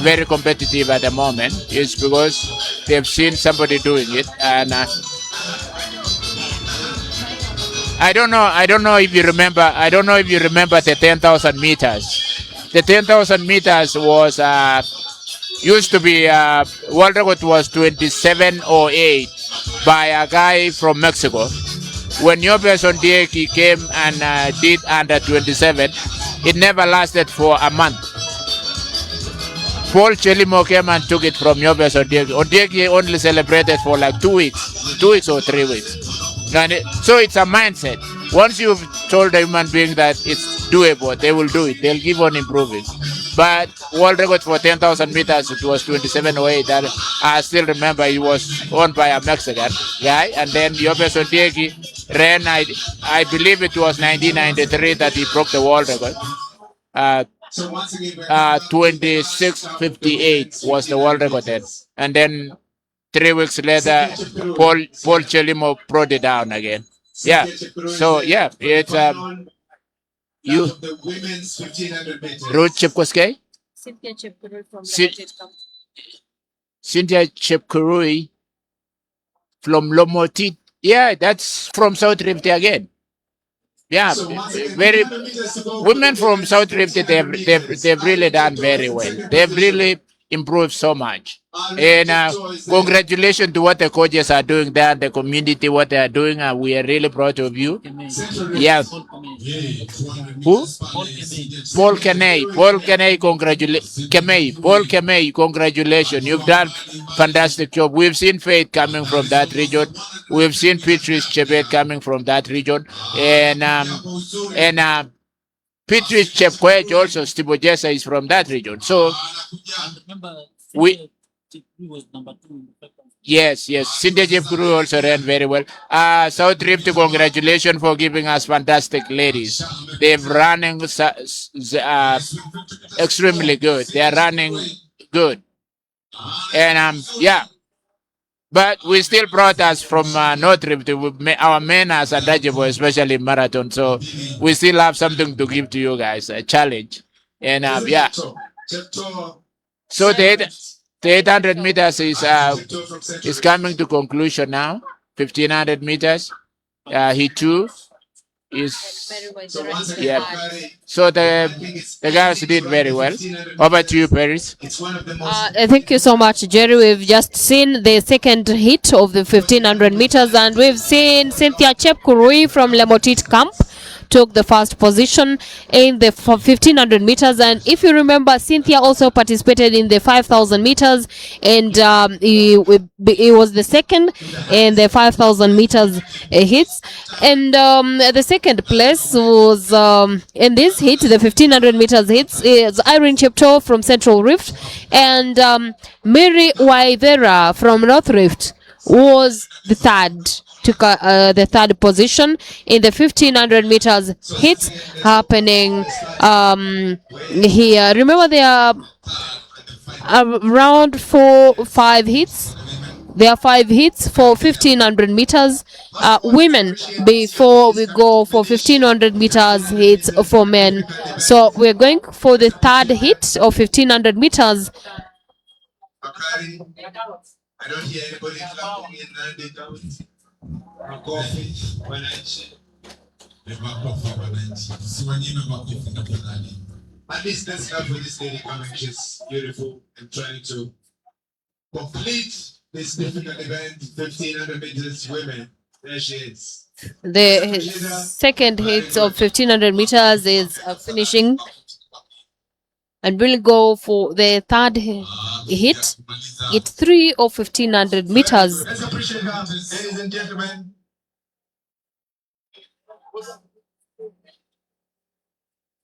very competitive at the moment. It's because they've seen somebody doing it, and I don't know if you remember the 10,000 meters. The 10,000 meters was used to be world record was 27:08 by a guy from Mexico. When Yobes Ondieki came and did under 27, it never lasted for a month. Paul Chelimo came and took it from Yobes Ondieki. Ondieki only celebrated for like 2 weeks or 3 weeks. So it's a mindset. Once you've told a human being that it's doable, they will do it. They'll keep on improving. But world record for 10,000 meters, it was 27:08. That I still remember. He was owned by a Mexican guy, and then Yobes Ondieki ran. I believe it was 1993 that he broke the world record. 26:58 was the world record then, and then 3 weeks later, Paul Chelimo brought it down again. Yeah. So yeah, it's you The women's 1500 meters. Ruth Chepkoskei, Cynthia Chepkurui from Cyn- Limited Company. Cynthia Chepkurui from Lomotit. Yeah, that's from South Rift again. Yeah, very women from South Rift. They've really done very well. They've really improved so much. And congratulations to what the coaches are doing there, the community, what they are doing. We are really proud of you. Yeah. Who? Paul Kenay. Paul Kenay, Paul Kenay, congratulations. You've done fantastic job. We've seen Faith coming from that region. We've seen Patrice Chebet coming from that region. And Patrice Chepkwech also, Stibojesa is from that region. So we yes, Cindy Jepkuru also ran very well. South Rift, congratulations for giving us fantastic ladies. They've running extremely good. They are running good. And yeah. But we still brought us from North Rift. Our men are adaptable, especially in marathon. So we still have something to give to you guys, a challenge. And yeah. So the 800 meters is coming to conclusion now. 1500 meters. He too is yeah. So the guys did very well. Over to you, Paris. Thank you so much, Jerry. We've just seen the second hit of the 1500 meters, and we've seen Cynthia Chepkurui from Lemotit Camp took the first position in the 1500 meters. And if you remember, Cynthia also participated in the 5000 meters, and he was the second in the 5000 meters hits. And the second place was in this hit, the 1500 meters hits, is Irene Chepto from Central Rift, and Mary Waithera from North Rift was the third, took the third position in the 1500 meters hits happening here. Remember, there are around 5 hits. There are 5 hits for 1500 meters women before we go for 1500 meters hits for men. So we're going for the third hit of 1500 meters. I don't hear anybody clapping in Nandi County. Makofi wananchi. Makofi wananchi. Siwanyime makofi tafadhali. At least let's clap for this lady coming. She's beautiful and trying to complete this difficult event, 1500 meters women. There she is. The second hit of 1500 meters is finishing, and we'll go for the third hit. It's 3 of 1500 meters. Let's appreciate her, ladies and gentlemen.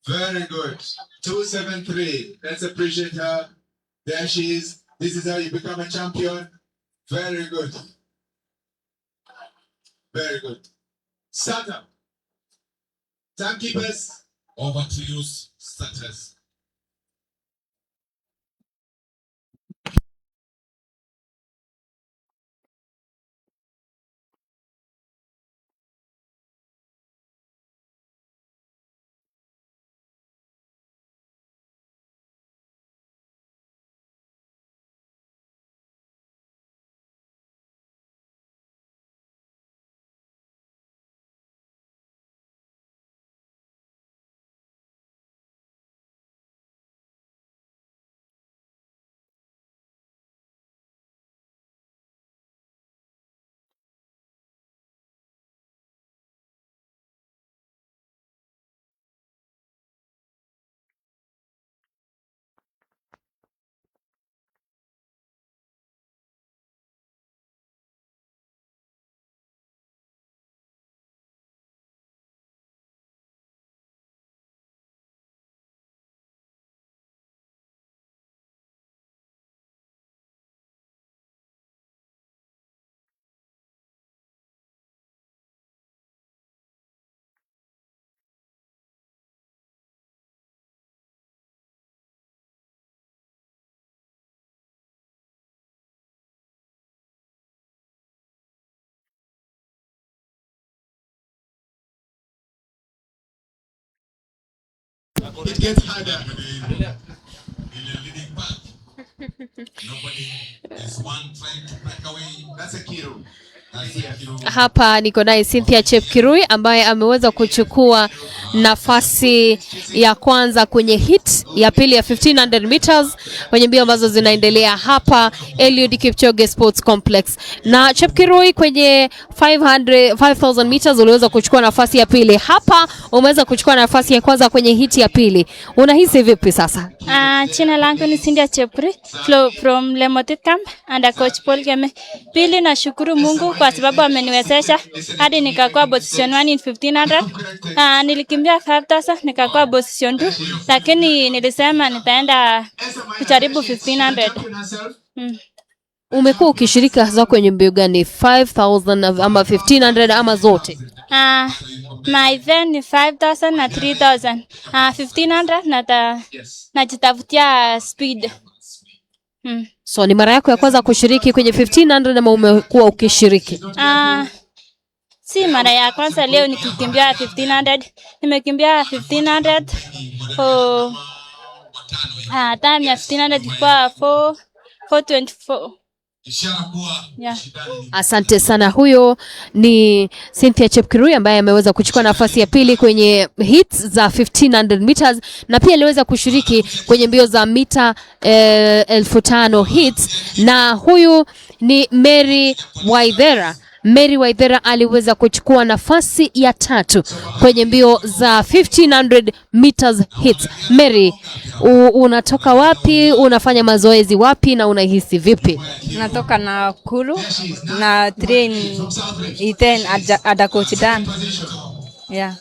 Very good. 273. Let's appreciate her. There she is. This is how you become a champion. Very good. Very good. Starter. Timekeepers. Over to you, starters. it gets harder. That's a kilo. Hapa niko naye Cynthia Chepkirui ambaye ameweza kuchukua nafasi ya kwanza kwenye hit ya pili ya 1500 meters kwenye mbio ambazo zinaendelea hapa Eliud Kipchoge Sports Complex. Na Chepkirui kwenye 5000 meters uliweza kuchukua nafasi ya pili. Hapa umeweza kuchukua nafasi ya kwanza kwenye hit ya pili. Unahisi vipi sasa? Jina langu ni Cynthia Chepkirui from Lemotit Camp under coach Paul Geme. Pili, nashukuru Mungu kwa sababu ameniwezesha hadi nikakuwa position 1 in 1500. Nilikimbia 5000 nikakuwa position 2, lakini nilisema nitaenda kujaribu 1500. Umekuwa ukishiriki hasa kwenye mbio gani? 5000 ama 1500 ama zote? My event ni 5000 na 3000. 1500 najitafutia speed. So ni mara yako ya kwanza kushiriki kwenye 1500 ama umekuwa ukishiriki? Si mara ya kwanza, leo nikikimbia 1500. Nimekimbia 1500 time ya 1500 ilikuwa 4:24. Yeah. Asante sana. Huyo ni Cynthia Chepkirui ambaye ameweza kuchukua nafasi ya pili kwenye hits za 1500 meters na pia aliweza kushiriki kwenye mbio za mita 1500 hits. Na huyu ni Mary Waithera. Mary Waithera aliweza kuchukua nafasi ya tatu kwenye mbio za 1500 meters hits. Mary, unatoka wapi? Unafanya mazoezi wapi na unahisi vipi? Natoka Nakuru na train iten ada coach Dan. Yeah.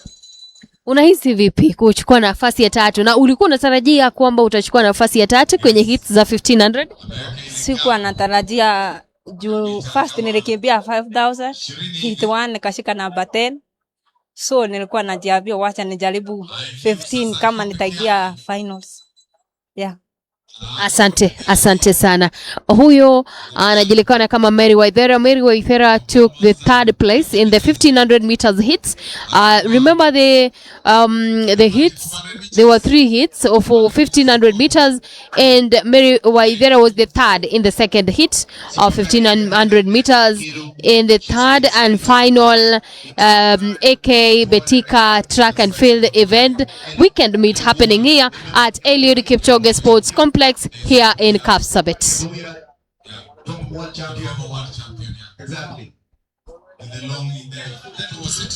Unahisi vipi kuchukua nafasi ya tatu, na ulikuwa unatarajia kwamba utachukua nafasi ya tatu kwenye hits za 1500? Sikuwa natarajia juu first nilikimbia 5000, hit 1 nikashika namba 10. So nilikuwa najiambia wacha nijaribu 15 kama nitaingia finals. Yeah. Asante sana. Huyo anajulikana kama Mary Waithera. Mary Waithera took the third place in the 1500 meters hits. Remember the hits, there were 3 hits of 1500 meters and Mary Waithera was the third in the second hit of 1500 meters. In the third and final AK Betika track and field event weekend meet happening here at Eliud Kipchoge Sports Complex here in Kapsabet. One champion for one champion. Exactly. In the long in there. That was it.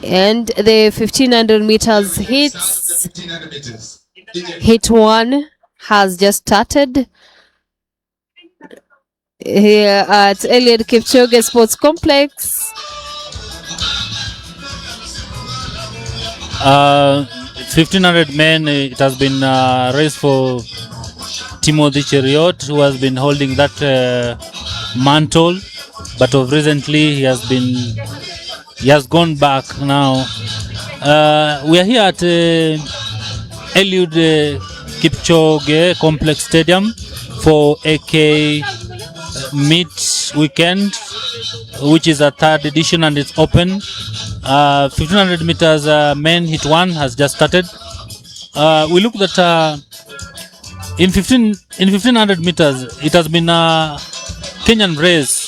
And the 1500 meters hits. 1500 meters. Hit 1 has just started here at Eliud Kipchoge Sports Complex. 1500 men, it has been a race for Timothy Cheriot, who has been holding that mantle, but of recently he has gone back now. We are here at Eliud Kipchoge Complex Stadium for AK Meet Weekend, which is a third edition and it's open. 1500 meters men hit 1 has just started. We looked at in 1500 meters, it has been a Kenyan race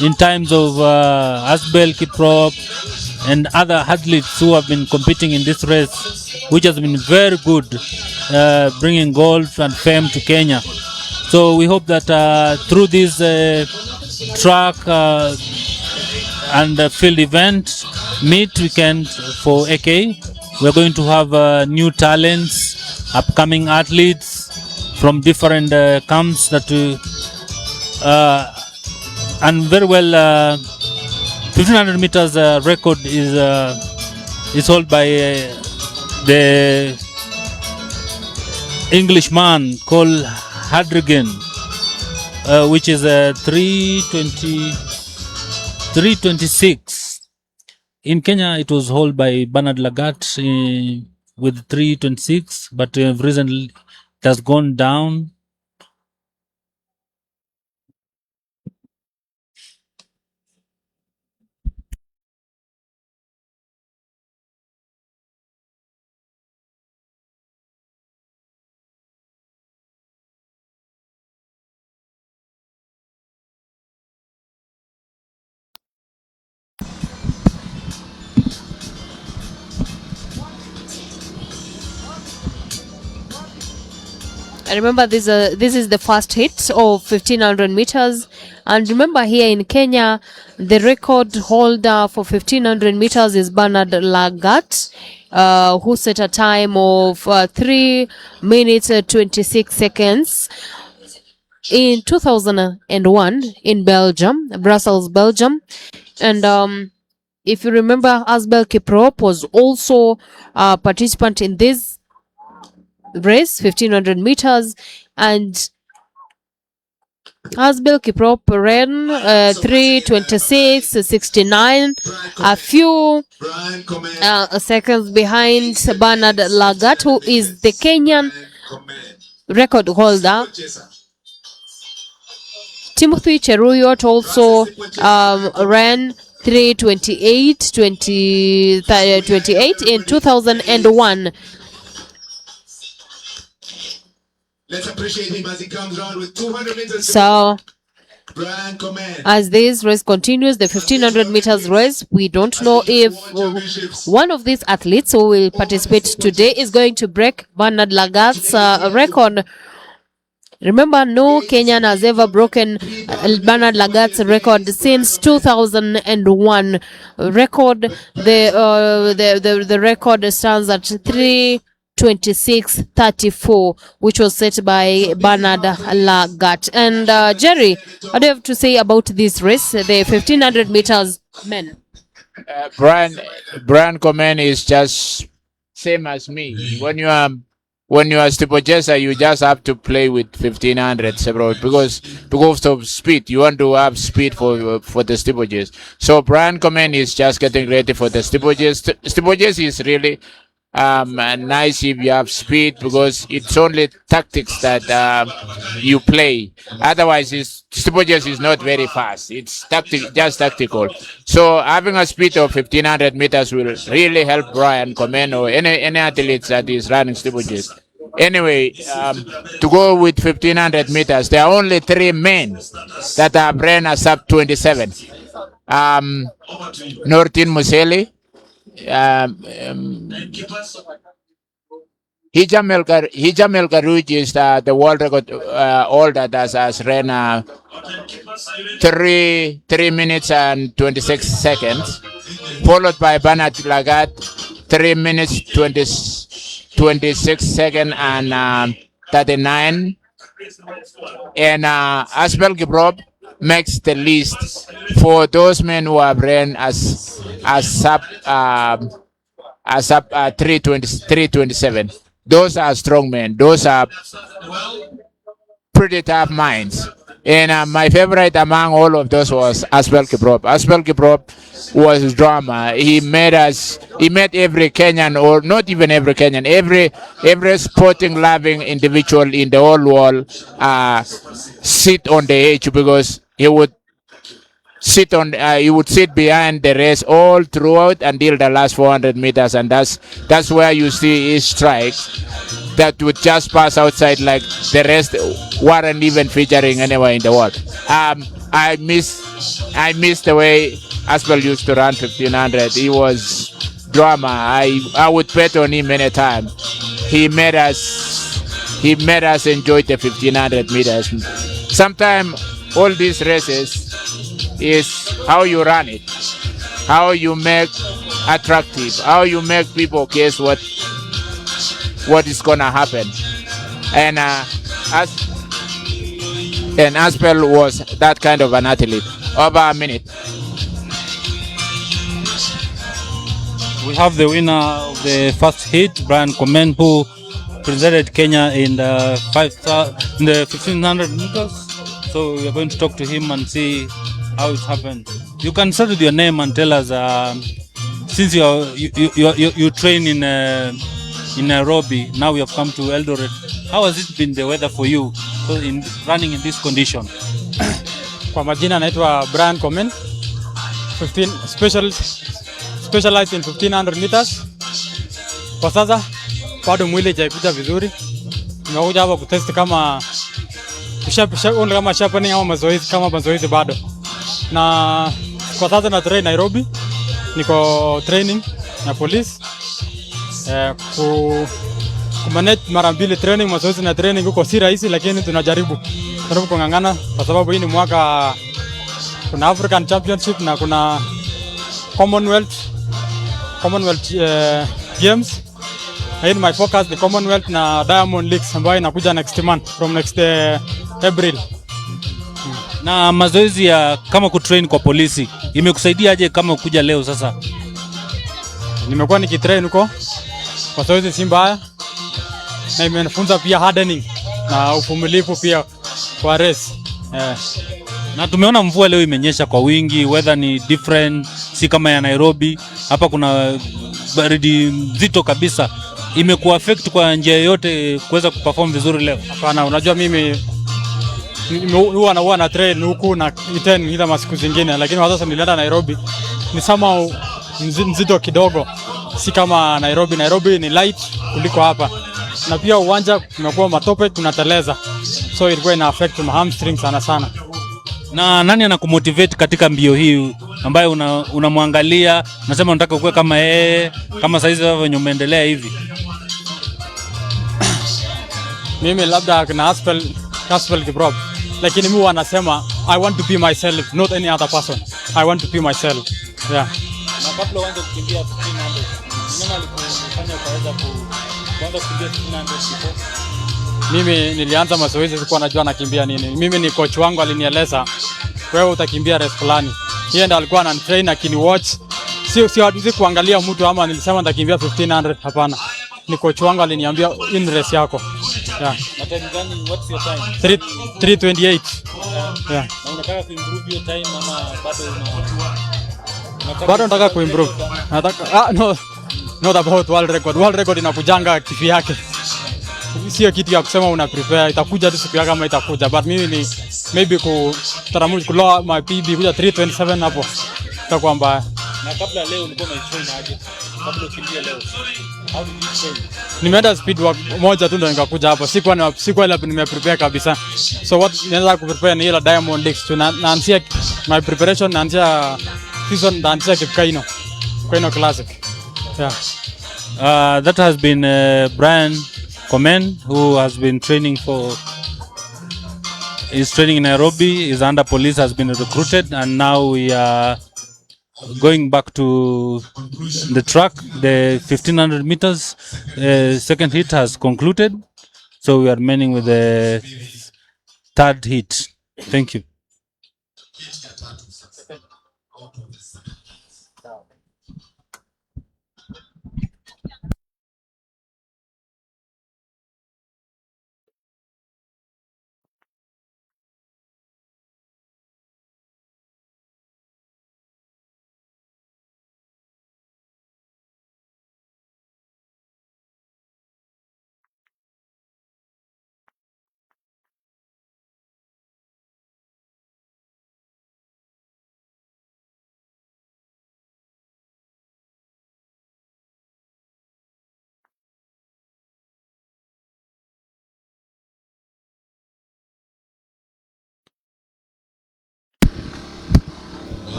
in times of Asbel Kiprop and other athletes who have been competing in this race, which has been very good, bringing gold and fame to Kenya. So we hope that through this track and field event meet weekend for AK, we are going to have new talents, upcoming athletes from different camps that and very well 1500 meters record is held by the Englishman called Hadrigan, which is 326. In Kenya, it was held by Bernard Lagat with 326, but recently it has gone down. I remember this is the first hit of 1500 meters, and remember here in Kenya the record holder for 1500 meters is Bernard Lagat, who set a time of 3 minutes 26 seconds in 2001 in Belgium, Brussels, Belgium. And if you remember, Asbel Kiprop was also a participant in this race, 1500 meters, and Asbel Kiprop ran 3:26:69, a few seconds behind Bernard Lagat, who is the Kenyan record holder. Timothy Cheruyot also ran 3:28:28 in 2001. Let's appreciate him as he comes around with 200 meters. So, as this race continues, the 1500 meters race, we don't know if one of these athletes who will participate today is going to break Bernard Lagat's record. Remember, no Kenyan has ever broken Bernard Lagat's record since 2001. The record stands at 3:26:34, which was set by Bernard Lagat. And Jerry, what do you have to say about this race, the 1500 meters men? Brian Komen is just same as me. When you are steeplechaser, you just have to play with 1500 several because of speed. You want to have speed for the steeplechase. So Brian Komen is just getting ready for the steeplechase. Steeplechase is really nice if you have speed because it's only tactics that you play. Otherwise, steeplechase is not very fast. It's just tactical. So having a speed of 1500 meters will really help Brian Komen or any athletes that is running steeplechase. Anyway, to go with 1500 meters, there are only 3 men that have ran a sub 27. Nortin Museli, Hijamel Garuj is the world record holder that has ran 3 minutes and 26 seconds. followed by Bernard Lagat, 3 minutes 26 seconds and 39. And Asbel Gibrop makes the list for those men who have ran as sub 327. Those are strong men. Those are pretty tough minds. And my favorite among all of those was Asbel Kiprop. Asbel Kiprop was drama. He made every Kenyan, or not even every Kenyan, every sporting loving individual in the whole world sit on the edge, because he would sit behind the race all throughout until the last 400 meters, and that's where you see his strikes that would just pass outside, like the rest weren't even featuring anywhere in the world. I miss the way Aspel used to run 1500. He was drama. I would bet on him anytime. He made us enjoy the 1500 meters. Sometimes all these races is how you run it, how you make attractive, how you make people guess what is gonna happen. And Aspel was that kind of an athlete. Over a minute. We have the winner of the first heat, Brian Komen, who presented Kenya in the 1500 meters. So we are going to talk to him and see how it happened. You can start with your name and tell us, since you train in Nairobi, now we have come to Eldoret. How has it been the weather for you in running in this condition? Kwa majina naitwa Brian Komen, specialized in 1500 meters. Kwa sasa bado mwili haijakuja vizuri. Nimekuja hapa kutest kama sharpening ama mazoezi bado. Na kwa sasa na train Nairobi. Niko training na police. Kumanage mara mbili training, mazoezi na training huko si rahisi, lakini tunajaribu kung'ang'ana kwa sababu hii ni mwaka, kuna African Championship na kuna Commonwealth Games. Hii my focus the Commonwealth na Diamond Leagues ambayo inakuja next month from next April. Na mazoezi ya kama kutrain kwa polisi imekusaidia aje kama kuja leo sasa? Nimekuwa nikitrain huko, mazoezi si mbaya na imenifunza pia hardening na uvumilivu pia kwa race. Na tumeona mvua leo imenyesha kwa wingi, weather ni different, si kama ya Nairobi. Hapa kuna baridi nzito kabisa. Imekuwa affect kwa njia yoyote kuweza kuperform vizuri leo? Hapana, unajua mimi huwa na train huku na iten ila masiku zingine, lakini sasa nilienda Nairobi ni sama nzito kidogo, si kama Nairobi. Nairobi ni light kuliko hapa, na pia uwanja umekuwa matope, tunateleza, so ilikuwa ina affect my hamstring sana. Na nani anakumotivate katika mbio hii ambaye unamwangalia unasema unataka kuwa kama yeye, kama saizi wewe wenye umeendelea hivi? Mimi labda kuna Aspel Kiprop, lakini mimi wanasema I want to be myself, not any other person. I want to be myself. Yeah. Na kabla uanze kukimbia 1500, nini alikufanya ukaweza kuanza kukimbia 1500 before? Mimi nilianza mazoezi sikuwa najua nakimbia nini. Mimi ni coach wangu alinieleza, wewe utakimbia race fulani. Yeye ndiye alikuwa ananitrain akini watch. Sio kuangalia mtu ama nilisema nitakimbia 1500, hapana. Ni coach wangu aliniambia in race yako. Yeah. Na time gani, what's your time? 3:28. Yeah. Na unataka kuimprove your time ama bado nataka kuimprove. No, not about world record. World record inakujanga kifi yake. Sio kitu ya kusema una prepare, itakuja tu siku yake kama itakuja, but mimi ni maybe kutaramu kuloa my PB kuja 327 hapo itakuwa mbaya. Na kabla leo ulikuwa umetrain aje? Kabla ukimbia leo, how did you train? Nimeenda speed work moja tu ndo nikakuja hapo, sikuwa ile nimeprepare kabisa. So what naweza kuprepare ni ile Diamond Leagues tu, naanzia my preparation, naanzia season, naanzia Kipkaino Classic. Yeah. That has been Brian Komen, who has been training is training in Nairobi, is under police, has been recruited, and now we are going back to the track, the 1500 meters second heat has concluded. So we are remaining with the third heat. Thank you.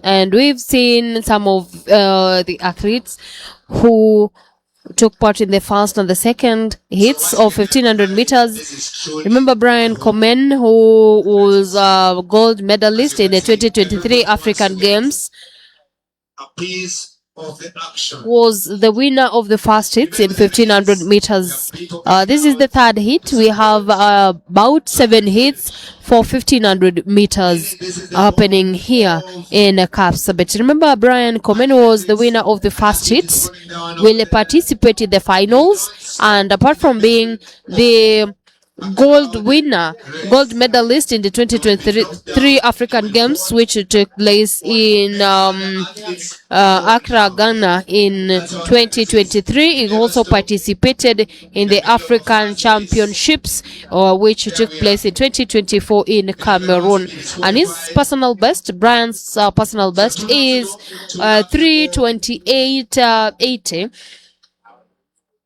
And we've seen some of the athletes who took part in the first and the second hits of 1500 meters. Remember Brian Komen, who was a gold medalist in the 2023 African Games, was the winner of the first hits in 1500 meters. This is the third hit. We have about 7 hits for 1500 meters happening here in Kapsabet. Remember, Brian Komen was the winner of the first hits, will participate in the finals, and apart from being the gold winner, gold medalist in the 2023 African Games, which took place in Accra, Ghana in 2023. He also participated in the African Championships, which took place in 2024 in Cameroon. And his personal best, Brian's personal best, is 3:28:80.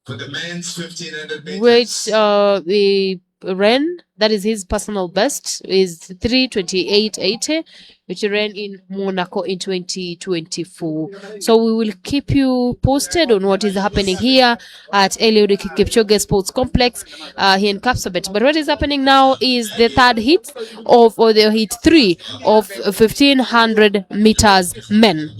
For the men's 1500 Which the ran, that is his personal best, is 3:28:80, which he ran in Monaco in 2024. So we will keep you posted on what is happening here at Eliud Kipchoge Sports Complex here in Kapsabet. But what is happening now is the third hit of, or the hit 3 of 1500 meters men.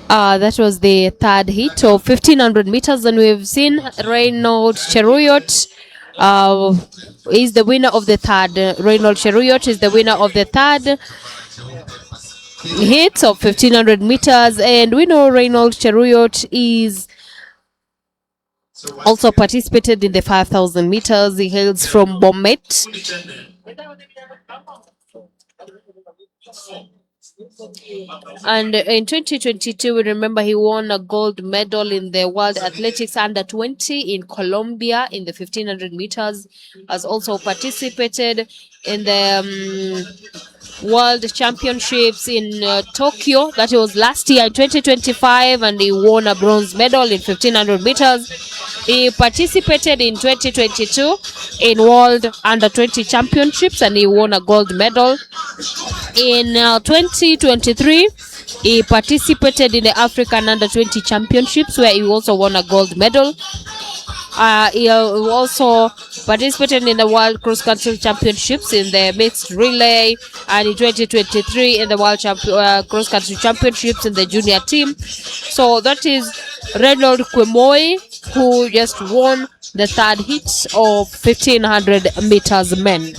That was the third heat of 1500 meters, and we've seen Reynold Cheruyot is the winner of the third. Reynold Cheruyot is the winner of the third heat of 1500 meters, and we know Reynold Cheruyot is also participated in the 5000 meters. He hails from Bomet. And in 2022, we remember he won a gold medal in the World Athletics Under 20 in Colombia in the 1500 meters. Has also participated in the World Championships in Tokyo. That was last year in 2025, and he won a bronze medal in 1500 meters. He participated in 2022 in World Under 20 Championships, and he won a gold medal. In 2023, he participated in the African Under 20 Championships, where he also won a gold medal. He also participated in the World Cross Country Championships in the mixed relay, and in 2023 in the World Cross Country Championships in the junior team. So that is Reynold Kwemoy, who just won the third heat of 1500 meters men.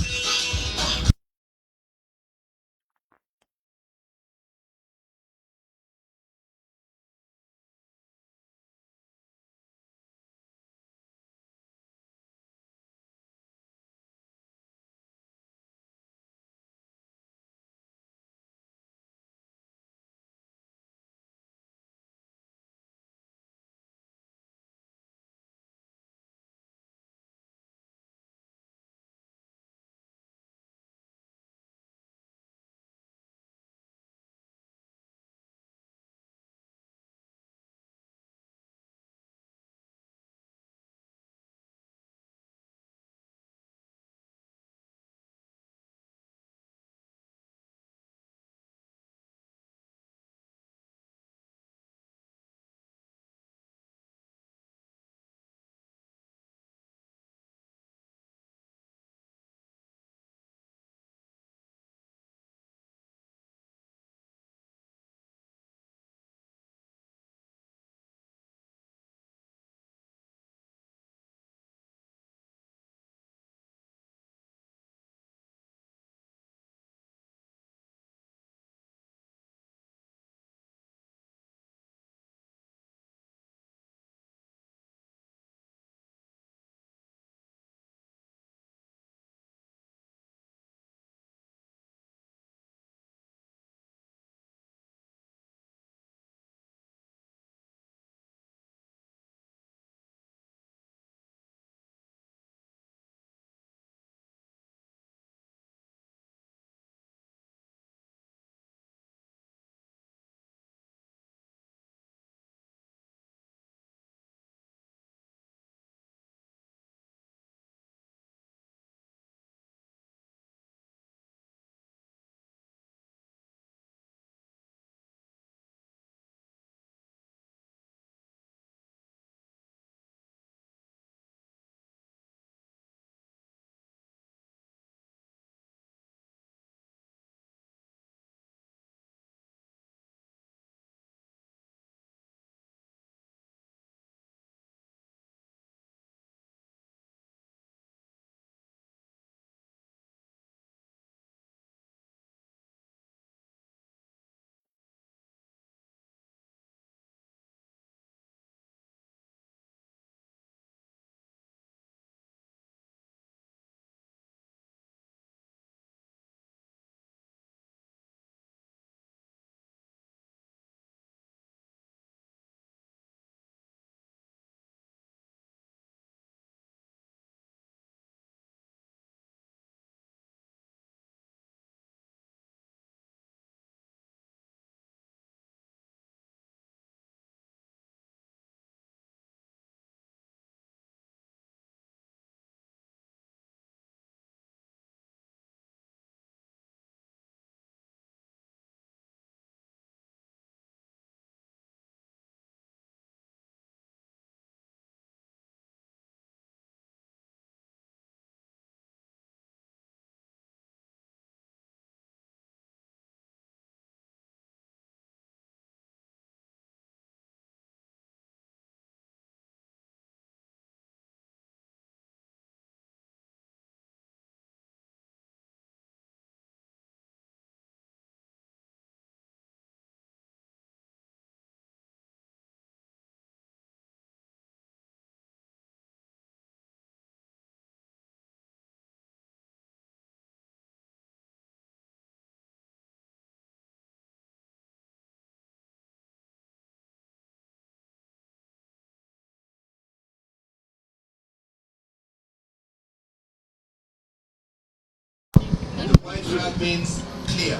flag means clear.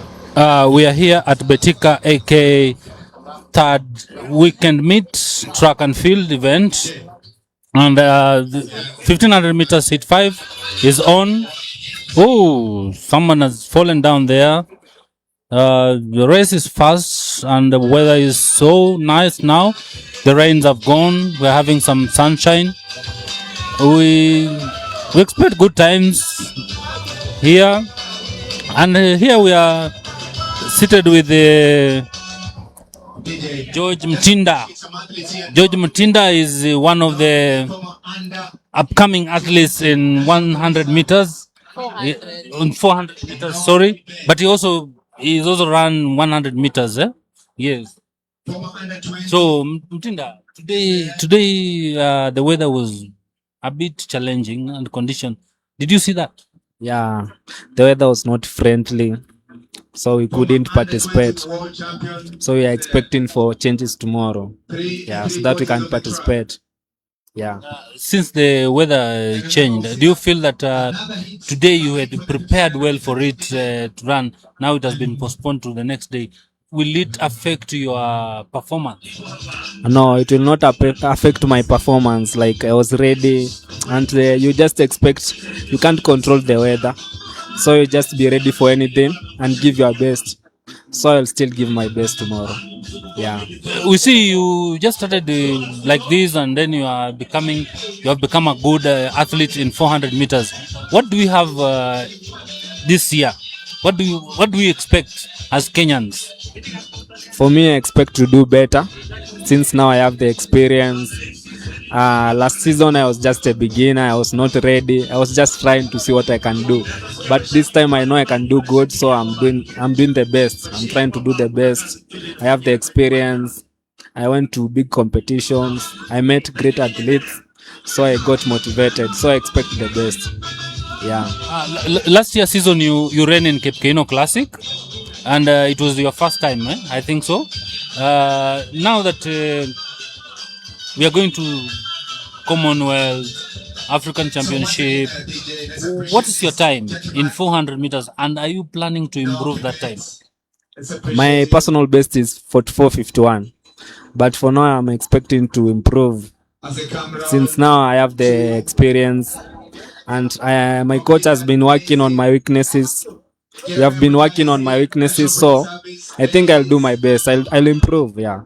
We are here at Betika, aka third weekend meet track and field event, and the 1500 meters hit 5 is on. Oh, someone has fallen down there. The race is fast and the weather is so nice now. The rains have gone. We're having some sunshine. We expect good times here, and here we are seated with George Mutinda. George Mutinda is one of the upcoming athletes in 100 meters. On 400 meters, sorry, but he's also run 100 meters. Yes. So Mutinda, today the weather was a bit challenging and condition. Did you see that? Yeah, the weather was not friendly, so we couldn't participate. So we are expecting for changes tomorrow. Yeah, so that we can participate. Yeah. Since the weather changed, do you feel that today you had prepared well for it to run? Now it has been postponed to the next day. Will it affect your performance? No, it will not affect my performance. Like I was ready, and you just expect, you can't control the weather, so you just be ready for anything and give your best. So I'll still give my best tomorrow. Yeah. We see you just started like this, and then you have become a good athlete in 400 meters. What do we have this year? What do we expect as Kenyans? For me, I expect to do better since now I have the experience. Last season I was just a beginner. I was not ready. I was just trying to see what I can do. But this time I know I can do good, so I'm doing the best. I'm trying to do the best. I have the experience. I went to big competitions. I met great athletes, so I got motivated. So I expect the best. Yeah. Last year season you ran in Cape Keno Classic, and it was your first time, I think so. Now that we are going to Commonwealth, African Championship, what is your time in 400 meters, and are you planning to improve that time? My personal best is 44:51, but for now I'm expecting to improve since now I have the experience, and my coach has been working on my weaknesses. We have been working on my weaknesses, so I think I'll do my best. I'll improve. Yeah,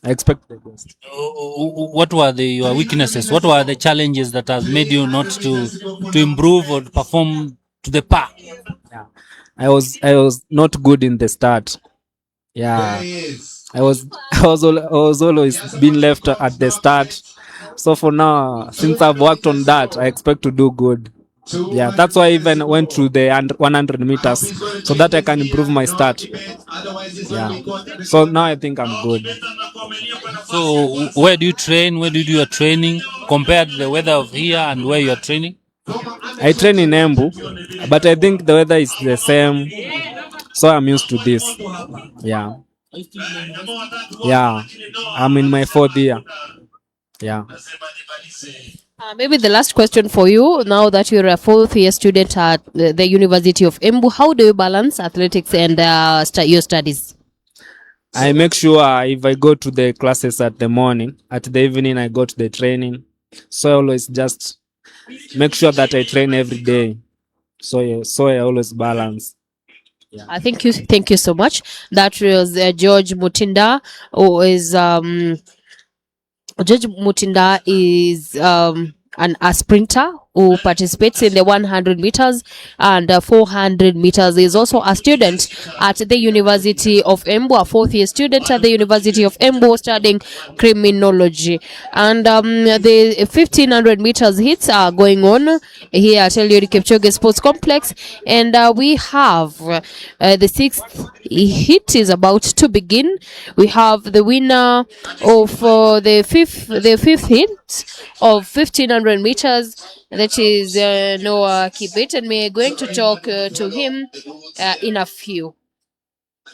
I expect the best. What were your weaknesses? What were the challenges that have made you not to improve or perform to the par? Yeah, I was not good in the start. Yeah, I was always being left at the start. So for now, since I've worked on that, I expect to do good. Yeah, that's why I even went to the 100 meters so that I can improve my start. Yeah, so now I think I'm good. So where do you train? Where do you do your training? Compared to the weather of here and where you are training? I train in Embu, but I think the weather is the same, so I'm used to this. Yeah. Yeah, I'm in my 4th year. Yeah. Maybe the last question for you, now that you're a 4th year student at the University of Embu, how do you balance athletics and your studies? I make sure if I go to the classes at the morning, at the evening I go to the training. So I always just make sure that I train every day. So I always balance. Yeah. Thank you so much. That was George Mutinda, who is George Mutinda is a sprinter who participates in the 100 meters and 400 meters. He is also a student at the University of Embu, a 4th year student at the University of Embu studying criminology. And the 1500 meters hits are going on here at Eliud Kipchoge Sports Complex. And we have the 6th hit is about to begin. We have the winner of the fifth hit of 1500 meters, that is Noah Kibet, and we are going to talk to him in a few.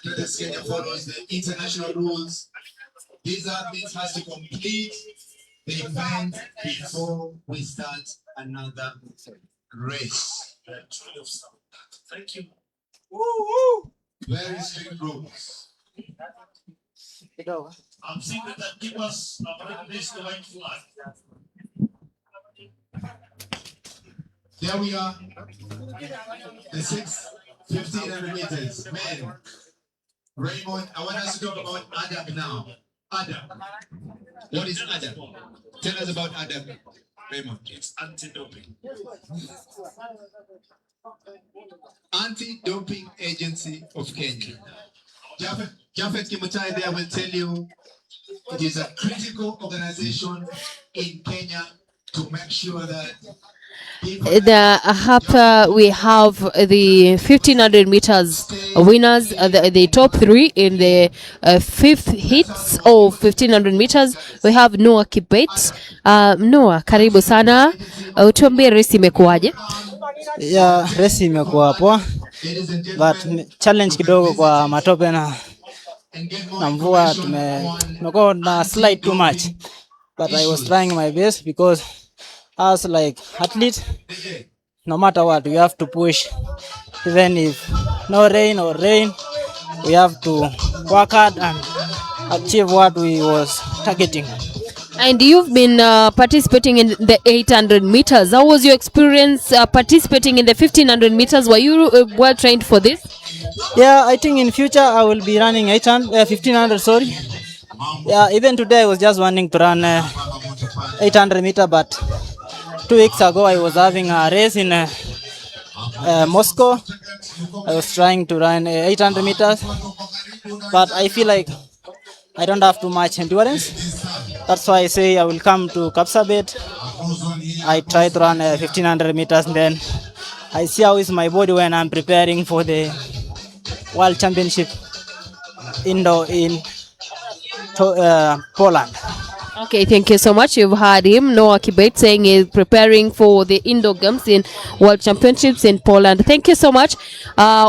Kenya follows the international rules. These athletes has to complete the event before we start another race. Thank you. Very strict rules. I'm seeing that give us this the white flag. There we are. The 1500 meters. Man. Raymond, I want us to talk about Adam now. Adam. What is Adam? Tell us about Adam. Raymond. It's anti-doping. Anti-doping Agency of Kenya. Japhet Kimutai there will tell you it is a critical organization in Kenya to make sure that hapa we have the 1500 meters winners, the top 3 in the 5th hits of 1500 meters. We have Noah Kibet. Noah, karibu sana. Utuambie race imekuwaje? Yeah, race imekuwa poa, but challenge kidogo kwa matope na mvua, tumekuwa na slide too much, but I was trying my best because as like athlete, no matter what, we have to push. Even if no rain or rain, we have to work hard and achieve what we was targeting. And you've been participating in the 800 meters. How was your experience participating in the 1500 meters? Were you well trained for this? Yeah, I think in future I will be running 1500, sorry. Yeah, even today I was just wanting to run 800 meter, but 2 weeks ago I was having a race in Moscow. I was trying to run 800 meters, but I feel like I don't have too much endurance. That's why I say I will come to Kapsabet. I try to run 1500 meters, and then I see how is my body when I'm preparing for the World Championship in Poland. Okay, thank you so much. You've heard him, Noah Kibet, saying he's preparing for the indoor games in World Championships in Poland. Thank you so much.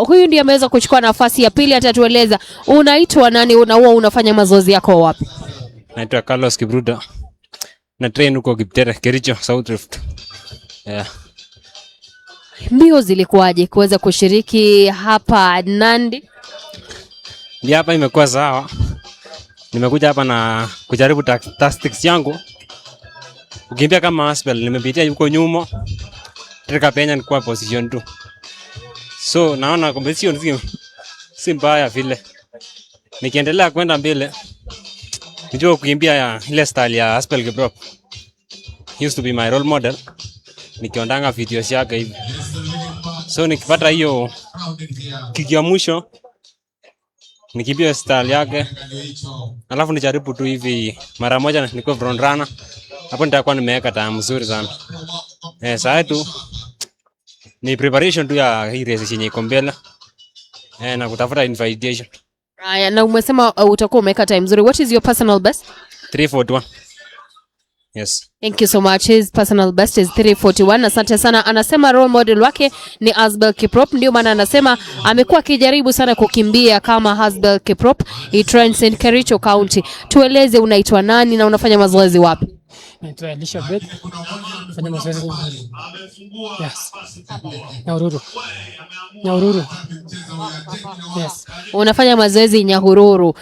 Huyu ndiye ameweza kuchukua nafasi ya pili, atatueleza unaitwa nani, unafanya mazoezi yako wapi? Naitwa Carlos Kibruda. Na train huko Kiptere, Kericho, South Rift. Yeah. Mbio zilikuwaje kuweza kushiriki hapa Nandi? Ndio, hapa imekuwa sawa. Nimekuja hapa na kujaribu tactics yangu. Ukimbia kama Aspel, nimepitia yuko nyuma. Trika penya nikuwa position 2. So naona competition si mbaya vile. Nikiendelea kwenda mbele, nijua kukimbia ya ile style ya Aspel Kiprop. He used to be my role model. Nikiondanga videos yake hivi. So nikipata hiyo kiki ya mwisho, nikimbia style yake, alafu nijaribu tu hivi mara moja nikuwa front runner. Hapo nitakuwa nimeweka time nzuri sana. Sasa tu ni preparation tu ya hii race yenye iko mbele. Na kutafuta invitation. Haya, na umesema utakuwa umeweka time nzuri. What is your personal best? 341. Yes. Thank you so much. His personal best is 341. Asante sana. Anasema role model wake ni Asbel Kiprop, ndio maana anasema amekuwa akijaribu sana kukimbia kama Asbel Kiprop. He trains in Kericho County. Tueleze unaitwa nani na unafanya mazoezi wapi? Naitwa Elizabeth. Nafanya mazoezi. Yes. Nyahururu. Yes. Unafanya mazoezi Nyahururu.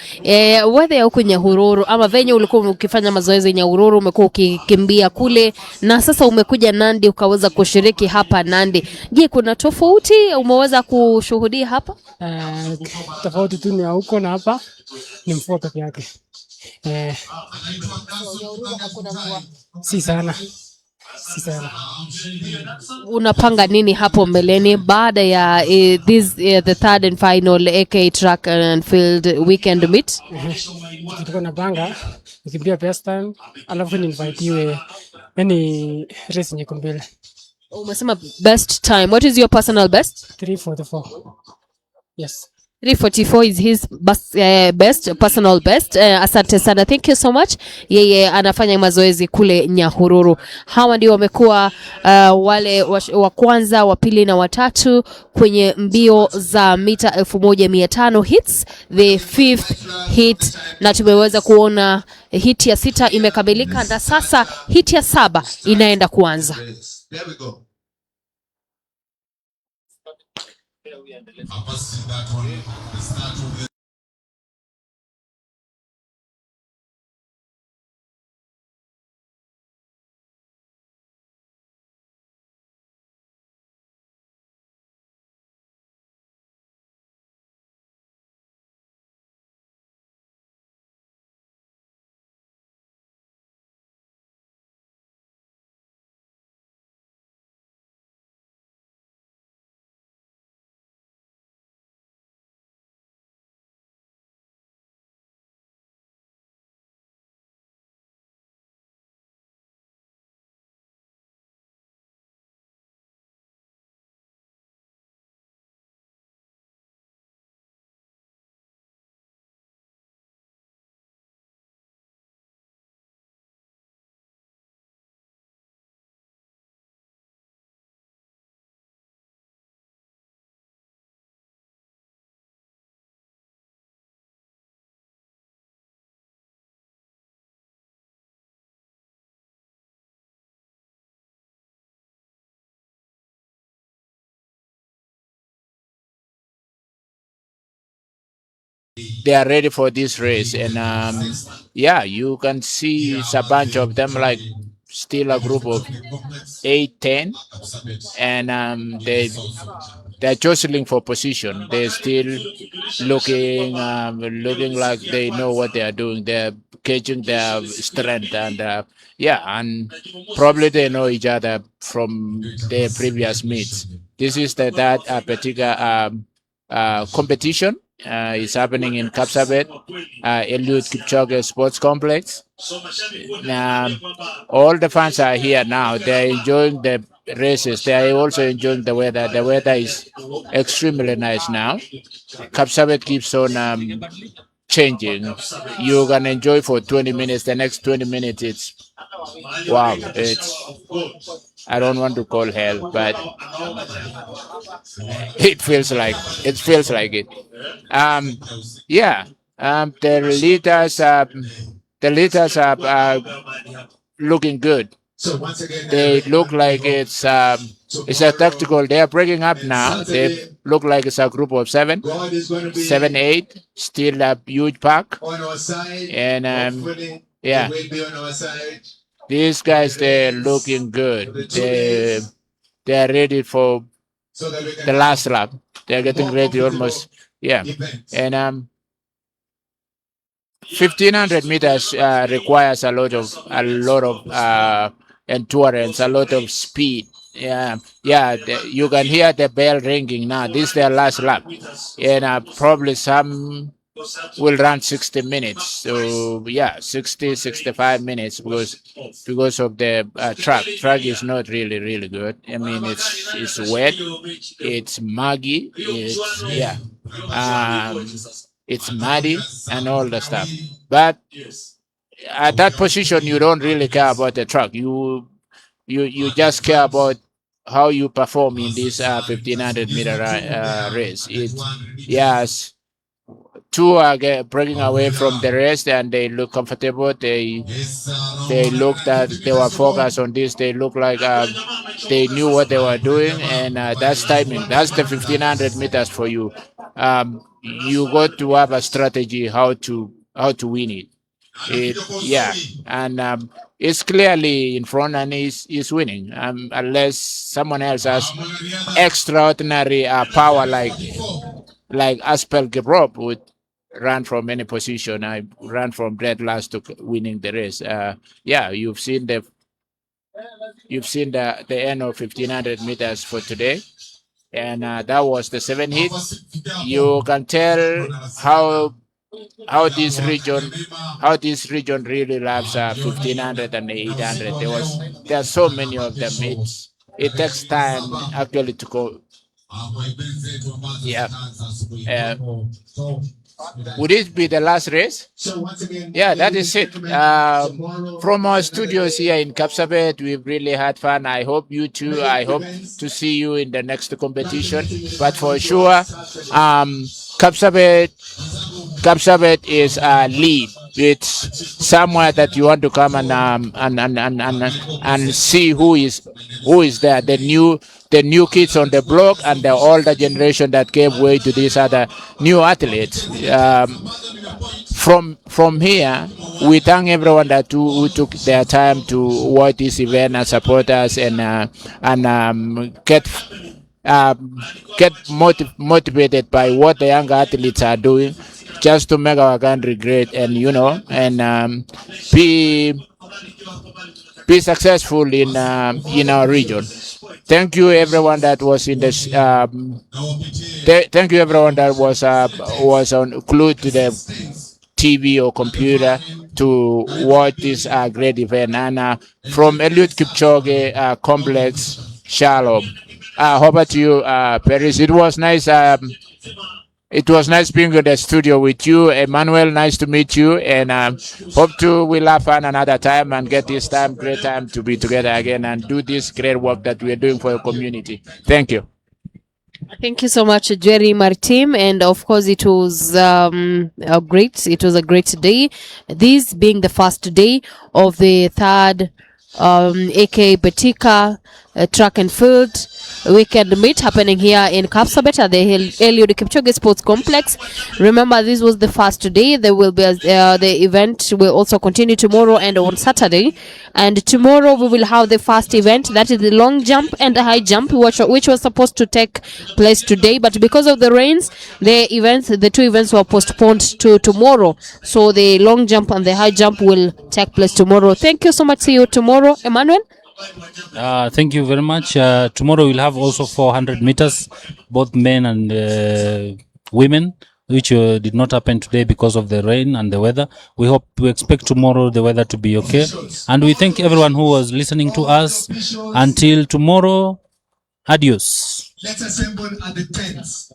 Wewe huko Nyahururu ama venye ulikuwa ukifanya mazoezi Nyahururu, umekuwa ukikimbia kule na sasa umekuja Nandi ukaweza kushiriki hapa Nandi. Je, kuna tofauti umeweza kushuhudia hapa? Tofauti tu ni huko na hapa ni mvua peke yake. Si sana. Unapanga nini hapo mbeleni baada ya the third and final AK track and field weekend meet? Tulikuwa napanga nikimbia best time, alafu ninvitiwe yani race nyeko mbele. Umesema best time. What is your personal best? 344. Yes. 344 is his best personal best. Asante sana, thank you so much. Yeye anafanya mazoezi kule Nyahururu. Hawa ndio wamekuwa wale wa kwanza, wa pili na watatu kwenye mbio za mita 1500 hits, the 5th hit, na tumeweza kuona hit ya 6 imekamilika na sasa hit ya 7 inaenda kuanza. There we go. Hapa si that one, the start of the they are ready for this race. And yeah, you can see it's a bunch of them, like still a group of 8, 10, and they're jostling for position. They're still looking like they know what they are doing. They're gauging their strength, and yeah, and probably they know each other from their previous meets. This is that Betika competition. Is happening in Kapsabet, Eliud Kipchoge Sports Complex. All the fans are here now. They're enjoying the races. They are also enjoying the weather. The weather is extremely nice now. Kapsabet keeps on changing. You can enjoy for 20 minutes. The next 20 minutes, it's wow. I don't want to call hell, but it feels like it. Um, yeah. The leaders are looking good. They look like it's a tactical. They are breaking up now. They look like it's a group of 7, 8, still a huge pack. And yeah, these guys, they're looking good. They're ready for the last lap. They're getting ready almost. Yeah, and 1500 meters requires a lot of endurance, a lot of speed. Yeah, yeah. You can hear the bell ringing now. This is their last lap, and probably some will run 60 minutes. So yeah, 60, 65 minutes because of the track. Track is not really good. I mean, it's wet, it's muggy, um, it's muddy and all the stuff. But at that position, you don't really care about the track. You just care about how you perform in this 1500-meter race. Yes, two are breaking away from the rest, and they look comfortable. They looked at, they were focused on this. They look like they knew what they were doing, and that's timing. That's the 1500 meters for you. You got to have a strategy how to win it. Yeah, and it's clearly in front, and is winning. Unless someone else has extraordinary power like Aspel Gebrob would run from any position. I ran from dead last to winning the race. Yeah, you've seen the end of 1500 meters for today, and that was the 7th heat. You can tell how this region really loves 1500 and 800. There are so many of them. It takes time actually to go. Yeah. Would it be the last race? Yeah, that is it. From our studios here in Kapsabet, we've really had fun. I hope you too. I hope to see you in the next competition. But for sure, Kapsabet is a lead. it's somewhere that you want to come and see who is there, the new kids on the block and the older generation that gave way to these other new athletes. From here, we thank everyone who took their time to watch this event and support us and get motivated by what the young athletes are doing, just to make our country great and be successful in our region. Thank you everyone that was in this. Thank you everyone that was glued to the TV or computer to watch this great event. And from Eliud Kipchoge Complex, Shalom. How about you, Paris? It was nice. It was nice being in the studio with you, Emmanuel. Nice to meet you, and hope we'll have fun another time and get this great time to be together again and do this great work that we are doing for your community. Thank you. Thank you so much, Jerry Martim, and of course it was great. It was a great day. This being the first day of the third AK Betika track and field weekend meet happening here in Kapsabet at the Eliud Kipchoge Sports Complex. Remember, this was the first day. There will be the event will also continue tomorrow and on Saturday. And tomorrow we will have the first event, that is the long jump and the high jump, which was supposed to take place today, but because of the rains, the two events were postponed to tomorrow. So the long jump and the high jump will take place tomorrow. Thank you so much. See you tomorrow, Emmanuel. Thank you very much. Tomorrow we'll have also 400 meters, both men and women, which did not happen today because of the rain and the weather. We expect tomorrow the weather to be okay. And we thank everyone who was listening to us. Until tomorrow, adios. Let's assemble at the tents.